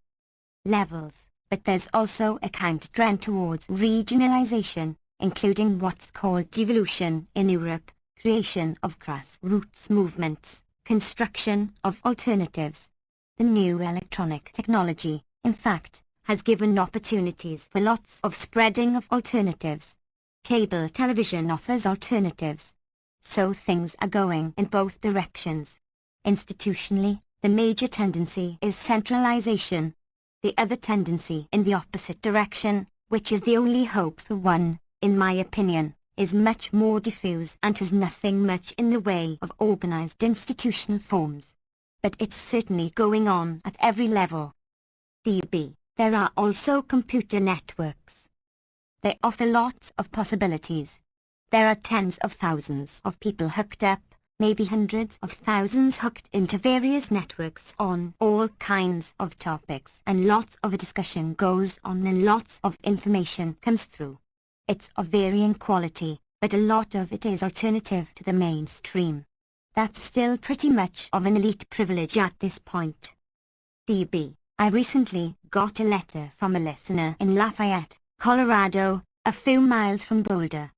levels, but there's also a counter-trend towards regionalization, including what's called devolution in Europe, creation of grassroots movements, construction of alternatives. The new electronic technology, in fact, has given opportunities for lots of spreading of alternatives. Cable television offers alternatives. So things are going in both directions. Institutionally, the major tendency is centralization. The other tendency in the opposite direction, which is the only hope for one, in my opinion, is much more diffuse and has nothing much in the way of organized institutional forms. But it's certainly going on at every level. DB, there are also computer networks. They offer lots of possibilities. There are tens of thousands of people hooked up, maybe hundreds of thousands hooked into various networks on all kinds of topics, and lots of a discussion goes on and lots of information comes through. It's of varying quality, but a lot of it is alternative to the mainstream. That's still pretty much of an elite privilege at this point. DB, I recently got a letter from a listener in Lafayette, Colorado, a few miles from Boulder.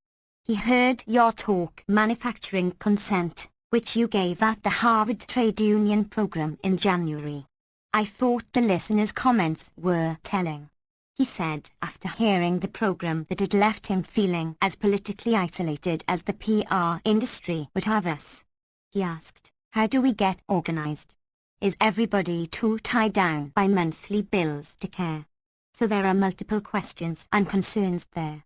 He heard your talk Manufacturing Consent, which you gave at the Harvard Trade Union program in January. I thought the listener's comments were telling. He said after hearing the program that it left him feeling as politically isolated as the PR industry would have us. He asked, how do we get organized? Is everybody too tied down by monthly bills to care? So there are multiple questions and concerns there.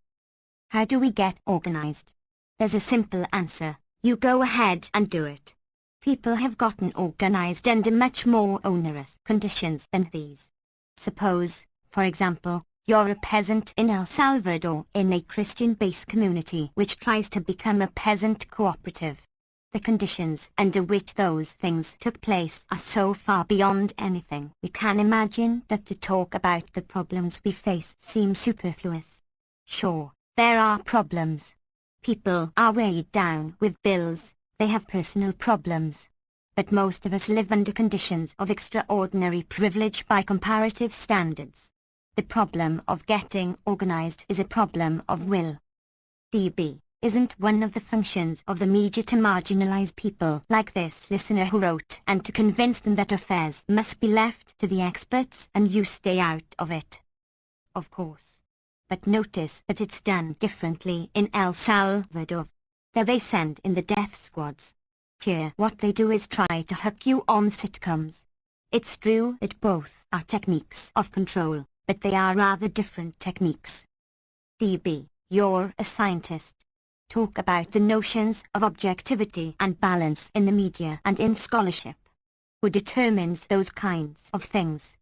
How do we get organized? There's a simple answer. You go ahead and do it. People have gotten organized under much more onerous conditions than these. Suppose, for example, you're a peasant in El Salvador in a Christian-based community which tries to become a peasant cooperative. The conditions under which those things took place are so far beyond anything we can imagine that to talk about the problems we face seems superfluous. Sure, there are problems. People are weighed down with bills, they have personal problems. But most of us live under conditions of extraordinary privilege by comparative standards. The problem of getting organized is a problem of will. DB, isn't one of the functions of the media to marginalize people like this listener who wrote and to convince them that affairs must be left to the experts and you stay out of it? Of course. But notice that it's done differently in El Salvador. There they send in the death squads. Here what they do is try to hook you on sitcoms. It's true that both are techniques of control, but they are rather different techniques. DB, you're a scientist. Talk about the notions of objectivity and balance in the media and in scholarship. Who determines those kinds of things?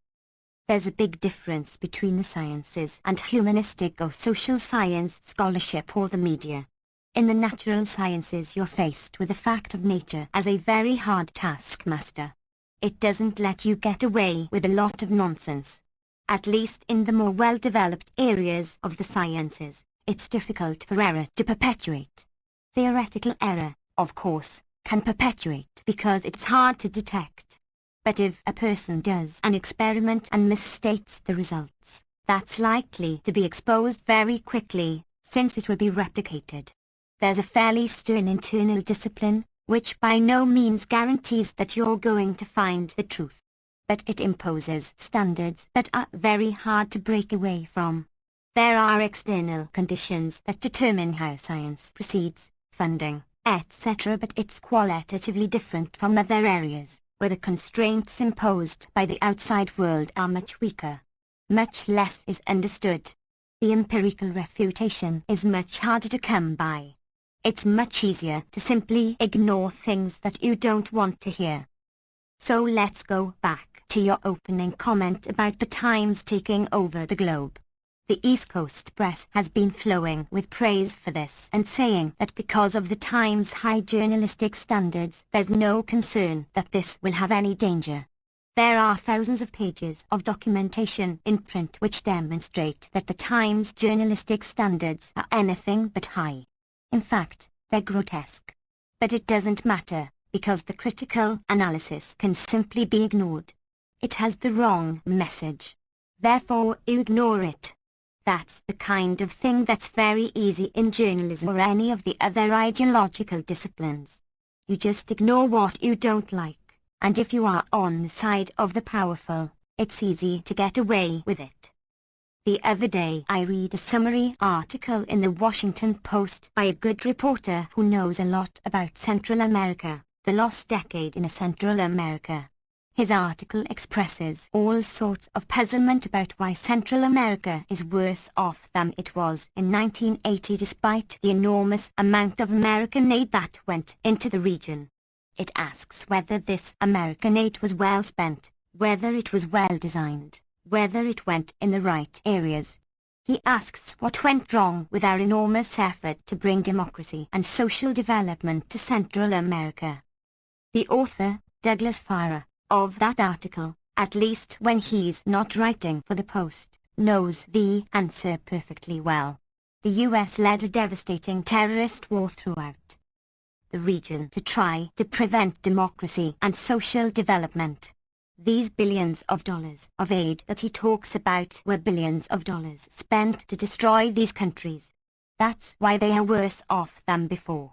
There's a big difference between the sciences and humanistic or social science scholarship or the media. In the natural sciences you're faced with the fact of nature as a very hard taskmaster. It doesn't let you get away with a lot of nonsense. At least in the more well-developed areas of the sciences, it's difficult for error to perpetuate. Theoretical error, of course, can perpetuate because it's hard to detect. But if a person does an experiment and misstates the results, that's likely to be exposed very quickly, since it will be replicated. There's a fairly stern internal discipline, which by no means guarantees that you're going to find the truth. But it imposes standards that are very hard to break away from. There are external conditions that determine how science proceeds, funding, etc. But it's qualitatively different from other areas, where the constraints imposed by the outside world are much weaker. Much less is understood. The empirical refutation is much harder to come by. It's much easier to simply ignore things that you don't want to hear. So let's go back to your opening comment about the Times taking over the globe. The East Coast press has been flowing with praise for this and saying that because of the Times' high journalistic standards, there's no concern that this will have any danger. There are thousands of pages of documentation in print which demonstrate that the Times' journalistic standards are anything but high. In fact, they're grotesque. But it doesn't matter, because the critical analysis can simply be ignored. It has the wrong message. Therefore, you ignore it. That's the kind of thing that's very easy in journalism or any of the other ideological disciplines. You just ignore what you don't like, and if you are on the side of the powerful, it's easy to get away with it. The other day I read a summary article in the Washington Post by a good reporter who knows a lot about Central America, the lost decade in Central America. His article expresses all sorts of puzzlement about why Central America is worse off than it was in 1980 despite the enormous amount of American aid that went into the region. It asks whether this American aid was well spent, whether it was well designed, whether it went in the right areas. He asks what went wrong with our enormous effort to bring democracy and social development to Central America. The author, Douglas Farrar, of that article, at least when he's not writing for the Post, knows the answer perfectly well. The US led a devastating terrorist war throughout the region to try to prevent democracy and social development. These billions of dollars of aid that he talks about were billions of dollars spent to destroy these countries. That's why they are worse off than before.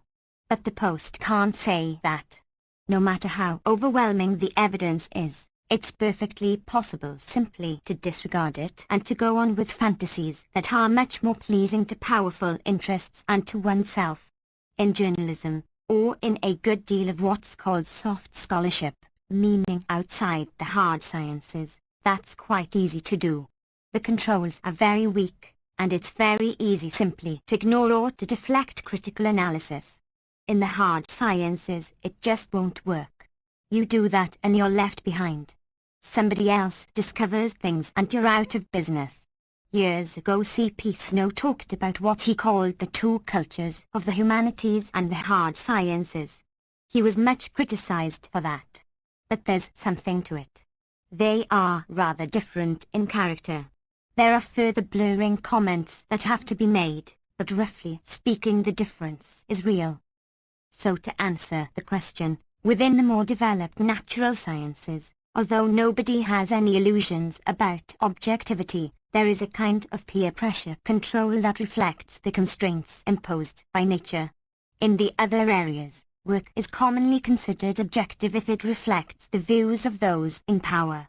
But the Post can't say that. No matter how overwhelming the evidence is, it's perfectly possible simply to disregard it and to go on with fantasies that are much more pleasing to powerful interests and to oneself. In journalism, or in a good deal of what's called soft scholarship, meaning outside the hard sciences, that's quite easy to do. The controls are very weak, and it's very easy simply to ignore or to deflect critical analysis. In the hard sciences, it just won't work. You do that and you're left behind. Somebody else discovers things and you're out of business. Years ago C.P. Snow talked about what he called the two cultures of the humanities and the hard sciences. He was much criticized for that. But there's something to it. They are rather different in character. There are further blurring comments that have to be made, but roughly speaking the difference is real. So to answer the question, within the more developed natural sciences, although nobody has any illusions about objectivity, there is a kind of peer pressure control that reflects the constraints imposed by nature. In the other areas, work is commonly considered objective if it reflects the views of those in power.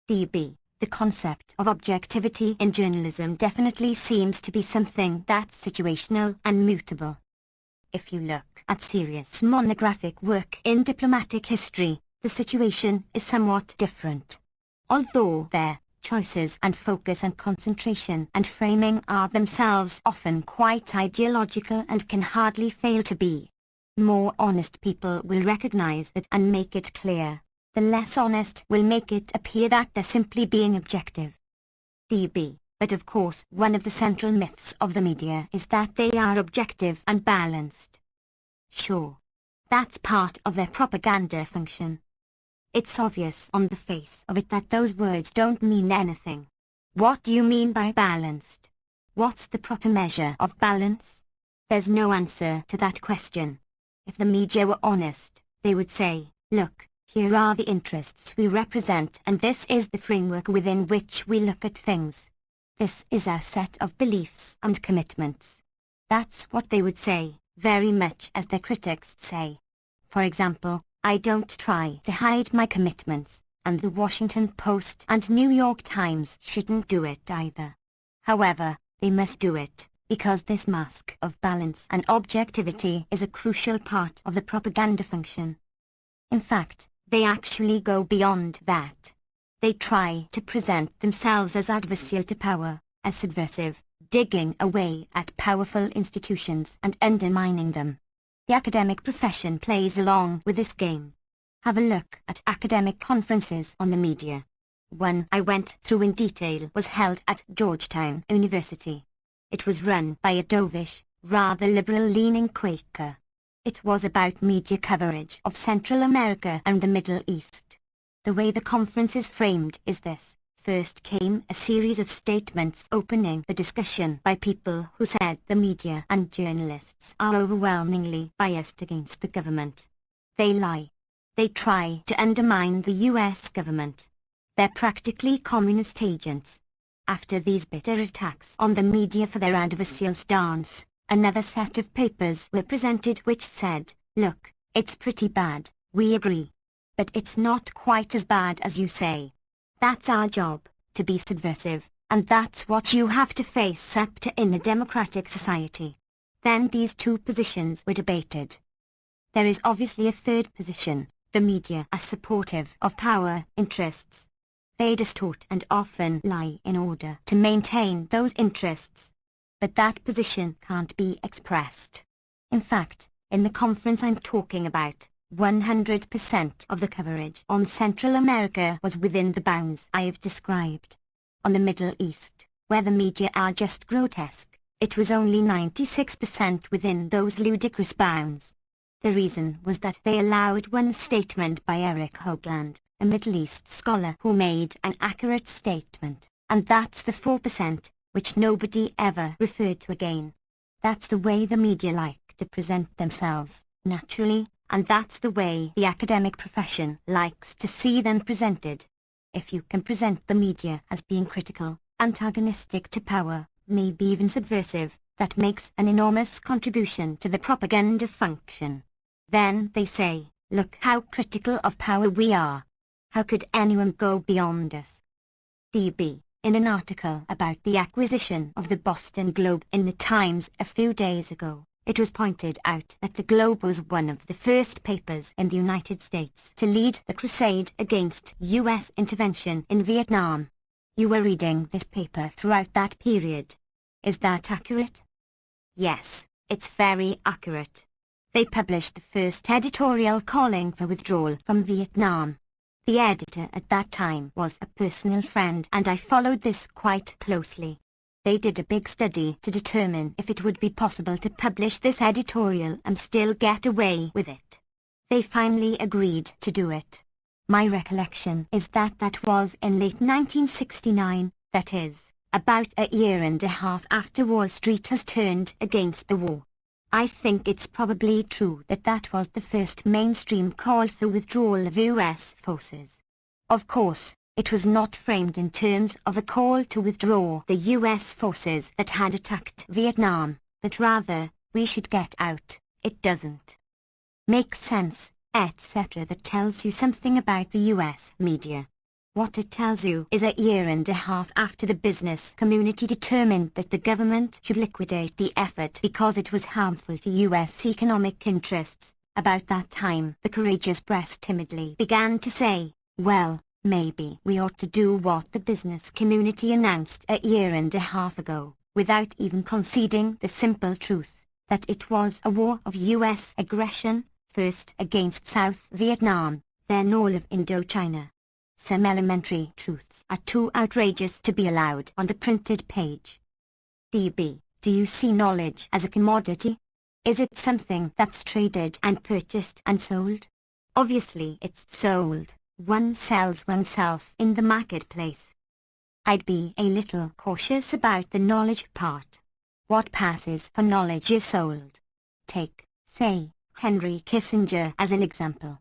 D.B. The concept of objectivity in journalism definitely seems to be something that's situational and mutable. If you look at serious monographic work in diplomatic history, the situation is somewhat different. Although their choices and focus and concentration and framing are themselves often quite ideological and can hardly fail to be. More honest people will recognize that and make it clear. The less honest will make it appear that they're simply being objective. D.B. But of course, one of the central myths of the media is that they are objective and balanced. Sure. That's part of their propaganda function. It's obvious on the face of it that those words don't mean anything. What do you mean by balanced? What's the proper measure of balance? There's no answer to that question. If the media were honest, they would say, look, here are the interests we represent and this is the framework within which we look at things. This is our set of beliefs and commitments. That's what they would say, very much as their critics say. For example, I don't try to hide my commitments, and the Washington Post and New York Times shouldn't do it either. However, they must do it, because this mask of balance and objectivity is a crucial part of the propaganda function. In fact, they actually go beyond that. They try to present themselves as adversarial to power, as subversive, digging away at powerful institutions and undermining them. The academic profession plays along with this game. Have a look at academic conferences on the media. One I went through in detail was held at Georgetown University. It was run by a dovish, rather liberal-leaning Quaker. It was about media coverage of Central America and the Middle East. The way the conference is framed is this. First came a series of statements opening the discussion by people who said the media and journalists are overwhelmingly biased against the government. They lie. They try to undermine the US government. They're practically communist agents. After these bitter attacks on the media for their adversarial stance, another set of papers were presented which said, look, it's pretty bad, we agree. But it's not quite as bad as you say. That's our job, to be subversive, and that's what you have to face up to in a democratic society. Then these two positions were debated. There is obviously a third position. The media are supportive of power interests. They distort and often lie in order to maintain those interests. But that position can't be expressed. In fact, in the conference I'm talking about, 100% of the coverage on Central America was within the bounds I have described. On the Middle East, where the media are just grotesque, it was only 96% within those ludicrous bounds. The reason was that they allowed one statement by Eric Hoagland, a Middle East scholar who made an accurate statement, and that's the 4%, which nobody ever referred to again. That's the way the media like to present themselves, naturally, and that's the way the academic profession likes to see them presented. If you can present the media as being critical, antagonistic to power, maybe even subversive, that makes an enormous contribution to the propaganda function. Then they say, look how critical of power we are. How could anyone go beyond us? DB, in an article about the acquisition of the Boston Globe in the Times a few days ago, it was pointed out that the Globe was one of the first papers in the United States to lead the crusade against U.S. intervention in Vietnam. You were reading this paper throughout that period. Is that accurate? Yes, it's very accurate. They published the first editorial calling for withdrawal from Vietnam. The editor at that time was a personal friend, and I followed this quite closely. They did a big study to determine if it would be possible to publish this editorial and still get away with it. They finally agreed to do it. My recollection is that that was in late 1969, that is, about a year and a half after Wall Street has turned against the war. I think it's probably true that that was the first mainstream call for withdrawal of U.S. forces. Of course, it was not framed in terms of a call to withdraw the U.S. forces that had attacked Vietnam, but rather, we should get out. It doesn't make sense, etc. That tells you something about the U.S. media. What it tells you is a year and a half after the business community determined that the government should liquidate the effort because it was harmful to U.S. economic interests. About that time, the courageous press timidly began to say, well, maybe we ought to do what the business community announced a year and a half ago, without even conceding the simple truth, that it was a war of U.S. aggression, first against South Vietnam, then all of Indochina. Some elementary truths are too outrageous to be allowed on the printed page. DB, do you see knowledge as a commodity? Is it something that's traded and purchased and sold? Obviously it's sold. One sells oneself in the marketplace. I'd be a little cautious about the knowledge part. What passes for knowledge is sold. Take, say, Henry Kissinger as an example.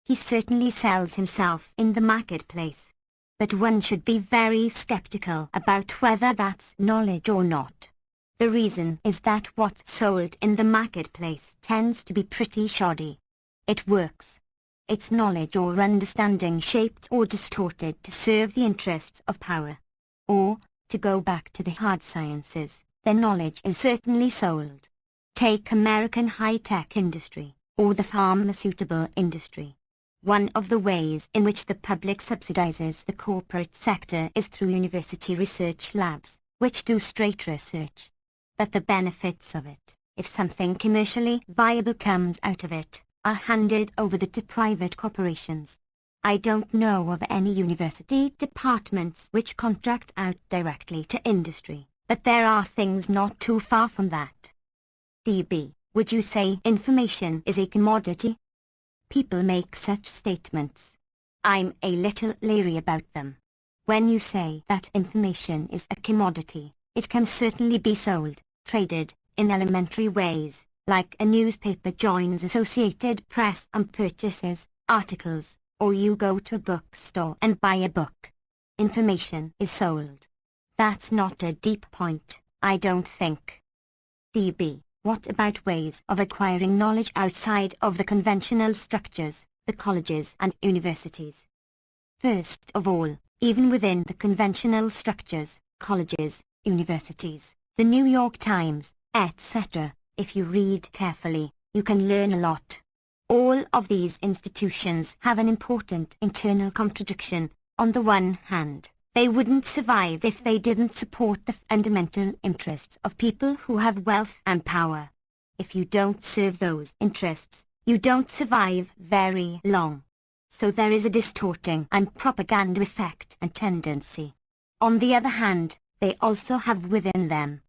He certainly sells himself in the marketplace. But one should be very skeptical about whether that's knowledge or not. The reason is that what's sold in the marketplace tends to be pretty shoddy. It works. It's knowledge or understanding shaped or distorted to serve the interests of power. Or, to go back to the hard sciences, their knowledge is certainly sold. Take American high-tech industry, or the pharmaceutical industry. One of the ways in which the public subsidizes the corporate sector is through university research labs, which do straight research. But the benefits of it, if something commercially viable comes out of it, are handed over to private corporations. I don't know of any university departments which contract out directly to industry, but there are things not too far from that. DB, would you say information is a commodity? People make such statements. I'm a little leery about them. When you say that information is a commodity, it can certainly be sold, traded, in elementary ways, like a newspaper joins Associated Press and purchases articles, or you go to a bookstore and buy a book. Information is sold. That's not a deep point, I don't think. DB, what about ways of acquiring knowledge outside of the conventional structures, the colleges and universities? First of all, even within the conventional structures, colleges, universities, the New York Times, etc., if you read carefully, you can learn a lot. All of these institutions have an important internal contradiction. On the one hand, they wouldn't survive if they didn't support the fundamental interests of people who have wealth and power. If you don't serve those interests, you don't survive very long. So there is a distorting and propaganda effect and tendency. On the other hand, they also have within them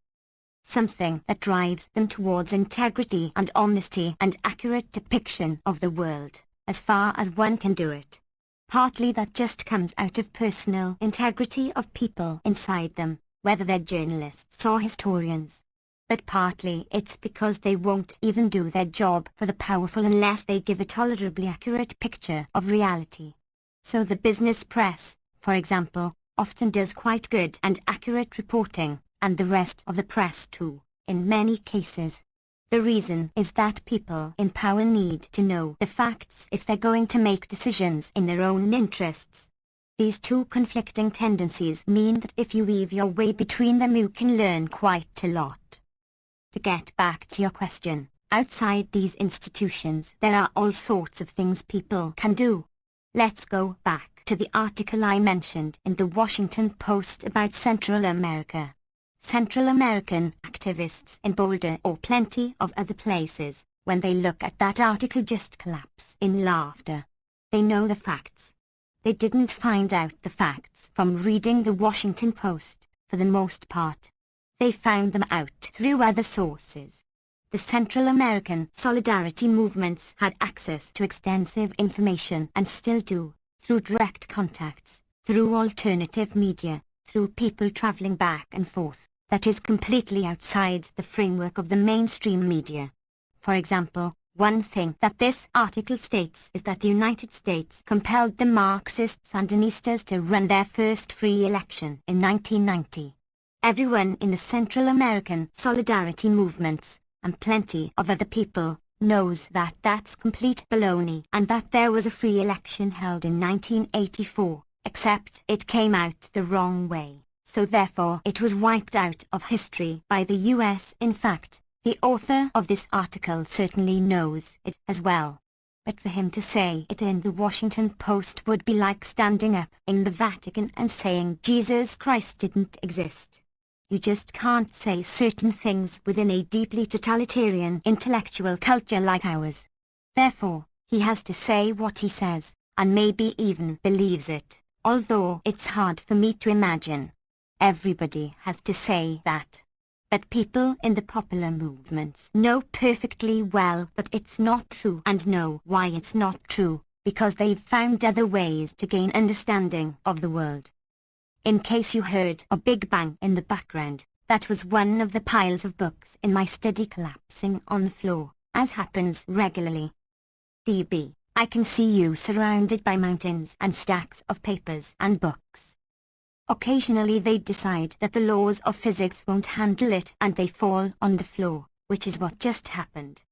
something that drives them towards integrity and honesty and accurate depiction of the world, as far as one can do it. Partly that just comes out of personal integrity of people inside them, whether they're journalists or historians. But partly it's because they won't even do their job for the powerful unless they give a tolerably accurate picture of reality. So the business press, for example, often does quite good and accurate reporting, and the rest of the press too, in many cases. The reason is that people in power need to know the facts if they're going to make decisions in their own interests. These two conflicting tendencies mean that if you weave your way between them you can learn quite a lot. To get back to your question, outside these institutions there are all sorts of things people can do. Let's go back to the article I mentioned in the Washington Post about Central America. Central American activists in Boulder or plenty of other places, when they look at that article, just collapse in laughter. They know the facts. They didn't find out the facts from reading the Washington Post, for the most part. They found them out through other sources. The Central American solidarity movements had access to extensive information and still do, through direct contacts, through alternative media, through people traveling back and forth, that is completely outside the framework of the mainstream media. For example, one thing that this article states is that the United States compelled the Marxist Sandinistas to run their first free election in 1990. Everyone in the Central American solidarity movements, and plenty of other people, knows that that's complete baloney and that there was a free election held in 1984, except it came out the wrong way. So therefore it was wiped out of history by the US. In fact, the author of this article certainly knows it as well. But for him to say it in the Washington Post would be like standing up in the Vatican and saying Jesus Christ didn't exist. You just can't say certain things within a deeply totalitarian intellectual culture like ours. Therefore, he has to say what he says, and maybe even believes it, although it's hard for me to imagine. Everybody has to say that. But people in the popular movements know perfectly well that it's not true and know why it's not true, because they've found other ways to gain understanding of the world. In case you heard a big bang in the background, that was one of the piles of books in my study collapsing on the floor, as happens regularly. DB, I can see you surrounded by mountains and stacks of papers and books. Occasionally they decide that the laws of physics won't handle it and they fall on the floor, which is what just happened.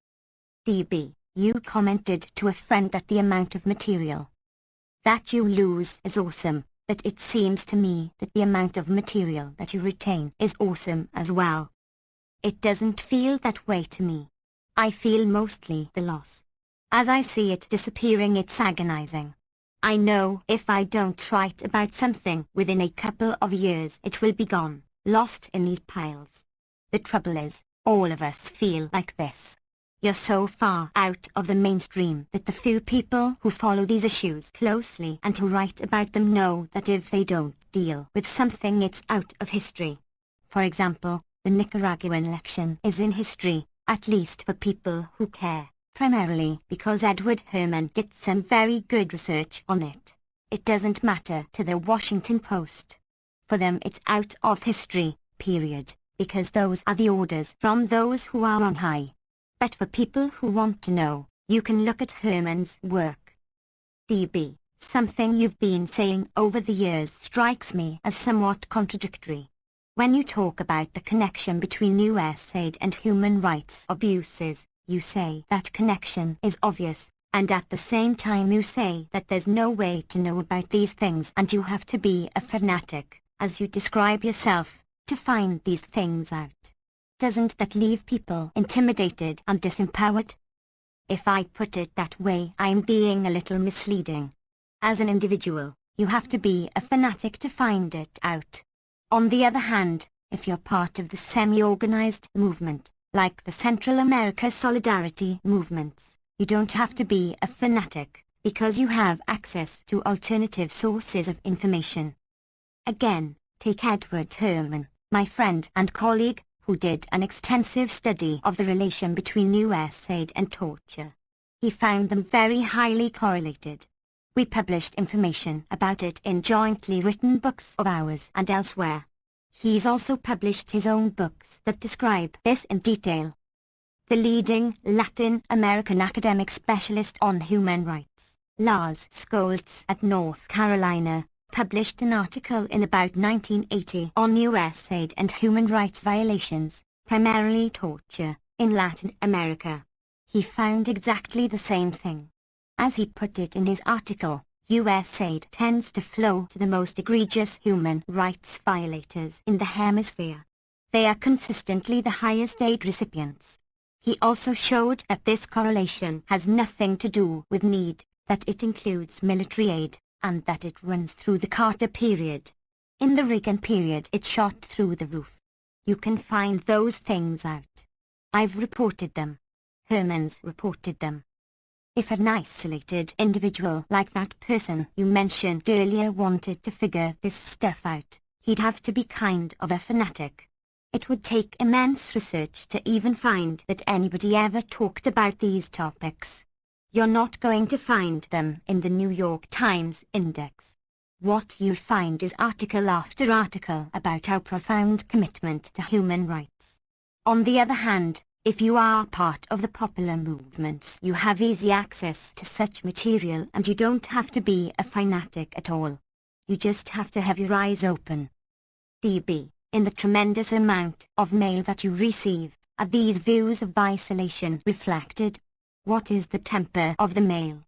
DB, you commented to a friend that the amount of material that you lose is awesome, but it seems to me that the amount of material that you retain is awesome as well. It doesn't feel that way to me. I feel mostly the loss. As I see it disappearing, it's agonizing. I know if I don't write about something within a couple of years it will be gone, lost in these piles. The trouble is, all of us feel like this. You're so far out of the mainstream that the few people who follow these issues closely and who write about them know that if they don't deal with something it's out of history. For example, the Nicaraguan election is in history, at least for people who care. Primarily because Edward Herman did some very good research on it. It doesn't matter to the Washington Post. For them it's out of history, period, because those are the orders from those who are on high. But for people who want to know, you can look at Herman's work. DB, something you've been saying over the years strikes me as somewhat contradictory. When you talk about the connection between US aid and human rights abuses, you say that connection is obvious, and at the same time you say that there's no way to know about these things and you have to be a fanatic, as you describe yourself, to find these things out. Doesn't that leave people intimidated and disempowered? If I put it that way, I'm being a little misleading. As an individual, you have to be a fanatic to find it out. On the other hand, if you're part of the semi-organized movement, like the Central America Solidarity movements, you don't have to be a fanatic, because you have access to alternative sources of information. Again, Take Edward Herman, my friend and colleague, who did an extensive study of the relation between US aid and torture. He found them very highly correlated. We published information about it in jointly written books of ours and elsewhere. He's also published his own books that describe this in detail. The leading Latin American academic specialist on human rights, Lars Scholz at North Carolina, published an article in about 1980 on US aid and human rights violations, primarily torture, in Latin America. He found exactly the same thing. As he put it in his article, US aid tends to flow to the most egregious human rights violators in the hemisphere. They are consistently the highest aid recipients. He also showed that this correlation has nothing to do with need, that it includes military aid, and that it runs through the Carter period. In the Reagan period it shot through the roof. You can find those things out. I've reported them. Herman's reported them. If an isolated individual like that person you mentioned earlier wanted to figure this stuff out, he'd have to be kind of a fanatic. It would take immense research to even find that anybody ever talked about these topics. You're not going to find them in the New York Times Index. What you'll find is article after article about our profound commitment to human rights. On the other hand, if you are part of the popular movements, you have easy access to such material and you don't have to be a fanatic at all. You just have to have your eyes open. DB, in the tremendous amount of mail that you receive, are these views of isolation reflected? What is the temper of the mail?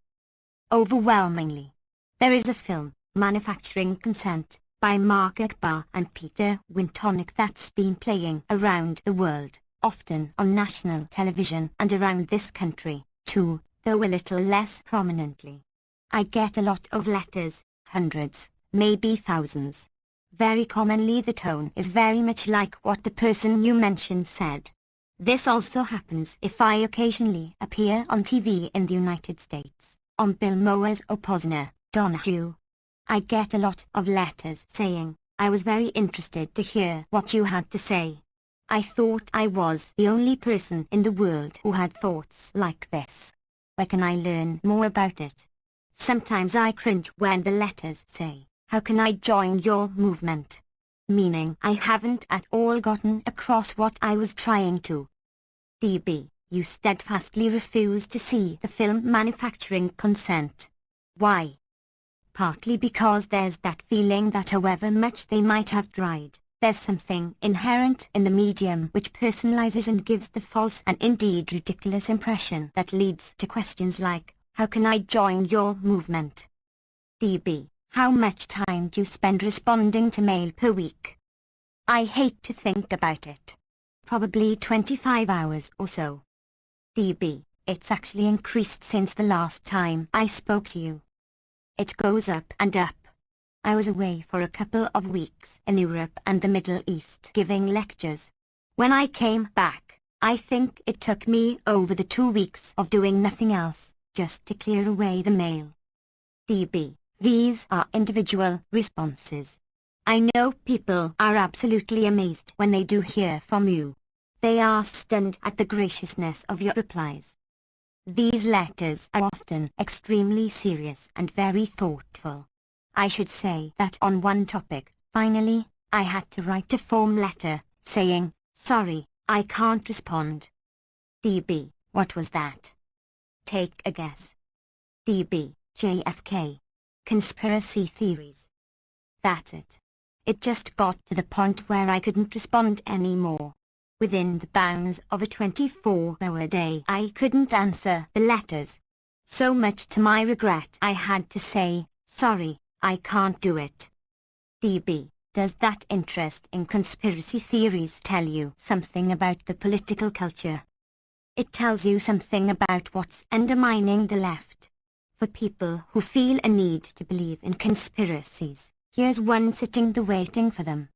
Overwhelmingly. There is a film, Manufacturing Consent, by Mark Akbar and Peter Wintonick that's been playing around the world, often on national television and around this country, too, though a little less prominently. I get a lot of letters, hundreds, maybe thousands. Very commonly the tone is very much like what the person you mentioned said. This also happens if I occasionally appear on TV in the United States, on Bill Maher's or Posner, Donahue. I get a lot of letters saying, I was very interested to hear what you had to say. I thought I was the only person in the world who had thoughts like this. Where can I learn more about it? Sometimes I cringe when the letters say, how can I join your movement? Meaning I haven't at all gotten across what I was trying to. DB, you steadfastly refuse to see the film Manufacturing Consent. Why? Partly because there's that feeling that however much they might have tried, there's something inherent in the medium which personalizes and gives the false and indeed ridiculous impression that leads to questions like, how can I join your movement? DB, how much time do you spend responding to mail per week? I hate to think about it. Probably 25 hours or so. DB, it's actually increased since the last time I spoke to you. It goes up and up. I was away for a couple of weeks in Europe and the Middle East giving lectures. When I came back, I think it took me over the 2 weeks of doing nothing else, just to clear away the mail. DB, these are individual responses. I know people are absolutely amazed when they do hear from you. They are stunned at the graciousness of your replies. These letters are often extremely serious and very thoughtful. I should say that on one topic, finally, I had to write a form letter, saying, sorry, I can't respond. DB, what was that? Take a guess. DB, JFK. Conspiracy theories. That's it. It just got to the point where I couldn't respond anymore. Within the bounds of a 24-hour day I couldn't answer the letters. So much to my regret I had to say, sorry, I can't do it. DB, does that interest in conspiracy theories tell you something about the political culture? It tells you something about what's undermining the left. For people who feel a need to believe in conspiracies, here's one sitting there waiting for them.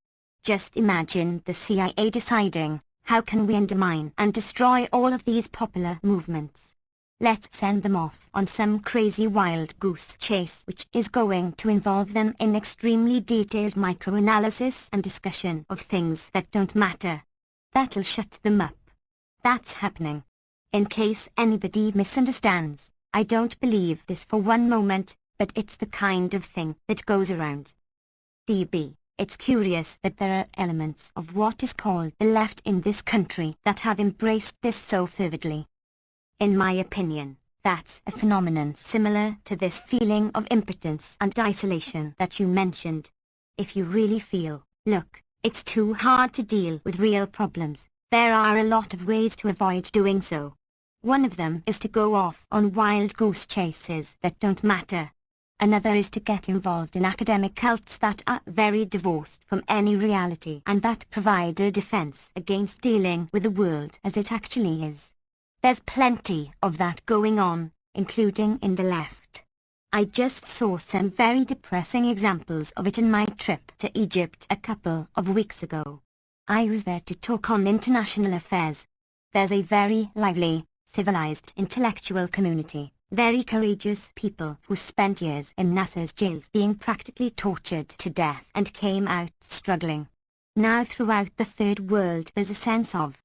Just imagine the CIA deciding, how can we undermine and destroy all of these popular movements? Let's send them off on some crazy wild goose chase which is going to involve them in extremely detailed microanalysis and discussion of things that don't matter. That'll shut them up. That's happening. In case anybody misunderstands, I don't believe this for one moment, but it's the kind of thing that goes around. DB. It's curious that there are elements of what is called the left in this country that have embraced this so fervidly. In my opinion, that's a phenomenon similar to this feeling of impotence and isolation that you mentioned. If you really feel, look, it's too hard to deal with real problems, there are a lot of ways to avoid doing so. One of them is to go off on wild goose chases that don't matter. Another is to get involved in academic cults that are very divorced from any reality and that provide a defense against dealing with the world as it actually is. There's plenty of that going on, including in the left. I just saw some very depressing examples of it in my trip to Egypt a couple of weeks ago. I was there to talk on international affairs. There's a very lively, civilized intellectual community, very courageous people who spent years in NASA's jails being practically tortured to death and came out struggling. Now throughout the third world there's a sense of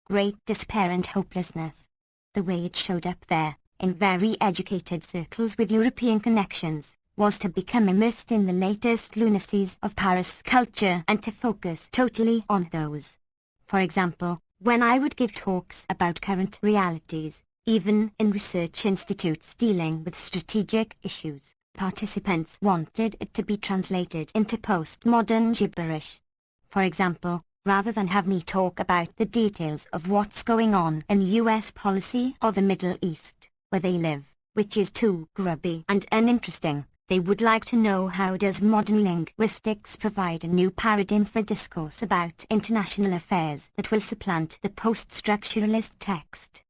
great despair and hopelessness. The way it showed up there, in very educated circles with European connections, was to become immersed in the latest lunacies of Paris culture and to focus totally on those. For example, when I would give talks about current realities, even in research institutes dealing with strategic issues, participants wanted it to be translated into postmodern gibberish. For example, rather than have me talk about the details of what's going on in US policy or the Middle East, where they live, which is too grubby and uninteresting, they would like to know how does modern linguistics provide a new paradigm for discourse about international affairs that will supplant the post-structuralist text.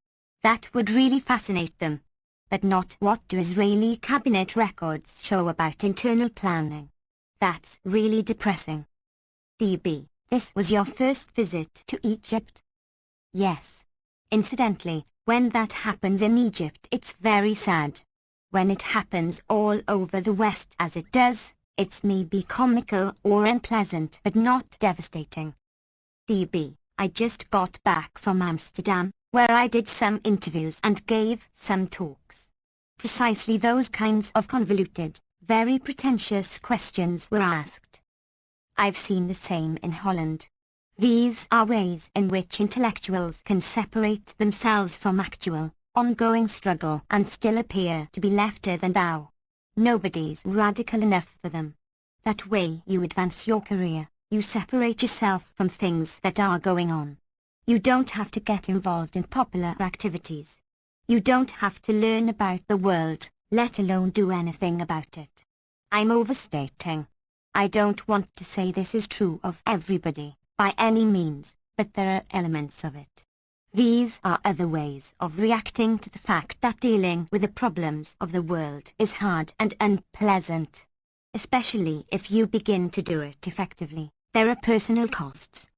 That would really fascinate them. But not what do Israeli cabinet records show about internal planning. That's really depressing. DB. This was your first visit to Egypt? Yes. Incidentally, when that happens in Egypt it's very sad. When it happens all over the West as it does, it's maybe comical or unpleasant but not devastating. DB. I just got back from Amsterdam, where I did some interviews and gave some talks. Precisely those kinds of convoluted, very pretentious questions were asked. I've seen the same in Holland. These are ways in which intellectuals can separate themselves from actual, ongoing struggle and still appear to be lefter than thou. Nobody's radical enough for them. That way you advance your career, you separate yourself from things that are going on. You don't have to get involved in popular activities. You don't have to learn about the world, let alone do anything about it. I'm overstating. I don't want to say this is true of everybody, by any means, but there are elements of it. These are other ways of reacting to the fact that dealing with the problems of the world is hard and unpleasant. Especially if you begin to do it effectively, there are personal costs.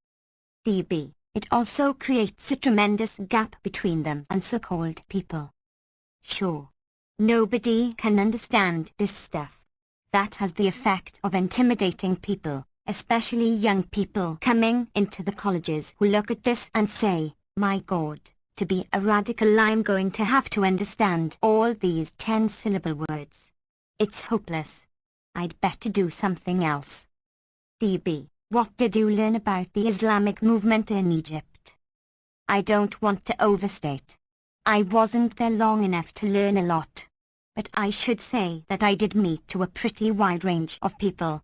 DB. It also creates a tremendous gap between them and so-called people. Sure. Nobody can understand this stuff. That has the effect of intimidating people, especially young people coming into the colleges who look at this and say, my God, to be a radical I'm going to have to understand all these 10-syllable words. It's hopeless. I'd better do something else. DB. What did you learn about the Islamic movement in Egypt? I don't want to overstate. I wasn't there long enough to learn a lot. But I should say that I did meet to a pretty wide range of people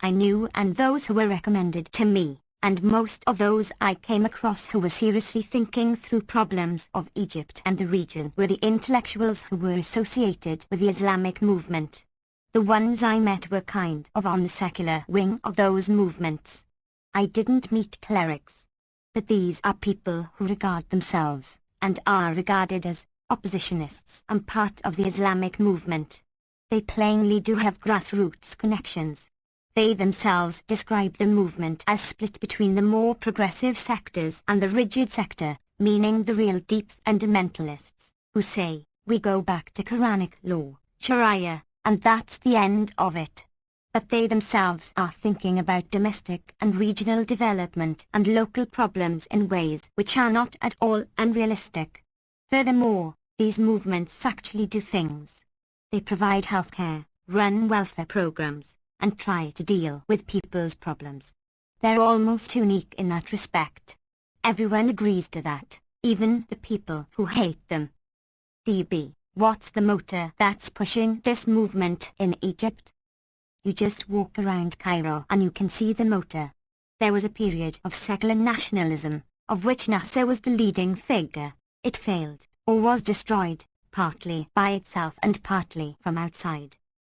I knew and those who were recommended to me, and most of those I came across who were seriously thinking through problems of Egypt and the region were the intellectuals who were associated with the Islamic movement. The ones I met were kind of on the secular wing of those movements. I didn't meet clerics. But these are people who regard themselves, and are regarded as, oppositionists and part of the Islamic movement. They plainly do have grassroots connections. They themselves describe the movement as split between the more progressive sectors and the rigid sector, meaning the real deep fundamentalists, who say, we go back to Quranic law, Sharia, and that's the end of it. But they themselves are thinking about domestic and regional development and local problems in ways which are not at all unrealistic. Furthermore, these movements actually do things. They provide healthcare, run welfare programs, and try to deal with people's problems. They're almost unique in that respect. Everyone agrees to that, even the people who hate them. DB, what's the motor that's pushing this movement in Egypt? You just walk around Cairo and you can see the motor. There was a period of secular nationalism, of which Nasser was the leading figure. It failed, or was destroyed, partly by itself and partly from outside.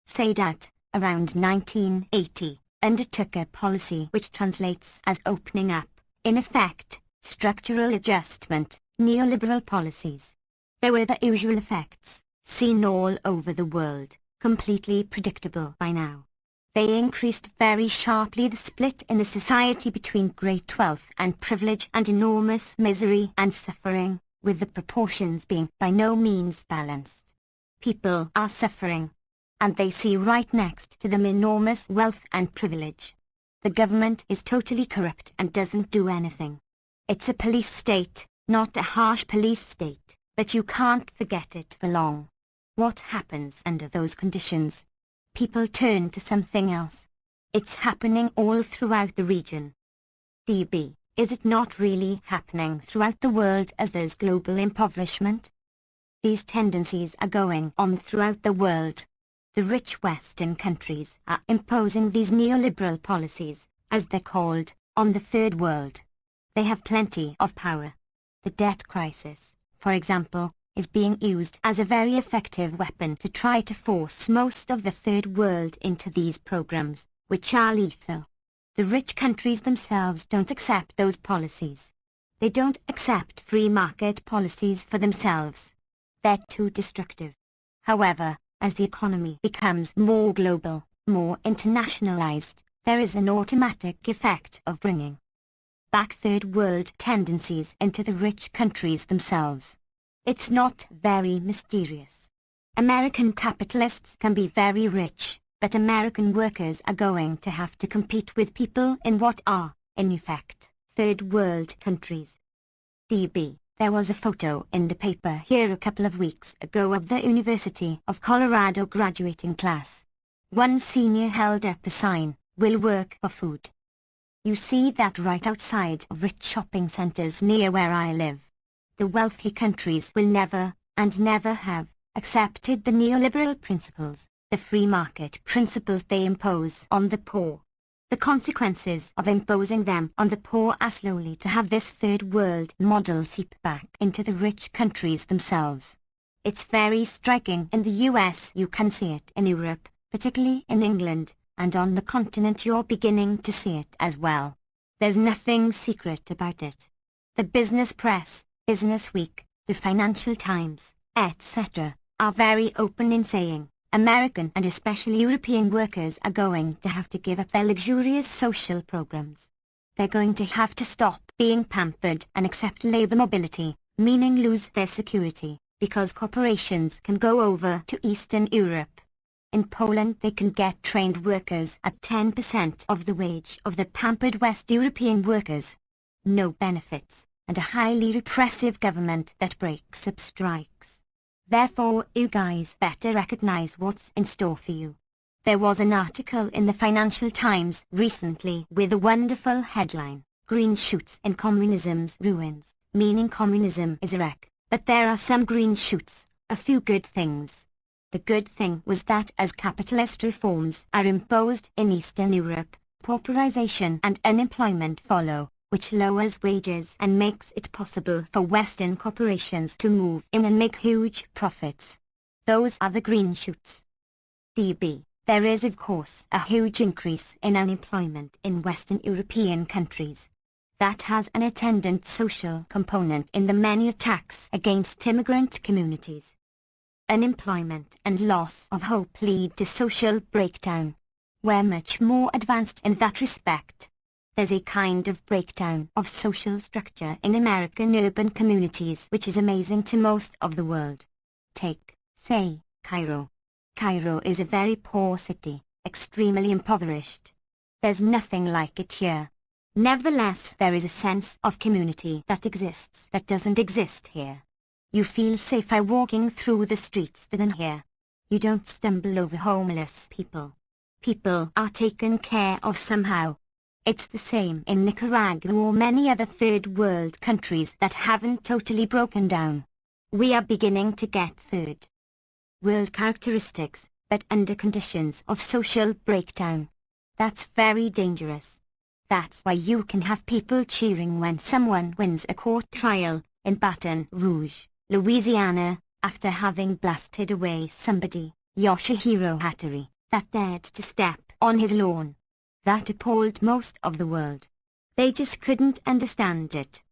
Sadat, around 1980, undertook a policy which translates as opening up, in effect, structural adjustment, neoliberal policies. There were the usual effects, seen all over the world, completely predictable by now. They increased very sharply the split in the society between great wealth and privilege and enormous misery and suffering, with the proportions being by no means balanced. People are suffering, and they see right next to them enormous wealth and privilege. The government is totally corrupt and doesn't do anything. It's a police state, not a harsh police state, but you can't forget it for long. What happens under those conditions? People turn to something else. It's happening all throughout the region. DB, is it not really happening throughout the world as there's global impoverishment? These tendencies are going on throughout the world. The rich Western countries are imposing these neoliberal policies, as they're called, on the third world. They have plenty of power. The debt crisis, for example, is being used as a very effective weapon to try to force most of the third world into these programs, which are lethal. The rich countries themselves don't accept those policies. They don't accept free market policies for themselves. They're too destructive. However, as the economy becomes more global, more internationalized, there is an automatic effect of bringing back third world tendencies into the rich countries themselves. It's not very mysterious. American capitalists can be very rich, but American workers are going to have to compete with people in what are, in effect, third world countries. DB, there was a photo in the paper here a couple of weeks ago of the University of Colorado graduating class. One senior held up a sign, "Will work for food." You see that right outside of rich shopping centers near where I live. The wealthy countries will never, and never have, accepted the neoliberal principles, the free market principles they impose on the poor. The consequences of imposing them on the poor are slowly to have this third world model seep back into the rich countries themselves. It's very striking in the US. You can see it in Europe, particularly in England, and on the continent you're beginning to see it as well. There's nothing secret about it. The business press, Business Week, the Financial Times, etc., are very open in saying, American and especially European workers are going to have to give up their luxurious social programs. They're going to have to stop being pampered and accept labor mobility, meaning lose their security, because corporations can go over to Eastern Europe. In Poland they can get trained workers at 10% of the wage of the pampered West European workers. No benefits, and a highly repressive government that breaks up strikes. Therefore, you guys better recognize what's in store for you. There was an article in the Financial Times recently with a wonderful headline, "Green Shoots in Communism's Ruins," meaning communism is a wreck, but there are some green shoots, a few good things. The good thing was that as capitalist reforms are imposed in Eastern Europe, pauperization and unemployment follow, which lowers wages and makes it possible for Western corporations to move in and make huge profits. Those are the green shoots. DB, there is of course a huge increase in unemployment in Western European countries. That has an attendant social component in the many attacks against immigrant communities. Unemployment and loss of hope lead to social breakdown. We're much more advanced in that respect. There's a kind of breakdown of social structure in American urban communities which is amazing to most of the world. Take, say, Cairo. Cairo is a very poor city, extremely impoverished. There's nothing like it here. Nevertheless, there is a sense of community that exists that doesn't exist here. You feel safer walking through the streets than here. You don't stumble over homeless people. People are taken care of somehow. It's the same in Nicaragua or many other third world countries that haven't totally broken down. We are beginning to get third world characteristics, but under conditions of social breakdown. That's very dangerous. That's why you can have people cheering when someone wins a court trial in Baton Rouge, Louisiana, after having blasted away somebody, Yoshihiro Hattori, that dared to step on his lawn. That appalled most of the world. They just couldn't understand it.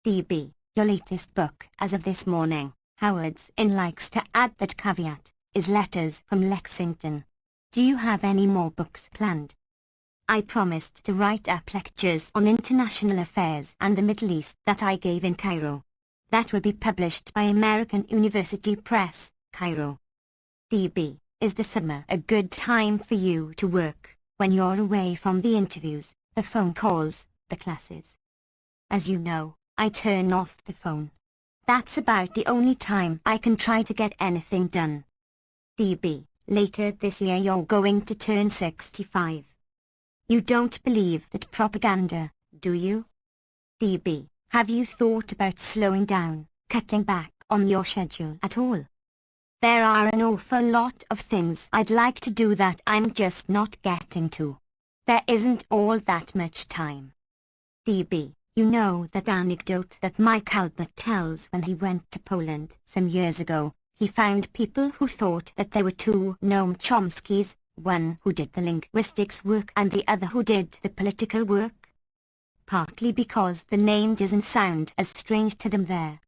DB, your latest book as of this morning, Howard's Inn likes to add that caveat, is Letters from Lexington. Do you have any more books planned? I promised to write up lectures on international affairs and the Middle East that I gave in Cairo. That will be published by American University Press, Cairo. DB, is the summer a good time for you to work, when you're away from the interviews, the phone calls, the classes? As you know, I turn off the phone. That's about the only time I can try to get anything done. DB, later this year you're going to turn 65. You don't believe that propaganda, do you? DB, have you thought about slowing down, cutting back on your schedule at all? There are an awful lot of things I'd like to do that I'm just not getting to. There isn't all that much time. DB, you know that anecdote that Mike Albert tells when he went to Poland some years ago. He found people who thought that there were two Noam Chomskys, one who did the linguistics work and the other who did the political work. Partly because the name doesn't sound as strange to them there.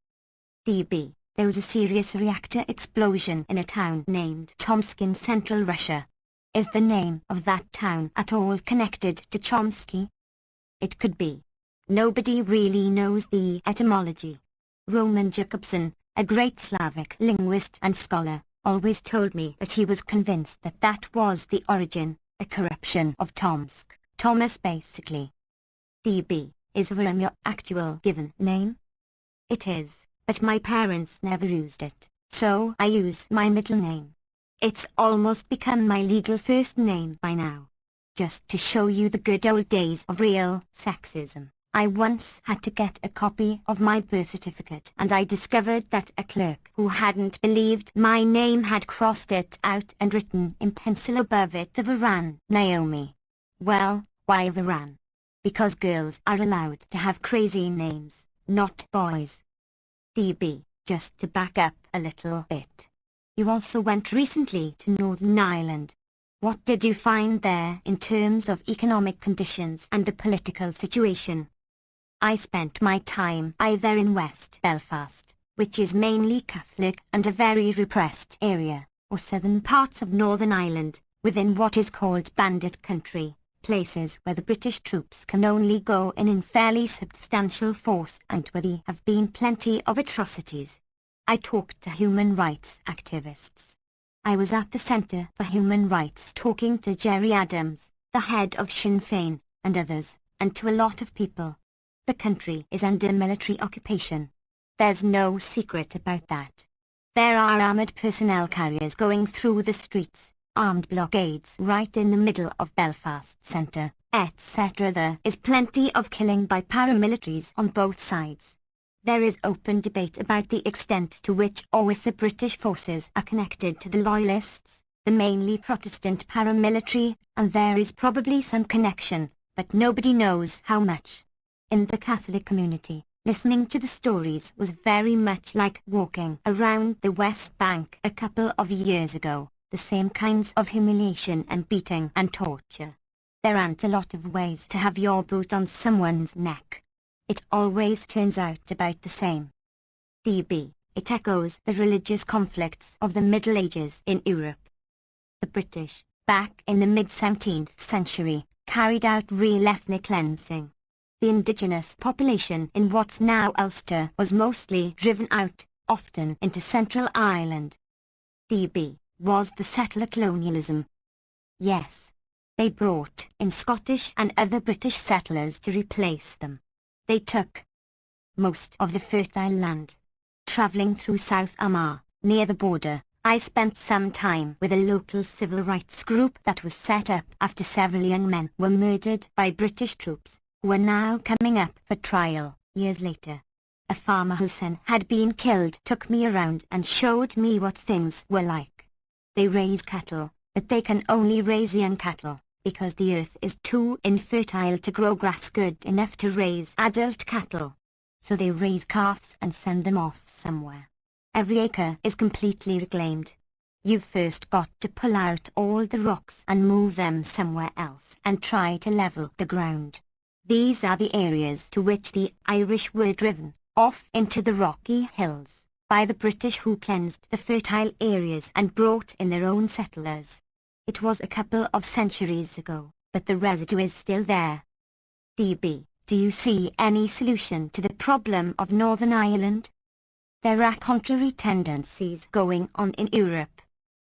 DB, there was a serious reactor explosion in a town named Tomsk in central Russia. Is the name of that town at all connected to Chomsky? It could be. Nobody really knows the etymology. Roman Jakobson, a great Slavic linguist and scholar, always told me that he was convinced that that was the origin, a corruption of Tomsk, Thomas basically. DB, is Varam your actual given name? It is, but my parents never used it, so I use my middle name. It's almost become my legal first name by now. Just to show you the good old days of real sexism. I once had to get a copy of my birth certificate and I discovered that a clerk who hadn't believed my name had crossed it out and written in pencil above it the Varan, Naomi. Well, why Varan? Because girls are allowed to have crazy names, not boys. DB, just to back up a little bit. You also went recently to Northern Ireland. What did you find there in terms of economic conditions and the political situation? I spent my time either in West Belfast, which is mainly Catholic and a very repressed area, or southern parts of Northern Ireland, within what is called bandit country, places where the British troops can only go in fairly substantial force and where there have been plenty of atrocities. I talked to human rights activists. I was at the Centre for Human Rights talking to Gerry Adams, the head of Sinn Féin, and others, and to a lot of people. The country is under military occupation. There's no secret about that. There are armoured personnel carriers going through the streets, armed blockades right in the middle of Belfast centre, etc. There is plenty of killing by paramilitaries on both sides. There is open debate about the extent to which or if the British forces are connected to the Loyalists, the mainly Protestant paramilitary, and there is probably some connection, but nobody knows how much. In the Catholic community, listening to the stories was very much like walking around the West Bank a couple of years ago, the same kinds of humiliation and beating and torture. There aren't a lot of ways to have your boot on someone's neck. It always turns out about the same. DB, it echoes the religious conflicts of the Middle Ages in Europe. The British, back in the mid-17th century, carried out real ethnic cleansing. The indigenous population in what's now Ulster was mostly driven out, often into Central Ireland. DB was the settler colonialism. Yes. They brought in Scottish and other British settlers to replace them. They took most of the fertile land. Travelling through South Armagh, near the border, I spent some time with a local civil rights group that was set up after several young men were murdered by British troops, who are now coming up for trial, years later. A farmer whose son had been killed took me around and showed me what things were like. They raise cattle, but they can only raise young cattle, because the earth is too infertile to grow grass good enough to raise adult cattle. So they raise calves and send them off somewhere. Every acre is completely reclaimed. You've first got to pull out all the rocks and move them somewhere else and try to level the ground. These are the areas to which the Irish were driven, off into the rocky hills, by the British, who cleansed the fertile areas and brought in their own settlers. It was a couple of centuries ago, but the residue is still there. DB, do you see any solution to the problem of Northern Ireland? There are contrary tendencies going on in Europe.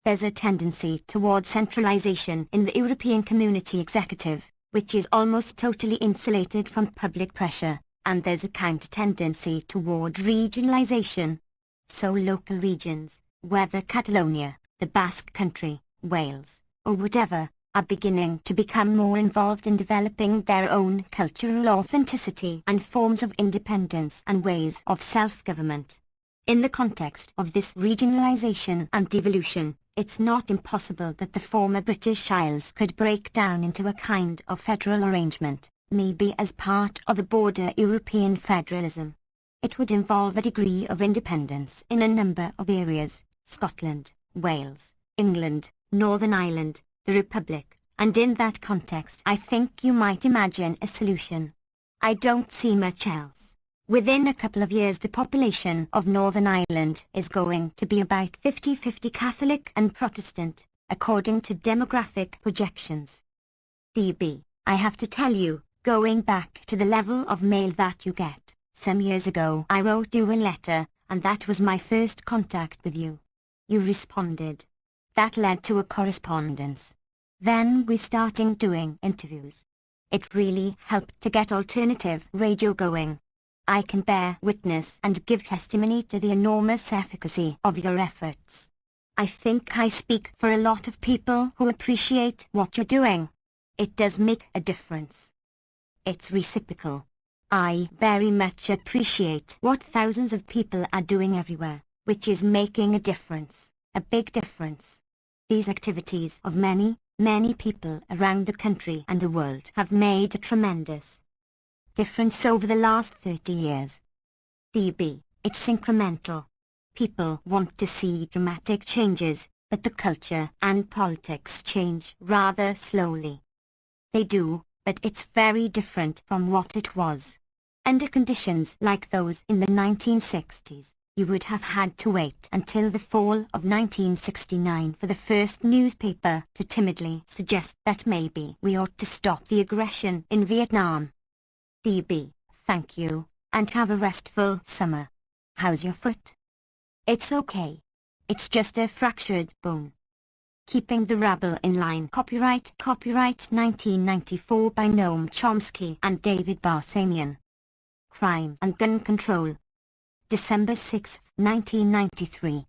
There's a tendency toward centralization in the European Community Executive, which is almost totally insulated from public pressure, and there's a counter-tendency toward regionalization. So local regions, whether Catalonia, the Basque Country, Wales, or whatever, are beginning to become more involved in developing their own cultural authenticity and forms of independence and ways of self-government. In the context of this regionalization and devolution, it's not impossible that the former British Isles could break down into a kind of federal arrangement, maybe as part of a broader European federalism. It would involve a degree of independence in a number of areas: Scotland, Wales, England, Northern Ireland, the Republic, and in that context I think you might imagine a solution. I don't see much else. Within a couple of years the population of Northern Ireland is going to be about 50-50 Catholic and Protestant, according to demographic projections. DB, I have to tell you, going back to the level of mail that you get, some years ago I wrote you a letter, and that was my first contact with you. You responded. That led to a correspondence. Then we started doing interviews. It really helped to get alternative radio going. I can bear witness and give testimony to the enormous efficacy of your efforts. I think I speak for a lot of people who appreciate what you're doing. It does make a difference. It's reciprocal. I very much appreciate what thousands of people are doing everywhere, which is making a difference, a big difference. These activities of many, many people around the country and the world have made a tremendous difference over the last 30 years. DB, it's incremental. People want to see dramatic changes, but the culture and politics change rather slowly. They do, but it's very different from what it was. Under conditions like those in the 1960s, you would have had to wait until the fall of 1969 for the first newspaper to timidly suggest that maybe we ought to stop the aggression in Vietnam. DB, thank you, and have a restful summer. How's your foot? It's okay. It's just a fractured bone. Keeping the rabble in line. Copyright 1994 by Noam Chomsky and David Barsamian. Crime and Gun Control. December 6, 1993.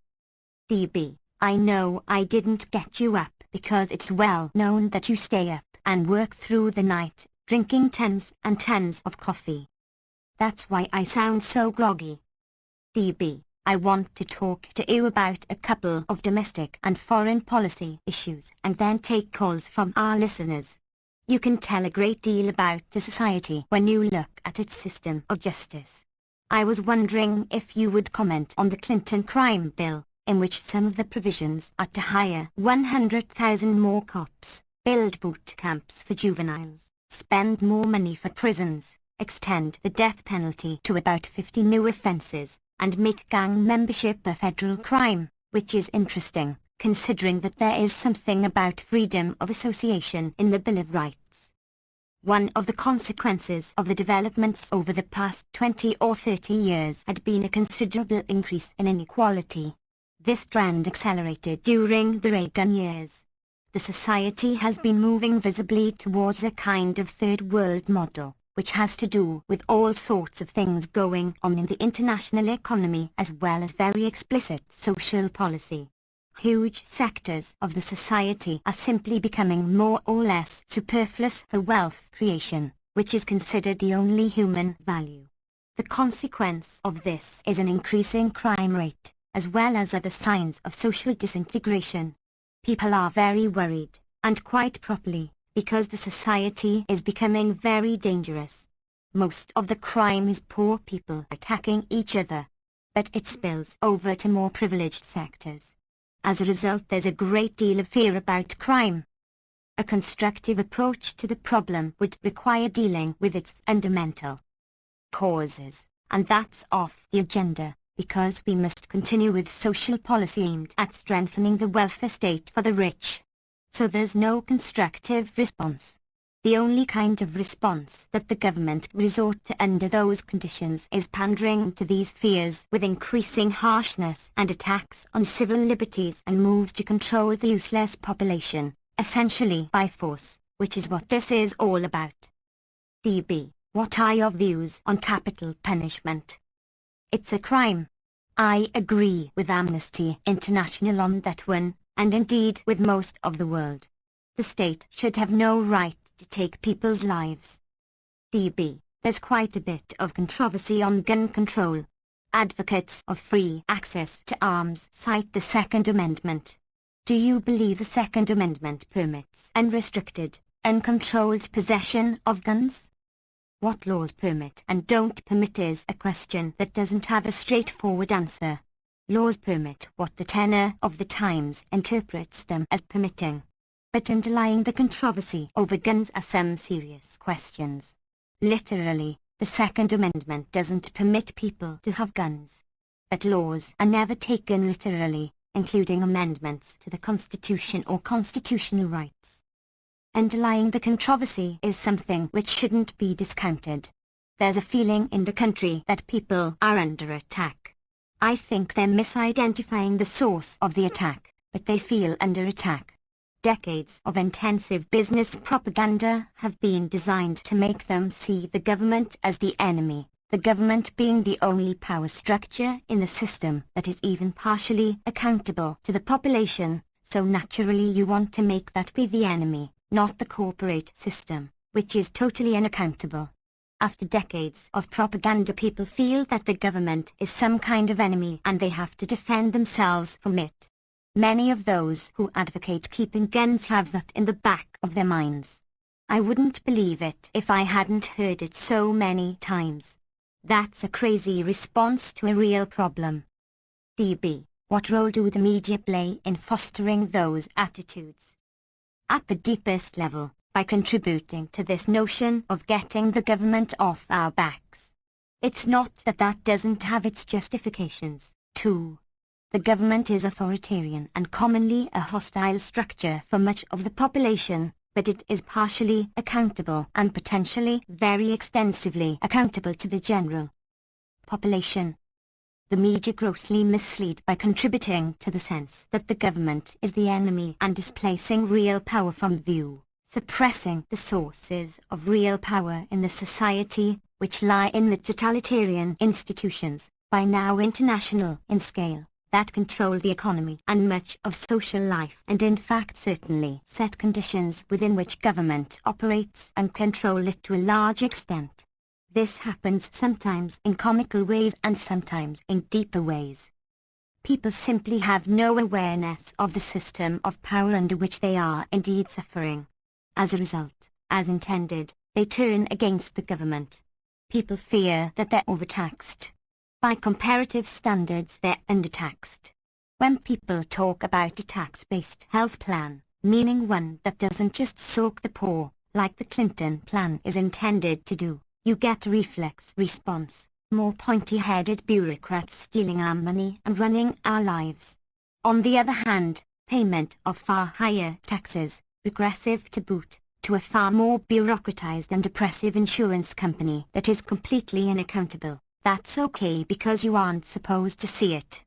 DB, I know I didn't get you up because it's well known that you stay up and work through the night, drinking tons and tons of coffee. That's why I sound so groggy. DB, I want to talk to you about a couple of domestic and foreign policy issues and then take calls from our listeners. You can tell a great deal about the society when you look at its system of justice. I was wondering if you would comment on the Clinton crime bill, in which some of the provisions are to hire 100,000 more cops, build boot camps for juveniles, spend more money for prisons, extend the death penalty to about 50 new offences, and make gang membership a federal crime, which is interesting, considering that there is something about freedom of association in the Bill of Rights. One of the consequences of the developments over the past 20 or 30 years had been a considerable increase in inequality. This trend accelerated during the Reagan years. The society has been moving visibly towards a kind of third world model, which has to do with all sorts of things going on in the international economy as well as very explicit social policy. Huge sectors of the society are simply becoming more or less superfluous for wealth creation, which is considered the only human value. The consequence of this is an increasing crime rate, as well as other signs of social disintegration. People are very worried, and quite properly, because the society is becoming very dangerous. Most of the crime is poor people attacking each other, but it spills over to more privileged sectors. As a result, there's a great deal of fear about crime. A constructive approach to the problem would require dealing with its fundamental causes, and that's off the agenda, because we must continue with social policy aimed at strengthening the welfare state for the rich. So there's no constructive response. The only kind of response that the government resort to under those conditions is pandering to these fears with increasing harshness and attacks on civil liberties and moves to control the useless population, essentially by force, which is what this is all about. DB, what are your views on capital punishment? It's a crime. I agree with Amnesty International on that one, and indeed with most of the world. The state should have no right to take people's lives. DB, there's quite a bit of controversy on gun control. Advocates of free access to arms cite the Second Amendment. Do you believe the Second Amendment permits unrestricted, uncontrolled possession of guns? What laws permit and don't permit is a question that doesn't have a straightforward answer. Laws permit what the tenor of the times interprets them as permitting. But underlying the controversy over guns are some serious questions. Literally, the Second Amendment doesn't permit people to have guns. But laws are never taken literally, including amendments to the Constitution or constitutional rights. Underlying the controversy is something which shouldn't be discounted. There's a feeling in the country that people are under attack. I think they're misidentifying the source of the attack, but they feel under attack. Decades of intensive business propaganda have been designed to make them see the government as the enemy, the government being the only power structure in the system that is even partially accountable to the population, so naturally you want to make that be the enemy, not the corporate system, which is totally unaccountable. After decades of propaganda, people feel that the government is some kind of enemy and they have to defend themselves from it. Many of those who advocate keeping guns have that in the back of their minds. I wouldn't believe it if I hadn't heard it so many times. That's a crazy response to a real problem. DB, what role do the media play in fostering those attitudes? At the deepest level, by contributing to this notion of getting the government off our backs. It's not that that doesn't have its justifications, too. The government is authoritarian and commonly a hostile structure for much of the population, but it is partially accountable and potentially very extensively accountable to the general population. The media grossly mislead by contributing to the sense that the government is the enemy and displacing real power from view, suppressing the sources of real power in the society, which lie in the totalitarian institutions, by now international in scale, that control the economy and much of social life and in fact certainly set conditions within which government operates and control it to a large extent. This happens sometimes in comical ways and sometimes in deeper ways. People simply have no awareness of the system of power under which they are indeed suffering. As a result, as intended, they turn against the government. People fear that they're overtaxed. By comparative standards, they're undertaxed. When people talk about a tax-based health plan, meaning one that doesn't just soak the poor, like the Clinton plan is intended to do, you get a reflex response, more pointy-headed bureaucrats stealing our money and running our lives. On the other hand, payment of far higher taxes, regressive to boot, to a far more bureaucratized and oppressive insurance company that is completely unaccountable. That's okay because you aren't supposed to see it.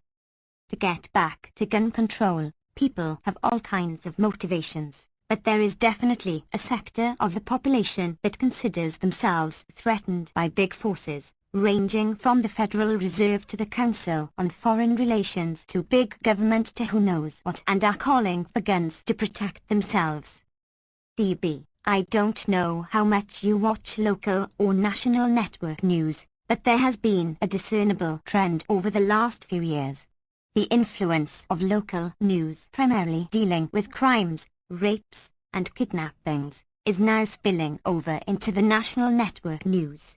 To get back to gun control, people have all kinds of motivations, but there is definitely a sector of the population that considers themselves threatened by big forces, ranging from the Federal Reserve to the Council on Foreign Relations to big government to who knows what, and are calling for guns to protect themselves. DB, I don't know how much you watch local or national network news, but there has been a discernible trend over the last few years. The influence of local news, primarily dealing with crimes, rapes, and kidnappings, is now spilling over into the national network news.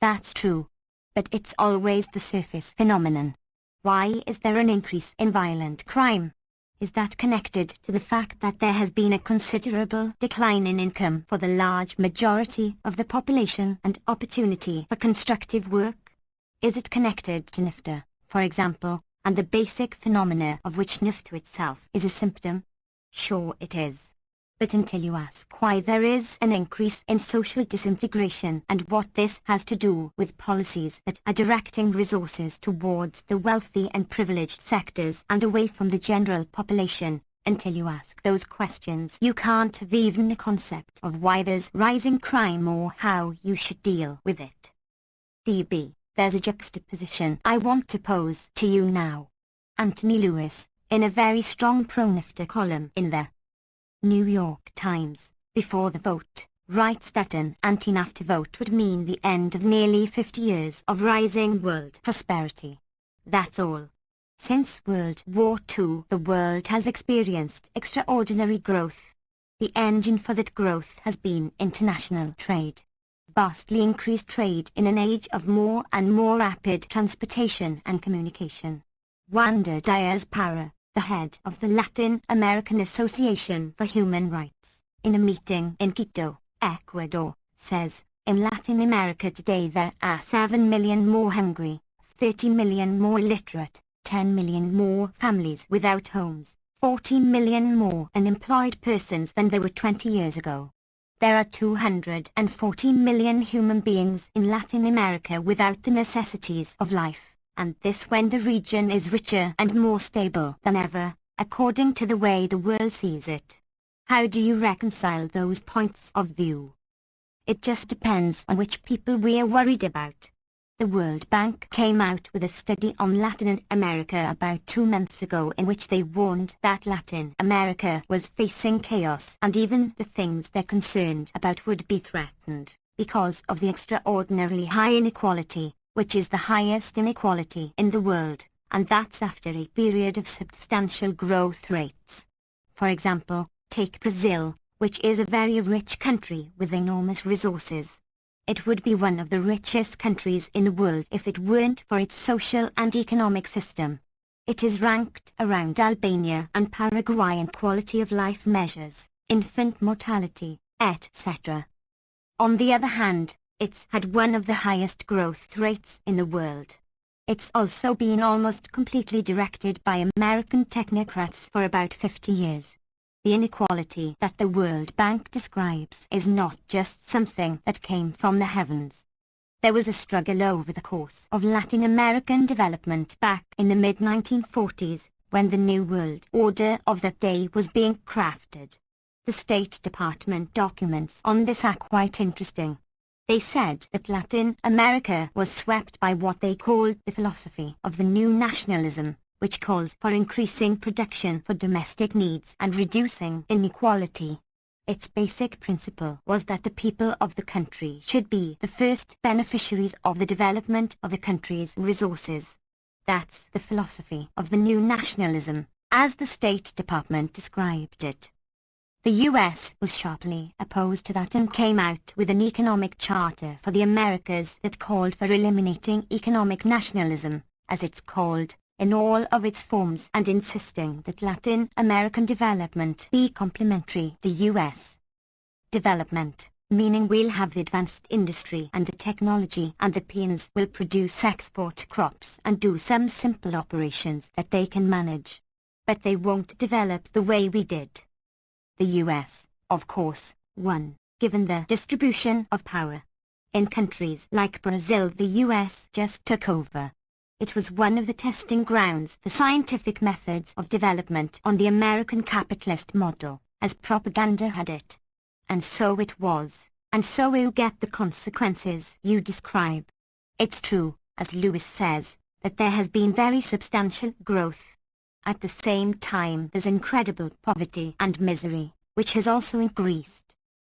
That's true, but it's always the surface phenomenon. Why is there an increase in violent crime? Is that connected to the fact that there has been a considerable decline in income for the large majority of the population and opportunity for constructive work? Is it connected to NIFTA, for example, and the basic phenomena of which NIFTA itself is a symptom? Sure it is. But until you ask why there is an increase in social disintegration and what this has to do with policies that are directing resources towards the wealthy and privileged sectors and away from the general population, until you ask those questions you can't have even a concept of why there's rising crime or how you should deal with it. DB, there's a juxtaposition I want to pose to you now. Anthony Lewis, in a very strong pro-NIFTA column in the New York Times, before the vote, writes that an anti-NAFTA vote would mean the end of nearly 50 years of rising world prosperity. That's all. Since World War II, the world has experienced extraordinary growth. The engine for that growth has been international trade. Vastly increased trade in an age of more and more rapid transportation and communication. Wanda Diaz-Para, the head of the Latin American Association for Human Rights, in a meeting in Quito, Ecuador, says, in Latin America today there are 7 million more hungry, 30 million more illiterate, 10 million more families without homes, 14 million more unemployed persons than there were 20 years ago. There are 214 million human beings in Latin America without the necessities of life. And this when the region is richer and more stable than ever, according to the way the world sees it. How do you reconcile those points of view? It just depends on which people we are worried about. The World Bank came out with a study on Latin America about 2 months ago in which they warned that Latin America was facing chaos and even the things they're concerned about would be threatened, because of the extraordinarily high inequality, which is the highest inequality in the world, and that's after a period of substantial growth rates. For example, take Brazil, which is a very rich country with enormous resources. It would be one of the richest countries in the world if it weren't for its social and economic system. It is ranked around Albania and Paraguay in quality of life measures, infant mortality, etc. On the other hand, it's had one of the highest growth rates in the world. It's also been almost completely directed by American technocrats for about 50 years. The inequality that the World Bank describes is not just something that came from the heavens. There was a struggle over the course of Latin American development back in the mid-1940s, when the New World Order of that day was being crafted. The State Department documents on this are quite interesting. They said that Latin America was swept by what they called the philosophy of the new nationalism, which calls for increasing production for domestic needs and reducing inequality. Its basic principle was that the people of the country should be the first beneficiaries of the development of the country's resources. That's the philosophy of the new nationalism, as the State Department described it. The US was sharply opposed to that and came out with an economic charter for the Americas that called for eliminating economic nationalism, as it's called, in all of its forms, and insisting that Latin American development be complementary to US development, meaning we'll have the advanced industry and the technology and the peons will produce export crops and do some simple operations that they can manage. But they won't develop the way we did. The US, of course, 1. Given the distribution of power. In countries like Brazil, the US just took over. It was one of the testing grounds for scientific methods of development on the American capitalist model, as propaganda had it. And so it was, and so you get the consequences you describe. It's true, as Lewis says, that there has been very substantial growth. At the same time there's incredible poverty and misery, which has also increased.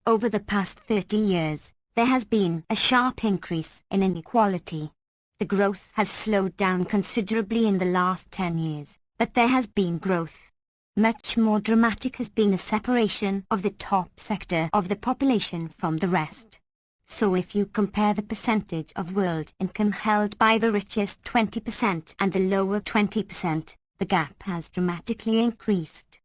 Over the past 30 years, there has been a sharp increase in inequality. The growth has slowed down considerably in the last 10 years, but there has been growth. Much more dramatic has been the separation of the top sector of the population from the rest. So if you compare the percentage of world income held by the richest 20% and the lower 20%, the gap has dramatically increased.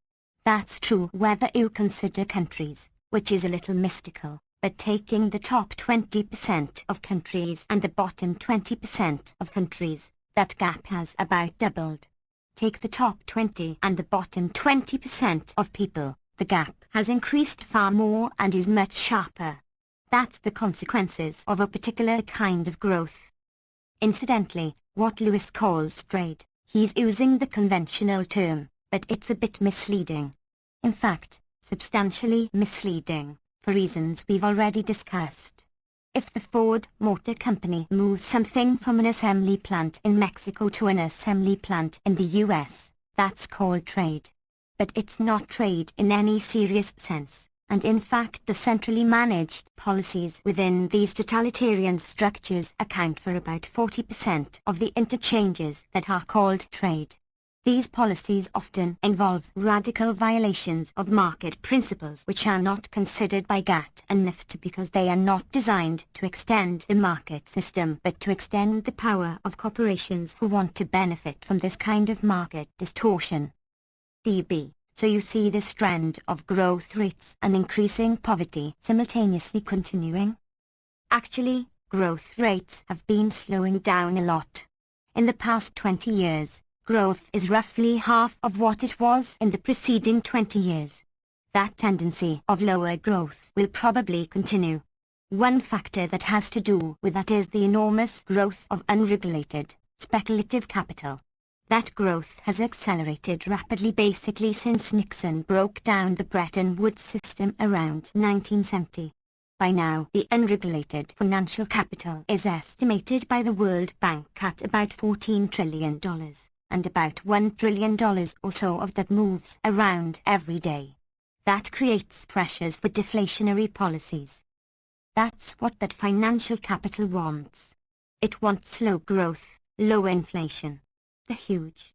That's true whether you consider countries, which is a little mystical, but taking the top 20% of countries and the bottom 20% of countries, that gap has about doubled. Take the top 20 and the bottom 20% of people, the gap has increased far more and is much sharper. That's the consequences of a particular kind of growth. Incidentally, what Lewis calls trade, he's using the conventional term, but it's a bit misleading. In fact, substantially misleading, for reasons we've already discussed. If the Ford Motor Company moves something from an assembly plant in Mexico to an assembly plant in the US, that's called trade. But it's not trade in any serious sense, and in fact the centrally managed policies within these totalitarian structures account for about 40% of the interchanges that are called trade. These policies often involve radical violations of market principles which are not considered by GATT and NIFTA because they are not designed to extend the market system but to extend the power of corporations who want to benefit from this kind of market distortion. DB. So you see this trend of growth rates and increasing poverty simultaneously continuing? Actually, growth rates have been slowing down a lot. In the past 20 years, growth is roughly half of what it was in the preceding 20 years. That tendency of lower growth will probably continue. One factor that has to do with that is the enormous growth of unregulated, speculative capital. That growth has accelerated rapidly basically since Nixon broke down the Bretton Woods system around 1970. By now, the unregulated financial capital is estimated by the World Bank at about $14 trillion. And about $1 trillion or so of that moves around every day. That creates pressures for deflationary policies. That's what that financial capital wants. It wants slow growth, low inflation. The huge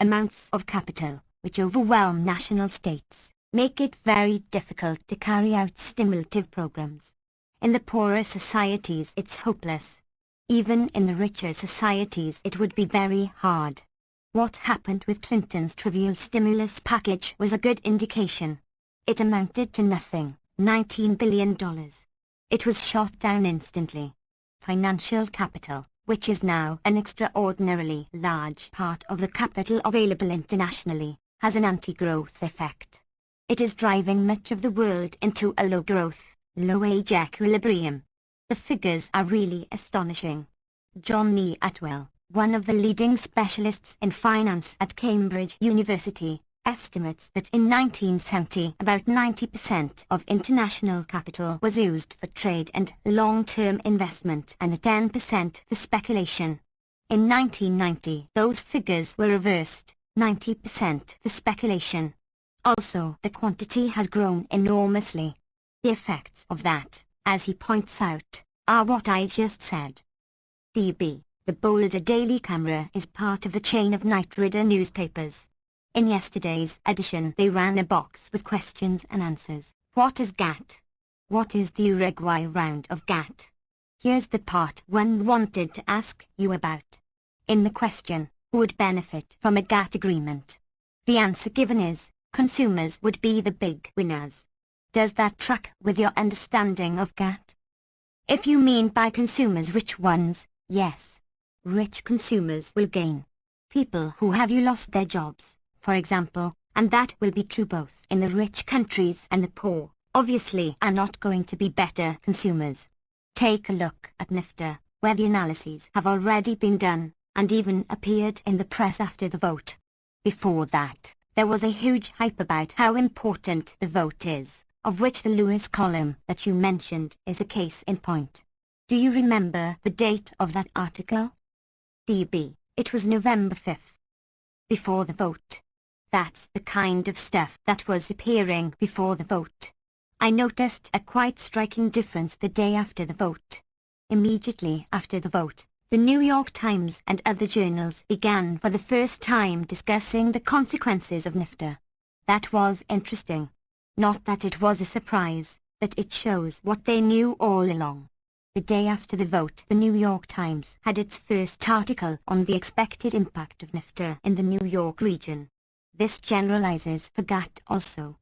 amounts of capital, which overwhelm national states, make it very difficult to carry out stimulative programs. In the poorer societies it's hopeless. Even in the richer societies it would be very hard. What happened with Clinton's trivial stimulus package was a good indication. It amounted to nothing, $19 billion. It was shot down instantly. Financial capital, which is now an extraordinarily large part of the capital available internationally, has an anti-growth effect. It is driving much of the world into a low-growth, low-wage equilibrium. The figures are really astonishing. John Nee Atwell, one of the leading specialists in finance at Cambridge University, estimates that in 1970 about 90% of international capital was used for trade and long-term investment and 10% for speculation. In 1990 those figures were reversed, 90% for speculation. Also the quantity has grown enormously. The effects of that, as he points out, are what I just said. DB. The Boulder Daily Camera is part of the chain of Night Reader newspapers. In yesterday's edition they ran a box with questions and answers. What is GATT? What is the Uruguay round of GATT? Here's the part one wanted to ask you about. In the question, who would benefit from a GATT agreement? The answer given is, consumers would be the big winners. Does that track with your understanding of GATT? If you mean by consumers rich ones, yes. Rich consumers will gain. People who have lost their jobs, for example, and that will be true both in the rich countries and the poor, obviously are not going to be better consumers. Take a look at NIFTA, where the analyses have already been done, and even appeared in the press after the vote. Before that, there was a huge hype about how important the vote is, of which the Lewis column that you mentioned is a case in point. Do you remember the date of that article? DB, it was November 5th. Before the vote. That's the kind of stuff that was appearing before the vote. I noticed a quite striking difference the day after the vote. Immediately after the vote, the New York Times and other journals began for the first time discussing the consequences of NIFTA. That was interesting. Not that it was a surprise, but it shows what they knew all along. The day after the vote, the New York Times had its first article on the expected impact of NIFTA in the New York region. This generalizes for GATT also.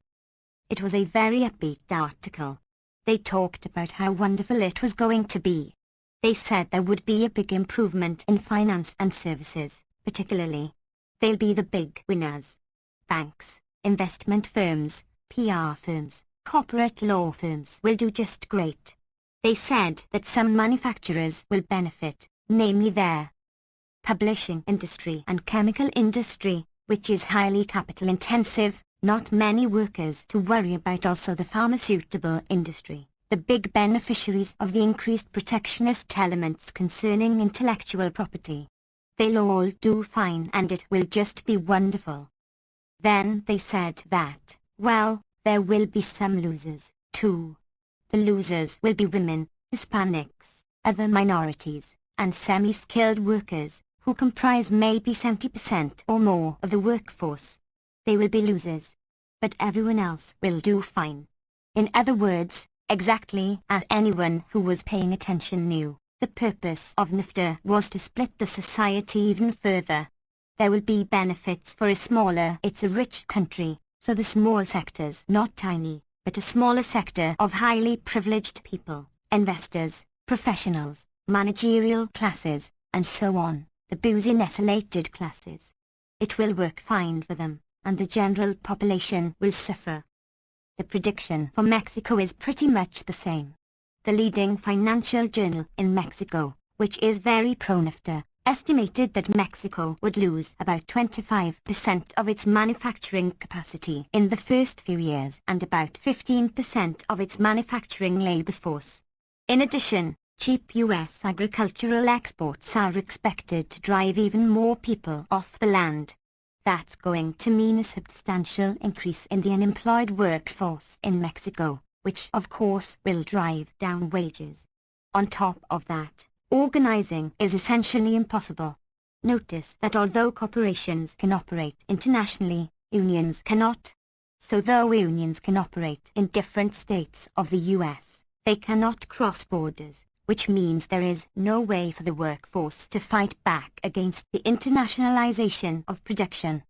It was a very upbeat article. They talked about how wonderful it was going to be. They said there would be a big improvement in finance and services, particularly. They'll be the big winners. Banks, investment firms, PR firms, corporate law firms will do just great. They said that some manufacturers will benefit, namely their publishing industry and chemical industry, which is highly capital intensive, not many workers to worry about. Also the pharmaceutical industry, the big beneficiaries of the increased protectionist elements concerning intellectual property. They'll all do fine and it will just be wonderful. Then they said that, well, there will be some losers, too. The losers will be women, Hispanics, other minorities, and semi-skilled workers, who comprise maybe 70% or more of the workforce. They will be losers. But everyone else will do fine. In other words, exactly as anyone who was paying attention knew, the purpose of NIFTA was to split the society even further. There will be benefits for it's a rich country, so the small sectors, not tiny, but a smaller sector of highly privileged people, investors, professionals, managerial classes, and so on, the boozy isolated classes. It will work fine for them, and the general population will suffer. The prediction for Mexico is pretty much the same. The leading financial journal in Mexico, which is very pro-NIFTA, estimated that Mexico would lose about 25% of its manufacturing capacity in the first few years and about 15% of its manufacturing labor force. In addition, cheap U.S. agricultural exports are expected to drive even more people off the land. That's going to mean a substantial increase in the unemployed workforce in Mexico, which of course will drive down wages. On top of that, organizing is essentially impossible. Notice that although corporations can operate internationally, unions cannot. So though unions can operate in different states of the U.S., they cannot cross borders, which means there is no way for the workforce to fight back against the internationalization of production.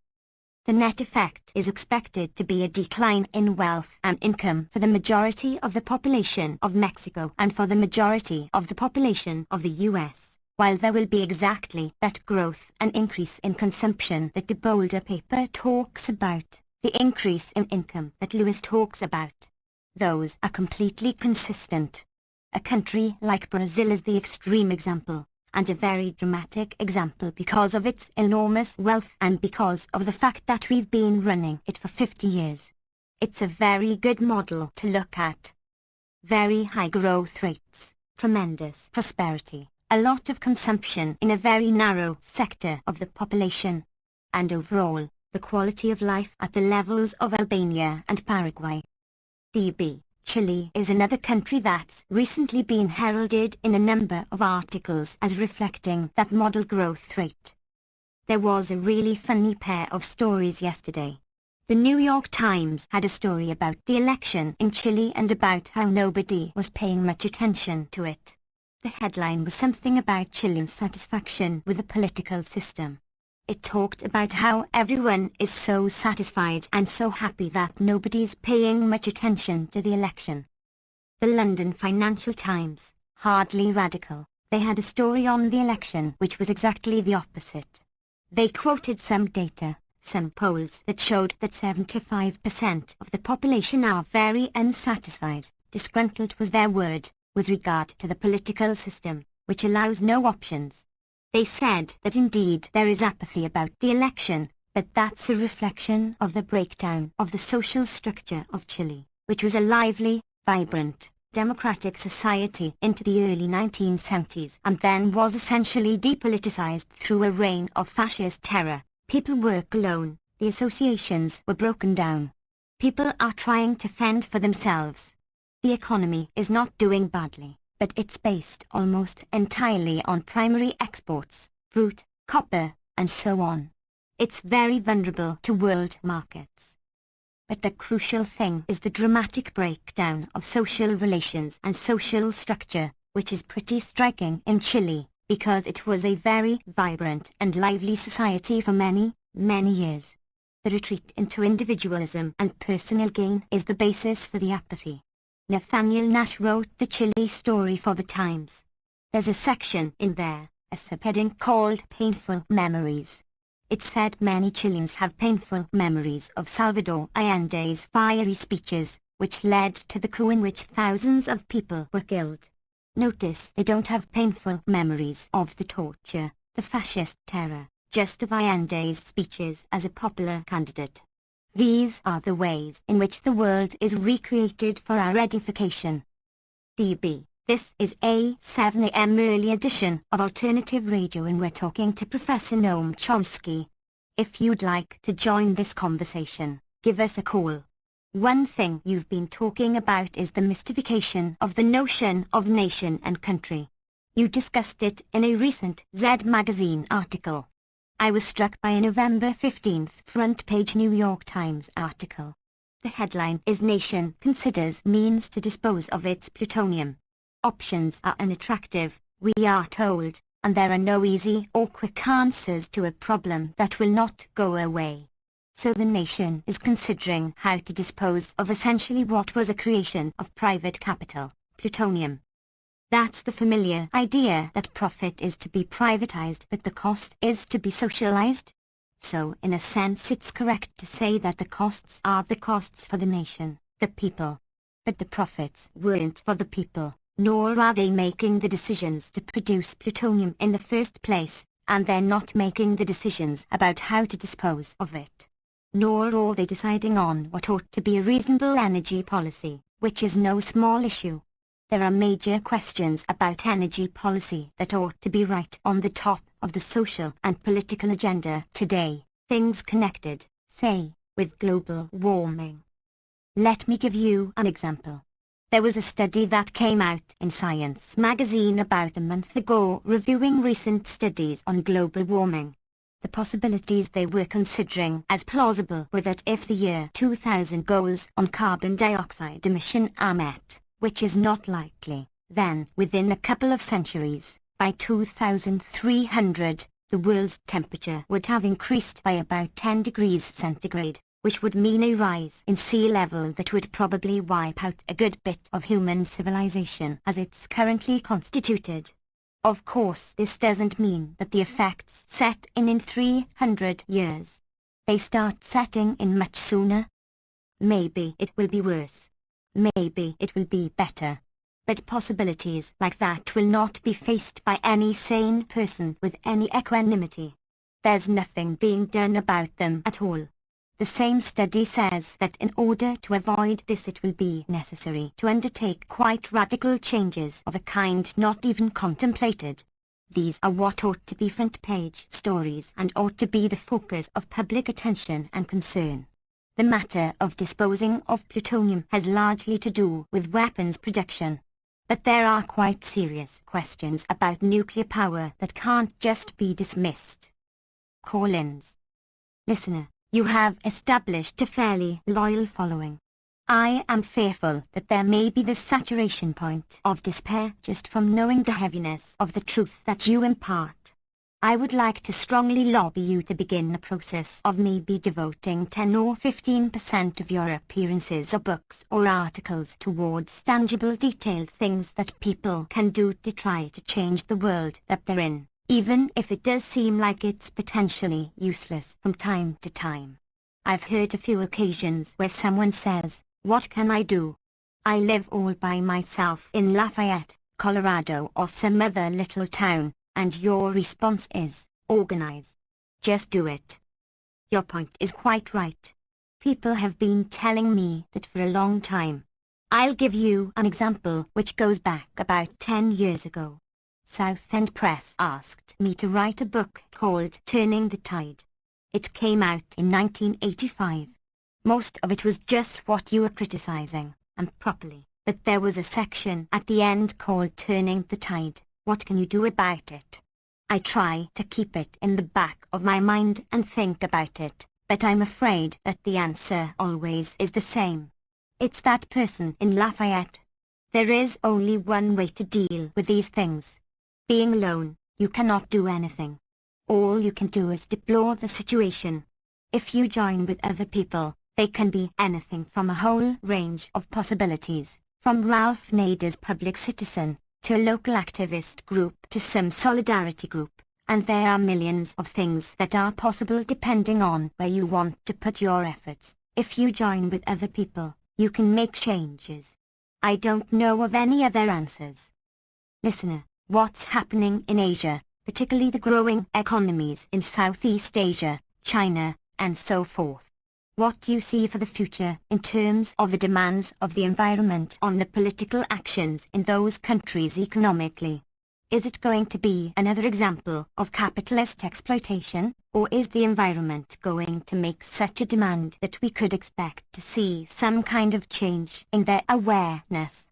The net effect is expected to be a decline in wealth and income for the majority of the population of Mexico and for the majority of the population of the U.S., while there will be exactly that growth and increase in consumption that the Boulder paper talks about, the increase in income that Lewis talks about. Those are completely consistent. A country like Brazil is the extreme example, and a very dramatic example because of its enormous wealth and because of the fact that we've been running it for 50 years. It's a very good model to look at. Very high growth rates, tremendous prosperity, a lot of consumption in a very narrow sector of the population, and overall, the quality of life at the levels of Albania and Paraguay. DB. Chile is another country that's recently been heralded in a number of articles as reflecting that model growth rate. There was a really funny pair of stories yesterday. The New York Times had a story about the election in Chile and about how nobody was paying much attention to it. The headline was something about Chileans' satisfaction with the political system. It talked about how everyone is so satisfied and so happy that nobody's paying much attention to the election. The London Financial Times, hardly radical, they had a story on the election which was exactly the opposite. They quoted some data some polls that showed that 75% of the population are very unsatisfied, disgruntled was their word, with regard to the political system, which allows no options. They said that indeed there is apathy about the election, but that's a reflection of the breakdown of the social structure of Chile, which was a lively, vibrant, democratic society into the early 1970s and then was essentially depoliticized through a reign of fascist terror. People work alone, the associations were broken down. People are trying to fend for themselves. The economy is not doing badly, but it's based almost entirely on primary exports, fruit, copper, and so on. It's very vulnerable to world markets. But the crucial thing is the dramatic breakdown of social relations and social structure, which is pretty striking in Chile, because it was a very vibrant and lively society for many, many years. The retreat into individualism and personal gain is the basis for the apathy. Nathaniel Nash wrote the Chile story for the Times. There's a section in there, a subheading called Painful Memories. It said many Chileans have painful memories of Salvador Allende's fiery speeches, which led to the coup in which thousands of people were killed. Notice they don't have painful memories of the torture, the fascist terror, just of Allende's speeches as a popular candidate. These are the ways in which the world is recreated for our edification. DB. This is a 7 a.m. early edition of Alternative Radio and we're talking to Professor Noam Chomsky. If you'd like to join this conversation, give us a call. One thing you've been talking about is the mystification of the notion of nation and country. You discussed it in a recent Z magazine article. I was struck by a November 15th front-page New York Times article. The headline is Nation Considers Means to Dispose of Its Plutonium. Options are unattractive, we are told, and there are no easy or quick answers to a problem that will not go away. So the nation is considering how to dispose of essentially what was a creation of private capital, plutonium. That's the familiar idea that profit is to be privatized but the cost is to be socialized. So in a sense it's correct to say that the costs are the costs for the nation, the people. But the profits weren't for the people, nor are they making the decisions to produce plutonium in the first place, and they're not making the decisions about how to dispose of it. Nor are they deciding on what ought to be a reasonable energy policy, which is no small issue. There are major questions about energy policy that ought to be right on the top of the social and political agenda today, things connected, say, with global warming. Let me give you an example. There was a study that came out in Science magazine about a month ago reviewing recent studies on global warming. The possibilities they were considering as plausible were that if the year 2000 goals on carbon dioxide emission are met, which is not likely, then within a couple of centuries, by 2300, the world's temperature would have increased by about 10 degrees centigrade, which would mean a rise in sea level that would probably wipe out a good bit of human civilization as it's currently constituted. Of course, this doesn't mean that the effects set in 300 years. They start setting in much sooner. Maybe it will be worse. Maybe it will be better. But possibilities like that will not be faced by any sane person with any equanimity. There's nothing being done about them at all. The same study says that in order to avoid this it will be necessary to undertake quite radical changes of a kind not even contemplated. These are what ought to be front-page stories and ought to be the focus of public attention and concern. The matter of disposing of plutonium has largely to do with weapons production. But there are quite serious questions about nuclear power that can't just be dismissed. Call-ins. Listener, you have established a fairly loyal following. I am fearful that there may be the saturation point of despair just from knowing the heaviness of the truth that you impart. I would like to strongly lobby you to begin the process of maybe devoting 10 or 15% of your appearances or books or articles towards tangible detailed things that people can do to try to change the world that they're in, even if it does seem like it's potentially useless from time to time. I've heard a few occasions where someone says, "What can I do? I live all by myself in Lafayette, Colorado or some other little town," and your response is, "Organize. Just do it." Your point is quite right. People have been telling me that for a long time. I'll give you an example which goes back about 10 years ago. Southend Press asked me to write a book called Turning the Tide. It came out in 1985. Most of it was just what you were criticizing, and properly, but there was a section at the end called Turning the Tide. What can you do about it? I try to keep it in the back of my mind and think about it, but I'm afraid that the answer always is the same. It's that person in Lafayette. There is only one way to deal with these things. Being alone, you cannot do anything. All you can do is deplore the situation. If you join with other people, they can be anything from a whole range of possibilities, from Ralph Nader's Public Citizen, to a local activist group to some solidarity group, and there are millions of things that are possible depending on where you want to put your efforts. If you join with other people, you can make changes. I don't know of any other answers. Listener, what's happening in Asia, particularly the growing economies in Southeast Asia, China, and so forth? What do you see for the future in terms of the demands of the environment on the political actions in those countries economically? Is it going to be another example of capitalist exploitation, or is the environment going to make such a demand that we could expect to see some kind of change in their awareness?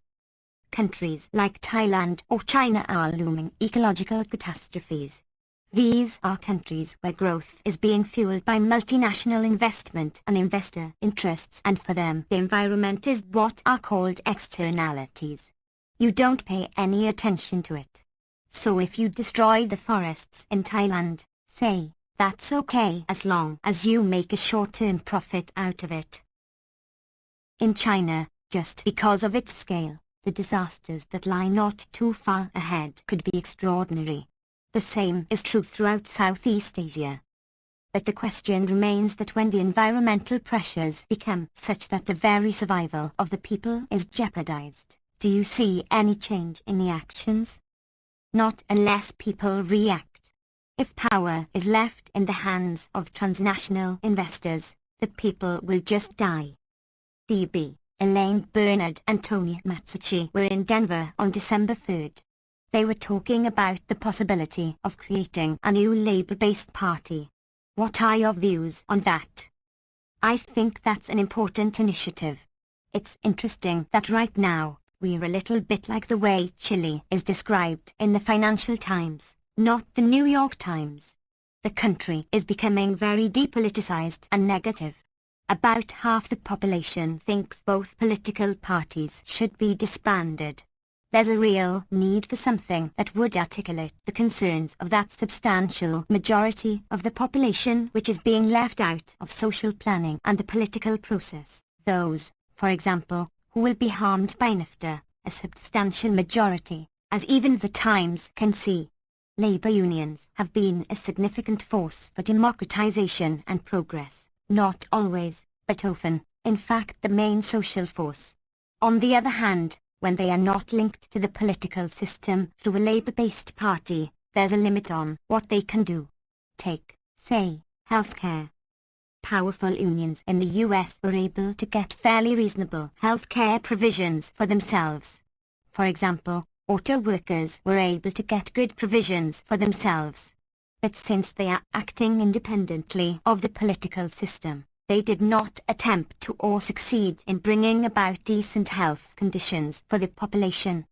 Countries like Thailand or China are looming ecological catastrophes. These are countries where growth is being fueled by multinational investment and investor interests, and for them the environment is what are called externalities. You don't pay any attention to it. So if you destroy the forests in Thailand, say, that's okay as long as you make a short-term profit out of it. In China, just because of its scale, the disasters that lie not too far ahead could be extraordinary. The same is true throughout Southeast Asia. But the question remains that when the environmental pressures become such that the very survival of the people is jeopardized, do you see any change in the actions? Not unless people react. If power is left in the hands of transnational investors, the people will just die. D.B. Elaine Bernard and Tony Matsuchi were in Denver on December 3rd. They were talking about the possibility of creating a new Labour-based party. What are your views on that? I think that's an important initiative. It's interesting that right now, we're a little bit like the way Chile is described in the Financial Times, not the New York Times. The country is becoming very depoliticized and negative. About half the population thinks both political parties should be disbanded. There's a real need for something that would articulate the concerns of that substantial majority of the population which is being left out of social planning and the political process. Those, for example, who will be harmed by NAFTA, a substantial majority, as even the Times can see. Labour unions have been a significant force for democratization and progress, not always, but often, in fact the main social force. On the other hand, when they are not linked to the political system through a Labour-based party, there's a limit on what they can do. Take, say, healthcare. Powerful unions in the US were able to get fairly reasonable healthcare provisions for themselves. For example, auto workers were able to get good provisions for themselves. But since they are acting independently of the political system, they did not attempt to or succeed in bringing about decent health conditions for the population.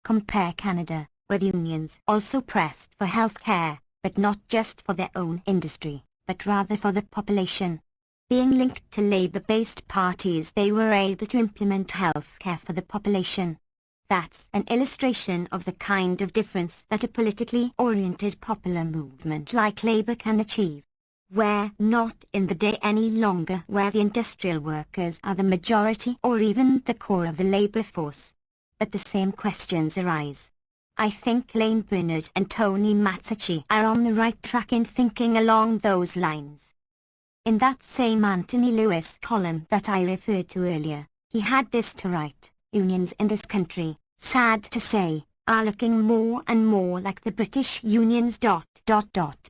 Compare Canada, where the unions also pressed for health care, but not just for their own industry, but rather for the population. Being linked to Labour-based parties, they were able to implement health care for the population. That's an illustration of the kind of difference that a politically oriented popular movement like Labour can achieve. We're not in the day any longer where the industrial workers are the majority or even the core of the labour force. But the same questions arise. I think Lane Bernard and Tony Mazzacchi are on the right track in thinking along those lines. In that same Anthony Lewis column that I referred to earlier, he had this to write: unions in this country, sad to say, are looking more and more like the British unions ...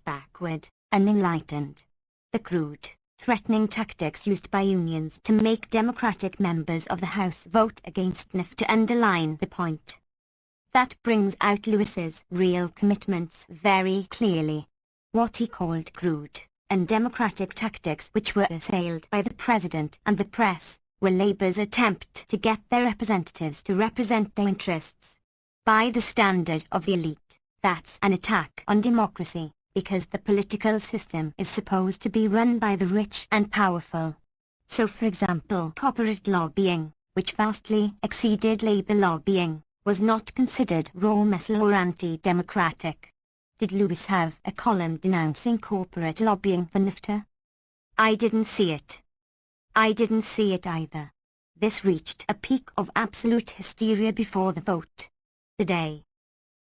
backward, unenlightened. The crude, threatening tactics used by unions to make Democratic members of the House vote against NIF underline the point. That brings out Lewis's real commitments very clearly. What he called crude, undemocratic tactics which were assailed by the President and the press, were Labour's attempt to get their representatives to represent their interests. By the standard of the elite, that's an attack on democracy, because the political system is supposed to be run by the rich and powerful. So for example, corporate lobbying, which vastly exceeded Labour lobbying, was not considered raw muscle or anti-democratic. Did Lewis have a column denouncing corporate lobbying for NIFTA? I didn't see it. I didn't see it either. This reached a peak of absolute hysteria before the vote. The day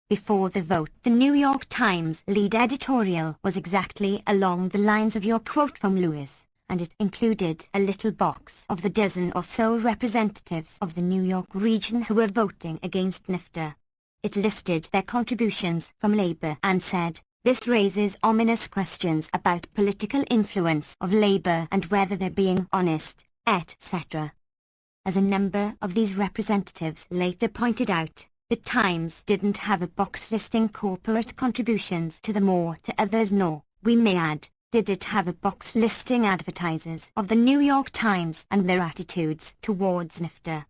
before the vote, the New York Times lead editorial was exactly along the lines of your quote from Lewis, and it included a little box of the dozen or so representatives of the New York region who were voting against NIFTA. It listed their contributions from Labour and said, "This raises ominous questions about political influence of Labour and whether they're being honest, etc." As a number of these representatives later pointed out, the Times didn't have a box listing corporate contributions to them or to others, nor, we may add, did it have a box listing advertisers of the New York Times and their attitudes towards NIFTA.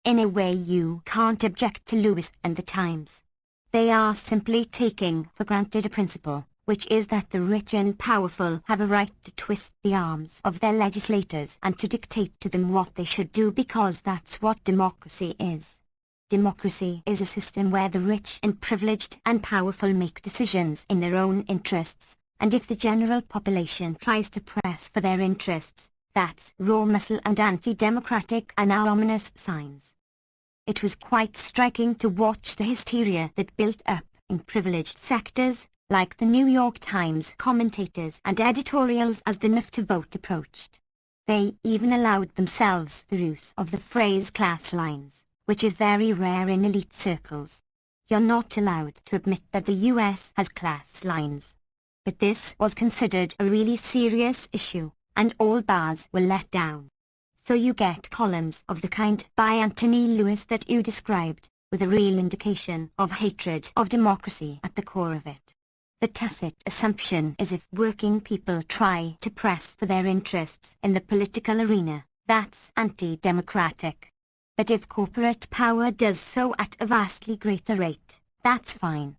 In a way you can't object to Lewis and the Times. They are simply taking for granted a principle, which is that the rich and powerful have a right to twist the arms of their legislators and to dictate to them what they should do because that's what democracy is. Democracy is a system where the rich and privileged and powerful make decisions in their own interests, and if the general population tries to press for their interests, that's raw muscle and anti-democratic and are ominous signs. It was quite striking to watch the hysteria that built up in privileged sectors, like the New York Times commentators and editorials as the NIFTA vote approached. They even allowed themselves the use of the phrase class lines, which is very rare in elite circles. You're not allowed to admit that the US has class lines. But this was considered a really serious issue, and all bars were let down. So you get columns of the kind by Anthony Lewis that you described, with a real indication of hatred of democracy at the core of it. The tacit assumption is if working people try to press for their interests in the political arena, that's anti-democratic. But if corporate power does so at a vastly greater rate, that's fine.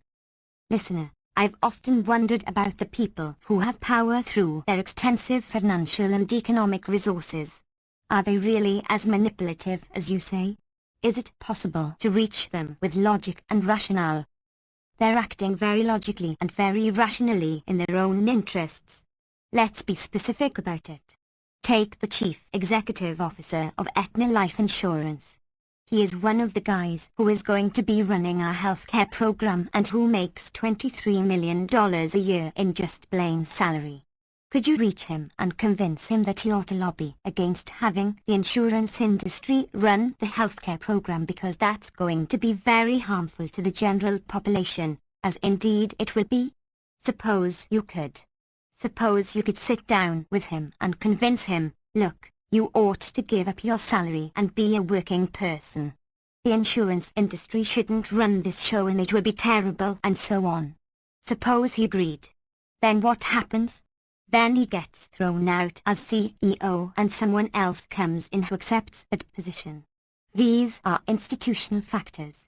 Listener, I've often wondered about the people who have power through their extensive financial and economic resources. Are they really as manipulative as you say? Is it possible to reach them with logic and rationale? They're acting very logically and very rationally in their own interests. Let's be specific about it. Take the Chief Executive Officer of Aetna Life Insurance. He is one of the guys who is going to be running our healthcare program and who makes $23 million a year in just plain salary. Could you reach him and convince him that he ought to lobby against having the insurance industry run the healthcare program because that's going to be very harmful to the general population, as indeed it will be? Suppose you could. Suppose you could sit down with him and convince him, look, you ought to give up your salary and be a working person. The insurance industry shouldn't run this show and it will be terrible and so on. Suppose he agreed. Then what happens? Then he gets thrown out as CEO and someone else comes in who accepts that position. These are institutional factors.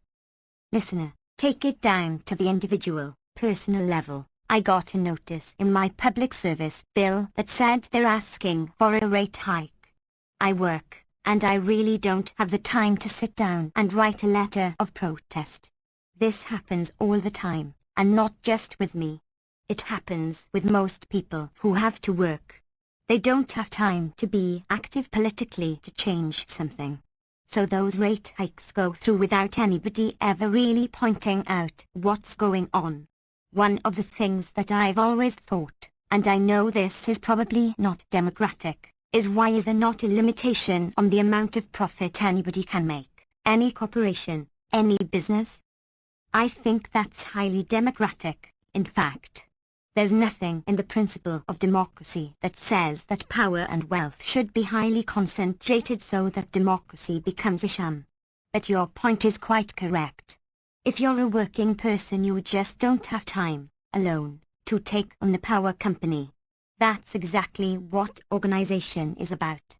Listener, take it down to the individual, personal level. I got a notice in my public service bill that said they're asking for a rate hike. I work, and I really don't have the time to sit down and write a letter of protest. This happens all the time, and not just with me. It happens with most people who have to work. They don't have time to be active politically to change something. So those rate hikes go through without anybody ever really pointing out what's going on. One of the things that I've always thought, and I know this is probably not democratic, is why is there not a limitation on the amount of profit anybody can make, any corporation, any business? I think that's highly democratic, in fact. There's nothing in the principle of democracy that says that power and wealth should be highly concentrated so that democracy becomes a sham. But your point is quite correct. If you're a working person you just don't have time, alone, to take on the power company. That's exactly what organization is about.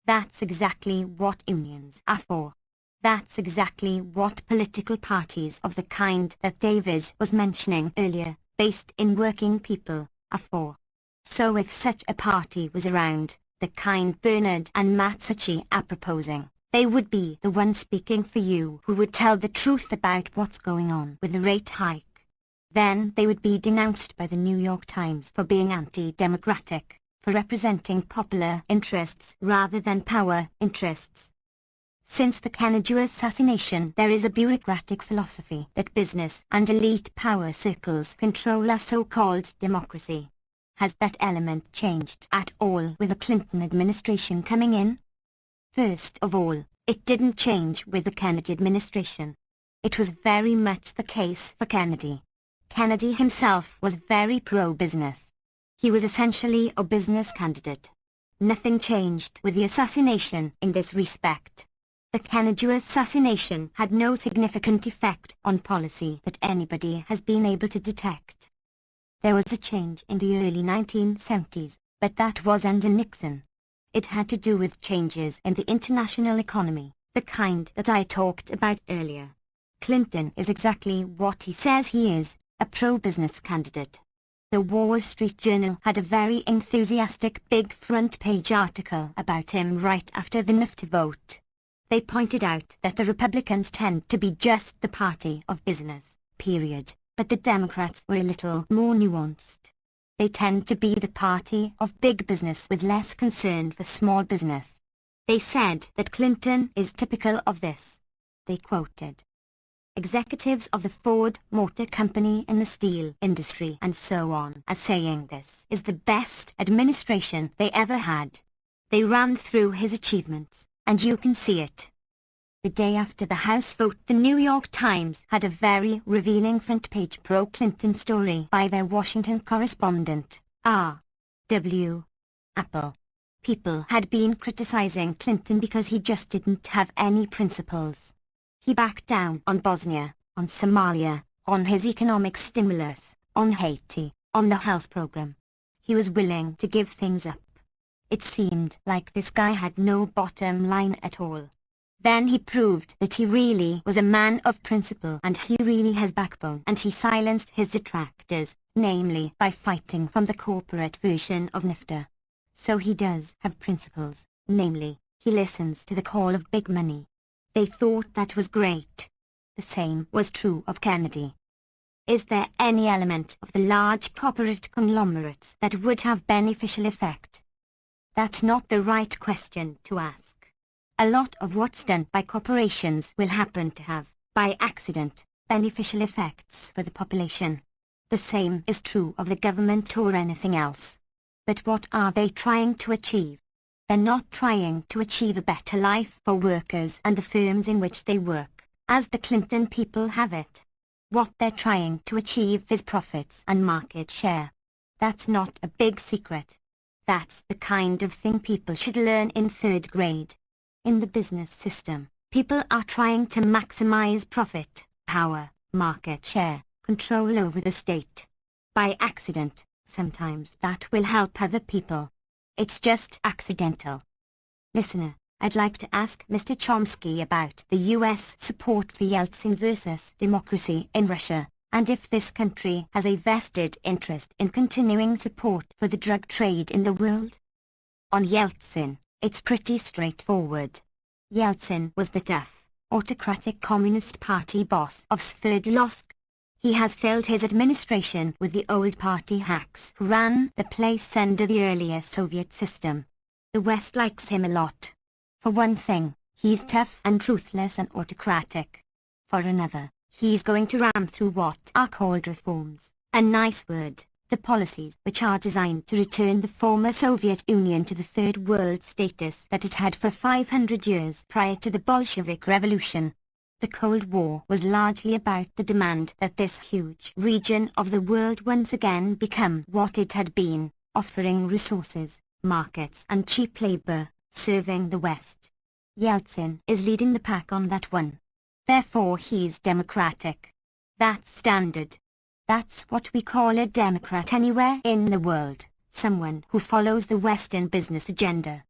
That's exactly what unions are for. That's exactly what political parties of the kind that David was mentioning earlier, based in working people, are for. So if such a party was around, the kind Bernard and Matt Suchi are proposing, they would be the ones speaking for you who would tell the truth about what's going on with the rate hike. Then they would be denounced by the New York Times for being anti-democratic, for representing popular interests rather than power interests. Since the Kennedy assassination, there is a bureaucratic philosophy that business and elite power circles control our so-called democracy. Has that element changed at all with the Clinton administration coming in? First of all, it didn't change with the Kennedy administration. It was very much the case for Kennedy. Kennedy himself was very pro-business. He was essentially a business candidate. Nothing changed with the assassination in this respect. The Kennedy assassination had no significant effect on policy that anybody has been able to detect. There was a change in the early 1970s, but that was under Nixon. It had to do with changes in the international economy, the kind that I talked about earlier. Clinton is exactly what he says he is, a pro-business candidate. The Wall Street Journal had a very enthusiastic big front-page article about him right after the NAFTA vote. They pointed out that the Republicans tend to be just the party of business, period, but the Democrats were a little more nuanced. They tend to be the party of big business with less concern for small business. They said that Clinton is typical of this. They quoted executives of the Ford Motor Company and the steel industry and so on as saying this is the best administration they ever had. They ran through his achievements, and you can see it. The day after the House vote, the New York Times had a very revealing front-page pro-Clinton story by their Washington correspondent, R.W. Apple. People had been criticizing Clinton because he just didn't have any principles. He backed down on Bosnia, on Somalia, on his economic stimulus, on Haiti, on the health program. He was willing to give things up. It seemed like this guy had no bottom line at all. Then he proved that he really was a man of principle and he really has backbone, and he silenced his detractors, namely by fighting from the corporate version of NAFTA. So he does have principles, namely, he listens to the call of big money. They thought that was great. The same was true of Kennedy. Is there any element of the large corporate conglomerates that would have beneficial effect? That's not the right question to ask. A lot of what's done by corporations will happen to have, by accident, beneficial effects for the population. The same is true of the government or anything else. But what are they trying to achieve? They're not trying to achieve a better life for workers and the firms in which they work, as the Clinton people have it. What they're trying to achieve is profits and market share. That's not a big secret. That's the kind of thing people should learn in 3rd grade. In the business system, people are trying to maximize profit, power, market share, control over the state. By accident, sometimes that will help other people. It's just accidental. Listener, I'd like to ask Mr. Chomsky about the US support for Yeltsin versus democracy in Russia, and if this country has a vested interest in continuing support for the drug trade in the world. On Yeltsin, it's pretty straightforward. Yeltsin was the tough, autocratic Communist Party boss of Sverdlovsk. He has filled his administration with the old party hacks who ran the place under the earlier Soviet system. The West likes him a lot. For one thing, He's tough and ruthless and autocratic. For another, he's going to ram through what are called reforms, a nice word, the policies which are designed to return the former Soviet Union to the third world status that it had for 500 years prior to the Bolshevik Revolution. The Cold War was largely about the demand that this huge region of the world once again become what it had been, offering resources, markets and cheap labor, serving the West. Yeltsin is leading the pack on that one. Therefore he's democratic. That's standard. That's what we call a democrat anywhere in the world, someone who follows the Western business agenda.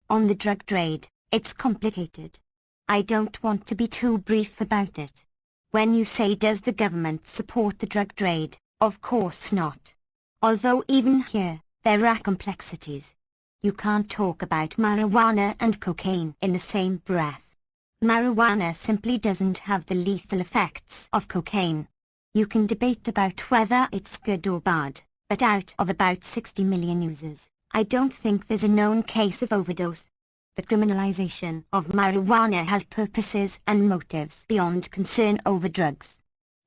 On the drug trade, it's complicated. I don't want to be too brief about it. When you say does the government support the drug trade, of course not. Although even here, there are complexities. You can't talk about marijuana and cocaine in the same breath. Marijuana simply doesn't have the lethal effects of cocaine. You can debate about whether it's good or bad, but out of about 60 million users, I don't think there's a known case of overdose. The criminalization of marijuana has purposes and motives beyond concern over drugs.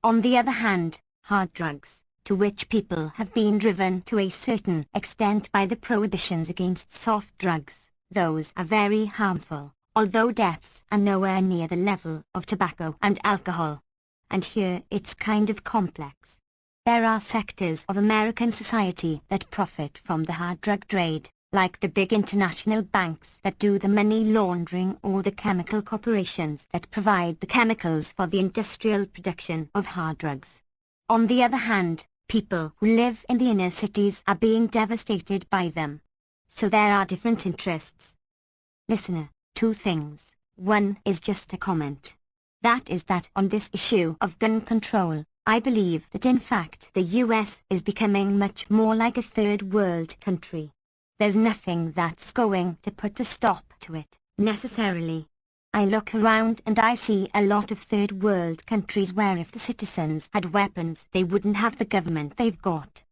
On the other hand, hard drugs, to which people have been driven to a certain extent by the prohibitions against soft drugs, those are very harmful, although deaths are nowhere near the level of tobacco and alcohol. And here it's kind of complex. There are sectors of American society that profit from the hard drug trade, like the big international banks that do the money laundering or the chemical corporations that provide the chemicals for the industrial production of hard drugs. On the other hand, people who live in the inner cities are being devastated by them. So there are different interests. Listener, two things. One is just a comment. That is that on this issue of gun control, I believe that in fact the US is becoming much more like a third world country. There's nothing that's going to put a stop to it, necessarily. I look around and I see a lot of third world countries where if the citizens had weapons they wouldn't have the government they've got.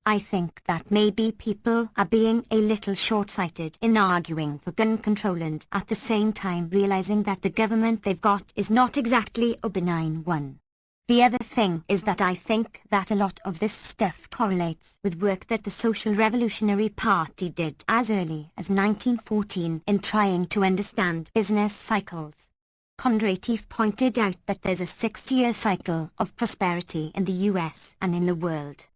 I think that maybe people are being a little short-sighted in arguing for gun control and at the same time realizing that the government they've got is not exactly a benign one. The other thing is that I think that a lot of this stuff correlates with work that the Social Revolutionary Party did as early as 1914 in trying to understand business cycles. Kondratiev pointed out that there's a 6-year cycle of prosperity in the US and in the world.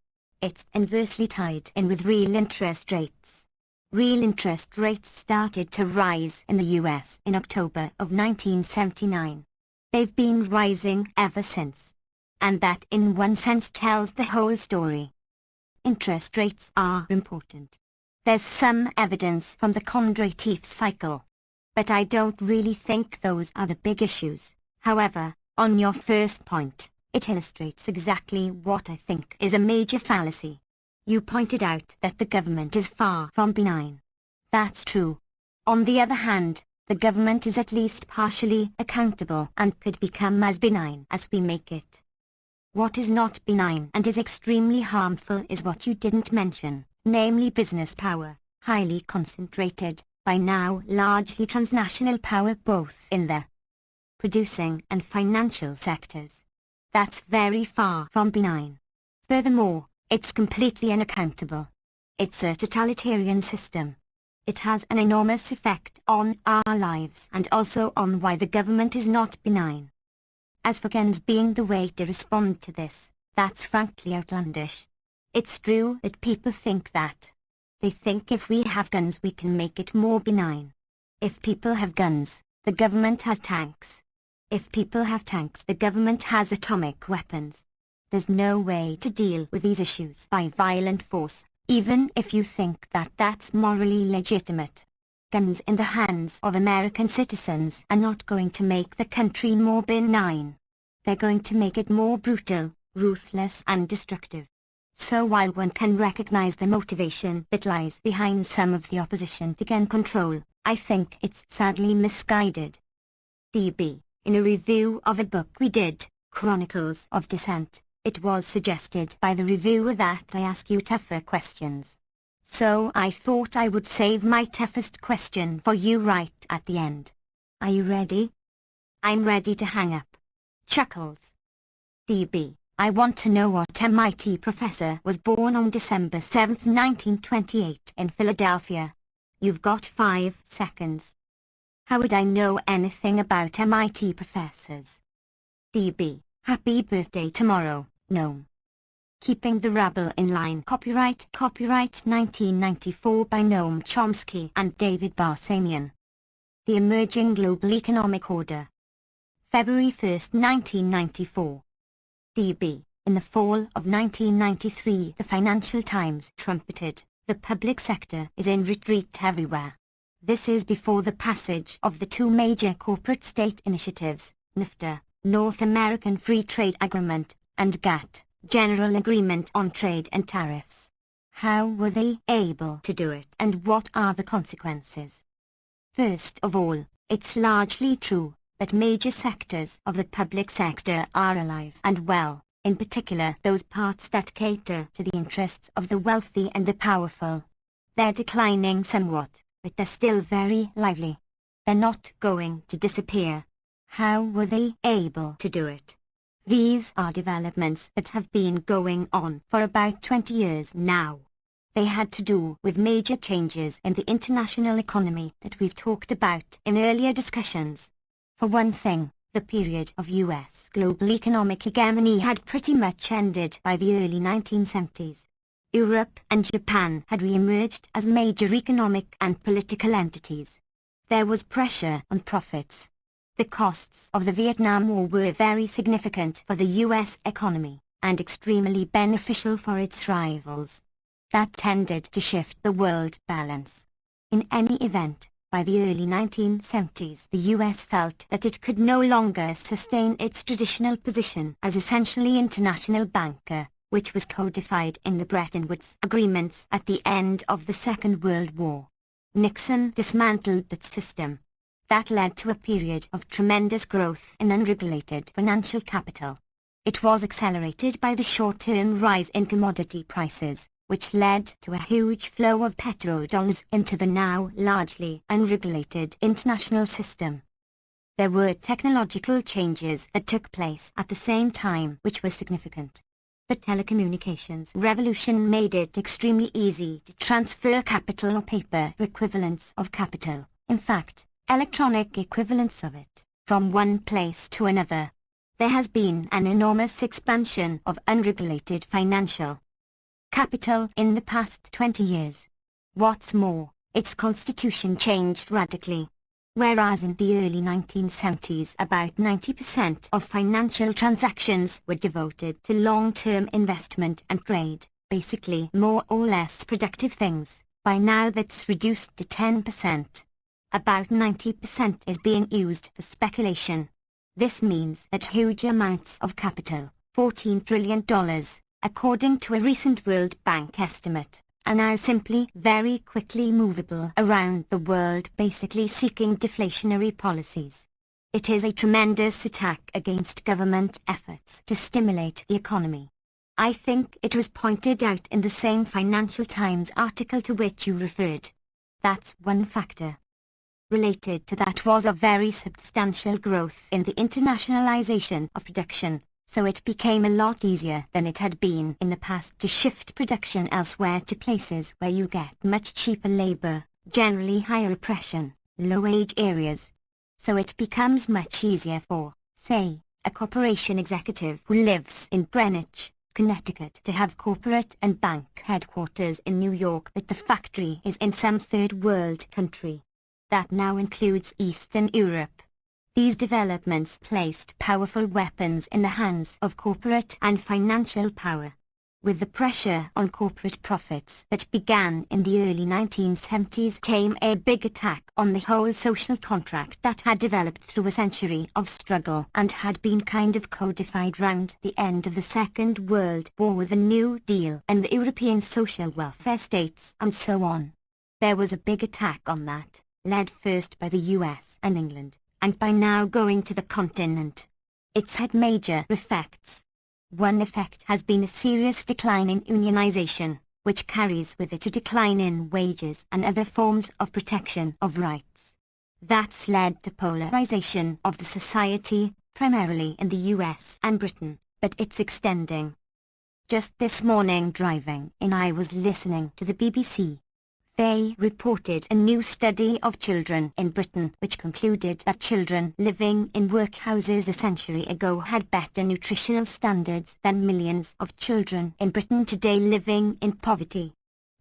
It's inversely tied in with real interest rates. Real interest rates started to rise in the US in October of 1979. They've been rising ever since. And that in one sense tells the whole story. Interest rates are important. There's some evidence from the Kondratiev cycle. But I don't really think those are the big issues. However, on your first point, it illustrates exactly what I think is a major fallacy. You pointed out that the government is far from benign. That's true. On the other hand, the government is at least partially accountable and could become as benign as we make it. What is not benign and is extremely harmful is what you didn't mention, namely business power, highly concentrated, by now largely transnational power both in the producing and financial sectors. That's very far from benign. Furthermore, it's completely unaccountable. It's a totalitarian system. It has an enormous effect on our lives and also on why the government is not benign. As for guns being the way to respond to this, that's frankly outlandish. It's true that people think that. They think if we have guns we can make it more benign. If people have guns, the government has tanks. If people have tanks, the government has atomic weapons. There's no way to deal with these issues by violent force, even if you think that that's morally legitimate. Guns in the hands of American citizens are not going to make the country more benign. They're going to make it more brutal, ruthless and destructive. So while one can recognize the motivation that lies behind some of the opposition to gun control, I think it's sadly misguided. DB, in a review of a book we did, Chronicles of Dissent, it was suggested by the reviewer that I ask you tougher questions. So I thought I would save my toughest question for you right at the end. Are you ready? I'm ready to hang up. Chuckles. DB, I want to know what MIT professor was born on December 7, 1928 in Philadelphia. You've got 5 seconds. How would I know anything about MIT professors? DB, happy birthday tomorrow, Noam. Keeping the rabble in line. Copyright 1994 by Noam Chomsky and David Barsamian. The Emerging Global Economic Order. February 1, 1994. DB, in the fall of 1993 the Financial Times trumpeted, the public sector is in retreat everywhere. This is before the passage of the 2 major corporate state initiatives, NAFTA, North American Free Trade Agreement, and GATT, General Agreement on Trade and Tariffs. How were they able to do it, and what are the consequences? First of all, it's largely true that major sectors of the public sector are alive and well, in particular those parts that cater to the interests of the wealthy and the powerful. They're declining somewhat, but they're still very lively. They're not going to disappear. How were they able to do it? These are developments that have been going on for about 20 years now. They had to do with major changes in the international economy that we've talked about in earlier discussions. For one thing, the period of US global economic hegemony had pretty much ended by the early 1970s. Europe and Japan had re-emerged as major economic and political entities. There was pressure on profits. The costs of the Vietnam War were very significant for the US economy, and extremely beneficial for its rivals. That tended to shift the world balance. In any event, by the early 1970s the US felt that it could no longer sustain its traditional position as essentially international banker, which was codified in the Bretton Woods agreements at the end of the Second World War. Nixon dismantled that system. That led to a period of tremendous growth in unregulated financial capital. It was accelerated by the short-term rise in commodity prices, which led to a huge flow of petrodollars into the now largely unregulated international system. There were technological changes that took place at the same time which were significant. The telecommunications revolution made it extremely easy to transfer capital or paper equivalents of capital, in fact, electronic equivalents of it, from one place to another. There has been an enormous expansion of unregulated financial capital in the past 20 years. What's more, its constitution changed radically. Whereas in the early 1970s about 90% of financial transactions were devoted to long-term investment and trade, basically more or less productive things, by now that's reduced to 10%. About 90% is being used for speculation. This means that huge amounts of capital, $14 trillion, according to a recent World Bank estimate, are now simply very quickly movable around the world, basically seeking deflationary policies. It is a tremendous attack against government efforts to stimulate the economy. I think it was pointed out in the same Financial Times article to which you referred. That's one factor. Related to that was a very substantial growth in the internationalization of production, so it became a lot easier than it had been in the past to shift production elsewhere to places where you get much cheaper labor, generally higher oppression, low-wage areas. So it becomes much easier for, say, a corporation executive who lives in Greenwich, Connecticut to have corporate and bank headquarters in New York, but the factory is in some third world country. That now includes Eastern Europe. These developments placed powerful weapons in the hands of corporate and financial power. With the pressure on corporate profits that began in the early 1970s came a big attack on the whole social contract that had developed through a century of struggle and had been kind of codified round the end of the Second World War with the New Deal and the European social welfare states and so on. There was a big attack on that, led first by the US and England, and by now going to the continent. It's had major effects. One effect has been a serious decline in unionization, which carries with it a decline in wages and other forms of protection of rights. That's led to polarization of the society, primarily in the US and Britain, but it's extending. Just this morning driving in, I was listening to the BBC. They reported a new study of children in Britain which concluded that children living in workhouses a century ago had better nutritional standards than millions of children in Britain today living in poverty.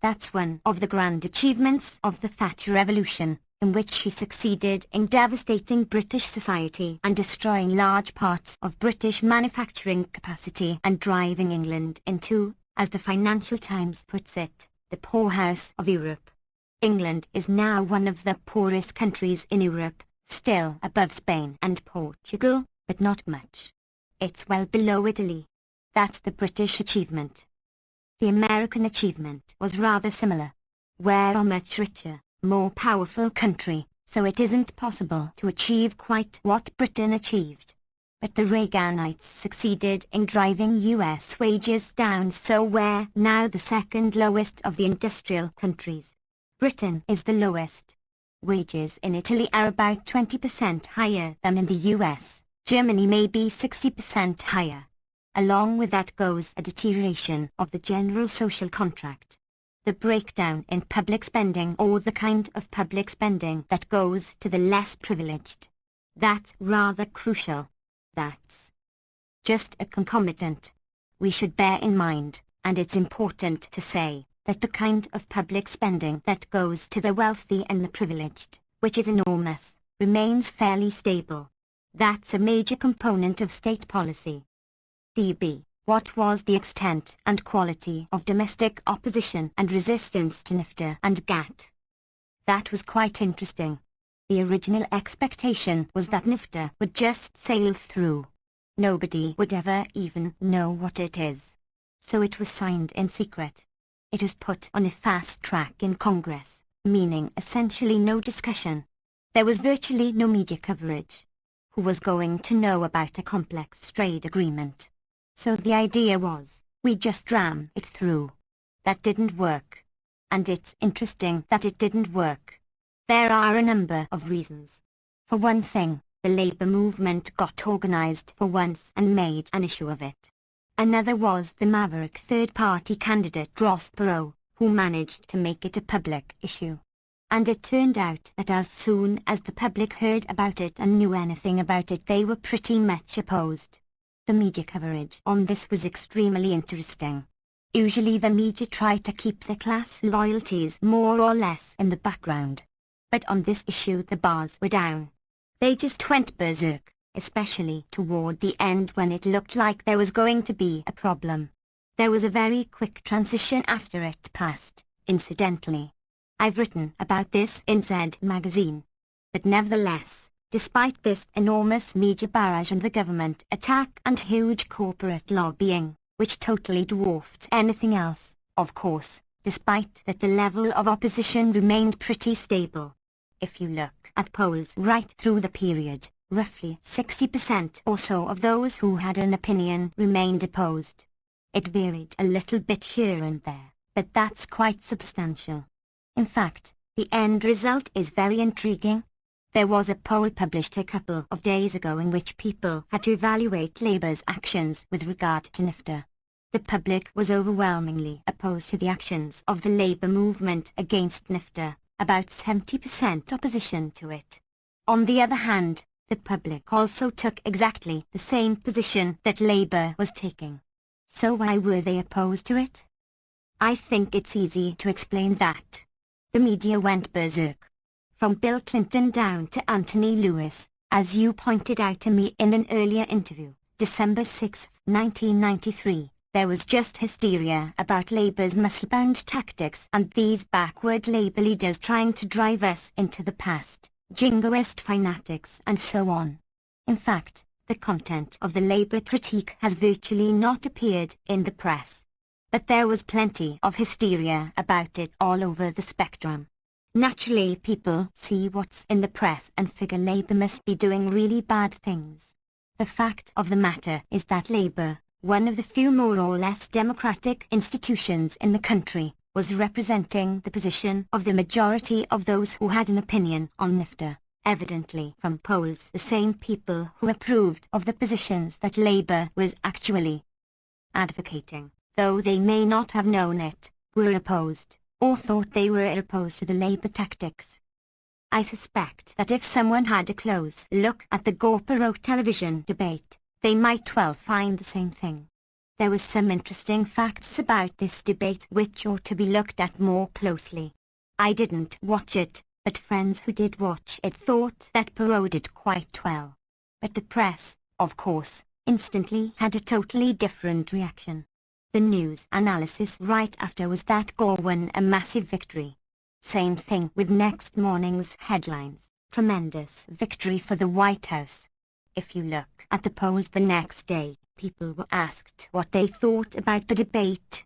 That's one of the grand achievements of the Thatcher Revolution, in which she succeeded in devastating British society and destroying large parts of British manufacturing capacity and driving England into, as the Financial Times puts it, the poorhouse of Europe. England is now one of the poorest countries in Europe, still above Spain and Portugal, but not much. It's well below Italy. That's the British achievement. The American achievement was rather similar. We're a much richer, more powerful country, so it isn't possible to achieve quite what Britain achieved. But the Reaganites succeeded in driving US wages down, so we're now the second lowest of the industrial countries. Britain is the lowest. Wages in Italy are about 20% higher than in the US. Germany may be 60% higher. Along with that goes a deterioration of the general social contract. The breakdown in public spending, or the kind of public spending that goes to the less privileged. That's rather crucial. That's just a concomitant. We should bear in mind, and it's important to say, that the kind of public spending that goes to the wealthy and the privileged, which is enormous, remains fairly stable. That's a major component of state policy. DB. What was the extent and quality of domestic opposition and resistance to NIFTA and GATT? That was quite interesting. The original expectation was that NIFTA would just sail through. Nobody would ever even know what it is. So it was signed in secret. It was put on a fast track in Congress, meaning essentially no discussion. There was virtually no media coverage. Who was going to know about a complex trade agreement? So the idea was, we just ram it through. That didn't work. And it's interesting that it didn't work. There are a number of reasons. For one thing, the Labour movement got organised for once and made an issue of it. Another was the maverick third-party candidate Ross Perot, who managed to make it a public issue. And it turned out that as soon as the public heard about it and knew anything about it, they were pretty much opposed. The media coverage on this was extremely interesting. Usually the media try to keep their class loyalties more or less in the background. But on this issue the bars were down. They just went berserk, especially toward the end when it looked like there was going to be a problem. There was a very quick transition after it passed, incidentally. I've written about this in Z magazine. But nevertheless, despite this enormous media barrage and the government attack and huge corporate lobbying, which totally dwarfed anything else, of course, despite that the level of opposition remained pretty stable. If you look at polls right through the period, roughly 60% or so of those who had an opinion remained opposed. It varied a little bit here and there, but that's quite substantial. In fact, the end result is very intriguing. There was a poll published a couple of days ago in which people had to evaluate Labour's actions with regard to NIFTA. The public was overwhelmingly opposed to the actions of the Labour movement against NIFTA, about 70% opposition to it. On the other hand, the public also took exactly the same position that Labour was taking. So why were they opposed to it? I think it's easy to explain that. The media went berserk. From Bill Clinton down to Anthony Lewis, as you pointed out to me in an earlier interview, December 6, 1993, there was just hysteria about Labour's muscle-bound tactics and these backward Labour leaders trying to drive us into the past, jingoist fanatics and so on. In fact, the content of the Labour critique has virtually not appeared in the press. But there was plenty of hysteria about it all over the spectrum. Naturally, people see what's in the press and figure Labour must be doing really bad things. The fact of the matter is that Labour, one of the few more or less democratic institutions in the country, was representing the position of the majority of those who had an opinion on NIFTA. evidently from polls the same people who approved of the positions that Labour was actually advocating, though they may not have known it, were opposed, or thought they were opposed to the Labour tactics. I suspect that if someone had a close look at the Gore-Perot television debate, they might well find the same thing. There were some interesting facts about this debate which ought to be looked at more closely. I didn't watch it, but friends who did watch it thought that Perot did quite well. But the press, of course, instantly had a totally different reaction. The news analysis right after was that Gore won a massive victory. Same thing with next morning's headlines, tremendous victory for the White House. If you look at the polls the next day, people were asked what they thought about the debate.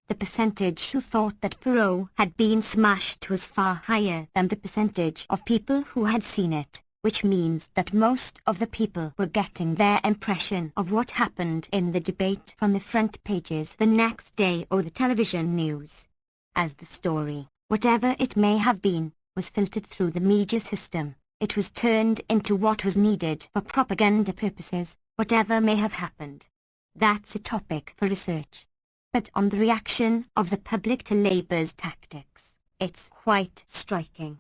The percentage who thought that Perot had been smashed was far higher than the percentage of people who had seen it, which means that most of the people were getting their impression of what happened in the debate from the front pages the next day or the television news. As the story, whatever it may have been, was filtered through the media system, it was turned into what was needed for propaganda purposes, whatever may have happened. That's a topic for research. But on the reaction of the public to Labour's tactics, it's quite striking.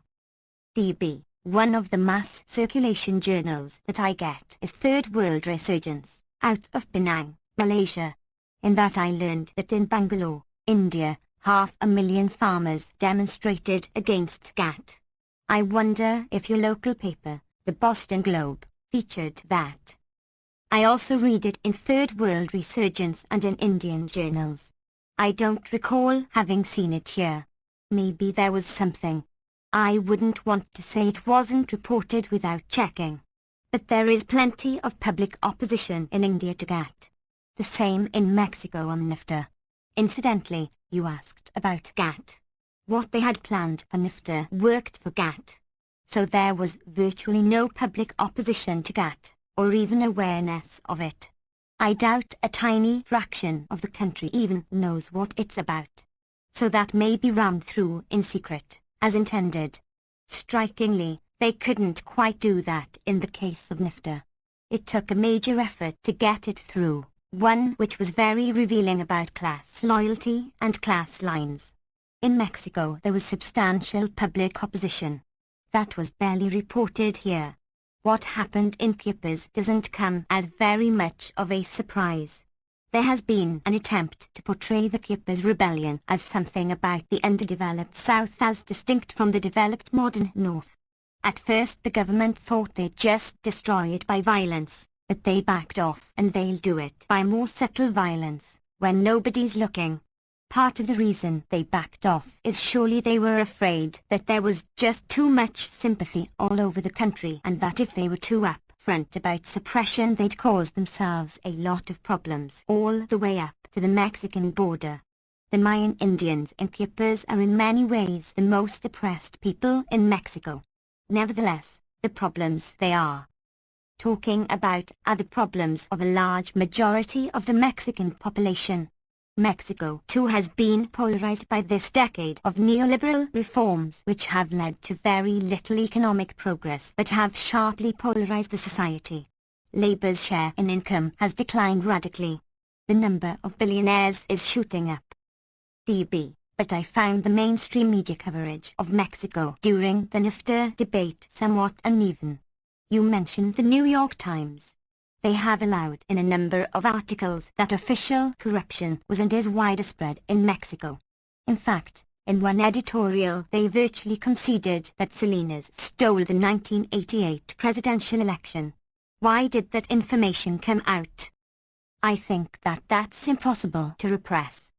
DB, one of the mass circulation journals that I get is Third World Resurgence, out of Penang, Malaysia. In that I learned that in Bangalore, India, 500,000 farmers demonstrated against GATT. I wonder if your local paper, the Boston Globe, featured that. I also read it in Third World Resurgence and in Indian journals. I don't recall having seen it here. Maybe there was something. I wouldn't want to say it wasn't reported without checking. But there is plenty of public opposition in India to GATT. The same in Mexico on NAFTA. Incidentally, you asked about GATT. What they had planned for NAFTA worked for GATT. So there was virtually no public opposition to GATT, or even awareness of it. I doubt a tiny fraction of the country even knows what it's about. So that may be rammed through in secret, as intended. Strikingly, they couldn't quite do that in the case of NAFTA. It took a major effort to get it through, one which was very revealing about class loyalty and class lines. In Mexico there was substantial public opposition. That was barely reported here. What happened in Chiapas doesn't come as very much of a surprise. There has been an attempt to portray the Chiapas rebellion as something about the underdeveloped South as distinct from the developed modern North. At first the government thought they'd just destroy it by violence, but they backed off and they'll do it by more subtle violence, when nobody's looking. Part of the reason they backed off is surely they were afraid that there was just too much sympathy all over the country and that if they were too upfront about suppression they'd cause themselves a lot of problems all the way up to the Mexican border. The Mayan Indians in Chiapas are in many ways the most oppressed people in Mexico. Nevertheless, the problems they are talking about are the problems of a large majority of the Mexican population. Mexico too has been polarized by this decade of neoliberal reforms which have led to very little economic progress but have sharply polarized the society. Labor's share in income has declined radically. The number of billionaires is shooting up. DB, but I found the mainstream media coverage of Mexico during the NAFTA debate somewhat uneven. You mentioned the New York Times. They have allowed in a number of articles that official corruption was and is widespread in Mexico. In fact, in one editorial they virtually conceded that Salinas stole the 1988 presidential election. Why did that information come out? I think that that's impossible to repress.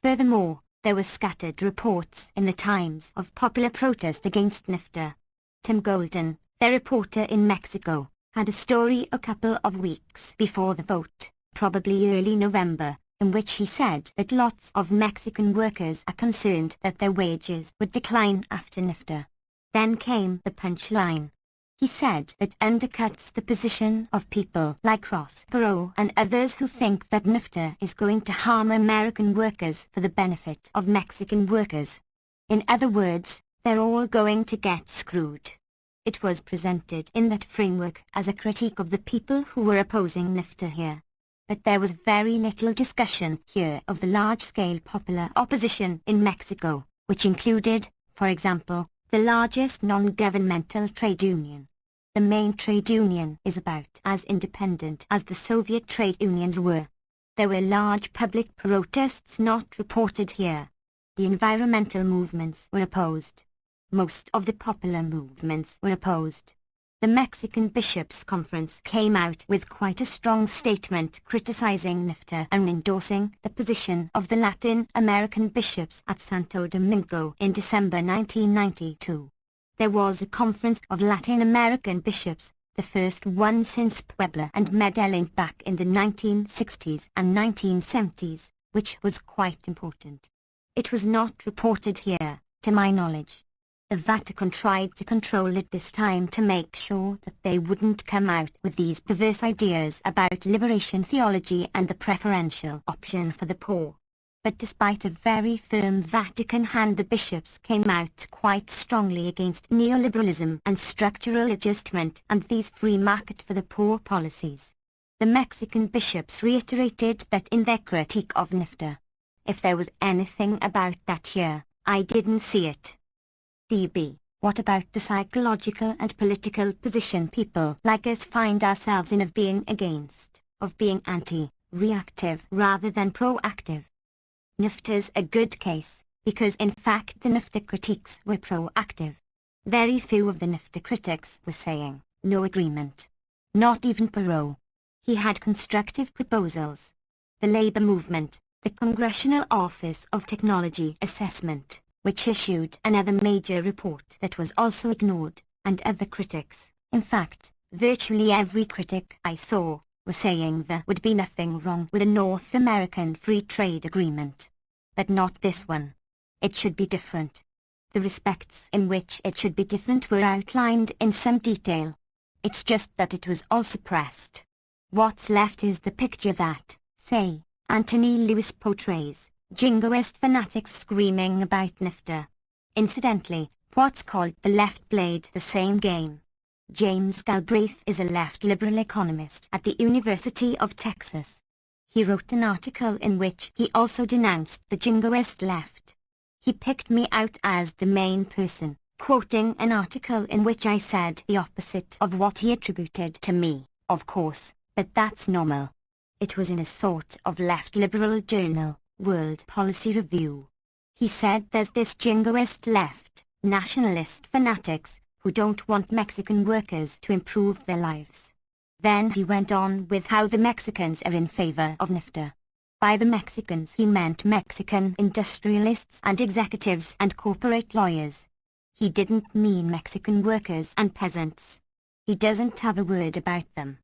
Furthermore, there were scattered reports in the Times of popular protest against NAFTA. Tim Golden, their reporter in Mexico, had a story a couple of weeks before the vote, probably early November, in which he said that lots of Mexican workers are concerned that their wages would decline after NAFTA. Then came the punchline. He said that undercuts the position of people like Ross Perot and others who think that NAFTA is going to harm American workers for the benefit of Mexican workers. In other words, they're all going to get screwed. It was presented in that framework as a critique of the people who were opposing NIFTA here. But there was very little discussion here of the large-scale popular opposition in Mexico, which included, for example, the largest non-governmental trade union. The main trade union is about as independent as the Soviet trade unions were. There were large public protests not reported here. The environmental movements were opposed. Most of the popular movements were opposed. The Mexican Bishops' Conference came out with quite a strong statement criticizing NIFTA and endorsing the position of the Latin American bishops at Santo Domingo in December 1992. There was a conference of Latin American bishops, the first one since Puebla and Medellin back in the 1960s and 1970s, which was quite important. It was not reported here, to my knowledge. The Vatican tried to control it this time to make sure that they wouldn't come out with these perverse ideas about liberation theology and the preferential option for the poor. But despite a very firm Vatican hand, the bishops came out quite strongly against neoliberalism and structural adjustment and these free market for the poor policies. The Mexican bishops reiterated that in their critique of NIFTA. If there was anything about that here, I didn't see it. DB, what about the psychological and political position people like us find ourselves in of being against, of being anti-reactive rather than proactive? NIFTA's a good case, because in fact the NIFTA critiques were proactive. Very few of the NIFTA critics were saying, no agreement. Not even Perot. He had constructive proposals. The labor movement, the Congressional Office of Technology Assessment, which issued another major report that was also ignored, and other critics. In fact, virtually every critic I saw was saying there would be nothing wrong with a North American free trade agreement. But not this one. It should be different. The respects in which it should be different were outlined in some detail. It's just that it was all suppressed. What's left is the picture that, say, Anthony Lewis portrays. Jingoist fanatics screaming about NIFTA. Incidentally, what's called the left played the same game. James Galbraith is a left liberal economist at the University of Texas. He wrote an article in which he also denounced the jingoist left. He picked me out as the main person, quoting an article in which I said the opposite of what he attributed to me, of course, but that's normal. It was in a sort of left liberal journal. World Policy Review. He said there's this jingoist left, nationalist fanatics, who don't want Mexican workers to improve their lives. Then he went on with how the Mexicans are in favor of NIFTA. By the Mexicans he meant Mexican industrialists and executives and corporate lawyers. He didn't mean Mexican workers and peasants. He doesn't have a word about them.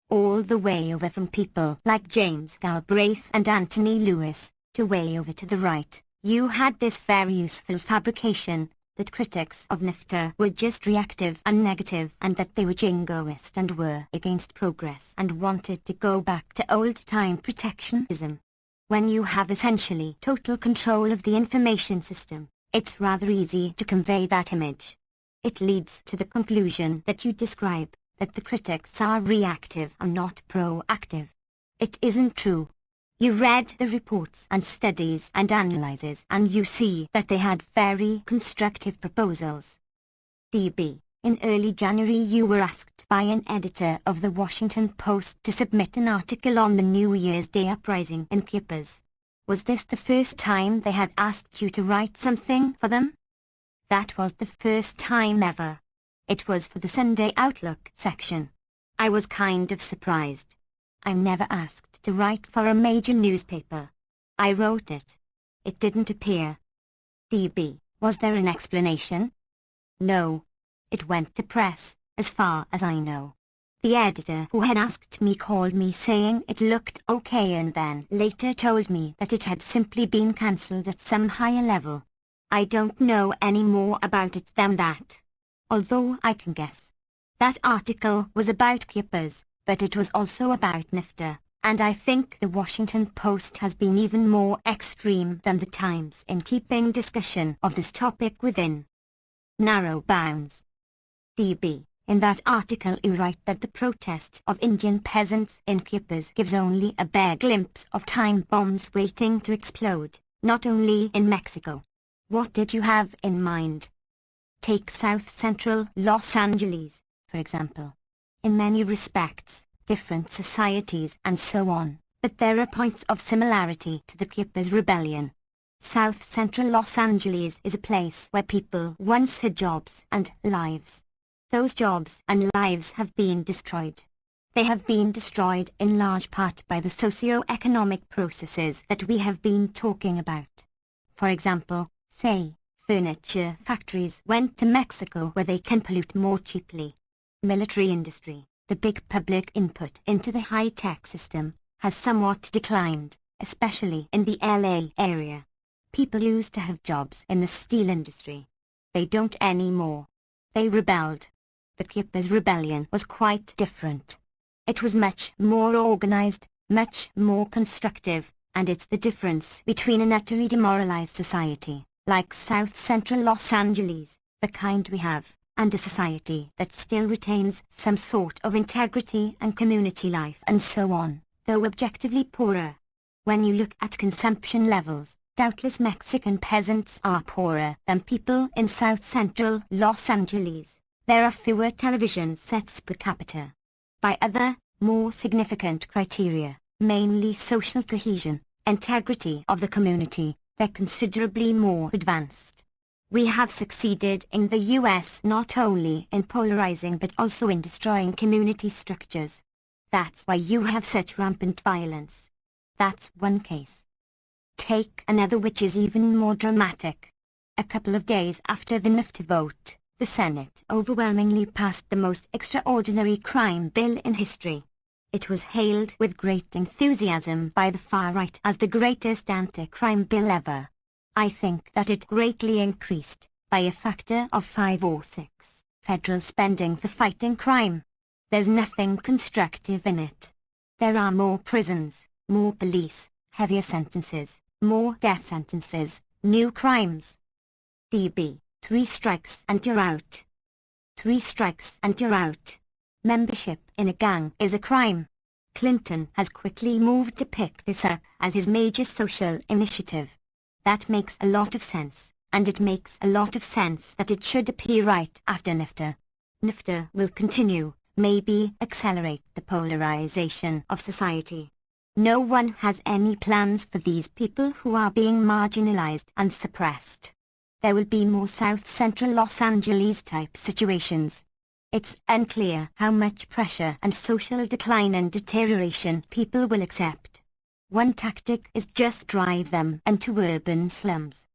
All the way over from people like James Galbraith and Anthony Lewis, to way over to the right, you had this very useful fabrication, that critics of NIFTA were just reactive and negative and that they were jingoist and were against progress and wanted to go back to old-time protectionism. When you have essentially total control of the information system, it's rather easy to convey that image. It leads to the conclusion that you describe, that the critics are reactive and not proactive. It isn't true. You read the reports and studies and analyses and you see that they had very constructive proposals. DB, in early January you were asked by an editor of the Washington Post to submit an article on the New Year's Day uprising in Chiapas. Was this the first time they had asked you to write something for them? That was the first time ever. It was for the Sunday Outlook section. I was kind of surprised. I'm never asked to write for a major newspaper. I wrote it. It didn't appear. DB, was there an explanation? No. It went to press, as far as I know. The editor who had asked me called me saying it looked okay and then later told me that it had simply been cancelled at some higher level. I don't know any more about it than that. Although I can guess. That article was about Chiapas, but it was also about NIFTA, and I think the Washington Post has been even more extreme than the Times in keeping discussion of this topic within narrow bounds. DB. In that article you write that the protest of Indian peasants in Kippas gives only a bare glimpse of time bombs waiting to explode, not only in Mexico. What did you have in mind? Take South Central Los Angeles, for example. In many respects, different societies and so on, but there are points of similarity to the Kippas rebellion. South Central Los Angeles is a place where people once had jobs and lives. Those jobs and lives have been destroyed. They have been destroyed in large part by the socio-economic processes that we have been talking about. For example, say, furniture factories went to Mexico where they can pollute more cheaply. Military industry, the big public input into the high-tech system, has somewhat declined, especially in the LA area. People used to have jobs in the steel industry. They don't anymore. They rebelled. The Kippas rebellion was quite different. It was much more organized, much more constructive, and it's the difference between an utterly demoralized society, like South Central Los Angeles, the kind we have, and a society that still retains some sort of integrity and community life and so on, though objectively poorer. When you look at consumption levels, doubtless Mexican peasants are poorer than people in South Central Los Angeles. There are fewer television sets per capita. By other, more significant criteria, mainly social cohesion, integrity of the community, they're considerably more advanced. We have succeeded in the US not only in polarizing but also in destroying community structures. That's why you have such rampant violence. That's one case. Take another which is even more dramatic. A couple of days after the NIFTA vote, the Senate overwhelmingly passed the most extraordinary crime bill in history. It was hailed with great enthusiasm by the far right as the greatest anti-crime bill ever. I think that it greatly increased, by a factor of 5 or 6, federal spending for fighting crime. There's nothing constructive in it. There are more prisons, more police, heavier sentences, more death sentences, new crimes. DB. 3 strikes and you're out. 3 strikes and you're out. Membership in a gang is a crime. Clinton has quickly moved to pick this up as his major social initiative. That makes a lot of sense, and it makes a lot of sense that it should appear right after NIFTA. NIFTA will continue, maybe accelerate the polarization of society. No one has any plans for these people who are being marginalized and suppressed. There will be more South Central Los Angeles type situations. It's unclear how much pressure and social decline and deterioration people will accept. One tactic is just drive them into urban slums.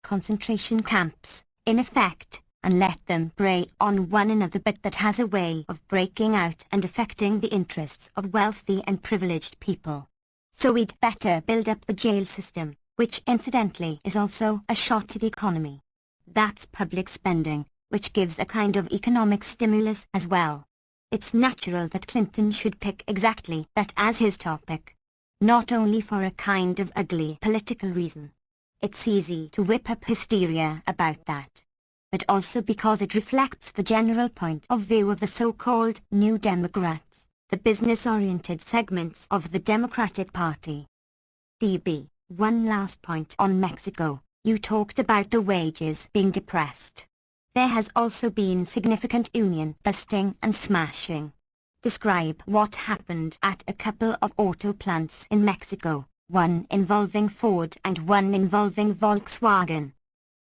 Concentration camps, in effect, and let them prey on one another, but that has a way of breaking out and affecting the interests of wealthy and privileged people. So we'd better build up the jail system, which incidentally is also a shot to the economy. That's public spending, which gives a kind of economic stimulus as well. It's natural that Clinton should pick exactly that as his topic. Not only for a kind of ugly political reason. It's easy to whip up hysteria about that. But also because it reflects the general point of view of the so-called New Democrats, the business-oriented segments of the Democratic Party. DB. One last point on Mexico. You talked about the wages being depressed. There has also been significant union busting and smashing. Describe what happened at a couple of auto plants in Mexico, one involving Ford and one involving Volkswagen.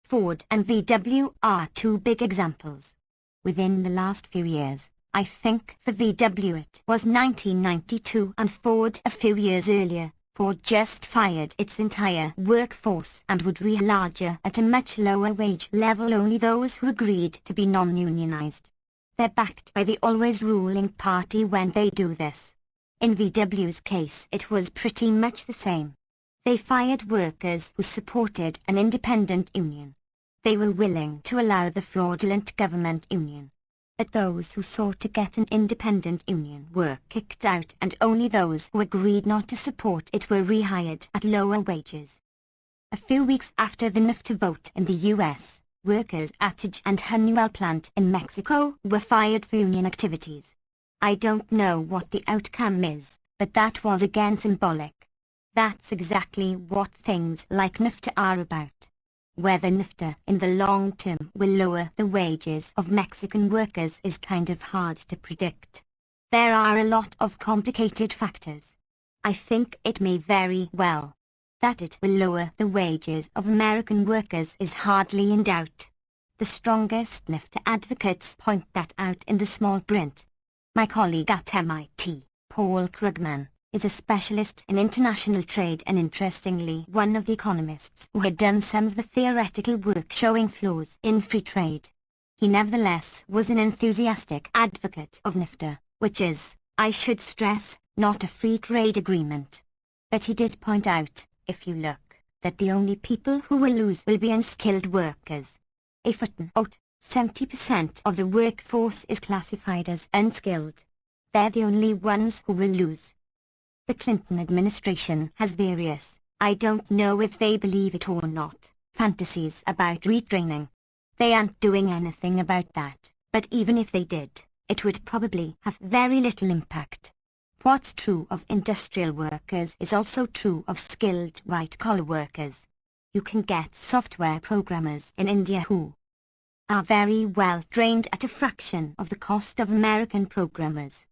Ford and VW are 2 big examples. Within the last few years, I think for VW it was 1992 and Ford a few years earlier, Ford just fired its entire workforce and would re-larger at a much lower wage level, only those who agreed to be non-unionized. They're backed by the always ruling party when they do this. In VW's case it was pretty much the same. They fired workers who supported an independent union. They were willing to allow the fraudulent government union. But those who sought to get an independent union were kicked out, and only those who agreed not to support it were rehired at lower wages. A few weeks after the NIFTA vote in the US, Workers at Edge and Honeywell plant in Mexico were fired for union activities. I don't know what the outcome is, but that was again symbolic. That's exactly what things like NAFTA are about. Whether NAFTA in the long term will lower the wages of Mexican workers is kind of hard to predict. There are a lot of complicated factors. I think it may very well. That it will lower the wages of American workers is hardly in doubt. The strongest NAFTA advocates point that out in the small print. My colleague at MIT, Paul Krugman, is a specialist in international trade and interestingly one of the economists who had done some of the theoretical work showing flaws in free trade. He nevertheless was an enthusiastic advocate of NAFTA, which is, I should stress, not a free trade agreement. But he did point out, if you look, that the only people who will lose will be unskilled workers. A footnote, 70% of the workforce is classified as unskilled. They're the only ones who will lose. The Clinton administration has various, I don't know if they believe it or not, fantasies about retraining. They aren't doing anything about that, but even if they did, it would probably have very little impact. What's true of industrial workers is also true of skilled white-collar workers. You can get software programmers in India who are very well trained at a fraction of the cost of American programmers.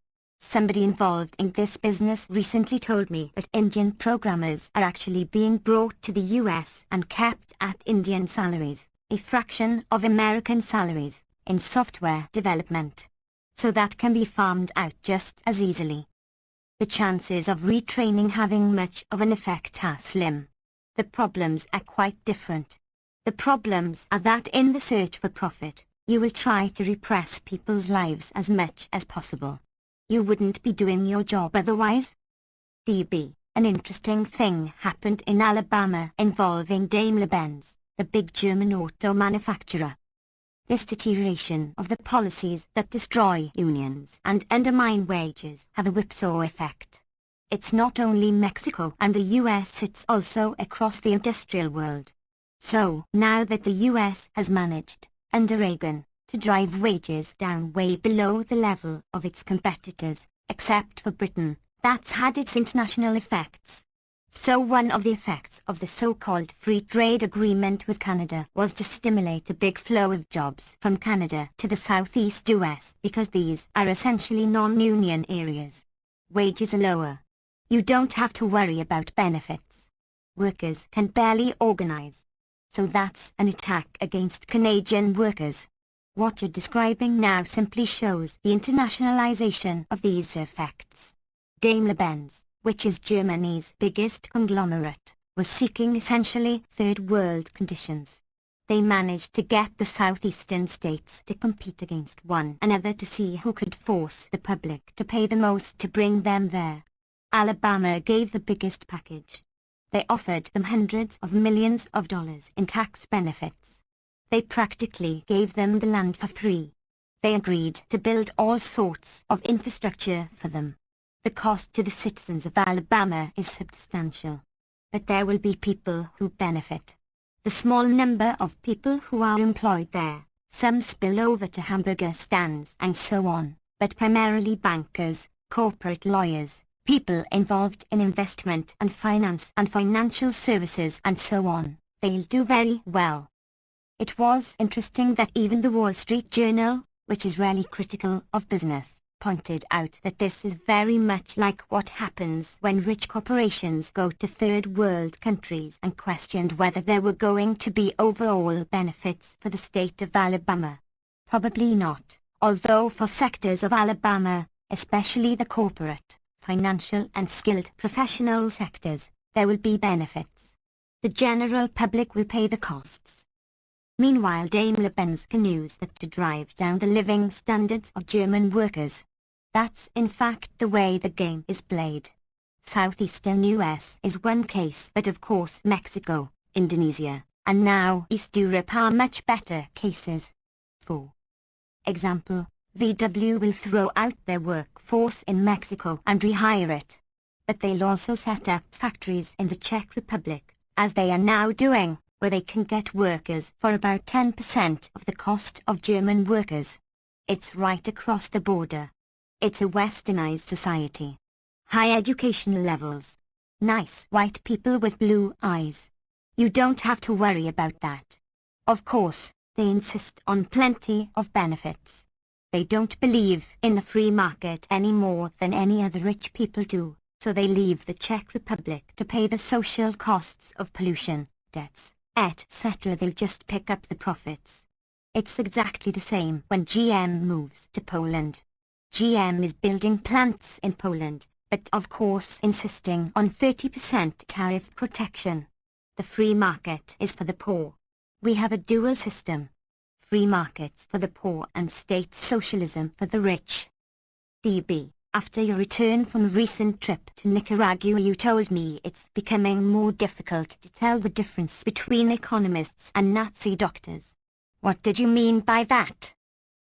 Somebody involved in this business recently told me that Indian programmers are actually being brought to the US and kept at Indian salaries, a fraction of American salaries, in software development. So that can be farmed out just as easily. The chances of retraining having much of an effect are slim. The problems are quite different. The problems are that in the search for profit, you will try to repress people's lives as much as possible. You wouldn't be doing your job otherwise. DB, an interesting thing happened in Alabama involving Daimler-Benz, the big German auto manufacturer. This deterioration of the policies that destroy unions and undermine wages have a whipsaw effect. It's not only Mexico and the US, it's also across the industrial world. So, now that the US has managed, under Reagan, to drive wages down way below the level of its competitors, except for Britain, that's had its international effects. So one of the effects of the so-called free trade agreement with Canada was to stimulate a big flow of jobs from Canada to the southeast US because these are essentially non-union areas. Wages are lower. You don't have to worry about benefits. Workers can barely organize. So that's an attack against Canadian workers. What you're describing now simply shows the internationalization of these effects. Daimler-Benz, which is Germany's biggest conglomerate, was seeking essentially third-world conditions. They managed to get the southeastern states to compete against one another to see who could force the public to pay the most to bring them there. Alabama gave the biggest package. They offered them hundreds of millions of dollars in tax benefits. They practically gave them the land for free. They agreed to build all sorts of infrastructure for them. The cost to the citizens of Alabama is substantial. But there will be people who benefit. The small number of people who are employed there, some spill over to hamburger stands and so on, but primarily bankers, corporate lawyers, people involved in investment and finance and financial services and so on, they'll do very well. It was interesting that even the Wall Street Journal, which is rarely critical of business, pointed out that this is very much like what happens when rich corporations go to third world countries and questioned whether there were going to be overall benefits for the state of Alabama. Probably not, although for sectors of Alabama, especially the corporate, financial and skilled professional sectors, there will be benefits. The general public will pay the costs. Meanwhile, Daimler-Benz can use that to drive down the living standards of German workers. That's in fact the way the game is played. Southeastern US is one case, but of course Mexico, Indonesia, and now East Europe are much better cases. For example, VW will throw out their workforce in Mexico and rehire it. But they'll also set up factories in the Czech Republic, as they are now doing, where they can get workers for about 10% of the cost of German workers. It's right across the border. It's a westernized society. High education levels. Nice white people with blue eyes. You don't have to worry about that. Of course, they insist on plenty of benefits. They don't believe in the free market any more than any other rich people do, so they leave the Czech Republic to pay the social costs of pollution, debts, etc. They'll just pick up the profits. It's exactly the same when GM moves to Poland. GM is building plants in Poland, but of course insisting on 30% tariff protection. The free market is for the poor. We have a dual system. Free markets for the poor and state socialism for the rich. DB, after your return from a recent trip to Nicaragua, you told me it's becoming more difficult to tell the difference between economists and Nazi doctors. What did you mean by that?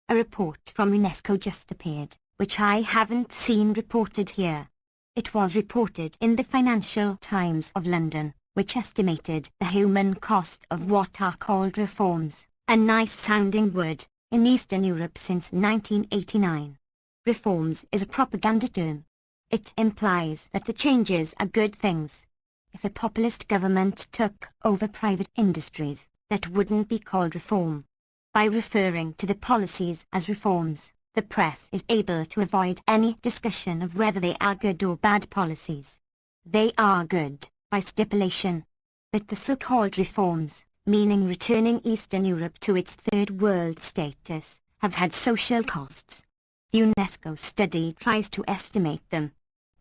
A report from UNESCO just appeared, which I haven't seen reported here. It was reported in the Financial Times of London, which estimated the human cost of what are called reforms, a nice-sounding word, in Eastern Europe since 1989. Reforms is a propaganda term. It implies that the changes are good things. If a populist government took over private industries, that wouldn't be called reform. By referring to the policies as reforms, the press is able to avoid any discussion of whether they are good or bad policies. They are good, by stipulation. But the so-called reforms, meaning returning Eastern Europe to its third world status, have had social costs. The UNESCO study tries to estimate them.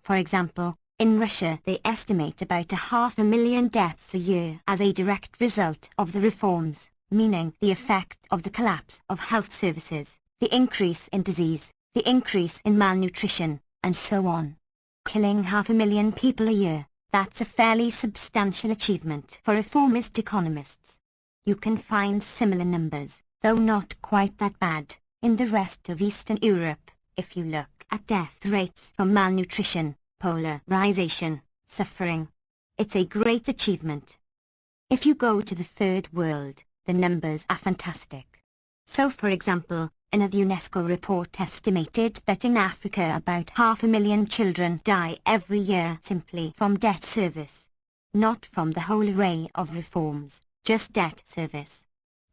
For example, in Russia they estimate about 500,000 deaths a year as a direct result of the reforms, meaning the effect of the collapse of health services, the increase in disease, the increase in malnutrition, and so on. Killing 500,000 people a year, that's a fairly substantial achievement for reformist economists. You can find similar numbers, though not quite that bad, in the rest of Eastern Europe, if you look at death rates from malnutrition, polarization, suffering. It's a great achievement. If you go to the third world, the numbers are fantastic. So for example, another UNESCO report estimated that in Africa about 500,000 children die every year simply from debt service. Not from the whole array of reforms, just debt service.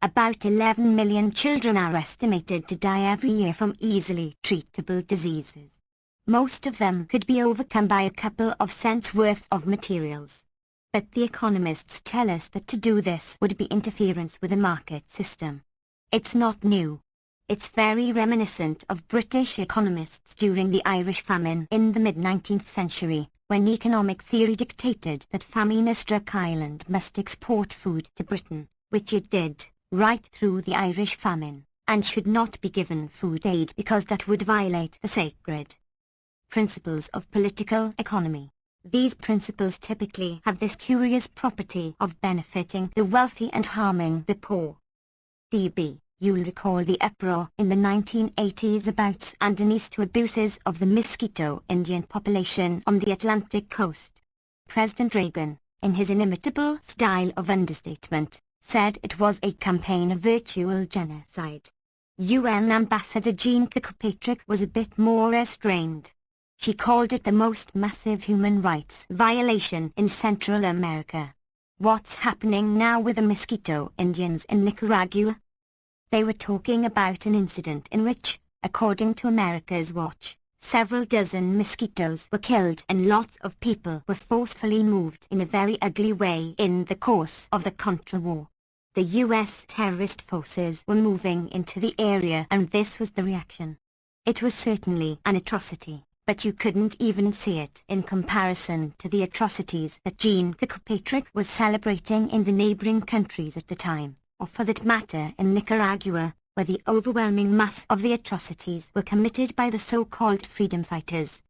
About 11 million children are estimated to die every year from easily treatable diseases. Most of them could be overcome by a couple of cents worth of materials. But the economists tell us that to do this would be interference with the market system. It's not new. It's very reminiscent of British economists during the Irish famine in the mid-19th century, when economic theory dictated that famine-struck Ireland must export food to Britain, which it did, right through the Irish famine, and should not be given food aid because that would violate the sacred principles of political economy. These principles typically have this curious property of benefiting the wealthy and harming the poor. DB, you'll recall the uproar in the 1980s about Sandinistas to abuses of the mosquito Indian population on the Atlantic coast. President Reagan, in his inimitable style of understatement, said it was a campaign of virtual genocide. UN Ambassador Jean Kirkpatrick was a bit more restrained. She called it the most massive human rights violation in Central America. What's happening now with the mosquito Indians in Nicaragua? They were talking about an incident in which, according to America's Watch, several dozen mosquitoes were killed and lots of people were forcefully moved in a very ugly way in the course of the Contra War. The US terrorist forces were moving into the area and this was the reaction. It was certainly an atrocity, but you couldn't even see it in comparison to the atrocities that Jean Kirkpatrick was celebrating in the neighboring countries at the time, or for that matter in Nicaragua, where the overwhelming mass of the atrocities were committed by the so-called freedom fighters.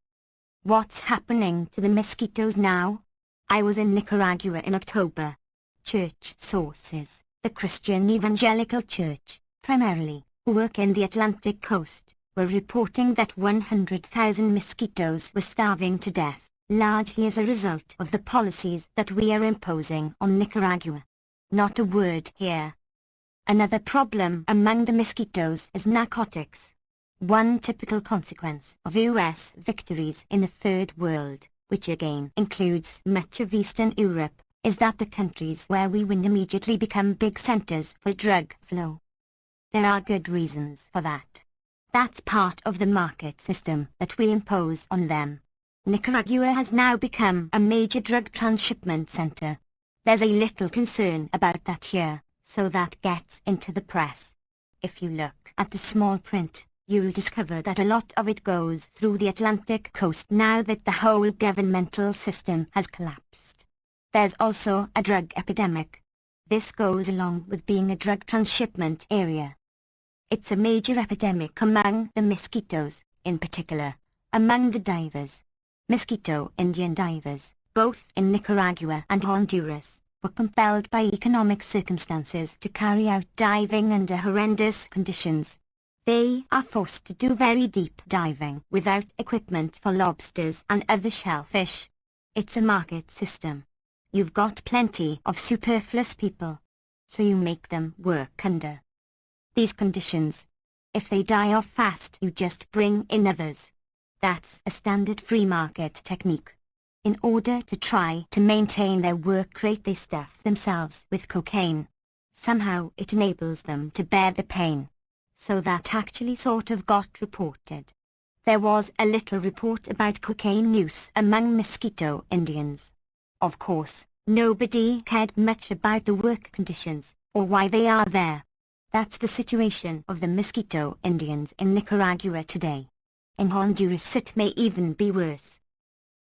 What's happening to the mosquitoes now? I was in Nicaragua in October. Church sources, the Christian Evangelical Church, primarily, who work in the Atlantic coast, were reporting that 100,000 mosquitoes were starving to death, largely as a result of the policies that we are imposing on Nicaragua. Not a word here. Another problem among the mosquitoes is narcotics. One typical consequence of US victories in the Third World, which again includes much of Eastern Europe, is that the countries where we win immediately become big centers for drug flow. There are good reasons for that. That's part of the market system that we impose on them. Nicaragua has now become a major drug transshipment center. There's a little concern about that here, so that gets into the press. If you look at the small print, you'll discover that a lot of it goes through the Atlantic coast now that the whole governmental system has collapsed. There's also a drug epidemic. This goes along with being a drug transshipment area. It's a major epidemic among the mosquitoes, in particular, among the divers. Mosquito Indian divers, both in Nicaragua and Honduras, were compelled by economic circumstances to carry out diving under horrendous conditions. They are forced to do very deep diving without equipment for lobsters and other shellfish. It's a market system. You've got plenty of superfluous people, so you make them work under these conditions. If they die off fast, you just bring in others. That's a standard free market technique. In order to try to maintain their work rate, they stuff themselves with cocaine. Somehow it enables them to bear the pain. So that actually sort of got reported. There was a little report about cocaine use among mosquito Indians. Of course, nobody cared much about the work conditions, or why they are there. That's the situation of the mosquito Indians in Nicaragua today. In Honduras it may even be worse.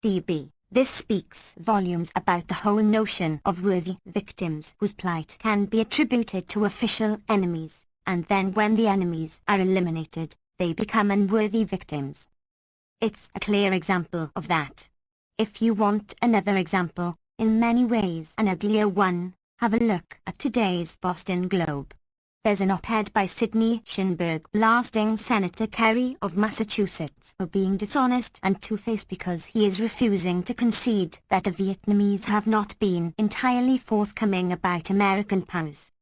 DB. This speaks volumes about the whole notion of worthy victims whose plight can be attributed to official enemies, and then when the enemies are eliminated, they become unworthy victims. It's a clear example of that. If you want another example, in many ways an uglier one, have a look at today's Boston Globe. There's an op-ed by Sidney Schinberg blasting Senator Kerry of Massachusetts for being dishonest and two-faced because he is refusing to concede that the Vietnamese have not been entirely forthcoming about American powers.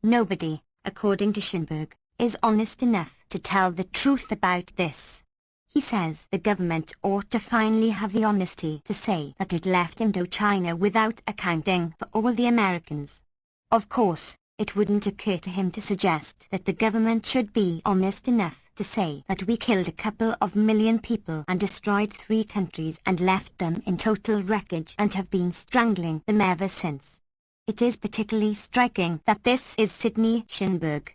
Nobody, according to Schinberg, is honest enough to tell the truth about this. He says the government ought to finally have the honesty to say that it left Indochina without accounting for all the Americans. Of course, it wouldn't occur to him to suggest that the government should be honest enough to say that we killed a couple of million people and destroyed 3 countries and left them in total wreckage and have been strangling them ever since. It is particularly striking that this is Sidney Schinberg.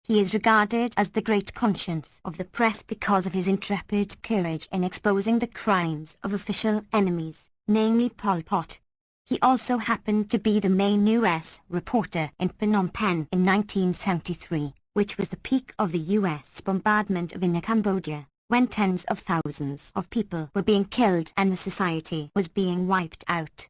He is regarded as the great conscience of the press because of his intrepid courage in exposing the crimes of official enemies, namely Pol Pot. He also happened to be the main U.S. reporter in Phnom Penh in 1973, which was the peak of the U.S. bombardment of inner Cambodia, when tens of thousands of people were being killed and the society was being wiped out.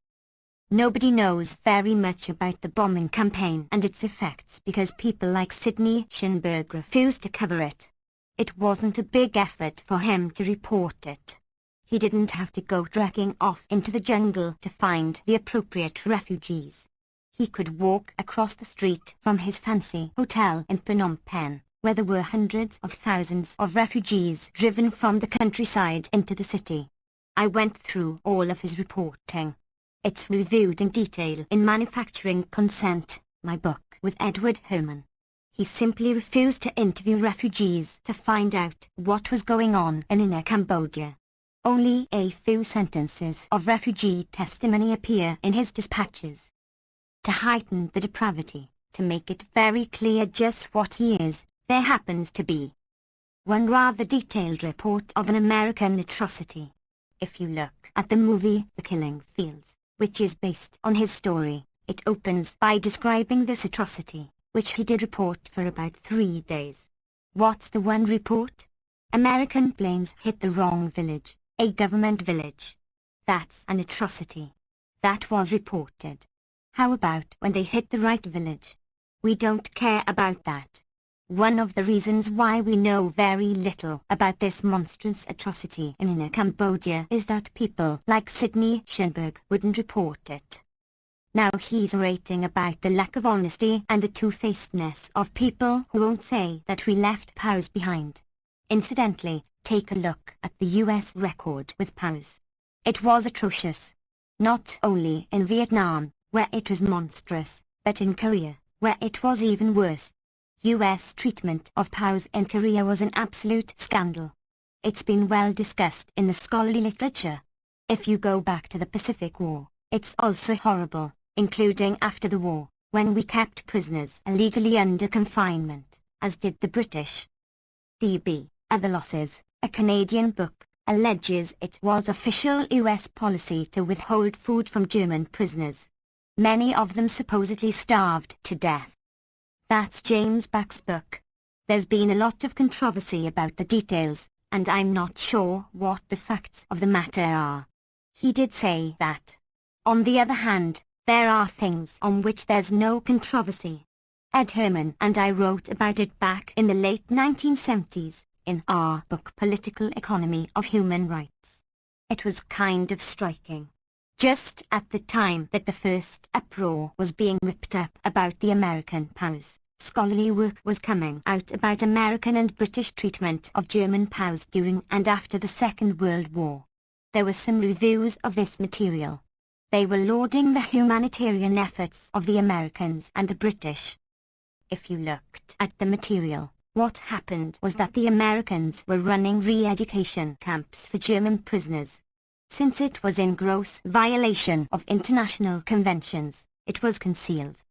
Nobody knows very much about the bombing campaign and its effects because people like Sidney Schinberg refused to cover it. It wasn't a big effort for him to report it. He didn't have to go trekking off into the jungle to find the appropriate refugees. He could walk across the street from his fancy hotel in Phnom Penh, where there were hundreds of thousands of refugees driven from the countryside into the city. I went through all of his reporting. It's reviewed in detail in Manufacturing Consent, my book with Edward Herman. He simply refused to interview refugees to find out what was going on in inner Cambodia. Only a few sentences of refugee testimony appear in his dispatches. To heighten the depravity, to make it very clear just what he is, there happens to be one rather detailed report of an American atrocity. If you look at the movie The Killing Fields, which is based on his story, it opens by describing this atrocity, which he did report for about 3 days. What's the one report? American planes hit the wrong village, a government village. That's an atrocity. That was reported. How about when they hit the right village? We don't care about that. One of the reasons why we know very little about this monstrous atrocity in inner Cambodia is that people like Sidney Schinberg wouldn't report it. Now he's orating about the lack of honesty and the two-facedness of people who won't say that we left POWs behind. Incidentally, take a look at the US record with POWs. It was atrocious. Not only in Vietnam, where it was monstrous, but in Korea, where it was even worse. US treatment of POWs in Korea was an absolute scandal. It's been well discussed in the scholarly literature. If you go back to the Pacific War, it's also horrible, including after the war, when we kept prisoners illegally under confinement, as did the British. D.B. Other Losses, a Canadian book, alleges it was official US policy to withhold food from German prisoners. Many of them supposedly starved to death. That's James Back's book. There's been a lot of controversy about the details, and I'm not sure what the facts of the matter are. He did say that. On the other hand, there are things on which there's no controversy. Ed Herman and I wrote about it back in the late 1970s, in our book Political Economy of Human Rights. It was kind of striking. Just at the time that the first uproar was being ripped up about the American POWs, scholarly work was coming out about American and British treatment of German POWs during and after the Second World War. There were some reviews of this material. They were lauding the humanitarian efforts of the Americans and the British. If you looked at the material, what happened was that the Americans were running re-education camps for German prisoners. Since it was in gross violation of international conventions, it was concealed.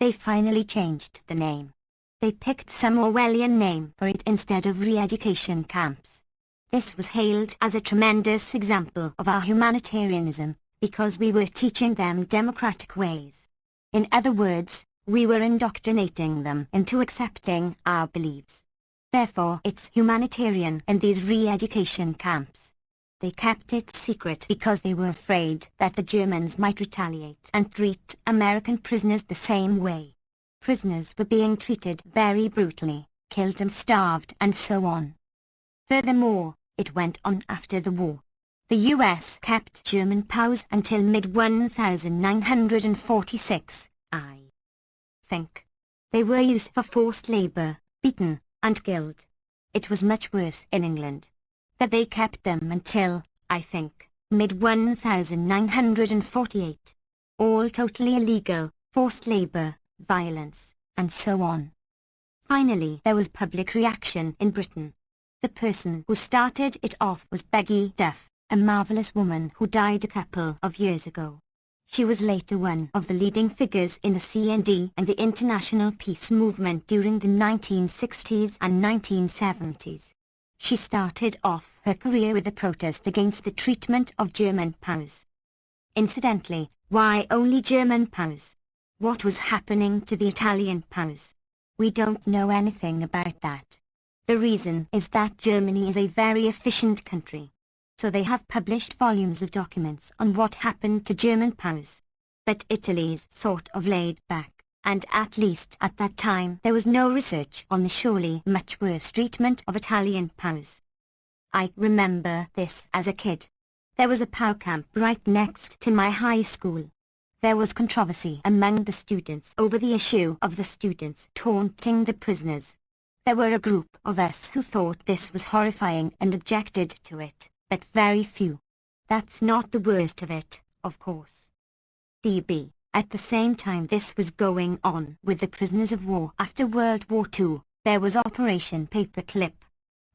They finally changed the name. They picked some Orwellian name for it instead of re-education camps. This was hailed as a tremendous example of our humanitarianism, because we were teaching them democratic ways. In other words, we were indoctrinating them into accepting our beliefs. Therefore, it's humanitarian in these re-education camps. They kept it secret because they were afraid that the Germans might retaliate and treat American prisoners the same way. Prisoners were being treated very brutally, killed and starved and so on. Furthermore, it went on after the war. The US kept German POWs until mid-1946, I think. They were used for forced labor, beaten, and killed. It was much worse in England. That they kept them until, I think, mid-1948. All totally illegal, forced labor, violence, and so on. Finally, there was public reaction in Britain. The person who started it off was Peggy Duff, a marvelous woman who died a couple of years ago. She was later one of the leading figures in the CND and the international peace movement during the 1960s and 1970s. She started off her career with a protest against the treatment of German POWs. Incidentally, why only German POWs? What was happening to the Italian POWs? We don't know anything about that. The reason is that Germany is a very efficient country. So they have published volumes of documents on what happened to German POWs. But Italy's sort of laid back. And at least at that time there was no research on the surely much worse treatment of Italian POWs. I remember this as a kid. There was a POW camp right next to my high school. There was controversy among the students over the issue of the students taunting the prisoners. There were a group of us who thought this was horrifying and objected to it, but very few. That's not the worst of it, of course. D.B. At the same time this was going on with the prisoners of war after World War II, there was Operation Paperclip.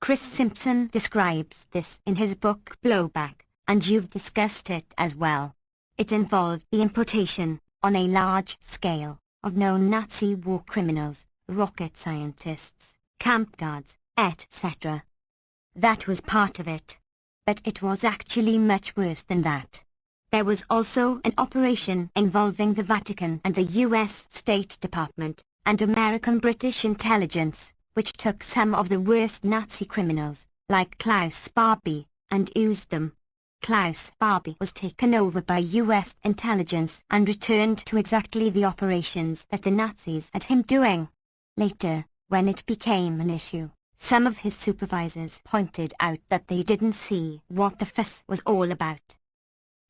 Chris Simpson describes this in his book Blowback, and you've discussed it as well. It involved the importation, on a large scale, of known Nazi war criminals, rocket scientists, camp guards, etc. That was part of it. But it was actually much worse than that. There was also an operation involving the Vatican and the US State Department, and American-British intelligence, which took some of the worst Nazi criminals, like Klaus Barbie, and used them. Klaus Barbie was taken over by US intelligence and returned to exactly the operations that the Nazis had him doing. Later, when it became an issue, some of his supervisors pointed out that they didn't see what the fuss was all about.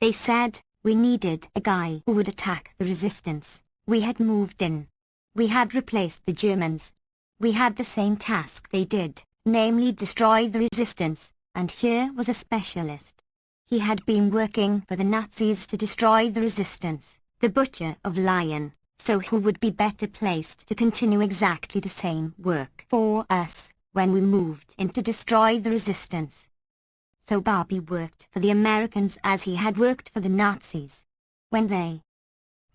They said, We needed a guy who would attack the resistance. We had moved in. We had replaced the Germans. We had the same task they did, namely destroy the resistance, and here was a specialist. He had been working for the Nazis to destroy the resistance, the butcher of Lyon, so who would be better placed to continue exactly the same work for us when we moved in to destroy the resistance? So Barbie worked for the Americans as he had worked for the Nazis. When they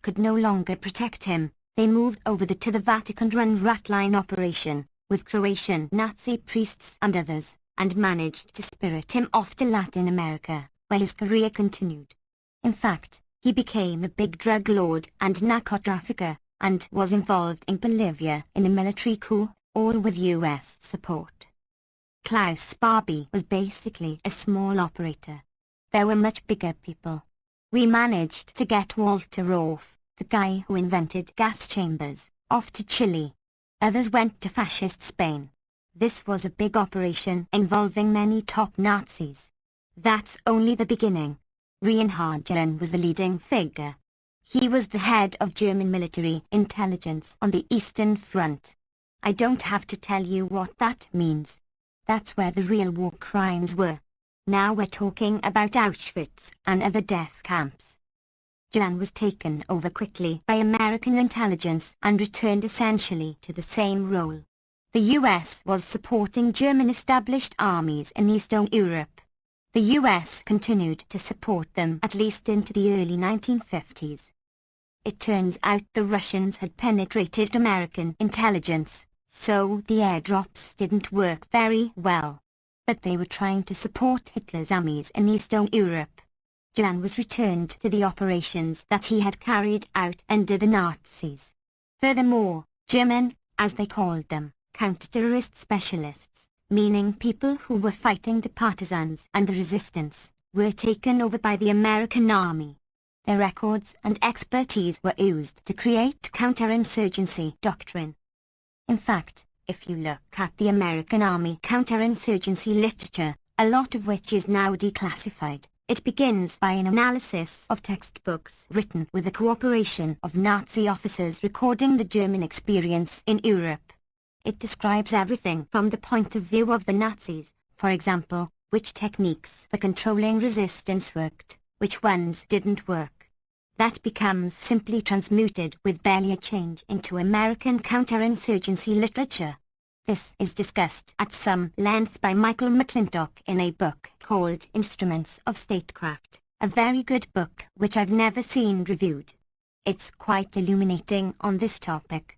could no longer protect him, they moved over to the Vatican-run Ratline operation, with Croatian Nazi priests and others, and managed to spirit him off to Latin America, where his career continued. In fact, he became a big drug lord and narco-trafficker, and was involved in Bolivia in a military coup, all with US support. Klaus Barbie was basically a small operator. There were much bigger people. We managed to get Walter Roth, the guy who invented gas chambers, off to Chile. Others went to fascist Spain. This was a big operation involving many top Nazis. That's only the beginning. Reinhard Gehlen was the leading figure. He was the head of German military intelligence on the Eastern Front. I don't have to tell you what that means. That's where the real war crimes were. Now we're talking about Auschwitz and other death camps. Gehlen was taken over quickly by American intelligence and returned essentially to the same role. The US was supporting German established armies in Eastern Europe. The US continued to support them at least into the early 1950s. It turns out the Russians had penetrated American intelligence, so the airdrops didn't work very well. But they were trying to support Hitler's armies in Eastern Europe. Gehlen was returned to the operations that he had carried out under the Nazis. Furthermore, German, as they called them, counter-terrorist specialists, meaning people who were fighting the partisans and the resistance, were taken over by the American army. Their records and expertise were used to create counterinsurgency doctrine. In fact, if you look at the American Army counterinsurgency literature, a lot of which is now declassified, it begins by an analysis of textbooks written with the cooperation of Nazi officers recording the German experience in Europe. It describes everything from the point of view of the Nazis, for example, which techniques for controlling resistance worked, which ones didn't work. That becomes simply transmuted with barely a change into American counterinsurgency literature. This is discussed at some length by Michael McClintock in a book called Instruments of Statecraft, a very good book which I've never seen reviewed. It's quite illuminating on this topic.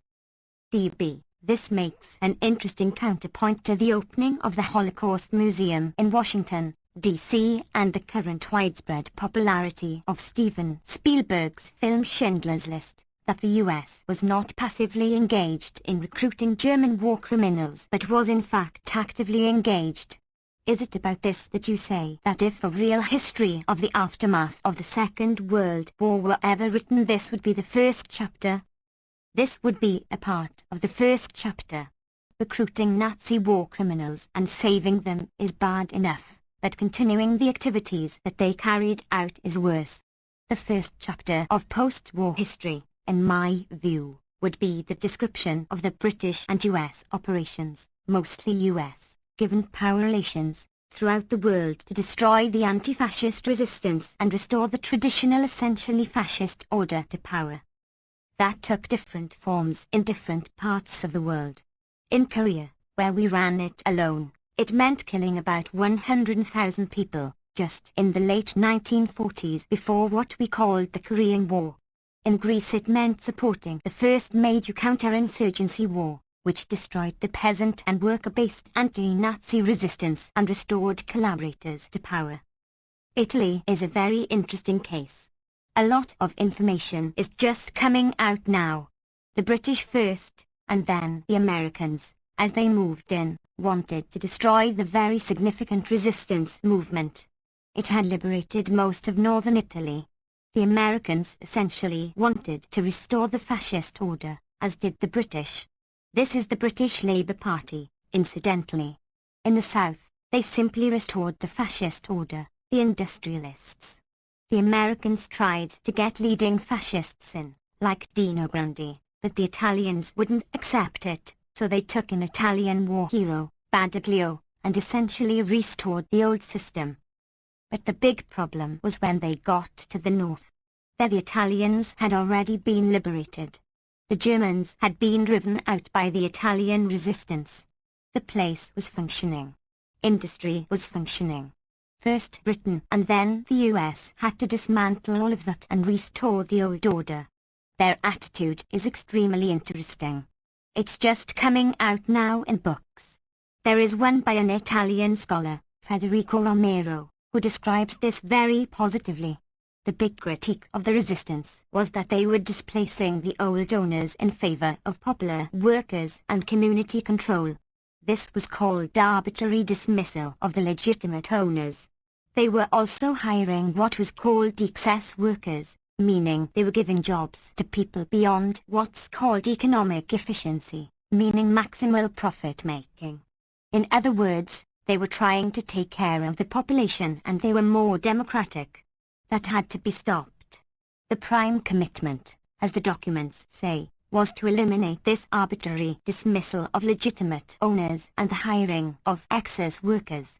DB. This makes an interesting counterpoint to the opening of the Holocaust Museum in Washington, D.C. and the current widespread popularity of Steven Spielberg's film Schindler's List, that the US was not passively engaged in recruiting German war criminals but was in fact actively engaged. Is it about this that you say that if a real history of the aftermath of the Second World War were ever written, this would be the first chapter? This would be a part of the first chapter. Recruiting Nazi war criminals and saving them is bad enough, but continuing the activities that they carried out is worse. The first chapter of post-war history, in my view, would be the description of the British and US operations, mostly US, given power relations, throughout the world to destroy the anti-fascist resistance and restore the traditional essentially fascist order to power. That took different forms in different parts of the world. In Korea, where we ran it alone, it meant killing about 100,000 people, just in the late 1940s before what we called the Korean War. In Greece it meant supporting the first major counterinsurgency war, which destroyed the peasant and worker-based anti-Nazi resistance and restored collaborators to power. Italy is a very interesting case. A lot of information is just coming out now. The British first, and then the Americans, as they moved in, wanted to destroy the very significant resistance movement. It had liberated most of northern Italy. The Americans essentially wanted to restore the fascist order, as did the British. This is the British Labour Party, incidentally. In the south, they simply restored the fascist order, the industrialists. The Americans tried to get leading fascists in, like Dino Grandi, but the Italians wouldn't accept it, so they took an Italian war hero, Badoglio, and essentially restored the old system. But the big problem was when they got to the north. There the Italians had already been liberated. The Germans had been driven out by the Italian resistance. The place was functioning. Industry was functioning. First Britain and then the US had to dismantle all of that and restore the old order. Their attitude is extremely interesting. It's just coming out now in books. There is one by an Italian scholar, Federico Romero, who describes this very positively. The big critique of the resistance was that they were displacing the old owners in favor of popular workers and community control. This was called arbitrary dismissal of the legitimate owners. They were also hiring what was called excess workers, meaning they were giving jobs to people beyond what's called economic efficiency, meaning maximal profit making. In other words, they were trying to take care of the population and they were more democratic. That had to be stopped. The prime commitment, as the documents say, was to eliminate this arbitrary dismissal of legitimate owners and the hiring of excess workers.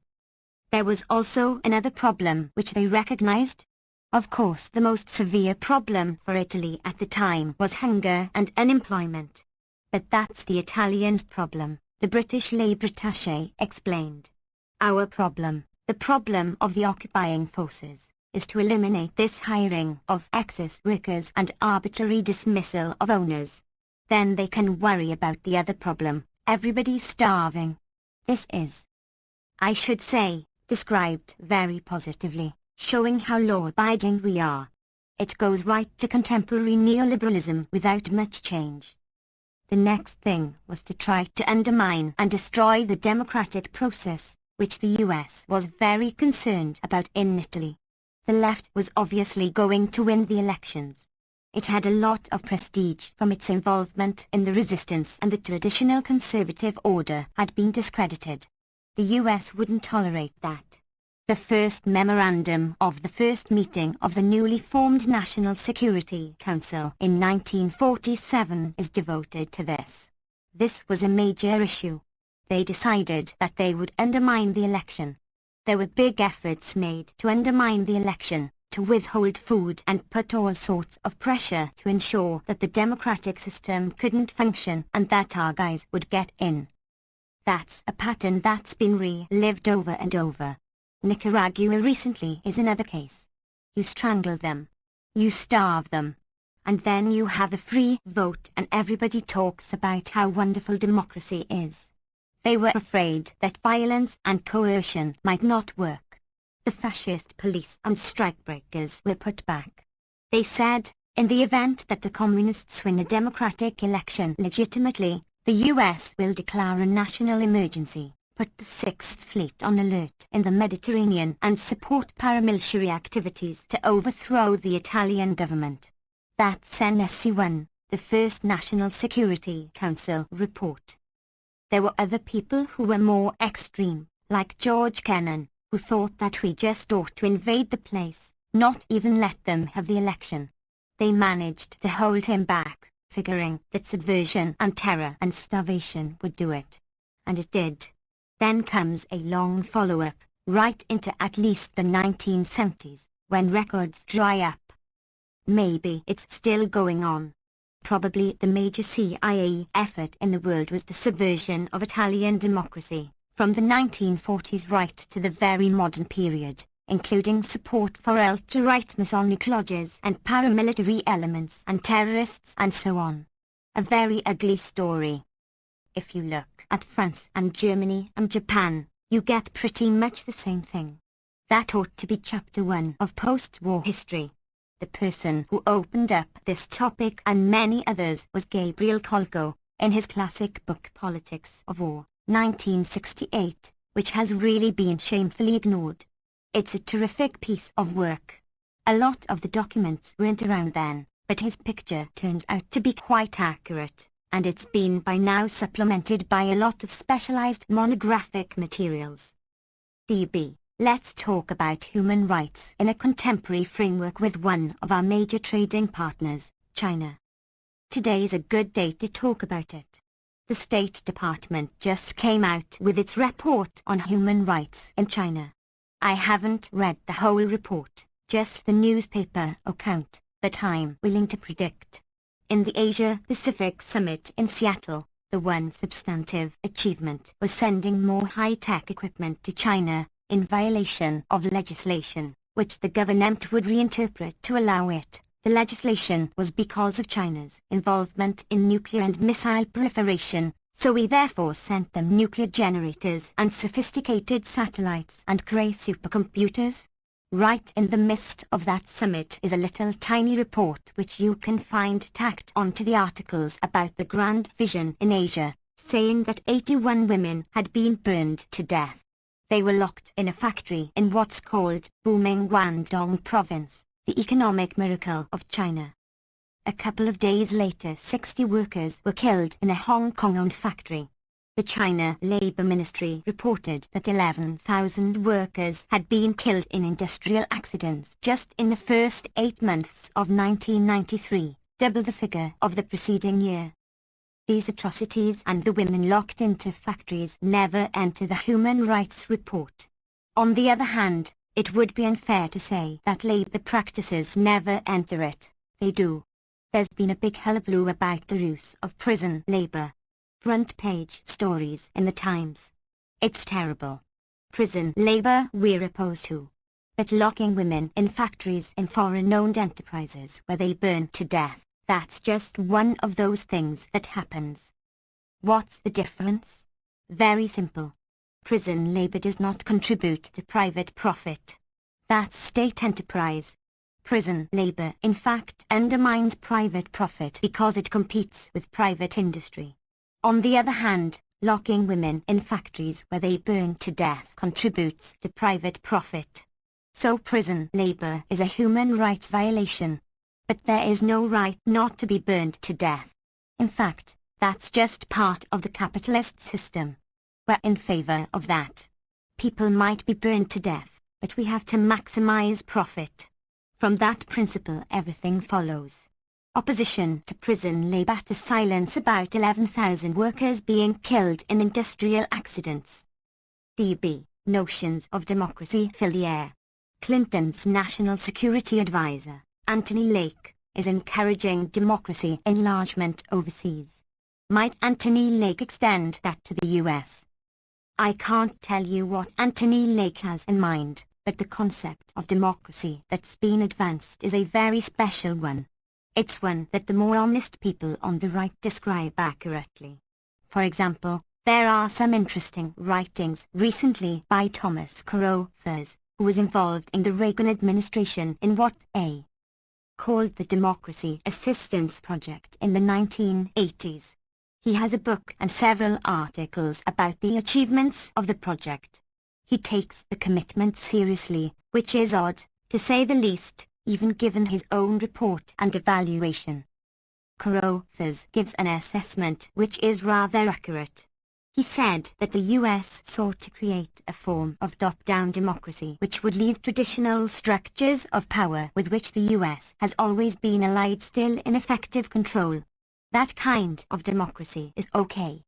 There was also another problem which they recognized. Of course, the most severe problem for Italy at the time was hunger and unemployment. But that's the Italians' problem, the British Labour attaché explained. Our problem, the problem of the occupying forces, is to eliminate this hiring of excess workers and arbitrary dismissal of owners. Then they can worry about the other problem, everybody's starving. This is, I should say, described very positively, showing how law-abiding we are. It goes right to contemporary neoliberalism without much change. The next thing was to try to undermine and destroy the democratic process, which the US was very concerned about in Italy. The left was obviously going to win the elections. It had a lot of prestige from its involvement in the resistance and the traditional conservative order had been discredited. The US wouldn't tolerate that. The first memorandum of the first meeting of the newly formed National Security Council in 1947 is devoted to this. This was a major issue. They decided that they would undermine the election. There were big efforts made to undermine the election, to withhold food and put all sorts of pressure to ensure that the democratic system couldn't function and that our guys would get in. That's a pattern that's been relived over and over. Nicaragua recently is another case. You strangle them. You starve them. And then you have a free vote and everybody talks about how wonderful democracy is. They were afraid that violence and coercion might not work. The fascist police and strikebreakers were put back. They said, in the event that the communists win a democratic election legitimately, the US will declare a national emergency, put the Sixth Fleet on alert in the Mediterranean and support paramilitary activities to overthrow the Italian government. That's NSC1, the first National Security Council report. There were other people who were more extreme, like George Kennan, who thought that we just ought to invade the place, not even let them have the election. They managed to hold him back, figuring that subversion and terror and starvation would do it. And it did. Then comes a long follow-up, right into at least the 1970s, when records dry up. Maybe it's still going on. Probably the major CIA effort in the world was the subversion of Italian democracy, from the 1940s right to the very modern period, including support for ultra-right Masonic lodges and paramilitary elements and terrorists and so on. A very ugly story. If you look at France and Germany and Japan, you get pretty much the same thing. That ought to be chapter 1 of post-war history. The person who opened up this topic and many others was Gabriel Kolko, in his classic book Politics of War, 1968, which has really been shamefully ignored. It's a terrific piece of work. A lot of the documents weren't around then, but his picture turns out to be quite accurate, and it's been by now supplemented by a lot of specialized monographic materials. DB Let's talk about human rights in a contemporary framework with one of our major trading partners, China. Today is a good day to talk about it. The State Department just came out with its report on human rights in China. I haven't read the whole report, just the newspaper account, but I'm willing to predict. In the Asia-Pacific Summit in Seattle, the one substantive achievement was sending more high-tech equipment to China, in violation of legislation, which the government would reinterpret to allow it. The legislation was because of China's involvement in nuclear and missile proliferation, so we therefore sent them nuclear generators and sophisticated satellites and grey supercomputers. Right in the midst of that summit is a little tiny report which you can find tacked onto the articles about the grand vision in Asia, saying that 81 women had been burned to death. They were locked in a factory in what's called booming Guangdong province, the economic miracle of China. A couple of days later 60 workers were killed in a Hong Kong-owned factory. The China Labour Ministry reported that 11,000 workers had been killed in industrial accidents just in the first 8 months of 1993, double the figure of the preceding year. These atrocities and the women locked into factories never enter the Human Rights Report. On the other hand, it would be unfair to say that labour practices never enter it. They do. There's been a big hullabaloo about the use of prison labour. Front page stories in the Times. It's terrible. Prison labour we're opposed to. But locking women in factories in foreign-owned enterprises where they burn to death, that's just one of those things that happens. What's the difference? Very simple. Prison labour does not contribute to private profit. That's state enterprise. Prison labour in fact undermines private profit because it competes with private industry. On the other hand, locking women in factories where they burn to death contributes to private profit. So prison labour is a human rights violation. But there is no right not to be burned to death. In fact, that's just part of the capitalist system. We're in favor of that. People might be burned to death, but we have to maximize profit. From that principle everything follows. Opposition to prison labor to silence about 11,000 workers being killed in industrial accidents. DB, notions of democracy fill the air. Clinton's national security advisor, Anthony Lake, is encouraging democracy enlargement overseas. Might Anthony Lake extend that to the US? I can't tell you what Anthony Lake has in mind, but the concept of democracy that's been advanced is a very special one. It's one that the more honest people on the right describe accurately. For example, there are some interesting writings recently by Thomas Carothers, who was involved in the Reagan administration in what A. called the Democracy Assistance Project in the 1980s. He has a book and several articles about the achievements of the project. He takes the commitment seriously, which is odd, to say the least, even given his own report and evaluation. Carothers gives an assessment which is rather accurate. He said that the US sought to create a form of top-down democracy which would leave traditional structures of power with which the US has always been allied still in effective control. That kind of democracy is okay.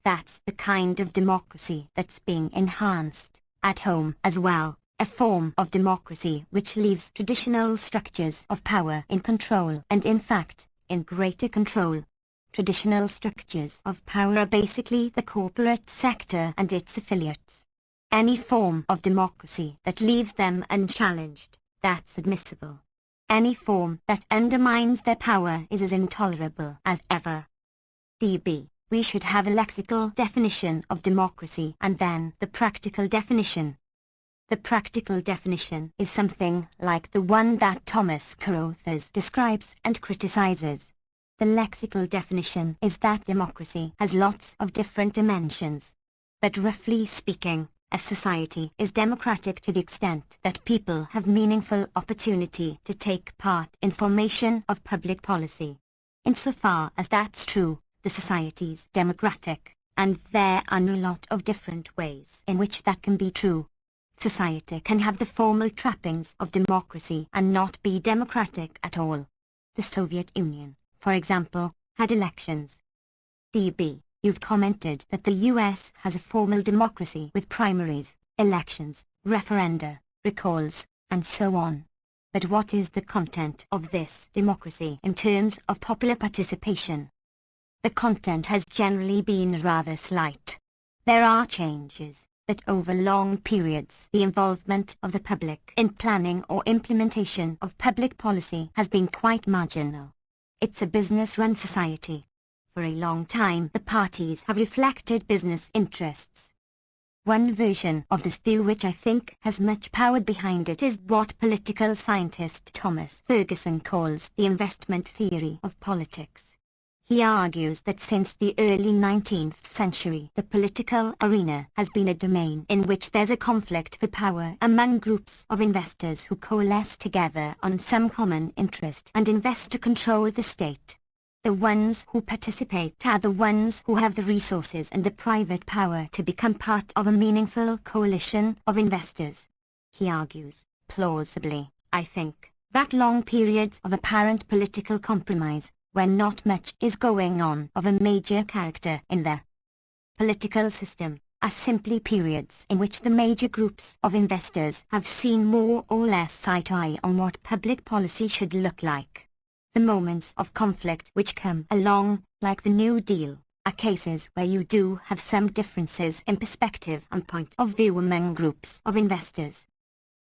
That's the kind of democracy that's being enhanced, at home as well, a form of democracy which leaves traditional structures of power in control and in fact, in greater control. Traditional structures of power are basically the corporate sector and its affiliates. Any form of democracy that leaves them unchallenged, that's admissible. Any form that undermines their power is as intolerable as ever. DB, we should have a lexical definition of democracy and then the practical definition. The practical definition is something like the one that Thomas Carothers describes and criticizes. The lexical definition is that democracy has lots of different dimensions. But roughly speaking, a society is democratic to the extent that people have meaningful opportunity to take part in formation of public policy. Insofar as that's true, the society's democratic, and there are a lot of different ways in which that can be true. society can have the formal trappings of democracy and not be democratic at all. The Soviet Union, for example, had elections. DB, you've commented that the US has a formal democracy with primaries, elections, referenda, recalls, and so on. But what is the content of this democracy in terms of popular participation? The content has generally been rather slight. There are changes, but over long periods the involvement of the public in planning or implementation of public policy has been quite marginal. It's a business-run society. For a long time the parties have reflected business interests. One version of this view which I think has much power behind it is what political scientist Thomas Ferguson calls the investment theory of politics. He argues that since the early 19th century the political arena has been a domain in which there's a conflict for power among groups of investors who coalesce together on some common interest and invest to control the state. The ones who participate are the ones who have the resources and the private power to become part of a meaningful coalition of investors. He argues, plausibly, I think, that long periods of apparent political compromise, when not much is going on of a major character in the political system, are simply periods in which the major groups of investors have seen more or less eye to eye on what public policy should look like. The moments of conflict which come along, like the New Deal, are cases where you do have some differences in perspective and point of view among groups of investors.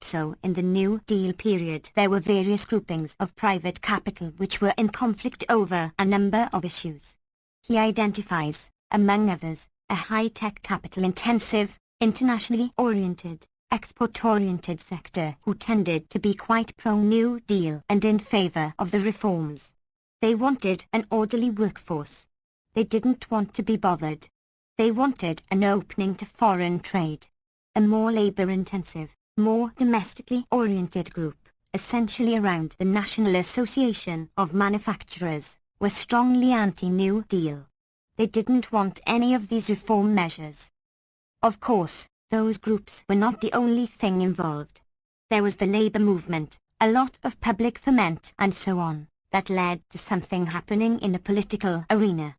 So in the New Deal period there were various groupings of private capital which were in conflict over a number of issues. He identifies, among others, a high-tech capital-intensive, internationally oriented, export-oriented sector who tended to be quite pro-New Deal and in favor of the reforms. They wanted an orderly workforce. They didn't want to be bothered. They wanted an opening to foreign trade. A more labor-intensive, more domestically oriented group, essentially around the National Association of Manufacturers, were strongly anti-New Deal. They didn't want any of these reform measures. Of course, those groups were not the only thing involved. There was the labor movement, a lot of public ferment and so on, that led to something happening in the political arena.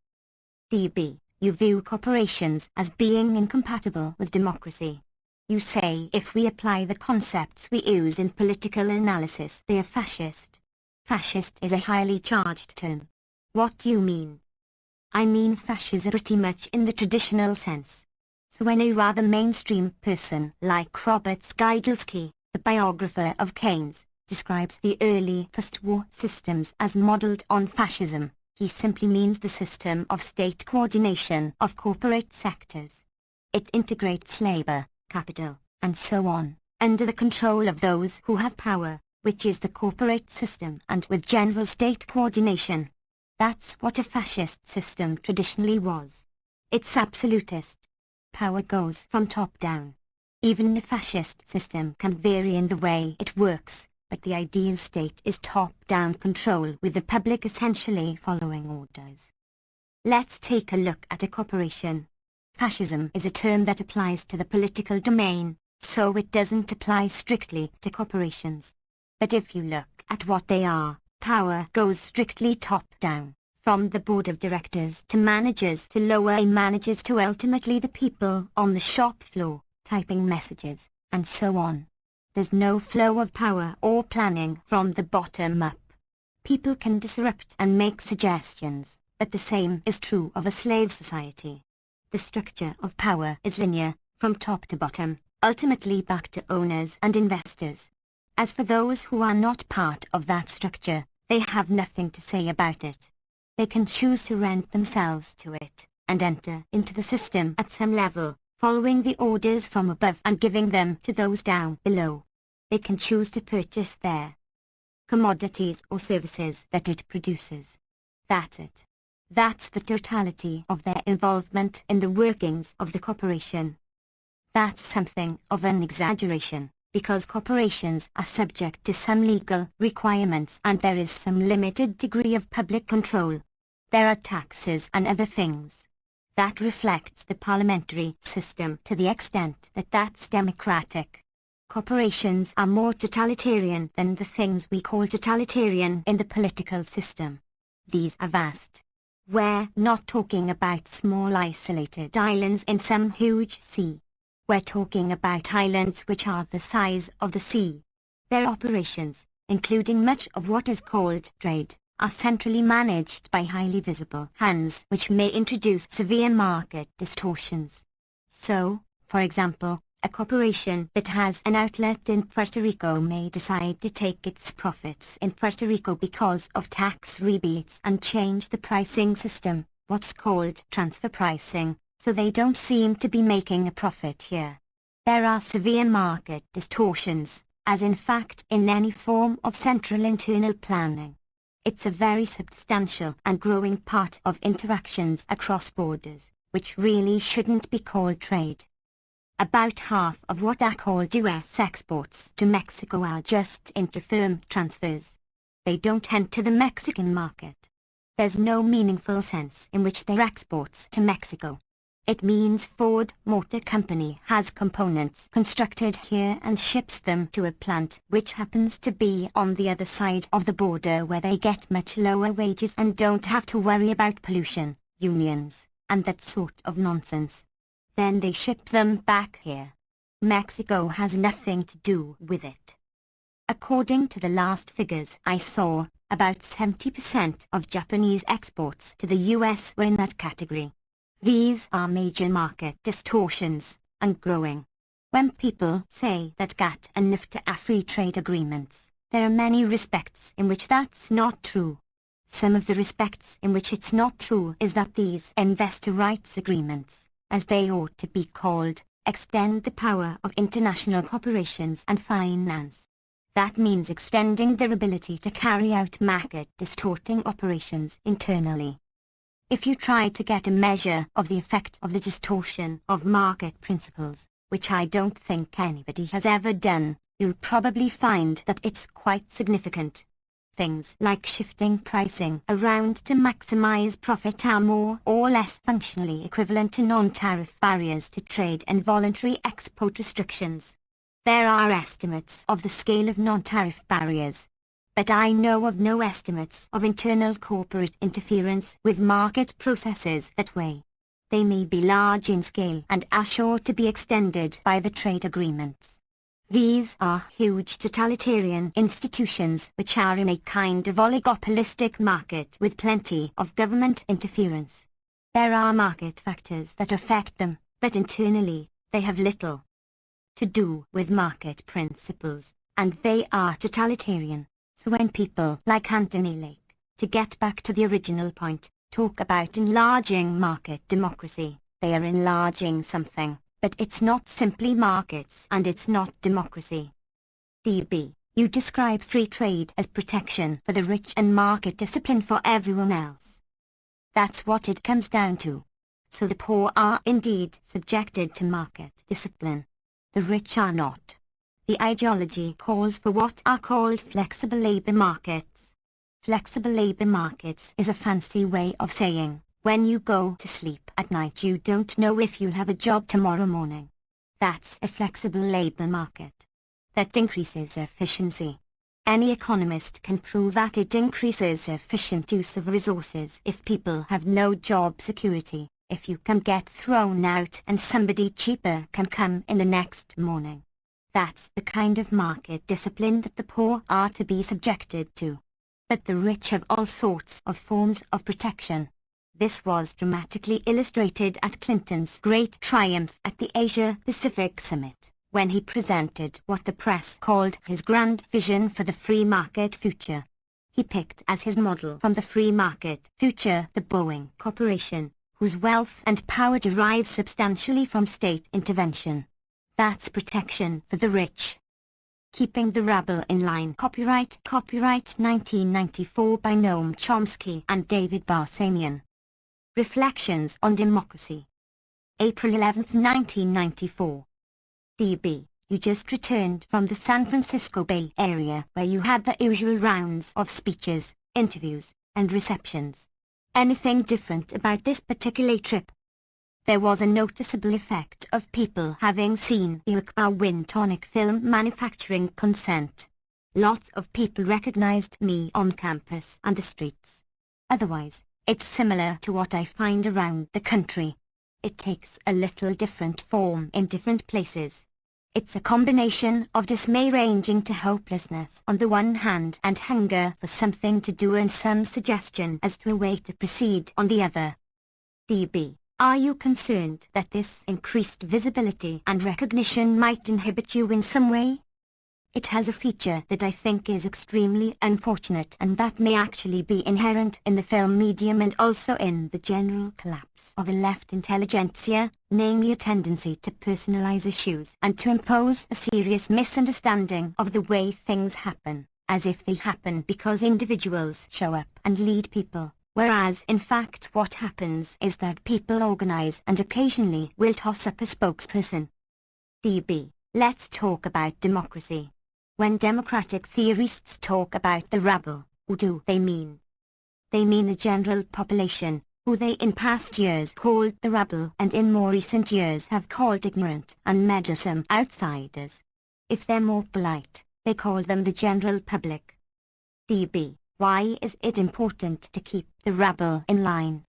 DB, you view corporations as being incompatible with democracy. You say if we apply the concepts we use in political analysis they are fascist. Fascist is a highly charged term. What do you mean? I mean fascism pretty much in the traditional sense. So when a rather mainstream person like Robert Skidelsky, the biographer of Keynes, describes the early post-war systems as modelled on fascism, he simply means the system of state coordination of corporate sectors. It integrates labour, capital, and so on, under the control of those who have power, which is the corporate system, and with general state coordination. That's what a fascist system traditionally was. It's absolutist. Power goes from top down. Even the fascist system can vary in the way it works, but the ideal state is top-down control with the public essentially following orders. Let's take a look at a corporation. Fascism is a term that applies to the political domain, so it doesn't apply strictly to corporations. But if you look at what they are, power goes strictly top-down. From the board of directors to managers to lower managers to ultimately the people on the shop floor, typing messages, and so on. There's no flow of power or planning from the bottom up. People can disrupt and make suggestions, but the same is true of a slave society. The structure of power is linear, from top to bottom, ultimately back to owners and investors. As for those who are not part of that structure, they have nothing to say about it. They can choose to rent themselves to it, and enter into the system at some level, following the orders from above and giving them to those down below. They can choose to purchase their commodities or services that it produces. That's it. That's the totality of their involvement in the workings of the corporation. That's something of an exaggeration, because corporations are subject to some legal requirements and there is some limited degree of public control. There are taxes and other things. That reflects the parliamentary system to the extent that that's democratic. corporations are more totalitarian than the things we call totalitarian in the political system. These are vast. We're not talking about small isolated islands in some huge sea. We're talking about islands which are the size of the sea. Their operations, including much of what is called trade, are centrally managed by highly visible hands which may introduce severe market distortions. So, for example, a corporation that has an outlet in Puerto Rico may decide to take its profits in Puerto Rico because of tax rebates and change the pricing system, what's called transfer pricing, so they don't seem to be making a profit here. There are severe market distortions, as in fact in any form of central internal planning. It's a very substantial and growing part of interactions across borders, which really shouldn't be called trade. About half of what are called US exports to Mexico are just inter-firm transfers. They don't enter the Mexican market. There's no meaningful sense in which they're exports to Mexico. It means Ford Motor Company has components constructed here and ships them to a plant which happens to be on the other side of the border where they get much lower wages and don't have to worry about pollution, unions, and that sort of nonsense. Then they ship them back here. Mexico has nothing to do with it. According to the last figures I saw, about 70% of Japanese exports to the US were in that category. These are major market distortions, and growing. When people say that GATT and NAFTA are free trade agreements, there are many respects in which that's not true. Some of the respects in which it's not true is that these investor rights agreements, as they ought to be called, extend the power of international corporations and finance. That means extending their ability to carry out market-distorting operations internally. If you try to get a measure of the effect of the distortion of market principles, which I don't think anybody has ever done, you'll probably find that it's quite significant. Things like shifting pricing around to maximize profit are more or less functionally equivalent to non-tariff barriers to trade and voluntary export restrictions. There are estimates of the scale of non-tariff barriers, but I know of no estimates of internal corporate interference with market processes that way. They may be large in scale and are sure to be extended by the trade agreements. These are huge totalitarian institutions which are in a kind of oligopolistic market with plenty of government interference. There are market factors that affect them, but internally, they have little to do with market principles, and they are totalitarian. So when people like Anthony Lake, to get back to the original point, talk about enlarging market democracy, they are enlarging something, but it's not simply markets and it's not democracy. DB, you describe free trade as protection for the rich and market discipline for everyone else. That's what it comes down to. So the poor are indeed subjected to market discipline. The rich are not. The ideology calls for what are called flexible labor markets. Flexible labor markets is a fancy way of saying, when you go to sleep at night you don't know if you'll have a job tomorrow morning. That's a flexible labor market. That increases efficiency. Any economist can prove that it increases efficient use of resources if people have no job security, if you can get thrown out and somebody cheaper can come in the next morning. That's the kind of market discipline that the poor are to be subjected to. But the rich have all sorts of forms of protection. This was dramatically illustrated at Clinton's great triumph at the Asia-Pacific Summit, when he presented what the press called his grand vision for the free market future. He picked as his model from the free market future the Boeing Corporation, whose wealth and power derives substantially from state intervention. That's protection for the rich. Keeping the rabble in line. Copyright 1994 by Noam Chomsky and David Barsamian. Reflections on Democracy. April 11, 1994. DB, you just returned from the San Francisco Bay Area where you had the usual rounds of speeches, interviews, and receptions. Anything different about this particular trip? there was a noticeable effect of people having seen the Akbar Wind Tonic film Manufacturing Consent. Lots of people recognized me on campus and the streets. Otherwise, it's similar to what I find around the country. It takes a little different form in different places. It's a combination of dismay ranging to hopelessness on the one hand and hunger for something to do and some suggestion as to a way to proceed on the other. DB, are you concerned that this increased visibility and recognition might inhibit you in some way? It has a feature that I think is extremely unfortunate and that may actually be inherent in the film medium and also in the general collapse of a left intelligentsia, namely a tendency to personalize issues and to impose a serious misunderstanding of the way things happen, as if they happen because individuals show up and lead people, whereas in fact what happens is that people organize and occasionally will toss up a spokesperson. DB, let's talk about democracy. When democratic theorists talk about the rabble, who do they mean? They mean the general population, who they in past years called the rabble and in more recent years have called ignorant and meddlesome outsiders. If they're more polite, they call them the general public. DB, why is it important to keep the rabble in line?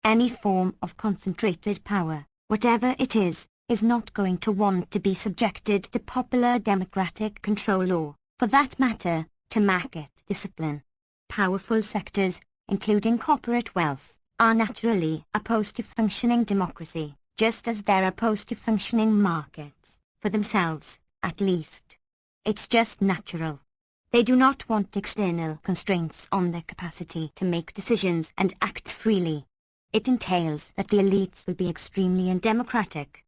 Any form of concentrated power, whatever it is not going to want to be subjected to popular democratic control or, for that matter, to market discipline. Powerful sectors, including corporate wealth, are naturally opposed to functioning democracy, just as they're opposed to functioning markets, for themselves, at least. It's just natural. They do not want external constraints on their capacity to make decisions and act freely. It entails that the elites will be extremely undemocratic.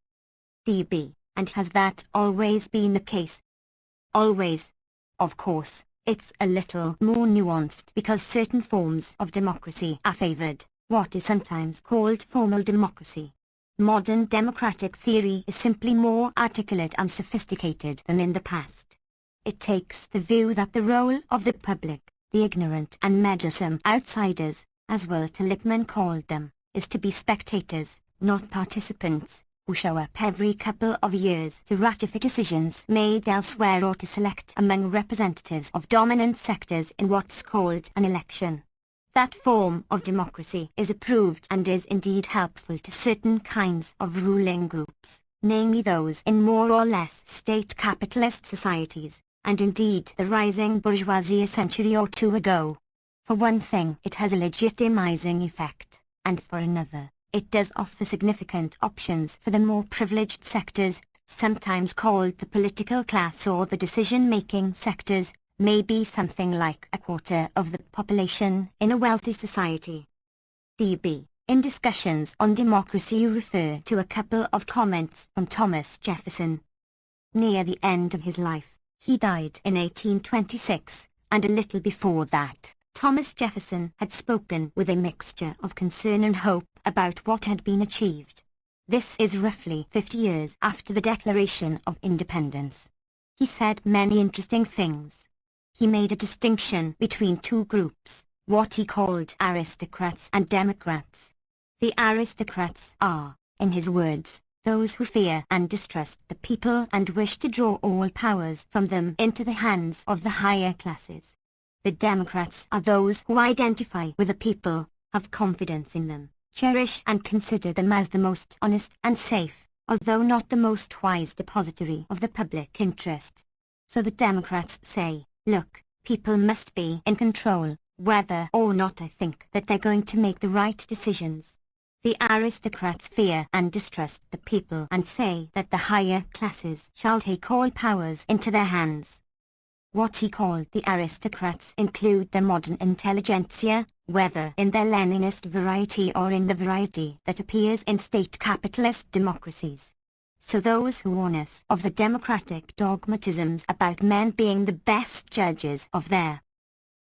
DB, and has that always been the case? Always. Of course, it's a little more nuanced because certain forms of democracy are favored, what is sometimes called formal democracy. Modern democratic theory is simply more articulate and sophisticated than in the past. It takes the view that the role of the public, the ignorant and meddlesome outsiders, as Walter Lippmann called them, is to be spectators, not participants, who show up every couple of years to ratify decisions made elsewhere or to select among representatives of dominant sectors in what's called an election. That form of democracy is approved and is indeed helpful to certain kinds of ruling groups, namely those in more or less state capitalist societies, and indeed the rising bourgeoisie a century or two ago. For one thing, it has a legitimizing effect, and for another, it does offer significant options for the more privileged sectors, sometimes called the political class or the decision-making sectors, maybe something like a quarter of the population in a wealthy society. DB, in discussions on democracy you refer to a couple of comments from Thomas Jefferson. Near the end of his life, he died in 1826, and a little before that, Thomas Jefferson had spoken with a mixture of concern and hope about what had been achieved. This is roughly 50 years after the Declaration of Independence. He said many interesting things. He made a distinction between two groups, what he called aristocrats and democrats. The aristocrats are, in his words, those who fear and distrust the people and wish to draw all powers from them into the hands of the higher classes. The Democrats are those who identify with the people, have confidence in them, cherish and consider them as the most honest and safe, although not the most wise depository of the public interest. So the Democrats say, look, people must be in control, whether or not I think that they're going to make the right decisions. The aristocrats fear and distrust the people and say that the higher classes shall take all powers into their hands. What he called the aristocrats include the modern intelligentsia, whether in their Leninist variety or in the variety that appears in state capitalist democracies. So those who warn us of the democratic dogmatisms about men being the best judges of their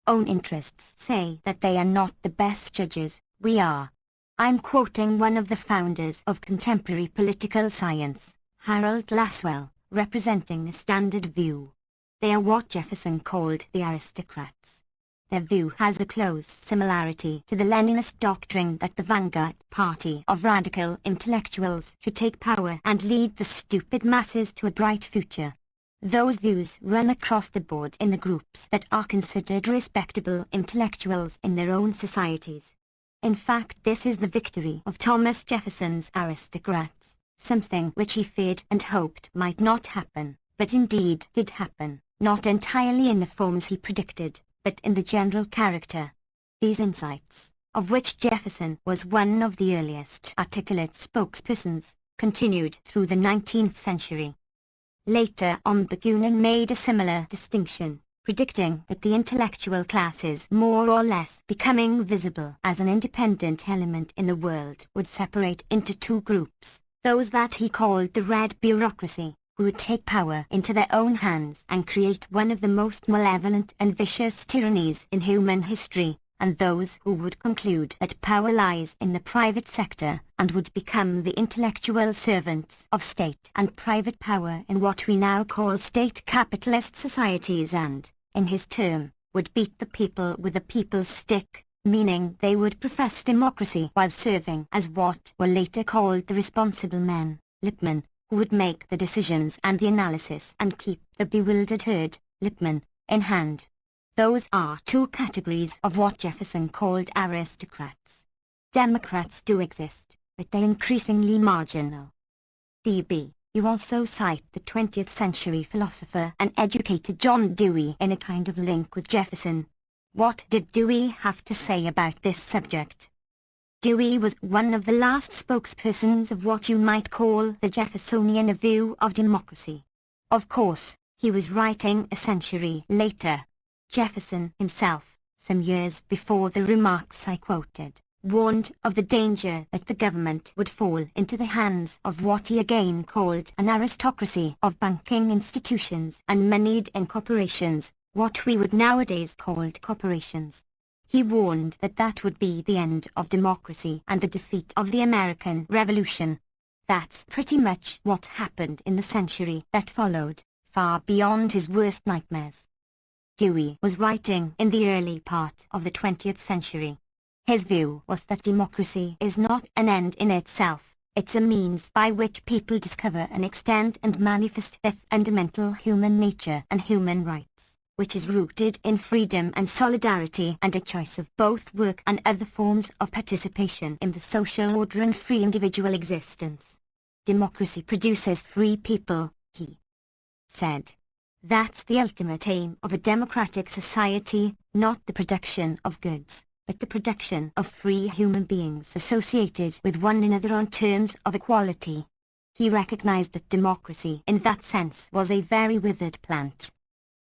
own interests say that they are not the best judges, we are. I'm quoting one of the founders of contemporary political science, Harold Lasswell, representing the standard view. They are what Jefferson called the aristocrats. Their view has a close similarity to the Leninist doctrine that the vanguard party of radical intellectuals should take power and lead the stupid masses to a bright future. Those views run across the board in the groups that are considered respectable intellectuals in their own societies. In fact, this is the victory of Thomas Jefferson's aristocrats, something which he feared and hoped might not happen, but indeed did happen, not entirely in the forms he predicted, but in the general character. These insights, of which Jefferson was one of the earliest articulate spokespersons, continued through the 19th century. Later on, Bakunin made a similar distinction, predicting that the intellectual classes, more or less becoming visible as an independent element in the world, would separate into two groups, those that he called the red bureaucracy, who would take power into their own hands and create one of the most malevolent and vicious tyrannies in human history, and those who would conclude that power lies in the private sector and would become the intellectual servants of state and private power in what we now call state capitalist societies and, in his term, would beat the people with the people's stick, meaning they would profess democracy while serving as what were later called the responsible men, Lippmann, who would make the decisions and the analysis and keep the bewildered herd, Lippmann, in hand. Those are two categories of what Jefferson called aristocrats. Democrats do exist, but they're increasingly marginal. D.B. You also cite the 20th century philosopher and educator John Dewey in a kind of link with Jefferson. What did Dewey have to say about this subject? Dewey was one of the last spokespersons of what you might call the Jeffersonian view of democracy. Of course, he was writing a century later. Jefferson himself, some years before the remarks I quoted, warned of the danger that the government would fall into the hands of what he again called an aristocracy of banking institutions and moneyed corporations, what we would nowadays call corporations. He warned that that would be the end of democracy and the defeat of the American Revolution. That's pretty much what happened in the century that followed, far beyond his worst nightmares. Dewey was writing in the early part of the 20th century. His view was that democracy is not an end in itself, it's a means by which people discover and extend and manifest their fundamental human nature and human rights, which is rooted in freedom and solidarity and a choice of both work and other forms of participation in the social order and free individual existence. Democracy produces free people, he said. That's the ultimate aim of a democratic society, not the production of goods, but the production of free human beings associated with one another on terms of equality. He recognized that democracy in that sense was a very withered plant.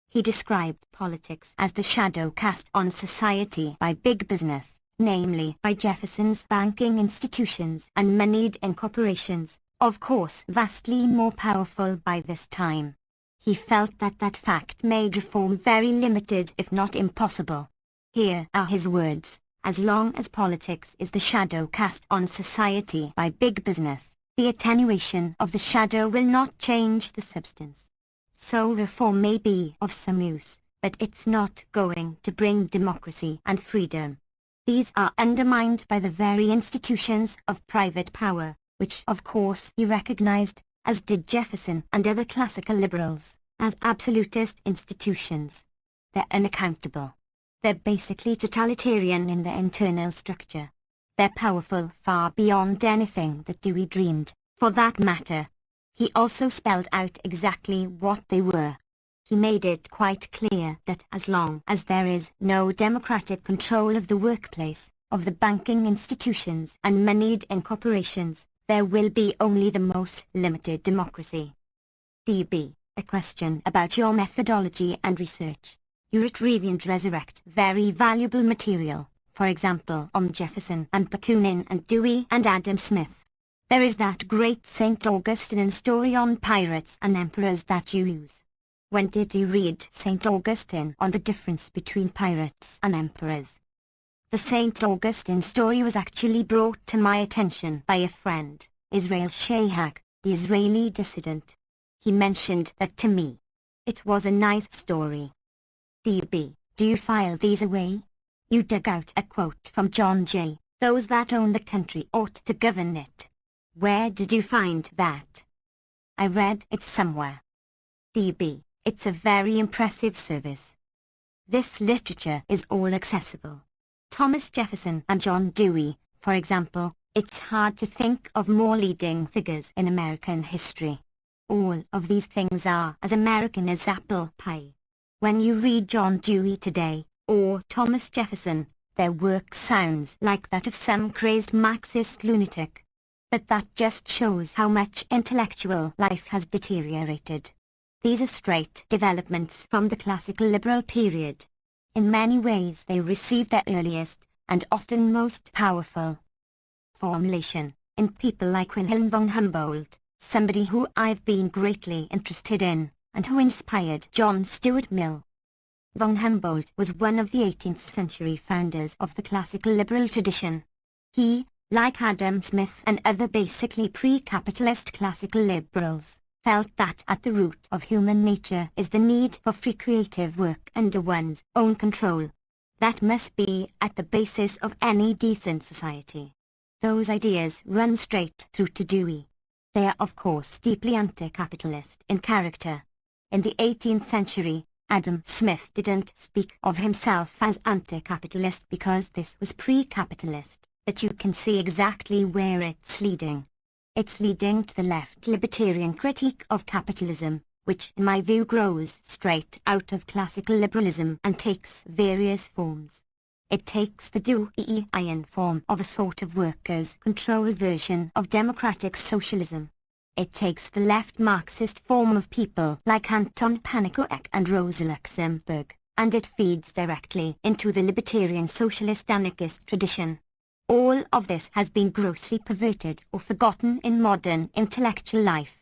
He described politics as the shadow cast on society by big business, namely by Jefferson's banking institutions and moneyed corporations, of course vastly more powerful by this time. He felt that that fact made reform very limited if not impossible. Here are his words: as long as politics is the shadow cast on society by big business, the attenuation of the shadow will not change the substance. So reform may be of some use, but it's not going to bring democracy and freedom. These are undermined by the very institutions of private power, which of course he recognized, as did Jefferson and other classical liberals, as absolutist institutions. They're unaccountable. They're basically totalitarian in their internal structure. They're powerful far beyond anything that Dewey dreamed, for that matter. He also spelled out exactly what they were. He made it quite clear that as long as there is no democratic control of the workplace, of the banking institutions and moneyed corporations, there will be only the most limited democracy. D.B. A question about your methodology and research. You retrieve and resurrect very valuable material, for example on Jefferson and Bakunin and Dewey and Adam Smith. There is that great St. Augustine story on pirates and emperors that you use. When did you read St. Augustine on the difference between pirates and emperors? The St. Augustine story was actually brought to my attention by a friend, Israel Shahak, the Israeli dissident. He mentioned that to me. It was a nice story. D.B. Do you file these away? You dug out a quote from John Jay, "Those that own the country ought to govern it." Where did you find that? I read it somewhere. DB, it's a very impressive service. This literature is all accessible. Thomas Jefferson and John Dewey, for example, it's hard to think of more leading figures in American history. All of these things are as American as apple pie. When you read John Dewey today, or Thomas Jefferson, their work sounds like that of some crazed Marxist lunatic. But that just shows how much intellectual life has deteriorated. These are straight developments from the classical liberal period. In many ways they received their earliest, and often most powerful, formulation in people like Wilhelm von Humboldt, somebody who I've been greatly interested in, and who inspired John Stuart Mill. Von Humboldt was one of the 18th century founders of the classical liberal tradition. He, like Adam Smith and other basically pre-capitalist classical liberals, felt that at the root of human nature is the need for free creative work under one's own control. That must be at the basis of any decent society. Those ideas run straight through to Dewey. They are of course deeply anti-capitalist in character. In the 18th century, Adam Smith didn't speak of himself as anti-capitalist because this was pre-capitalist, but you can see exactly where it's leading. It's leading to the left libertarian critique of capitalism, which in my view grows straight out of classical liberalism and takes various forms. It takes the Deweyian form of a sort of workers' control version of democratic socialism. It takes the left Marxist form of people like Anton Pannekoek and Rosa Luxemburg, and it feeds directly into the libertarian socialist anarchist tradition. All of this has been grossly perverted or forgotten in modern intellectual life.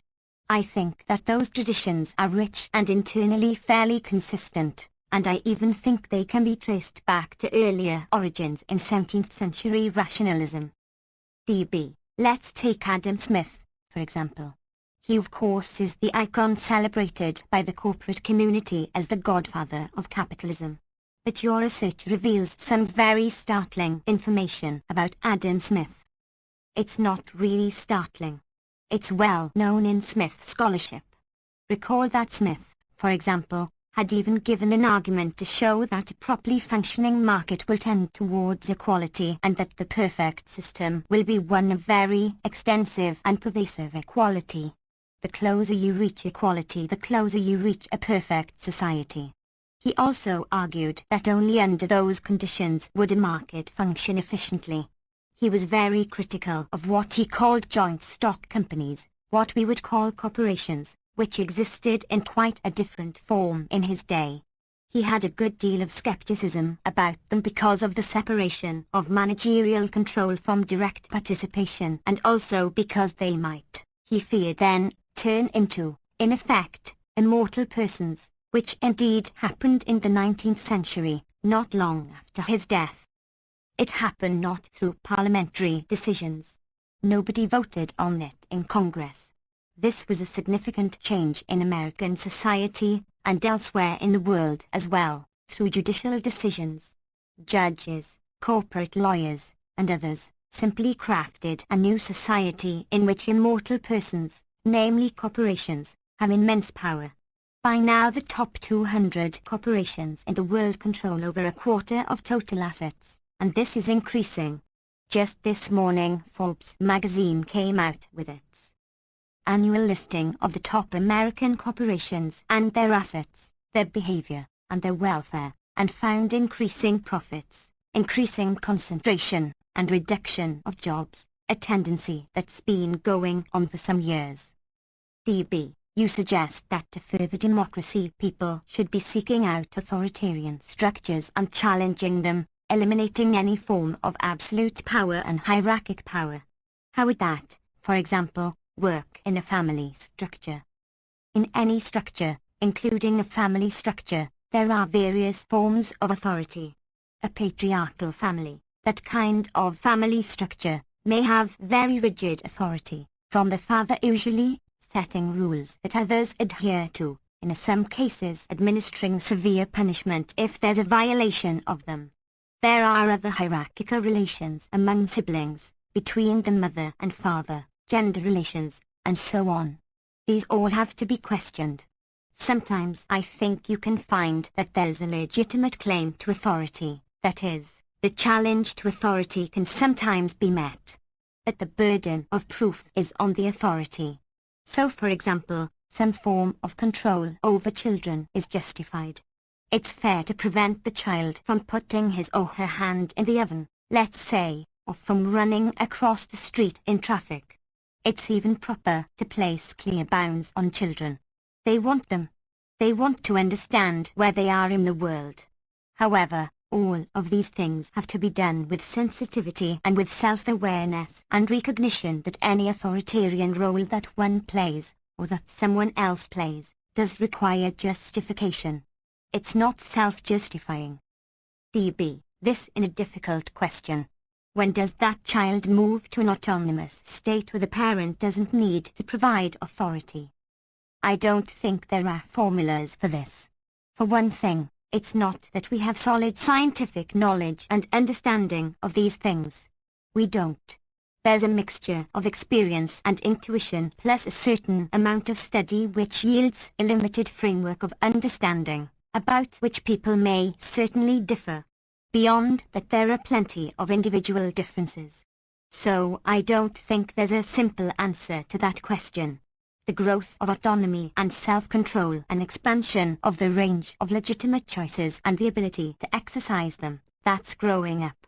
I think that those traditions are rich and internally fairly consistent, and I even think they can be traced back to earlier origins in 17th century rationalism. DB, let's take Adam Smith, for example. He of course is the icon celebrated by the corporate community as the godfather of capitalism. But your research reveals some very startling information about Adam Smith. It's not really startling. It's well known in Smith scholarship. Recall that Smith, for example, had even given an argument to show that a properly functioning market will tend towards equality and that the perfect system will be one of very extensive and pervasive equality. The closer you reach equality, the closer you reach a perfect society. He also argued that only under those conditions would a market function efficiently. He was very critical of what he called joint stock companies, what we would call corporations, which existed in quite a different form in his day. He had a good deal of skepticism about them because of the separation of managerial control from direct participation, and also because they might, he feared, then turn into, in effect, immortal persons, which indeed happened in the 19th century, not long after his death. It happened not through parliamentary decisions. Nobody voted on it in Congress. This was a significant change in American society, and elsewhere in the world as well, through judicial decisions. Judges, corporate lawyers, and others, simply crafted a new society in which immortal persons, namely corporations, have immense power. By now the top 200 corporations in the world control over a quarter of total assets, and this is increasing. Just this morning Forbes magazine came out with its annual listing of the top American corporations and their assets, their behavior, and their welfare, and found increasing profits, increasing concentration, and reduction of jobs, a tendency that's been going on for some years. DB, you suggest that to further democracy people should be seeking out authoritarian structures and challenging them, eliminating any form of absolute power and hierarchic power. How would that, for example, work in a family structure? In any structure, including a family structure, there are various forms of authority. A patriarchal family, that kind of family structure, may have very rigid authority, from the father usually, setting rules that others adhere to, in some cases administering severe punishment if there's a violation of them. There are other hierarchical relations among siblings, between the mother and father, gender relations, and so on. These all have to be questioned. Sometimes I think you can find that there's a legitimate claim to authority, that is, the challenge to authority can sometimes be met. But the burden of proof is on the authority. So for example, some form of control over children is justified. It's fair to prevent the child from putting his or her hand in the oven, let's say, or from running across the street in traffic. It's even proper to place clear bounds on children. They want them. They want to understand where they are in the world. However, all of these things have to be done with sensitivity and with self-awareness and recognition that any authoritarian role that one plays, or that someone else plays, does require justification. It's not self-justifying. DB, this is a difficult question. When does that child move to an autonomous state where the parent doesn't need to provide authority? I don't think there are formulas for this. For one thing, it's not that we have solid scientific knowledge and understanding of these things. We don't. There's a mixture of experience and intuition plus a certain amount of study which yields a limited framework of understanding, about which people may certainly differ. Beyond that there are plenty of individual differences. So I don't think there's a simple answer to that question. The growth of autonomy and self-control and expansion of the range of legitimate choices and the ability to exercise them, that's growing up.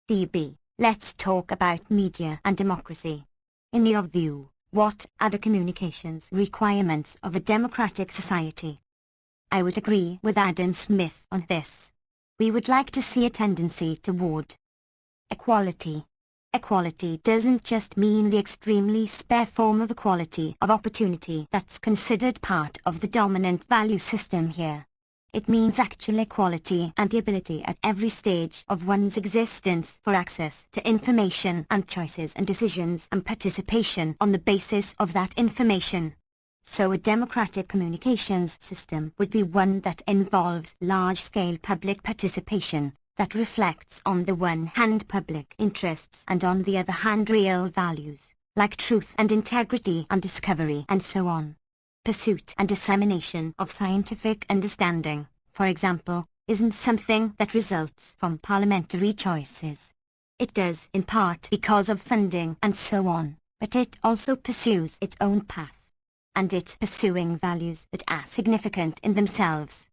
DB, let's talk about media and democracy. In your view, what are the communications requirements of a democratic society? I would agree with Adam Smith on this. We would like to see a tendency toward equality. Equality doesn't just mean the extremely spare form of equality of opportunity that's considered part of the dominant value system here. It means actual equality and the ability at every stage of one's existence for access to information and choices and decisions and participation on the basis of that information. So a democratic communications system would be one that involves large-scale public participation, that reflects on the one hand public interests and on the other hand real values, like truth and integrity and discovery and so on. Pursuit and dissemination of scientific understanding, for example, isn't something that results from parliamentary choices. It does in part because of funding and so on, but it also pursues its own path. And it's pursuing values that are significant in themselves.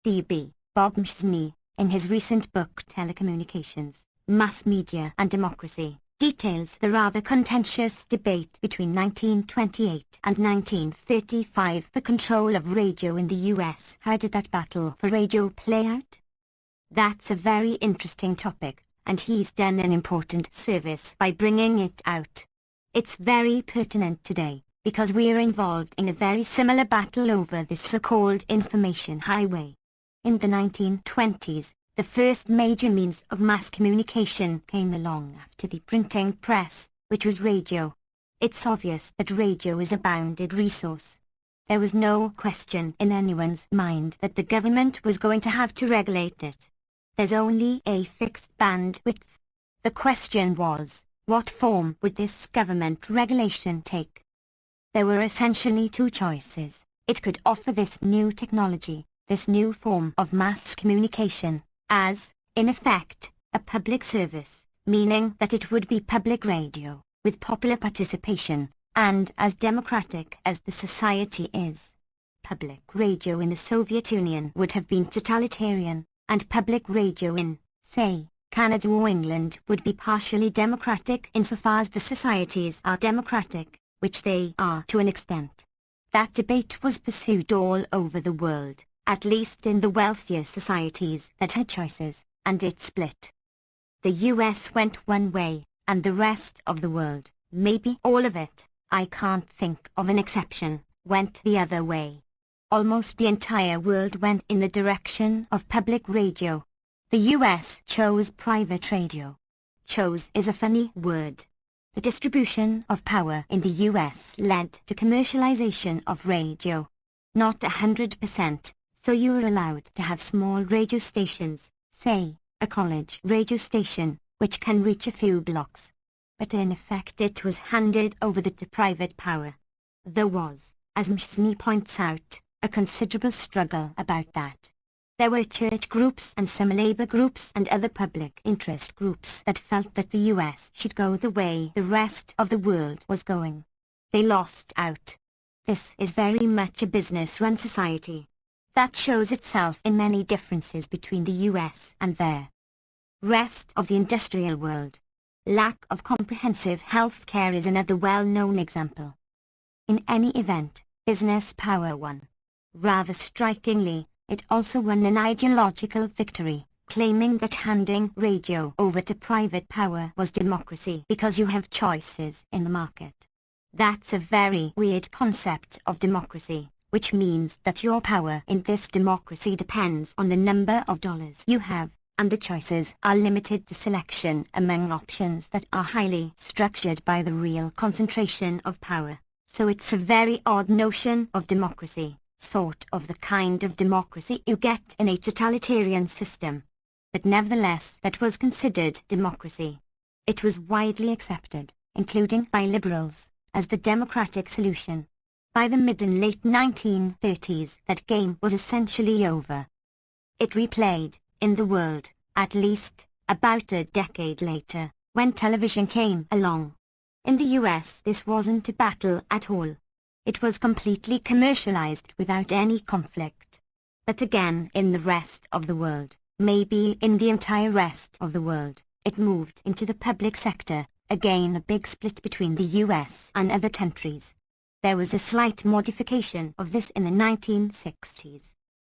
D.B. Bob Chomsky, in his recent book Telecommunications, Mass Media and Democracy, details the rather contentious debate between 1928 and 1935 for control of radio in the US. How did that battle for radio play out? That's a very interesting topic, and he's done an important service by bringing it out. It's very pertinent today, because we are involved in a very similar battle over this so-called information highway. In the 1920s, the first major means of mass communication came along after the printing press, which was radio. It's obvious that radio is a bounded resource. There was no question in anyone's mind that the government was going to have to regulate it. There's only a fixed bandwidth. The question was, what form would this government regulation take? There were essentially two choices. It could offer this new technology, this new form of mass communication, as, in effect, a public service, meaning that it would be public radio, with popular participation, and as democratic as the society is. Public radio in the Soviet Union would have been totalitarian, and public radio in, say, Canada or England would be partially democratic insofar as the societies are democratic, which they are to an extent. That debate was pursued all over the world, at least in the wealthier societies that had choices, and it split. The US went one way, and the rest of the world, maybe all of it, I can't think of an exception, went the other way. Almost the entire world went in the direction of public radio. The US chose private radio. Chose is a funny word. The distribution of power in the US led to commercialization of radio. not 100%, so you were allowed to have small radio stations, say, a college radio station, which can reach a few blocks. But in effect it was handed over to private power. There was, as Chomsky points out, a considerable struggle about that. There were church groups and some labor groups and other public interest groups that felt that the US should go the way the rest of the world was going. They lost out. This is very much a business-run society. That shows itself in many differences between the US and the rest of the industrial world. Lack of comprehensive health care is another well-known example. In any event, business power won. Rather strikingly, it also won an ideological victory, claiming that handing radio over to private power was democracy because you have choices in the market. That's a very weird concept of democracy, which means that your power in this democracy depends on the number of dollars you have, and the choices are limited to selection among options that are highly structured by the real concentration of power. So it's a very odd notion of democracy, sort of the kind of democracy you get in a totalitarian system. But nevertheless, that was considered democracy. It was widely accepted, including by liberals, as the democratic solution. By the mid and late 1930s, that game was essentially over. It replayed, in the world, at least, about a decade later, when television came along. In the US, this wasn't a battle at all. It was completely commercialized without any conflict. But again, in the rest of the world, maybe in the entire rest of the world, it moved into the public sector, again a big split between the US and other countries. There was a slight modification of this in the 1960s.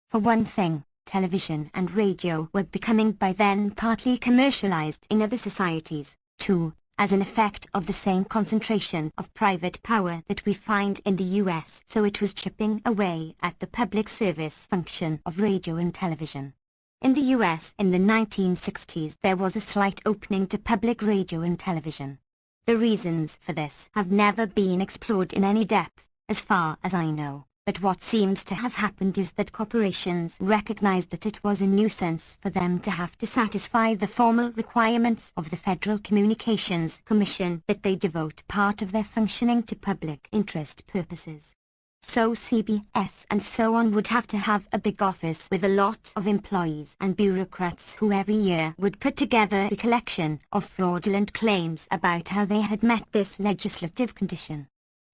For one thing, television and radio were becoming by then partly commercialized in other societies, too, as an effect of the same concentration of private power that we find in the US, so it was chipping away at the public service function of radio and television. In the US in the 1960s there was a slight opening to public radio and television. The reasons for this have never been explored in any depth, as far as I know. But what seems to have happened is that corporations recognized that it was a nuisance for them to have to satisfy the formal requirements of the Federal Communications Commission that they devote part of their functioning to public interest purposes. So CBS and so on would have to have a big office with a lot of employees and bureaucrats who every year would put together a collection of fraudulent claims about how they had met this legislative condition.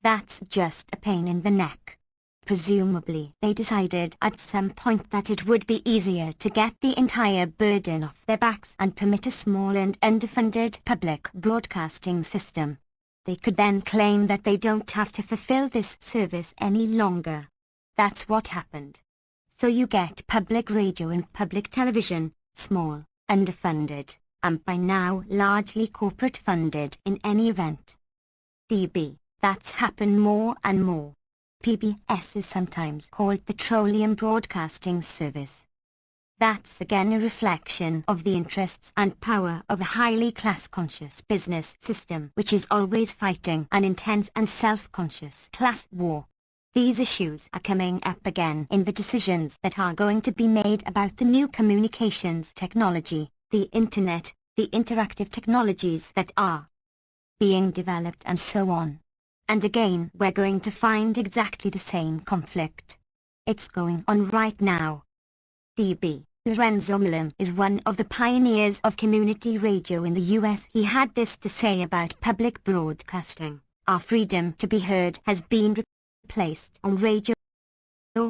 That's just a pain in the neck. Presumably, they decided at some point that it would be easier to get the entire burden off their backs and permit a small and underfunded public broadcasting system. They could then claim that they don't have to fulfill this service any longer. That's what happened. So you get public radio and public television, small, underfunded, and by now largely corporate funded in any event. DB, that's happened more and more. PBS is sometimes called Petroleum Broadcasting Service. That's again a reflection of the interests and power of a highly class-conscious business system which is always fighting an intense and self-conscious class war. These issues are coming up again in the decisions that are going to be made about the new communications technology, the Internet, the interactive technologies that are being developed and so on. And again we're going to find exactly the same conflict. It's going on right now. DB. Lorenzo Millam is one of the pioneers of community radio in the US. He had this to say about public broadcasting. Our freedom to be heard has been replaced on radio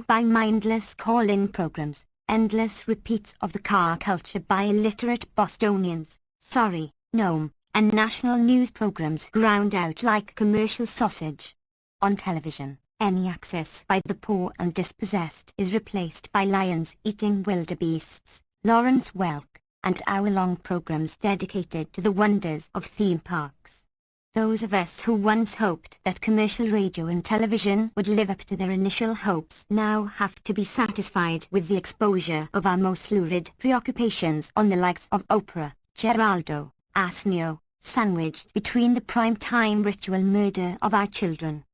by mindless call-in programs, endless repeats of the car culture by illiterate Bostonians, sorry, Noam, and national news programs ground out like commercial sausage. On television, any access by the poor and dispossessed is replaced by lions eating wildebeests, Lawrence Welk, and hour-long programs dedicated to the wonders of theme parks. Those of us who once hoped that commercial radio and television would live up to their initial hopes now have to be satisfied with the exposure of our most lurid preoccupations on the likes of Oprah, Geraldo, Arsenio, sandwiched between the prime-time ritual murder of our children.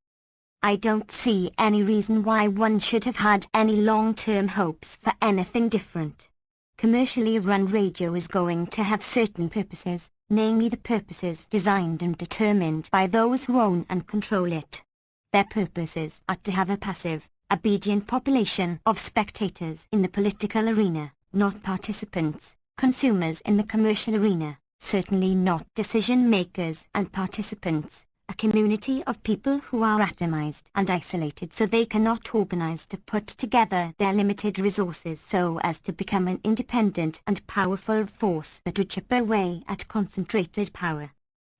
I don't see any reason why one should have had any long-term hopes for anything different. Commercially run radio is going to have certain purposes, namely the purposes designed and determined by those who own and control it. Their purposes are to have a passive, obedient population of spectators in the political arena, not participants, consumers in the commercial arena, certainly not decision-makers and participants, a community of people who are atomized and isolated so they cannot organize to put together their limited resources so as to become an independent and powerful force that would chip away at concentrated power.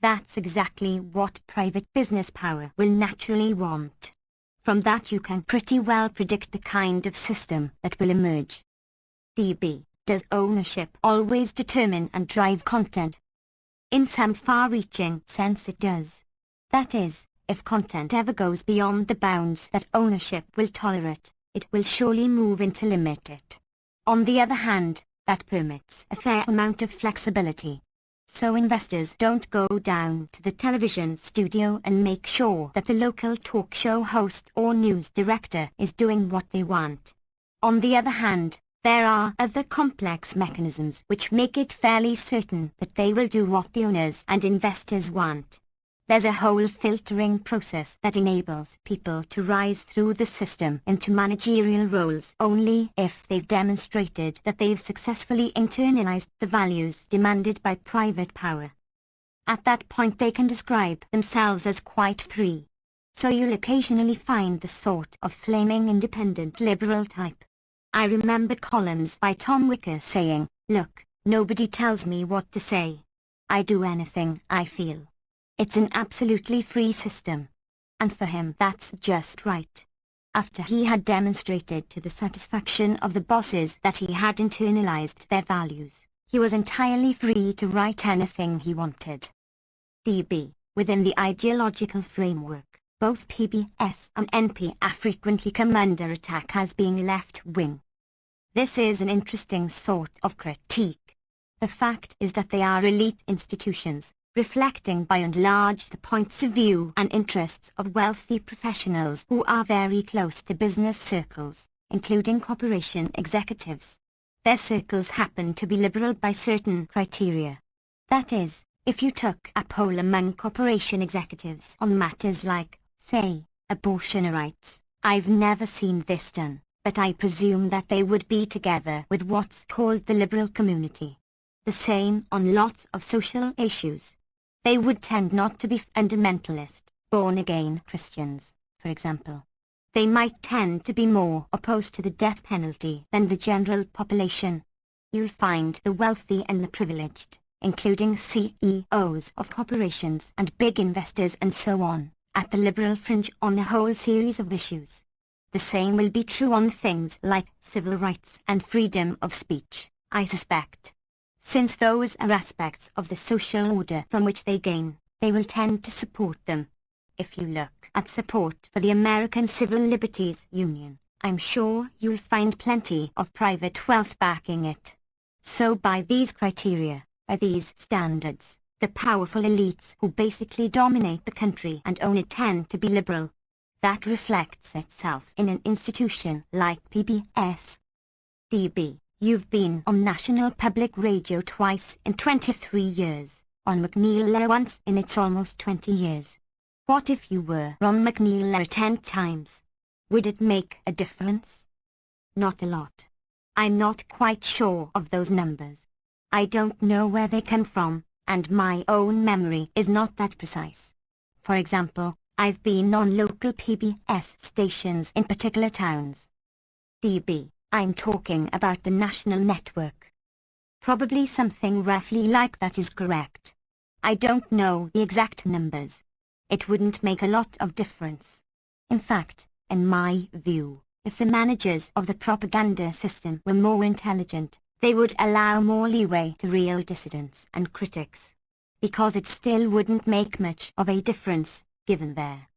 That's exactly what private business power will naturally want. From that you can pretty well predict the kind of system that will emerge. DB. Does ownership always determine and drive content? In some far-reaching sense it does. That is, if content ever goes beyond the bounds that ownership will tolerate, it will surely move in to limit it. On the other hand, that permits a fair amount of flexibility. So investors don't go down to the television studio and make sure that the local talk show host or news director is doing what they want. On the other hand, there are other complex mechanisms which make it fairly certain that they will do what the owners and investors want. There's a whole filtering process that enables people to rise through the system into managerial roles only if they've demonstrated that they've successfully internalized the values demanded by private power. At that point they can describe themselves as quite free. So you'll occasionally find the sort of flaming independent liberal type. I remember columns by Tom Wicker saying, "Look, nobody tells me what to say. I do anything I feel." It's an absolutely free system. And for him that's just right. After he had demonstrated to the satisfaction of the bosses that he had internalized their values, he was entirely free to write anything he wanted. DB. Within the ideological framework, both PBS and NP are frequently come under attack as being left-wing. This is an interesting sort of critique. The fact is that they are elite institutions, reflecting by and large the points of view and interests of wealthy professionals who are very close to business circles, including corporation executives. Their circles happen to be liberal by certain criteria. That is, if you took a poll among corporation executives on matters like, say, abortion rights, I've never seen this done, but I presume that they would be together with what's called the liberal community. The same on lots of social issues. They would tend not to be fundamentalist, born-again Christians, for example. They might tend to be more opposed to the death penalty than the general population. You'll find the wealthy and the privileged, including CEOs of corporations and big investors and so on, at the liberal fringe on a whole series of issues. The same will be true on things like civil rights and freedom of speech, I suspect. Since those are aspects of the social order from which they gain, they will tend to support them. If you look at support for the American Civil Liberties Union, I'm sure you'll find plenty of private wealth backing it. So by these criteria, by these standards, the powerful elites who basically dominate the country and own it tend to be liberal. That reflects itself in an institution like PBS. DB. You've been on National Public Radio twice in 23 years, on McNeil once in its almost 20 years. What if you were on McNeil 10 times? Would it make a difference? Not a lot. I'm not quite sure of those numbers. I don't know where they come from, and my own memory is not that precise. For example, I've been on local PBS stations in particular towns. DB. I'm talking about the national network. Probably something roughly like that is correct. I don't know the exact numbers. It wouldn't make a lot of difference. In fact, in my view, if the managers of the propaganda system were more intelligent, they would allow more leeway to real dissidents and critics. Because it still wouldn't make much of a difference, given their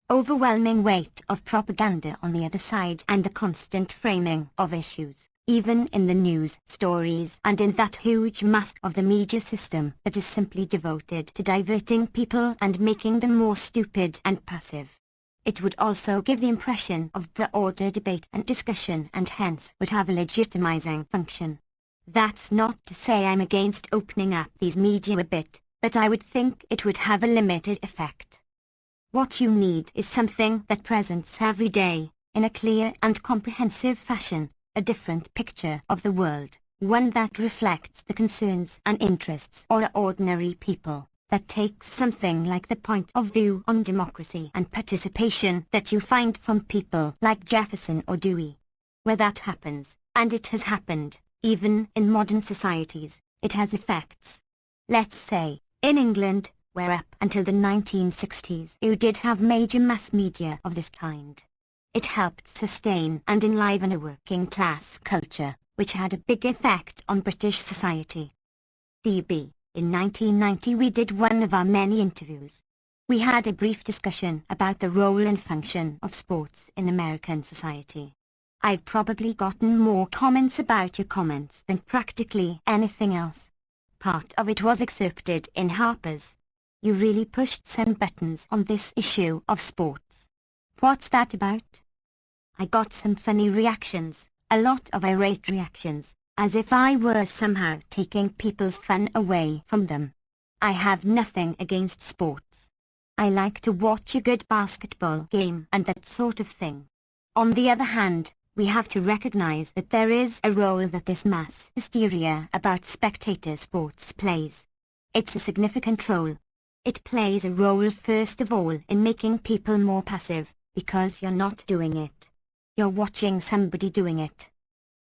overwhelming weight of propaganda on the other side and the constant framing of issues, even in the news stories and in that huge mass of the media system that is simply devoted to diverting people and making them more stupid and passive. It would also give the impression of broader debate and discussion, and hence would have a legitimizing function. That's not to say I'm against opening up these media a bit, but I would think it would have a limited effect. What you need is something that presents every day, in a clear and comprehensive fashion, a different picture of the world, one that reflects the concerns and interests of ordinary people, that takes something like the point of view on democracy and participation that you find from people like Jefferson or Dewey. Where that happens, and it has happened, even in modern societies, it has effects. Let's say, in England, where up until the 1960s you did have major mass media of this kind. It helped sustain and enliven a working class culture, which had a big effect on British society. DB, in 1990 we did one of our many interviews. We had a brief discussion about the role and function of sports in American society. I've probably gotten more comments about your comments than practically anything else. Part of it was excerpted in Harper's. You really pushed some buttons on this issue of sports. What's that about? I got some funny reactions, a lot of irate reactions, as if I were somehow taking people's fun away from them. I have nothing against sports. I like to watch a good basketball game and that sort of thing. On the other hand, we have to recognize that there is a role that this mass hysteria about spectator sports plays. It's a significant role. It plays a role first of all in making people more passive, because you're not doing it. You're watching somebody doing it.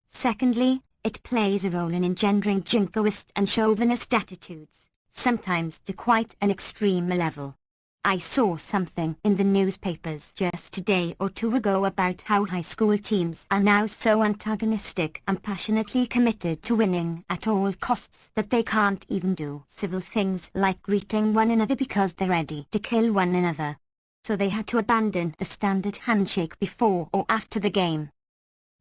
Secondly, it plays a role in engendering jingoist and chauvinist attitudes, sometimes to quite an extreme level. I saw something in the newspapers just a day or two ago about how high school teams are now so antagonistic and passionately committed to winning at all costs that they can't even do civil things like greeting one another because they're ready to kill one another. So they had to abandon the standard handshake before or after the game.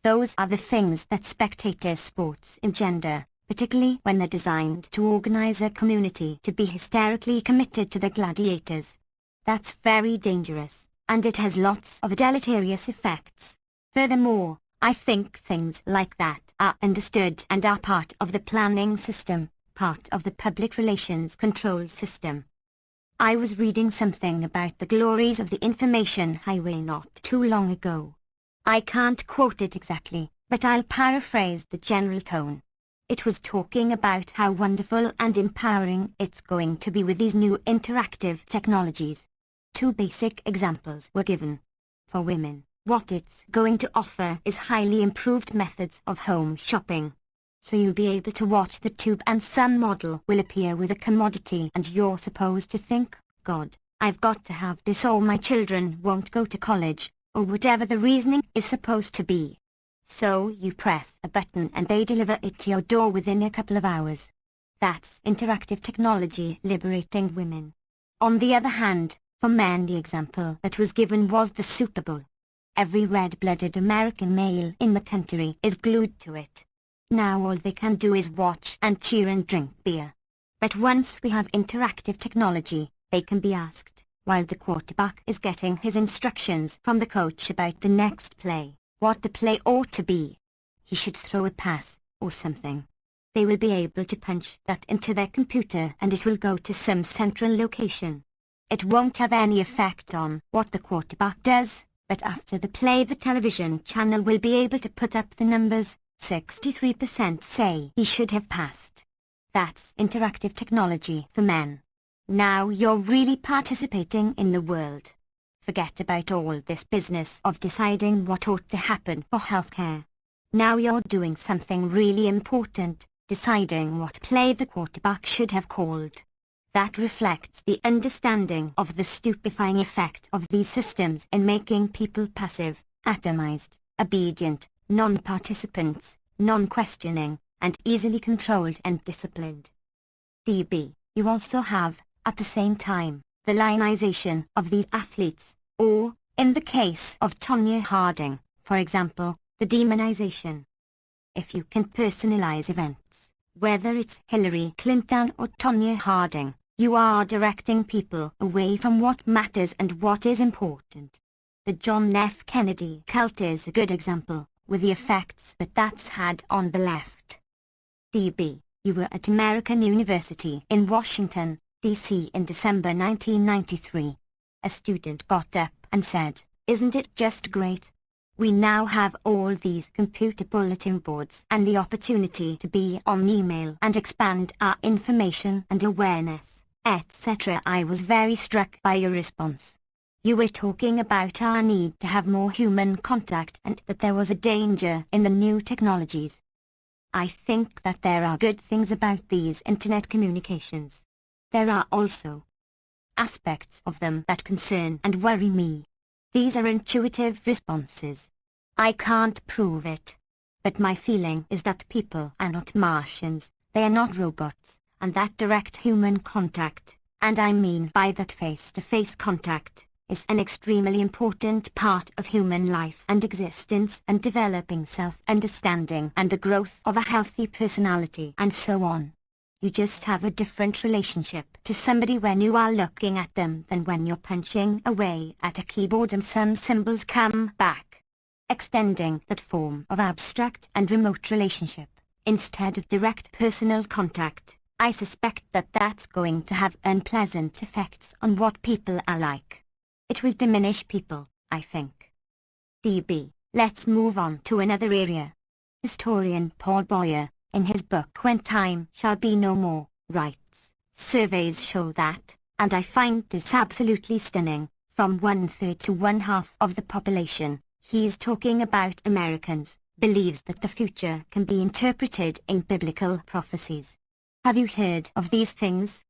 Those are the things that spectator sports engender, particularly when they're designed to organize a community to be hysterically committed to the gladiators. That's very dangerous, and it has lots of deleterious effects. Furthermore, I think things like that are understood and are part of the planning system, part of the public relations control system. I was reading something about the glories of the information highway not too long ago. I can't quote it exactly, but I'll paraphrase the general tone. It was talking about how wonderful and empowering it's going to be with these new interactive technologies. Two basic examples were given. For women, what it's going to offer is highly improved methods of home shopping. So you'll be able to watch the tube and some model will appear with a commodity and you're supposed to think, God, I've got to have this or my children won't go to college, or whatever the reasoning is supposed to be. So you press a button and they deliver it to your door within a couple of hours. That's interactive technology liberating women. On the other hand, for men the example that was given was the Super Bowl. Every red-blooded American male in the country is glued to it. Now all they can do is watch and cheer and drink beer. But once we have interactive technology, they can be asked, while the quarterback is getting his instructions from the coach about the next play, what the play ought to be. He should throw a pass, or something. They will be able to punch that into their computer and it will go to some central location. It won't have any effect on what the quarterback does, but after the play the television channel will be able to put up the numbers. 63% say he should have passed. That's interactive technology for men. Now you're really participating in the world. Forget about all this business of deciding what ought to happen for healthcare. Now you're doing something really important, deciding what play the quarterback should have called. That reflects the understanding of the stupefying effect of these systems in making people passive, atomized, obedient, non-participants, non-questioning, and easily controlled and disciplined. DB, you also have, at the same time, the lionization of these athletes, or, in the case of Tonya Harding, for example, the demonization. If you can personalize events, whether it's Hillary Clinton or Tonya Harding, you are directing people away from what matters and what is important. The John F. Kennedy cult is a good example, with the effects that that's had on the left. DB, you were at American University in Washington, D.C. in December 1993. A student got up and said, "Isn't it just great? We now have all these computer bulletin boards and the opportunity to be on email and expand our information and awareness, etc." I was very struck by your response. You were talking about our need to have more human contact and that there was a danger in the new technologies. I think that there are good things about these internet communications. There are also aspects of them that concern and worry me. These are intuitive responses. I can't prove it. But my feeling is that people are not Martians, they are not robots, and that direct human contact, and I mean by that face-to-face contact, is an extremely important part of human life and existence and developing self-understanding and the growth of a healthy personality and so on. You just have a different relationship to somebody when you are looking at them than when you're punching away at a keyboard and some symbols come back. Extending that form of abstract and remote relationship, instead of direct personal contact, I suspect that that's going to have unpleasant effects on what people are like. It will diminish people, I think. DB, let's move on to another area. Historian Paul Boyer, in his book When Time Shall Be No More, writes, surveys show that, and I find this absolutely stunning, from 1/3 to 1/2 of the population, he's talking about Americans, believes that the future can be interpreted in biblical prophecies. Have you heard of these things?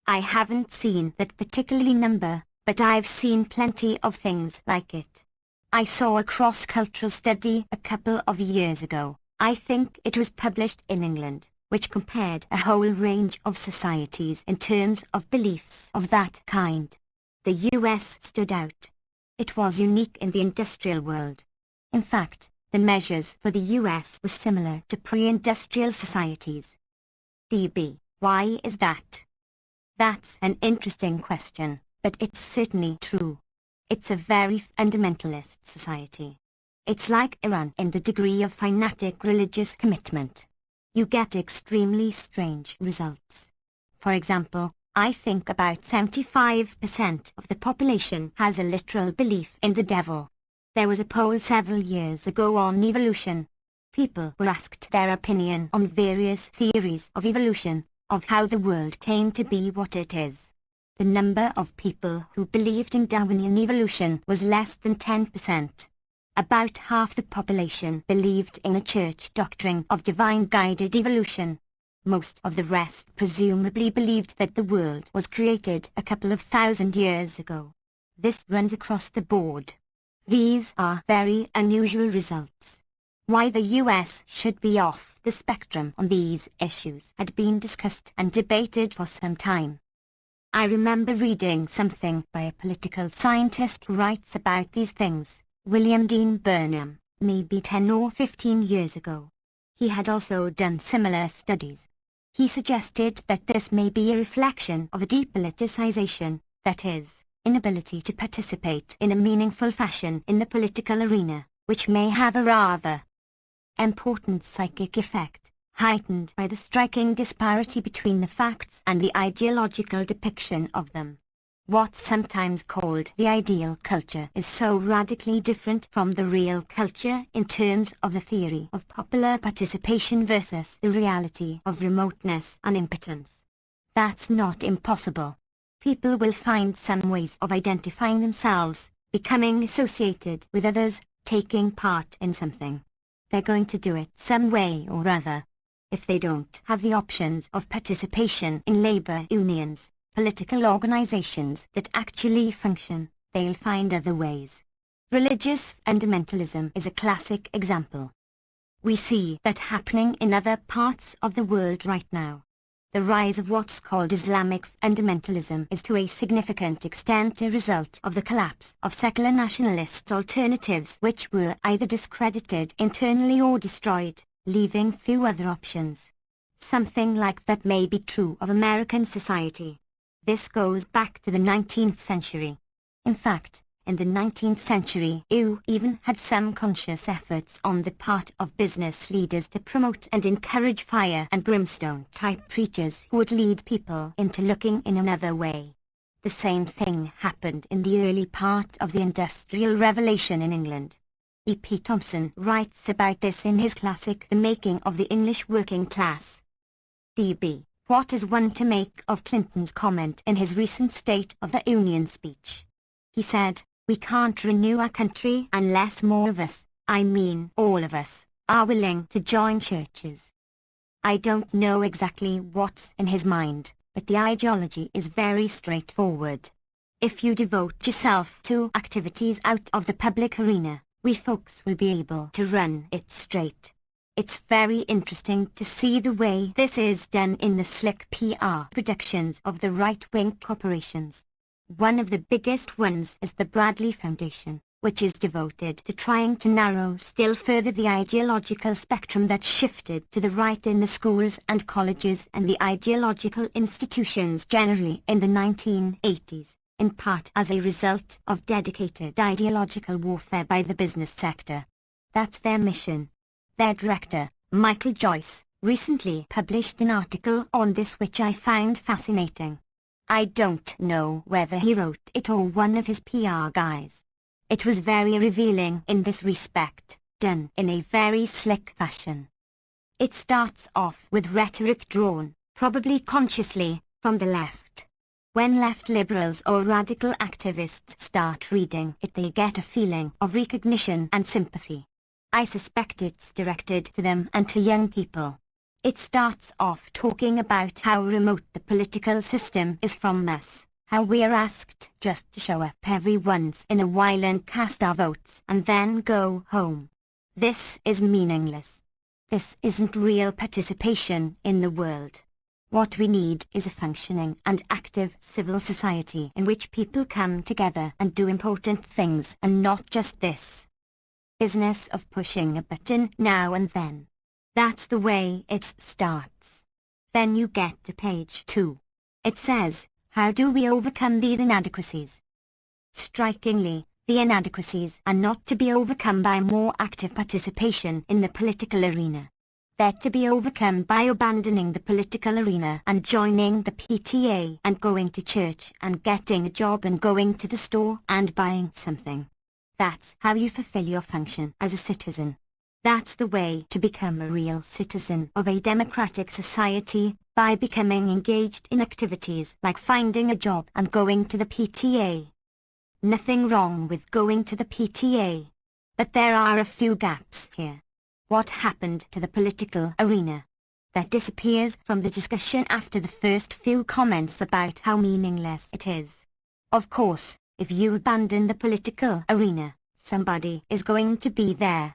I haven't seen that particularly number, but I've seen plenty of things like it. I saw a cross-cultural study a couple of years ago, I think it was published in England, which compared a whole range of societies in terms of beliefs of that kind. The US stood out. It was unique in the industrial world. In fact, the measures for the US were similar to pre-industrial societies. DB, why is that? That's an interesting question. But it's certainly true. It's a very fundamentalist society. It's like Iran in the degree of fanatic religious commitment. You get extremely strange results. For example, I think about 75% of the population has a literal belief in the devil. There was a poll several years ago on evolution. People were asked their opinion on various theories of evolution, of how the world came to be what it is. The number of people who believed in Darwinian evolution was less than 10%. About half the population believed in a church doctrine of divine-guided evolution. Most of the rest presumably believed that the world was created a couple of thousand years ago. This runs across the board. These are very unusual results. Why the US should be off the spectrum on these issues had been discussed and debated for some time. I remember reading something by a political scientist who writes about these things, William Dean Burnham, maybe 10 or 15 years ago. He had also done similar studies. He suggested that this may be a reflection of a depoliticization, that is, inability to participate in a meaningful fashion in the political arena, which may have a rather important psychic effect, heightened by the striking disparity between the facts and the ideological depiction of them. What's sometimes called the ideal culture is so radically different from the real culture in terms of the theory of popular participation versus the reality of remoteness and impotence. That's not impossible. People will find some ways of identifying themselves, becoming associated with others, taking part in something. They're going to do it some way or other. If they don't have the options of participation in labor unions, political organizations that actually function, they'll find other ways. Religious fundamentalism is a classic example. We see that happening in other parts of the world right now. The rise of what's called Islamic fundamentalism is to a significant extent a result of the collapse of secular nationalist alternatives which were either discredited internally or destroyed, leaving few other options. Something like that may be true of American society. This goes back to the 19th century. In fact, In the 19th century, you even had some conscious efforts on the part of business leaders to promote and encourage fire and brimstone type preachers who would lead people into looking in another way. The same thing happened in the early part of the Industrial Revolution in England. E.P. Thompson writes about this in his classic The Making of the English Working Class. D.B. What is one to make of Clinton's comment in his recent State of the Union speech? He said, "We can't renew our country unless more of us, I mean all of us, are willing to join churches." I don't know exactly what's in his mind, but the ideology is very straightforward. If you devote yourself to activities out of the public arena, we folks will be able to run it straight. It's very interesting to see the way this is done in the slick PR productions of the right-wing corporations. One of the biggest ones is the Bradley Foundation, which is devoted to trying to narrow still further the ideological spectrum that shifted to the right in the schools and colleges and the ideological institutions generally in the 1980s, in part as a result of dedicated ideological warfare by the business sector. That's their mission. Their director, Michael Joyce, recently published an article on this which I found fascinating. I don't know whether he wrote it or one of his PR guys. It was very revealing in this respect, done in a very slick fashion. It starts off with rhetoric drawn, probably consciously, from the left. When left liberals or radical activists start reading it, they get a feeling of recognition and sympathy. I suspect it's directed to them and to young people. It starts off talking about how remote the political system is from us, how we are asked just to show up every once in a while and cast our votes and then go home. This is meaningless. This isn't real participation in the world. What we need is a functioning and active civil society in which people come together and do important things and not just this business of pushing a button now and then. That's the way it starts. Then you get to page 2. It says, how do we overcome these inadequacies? Strikingly, the inadequacies are not to be overcome by more active participation in the political arena. They're to be overcome by abandoning the political arena and joining the PTA and going to church and getting a job and going to the store and buying something. That's how you fulfill your function as a citizen. That's the way to become a real citizen of a democratic society, by becoming engaged in activities like finding a job and going to the PTA. Nothing wrong with going to the PTA. But there are a few gaps here. What happened to the political arena? That disappears from the discussion after the first few comments about how meaningless it is. Of course, if you abandon the political arena, somebody is going to be there.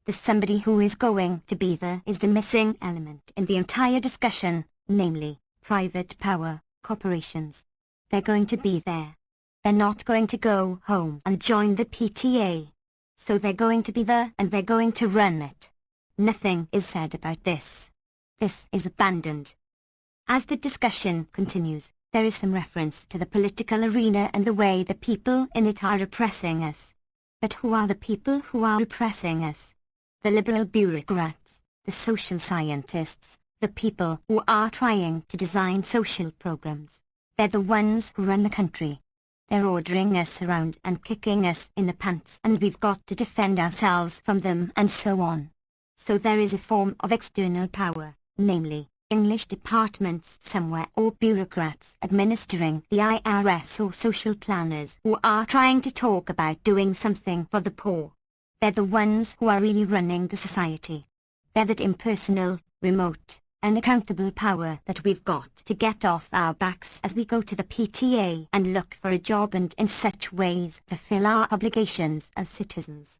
The somebody who is going to be there is the missing element in the entire discussion, namely, private power, corporations. They're going to be there. They're not going to go home and join the PTA. So they're going to be there and they're going to run it. Nothing is said about this. This is abandoned. As the discussion continues, there is some reference to the political arena and the way the people in it are oppressing us. But who are the people who are oppressing us? The liberal bureaucrats, the social scientists, the people who are trying to design social programs. They're the ones who run the country. They're ordering us around and kicking us in the pants, and we've got to defend ourselves from them and so on. So there is a form of external power, namely, English departments somewhere or bureaucrats administering the IRS or social planners who are trying to talk about doing something for the poor. They're the ones who are really running the society. They're that impersonal, remote, unaccountable power that we've got to get off our backs as we go to the PTA and look for a job and in such ways fulfill our obligations as citizens.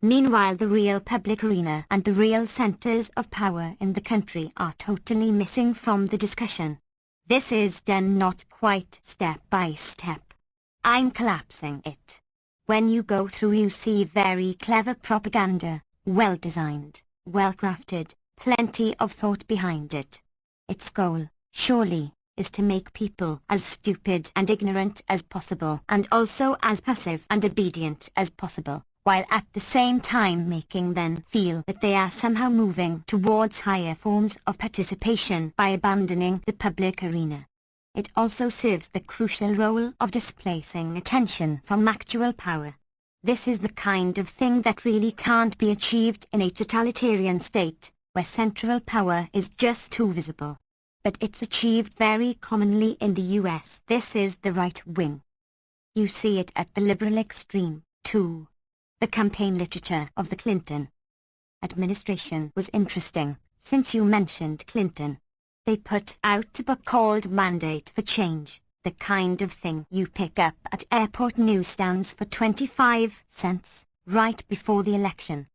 Meanwhile, the real public arena and the real centers of power in the country are totally missing from the discussion. This is done not quite step by step. I'm collapsing it. When you go through, you see very clever propaganda, well designed, well crafted, plenty of thought behind it. Its goal, surely, is to make people as stupid and ignorant as possible, and also as passive and obedient as possible, while at the same time making them feel that they are somehow moving towards higher forms of participation by abandoning the public arena. It also serves the crucial role of displacing attention from actual power. This is the kind of thing that really can't be achieved in a totalitarian state, where central power is just too visible. But it's achieved very commonly in the US. This is the right wing. You see it at the liberal extreme, too. The campaign literature of the Clinton administration was interesting, since you mentioned Clinton. They put out a book called Mandate for Change, the kind of thing you pick up at airport newsstands for 25 cents, right before the election.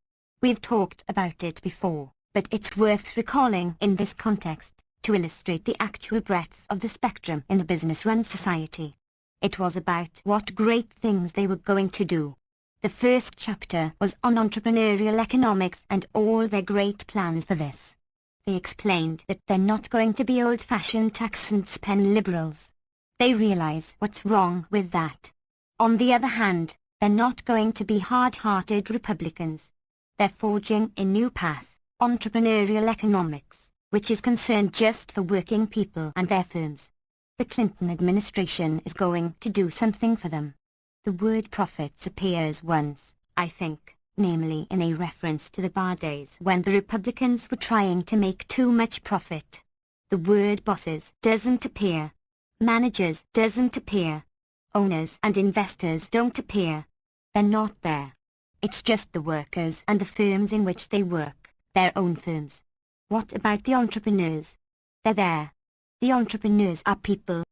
We've talked about it before, but it's worth recalling in this context, to illustrate the actual breadth of the spectrum in a business-run society. It was about what great things they were going to do. The first chapter was on entrepreneurial economics and all their great plans for this. They explained that they're not going to be old-fashioned tax and spend liberals. They realize what's wrong with that. On the other hand, they're not going to be hard-hearted Republicans. They're forging a new path, entrepreneurial economics, which is concerned just for working people and their firms. The Clinton administration is going to do something for them. The word profits appears once, I think, namely in a reference to the bar days when the Republicans were trying to make too much profit. The word bosses doesn't appear. Managers doesn't appear. Owners and investors don't appear. They're not there. It's just the workers and the firms in which they work, their own firms. What about the entrepreneurs? They're there. The entrepreneurs are people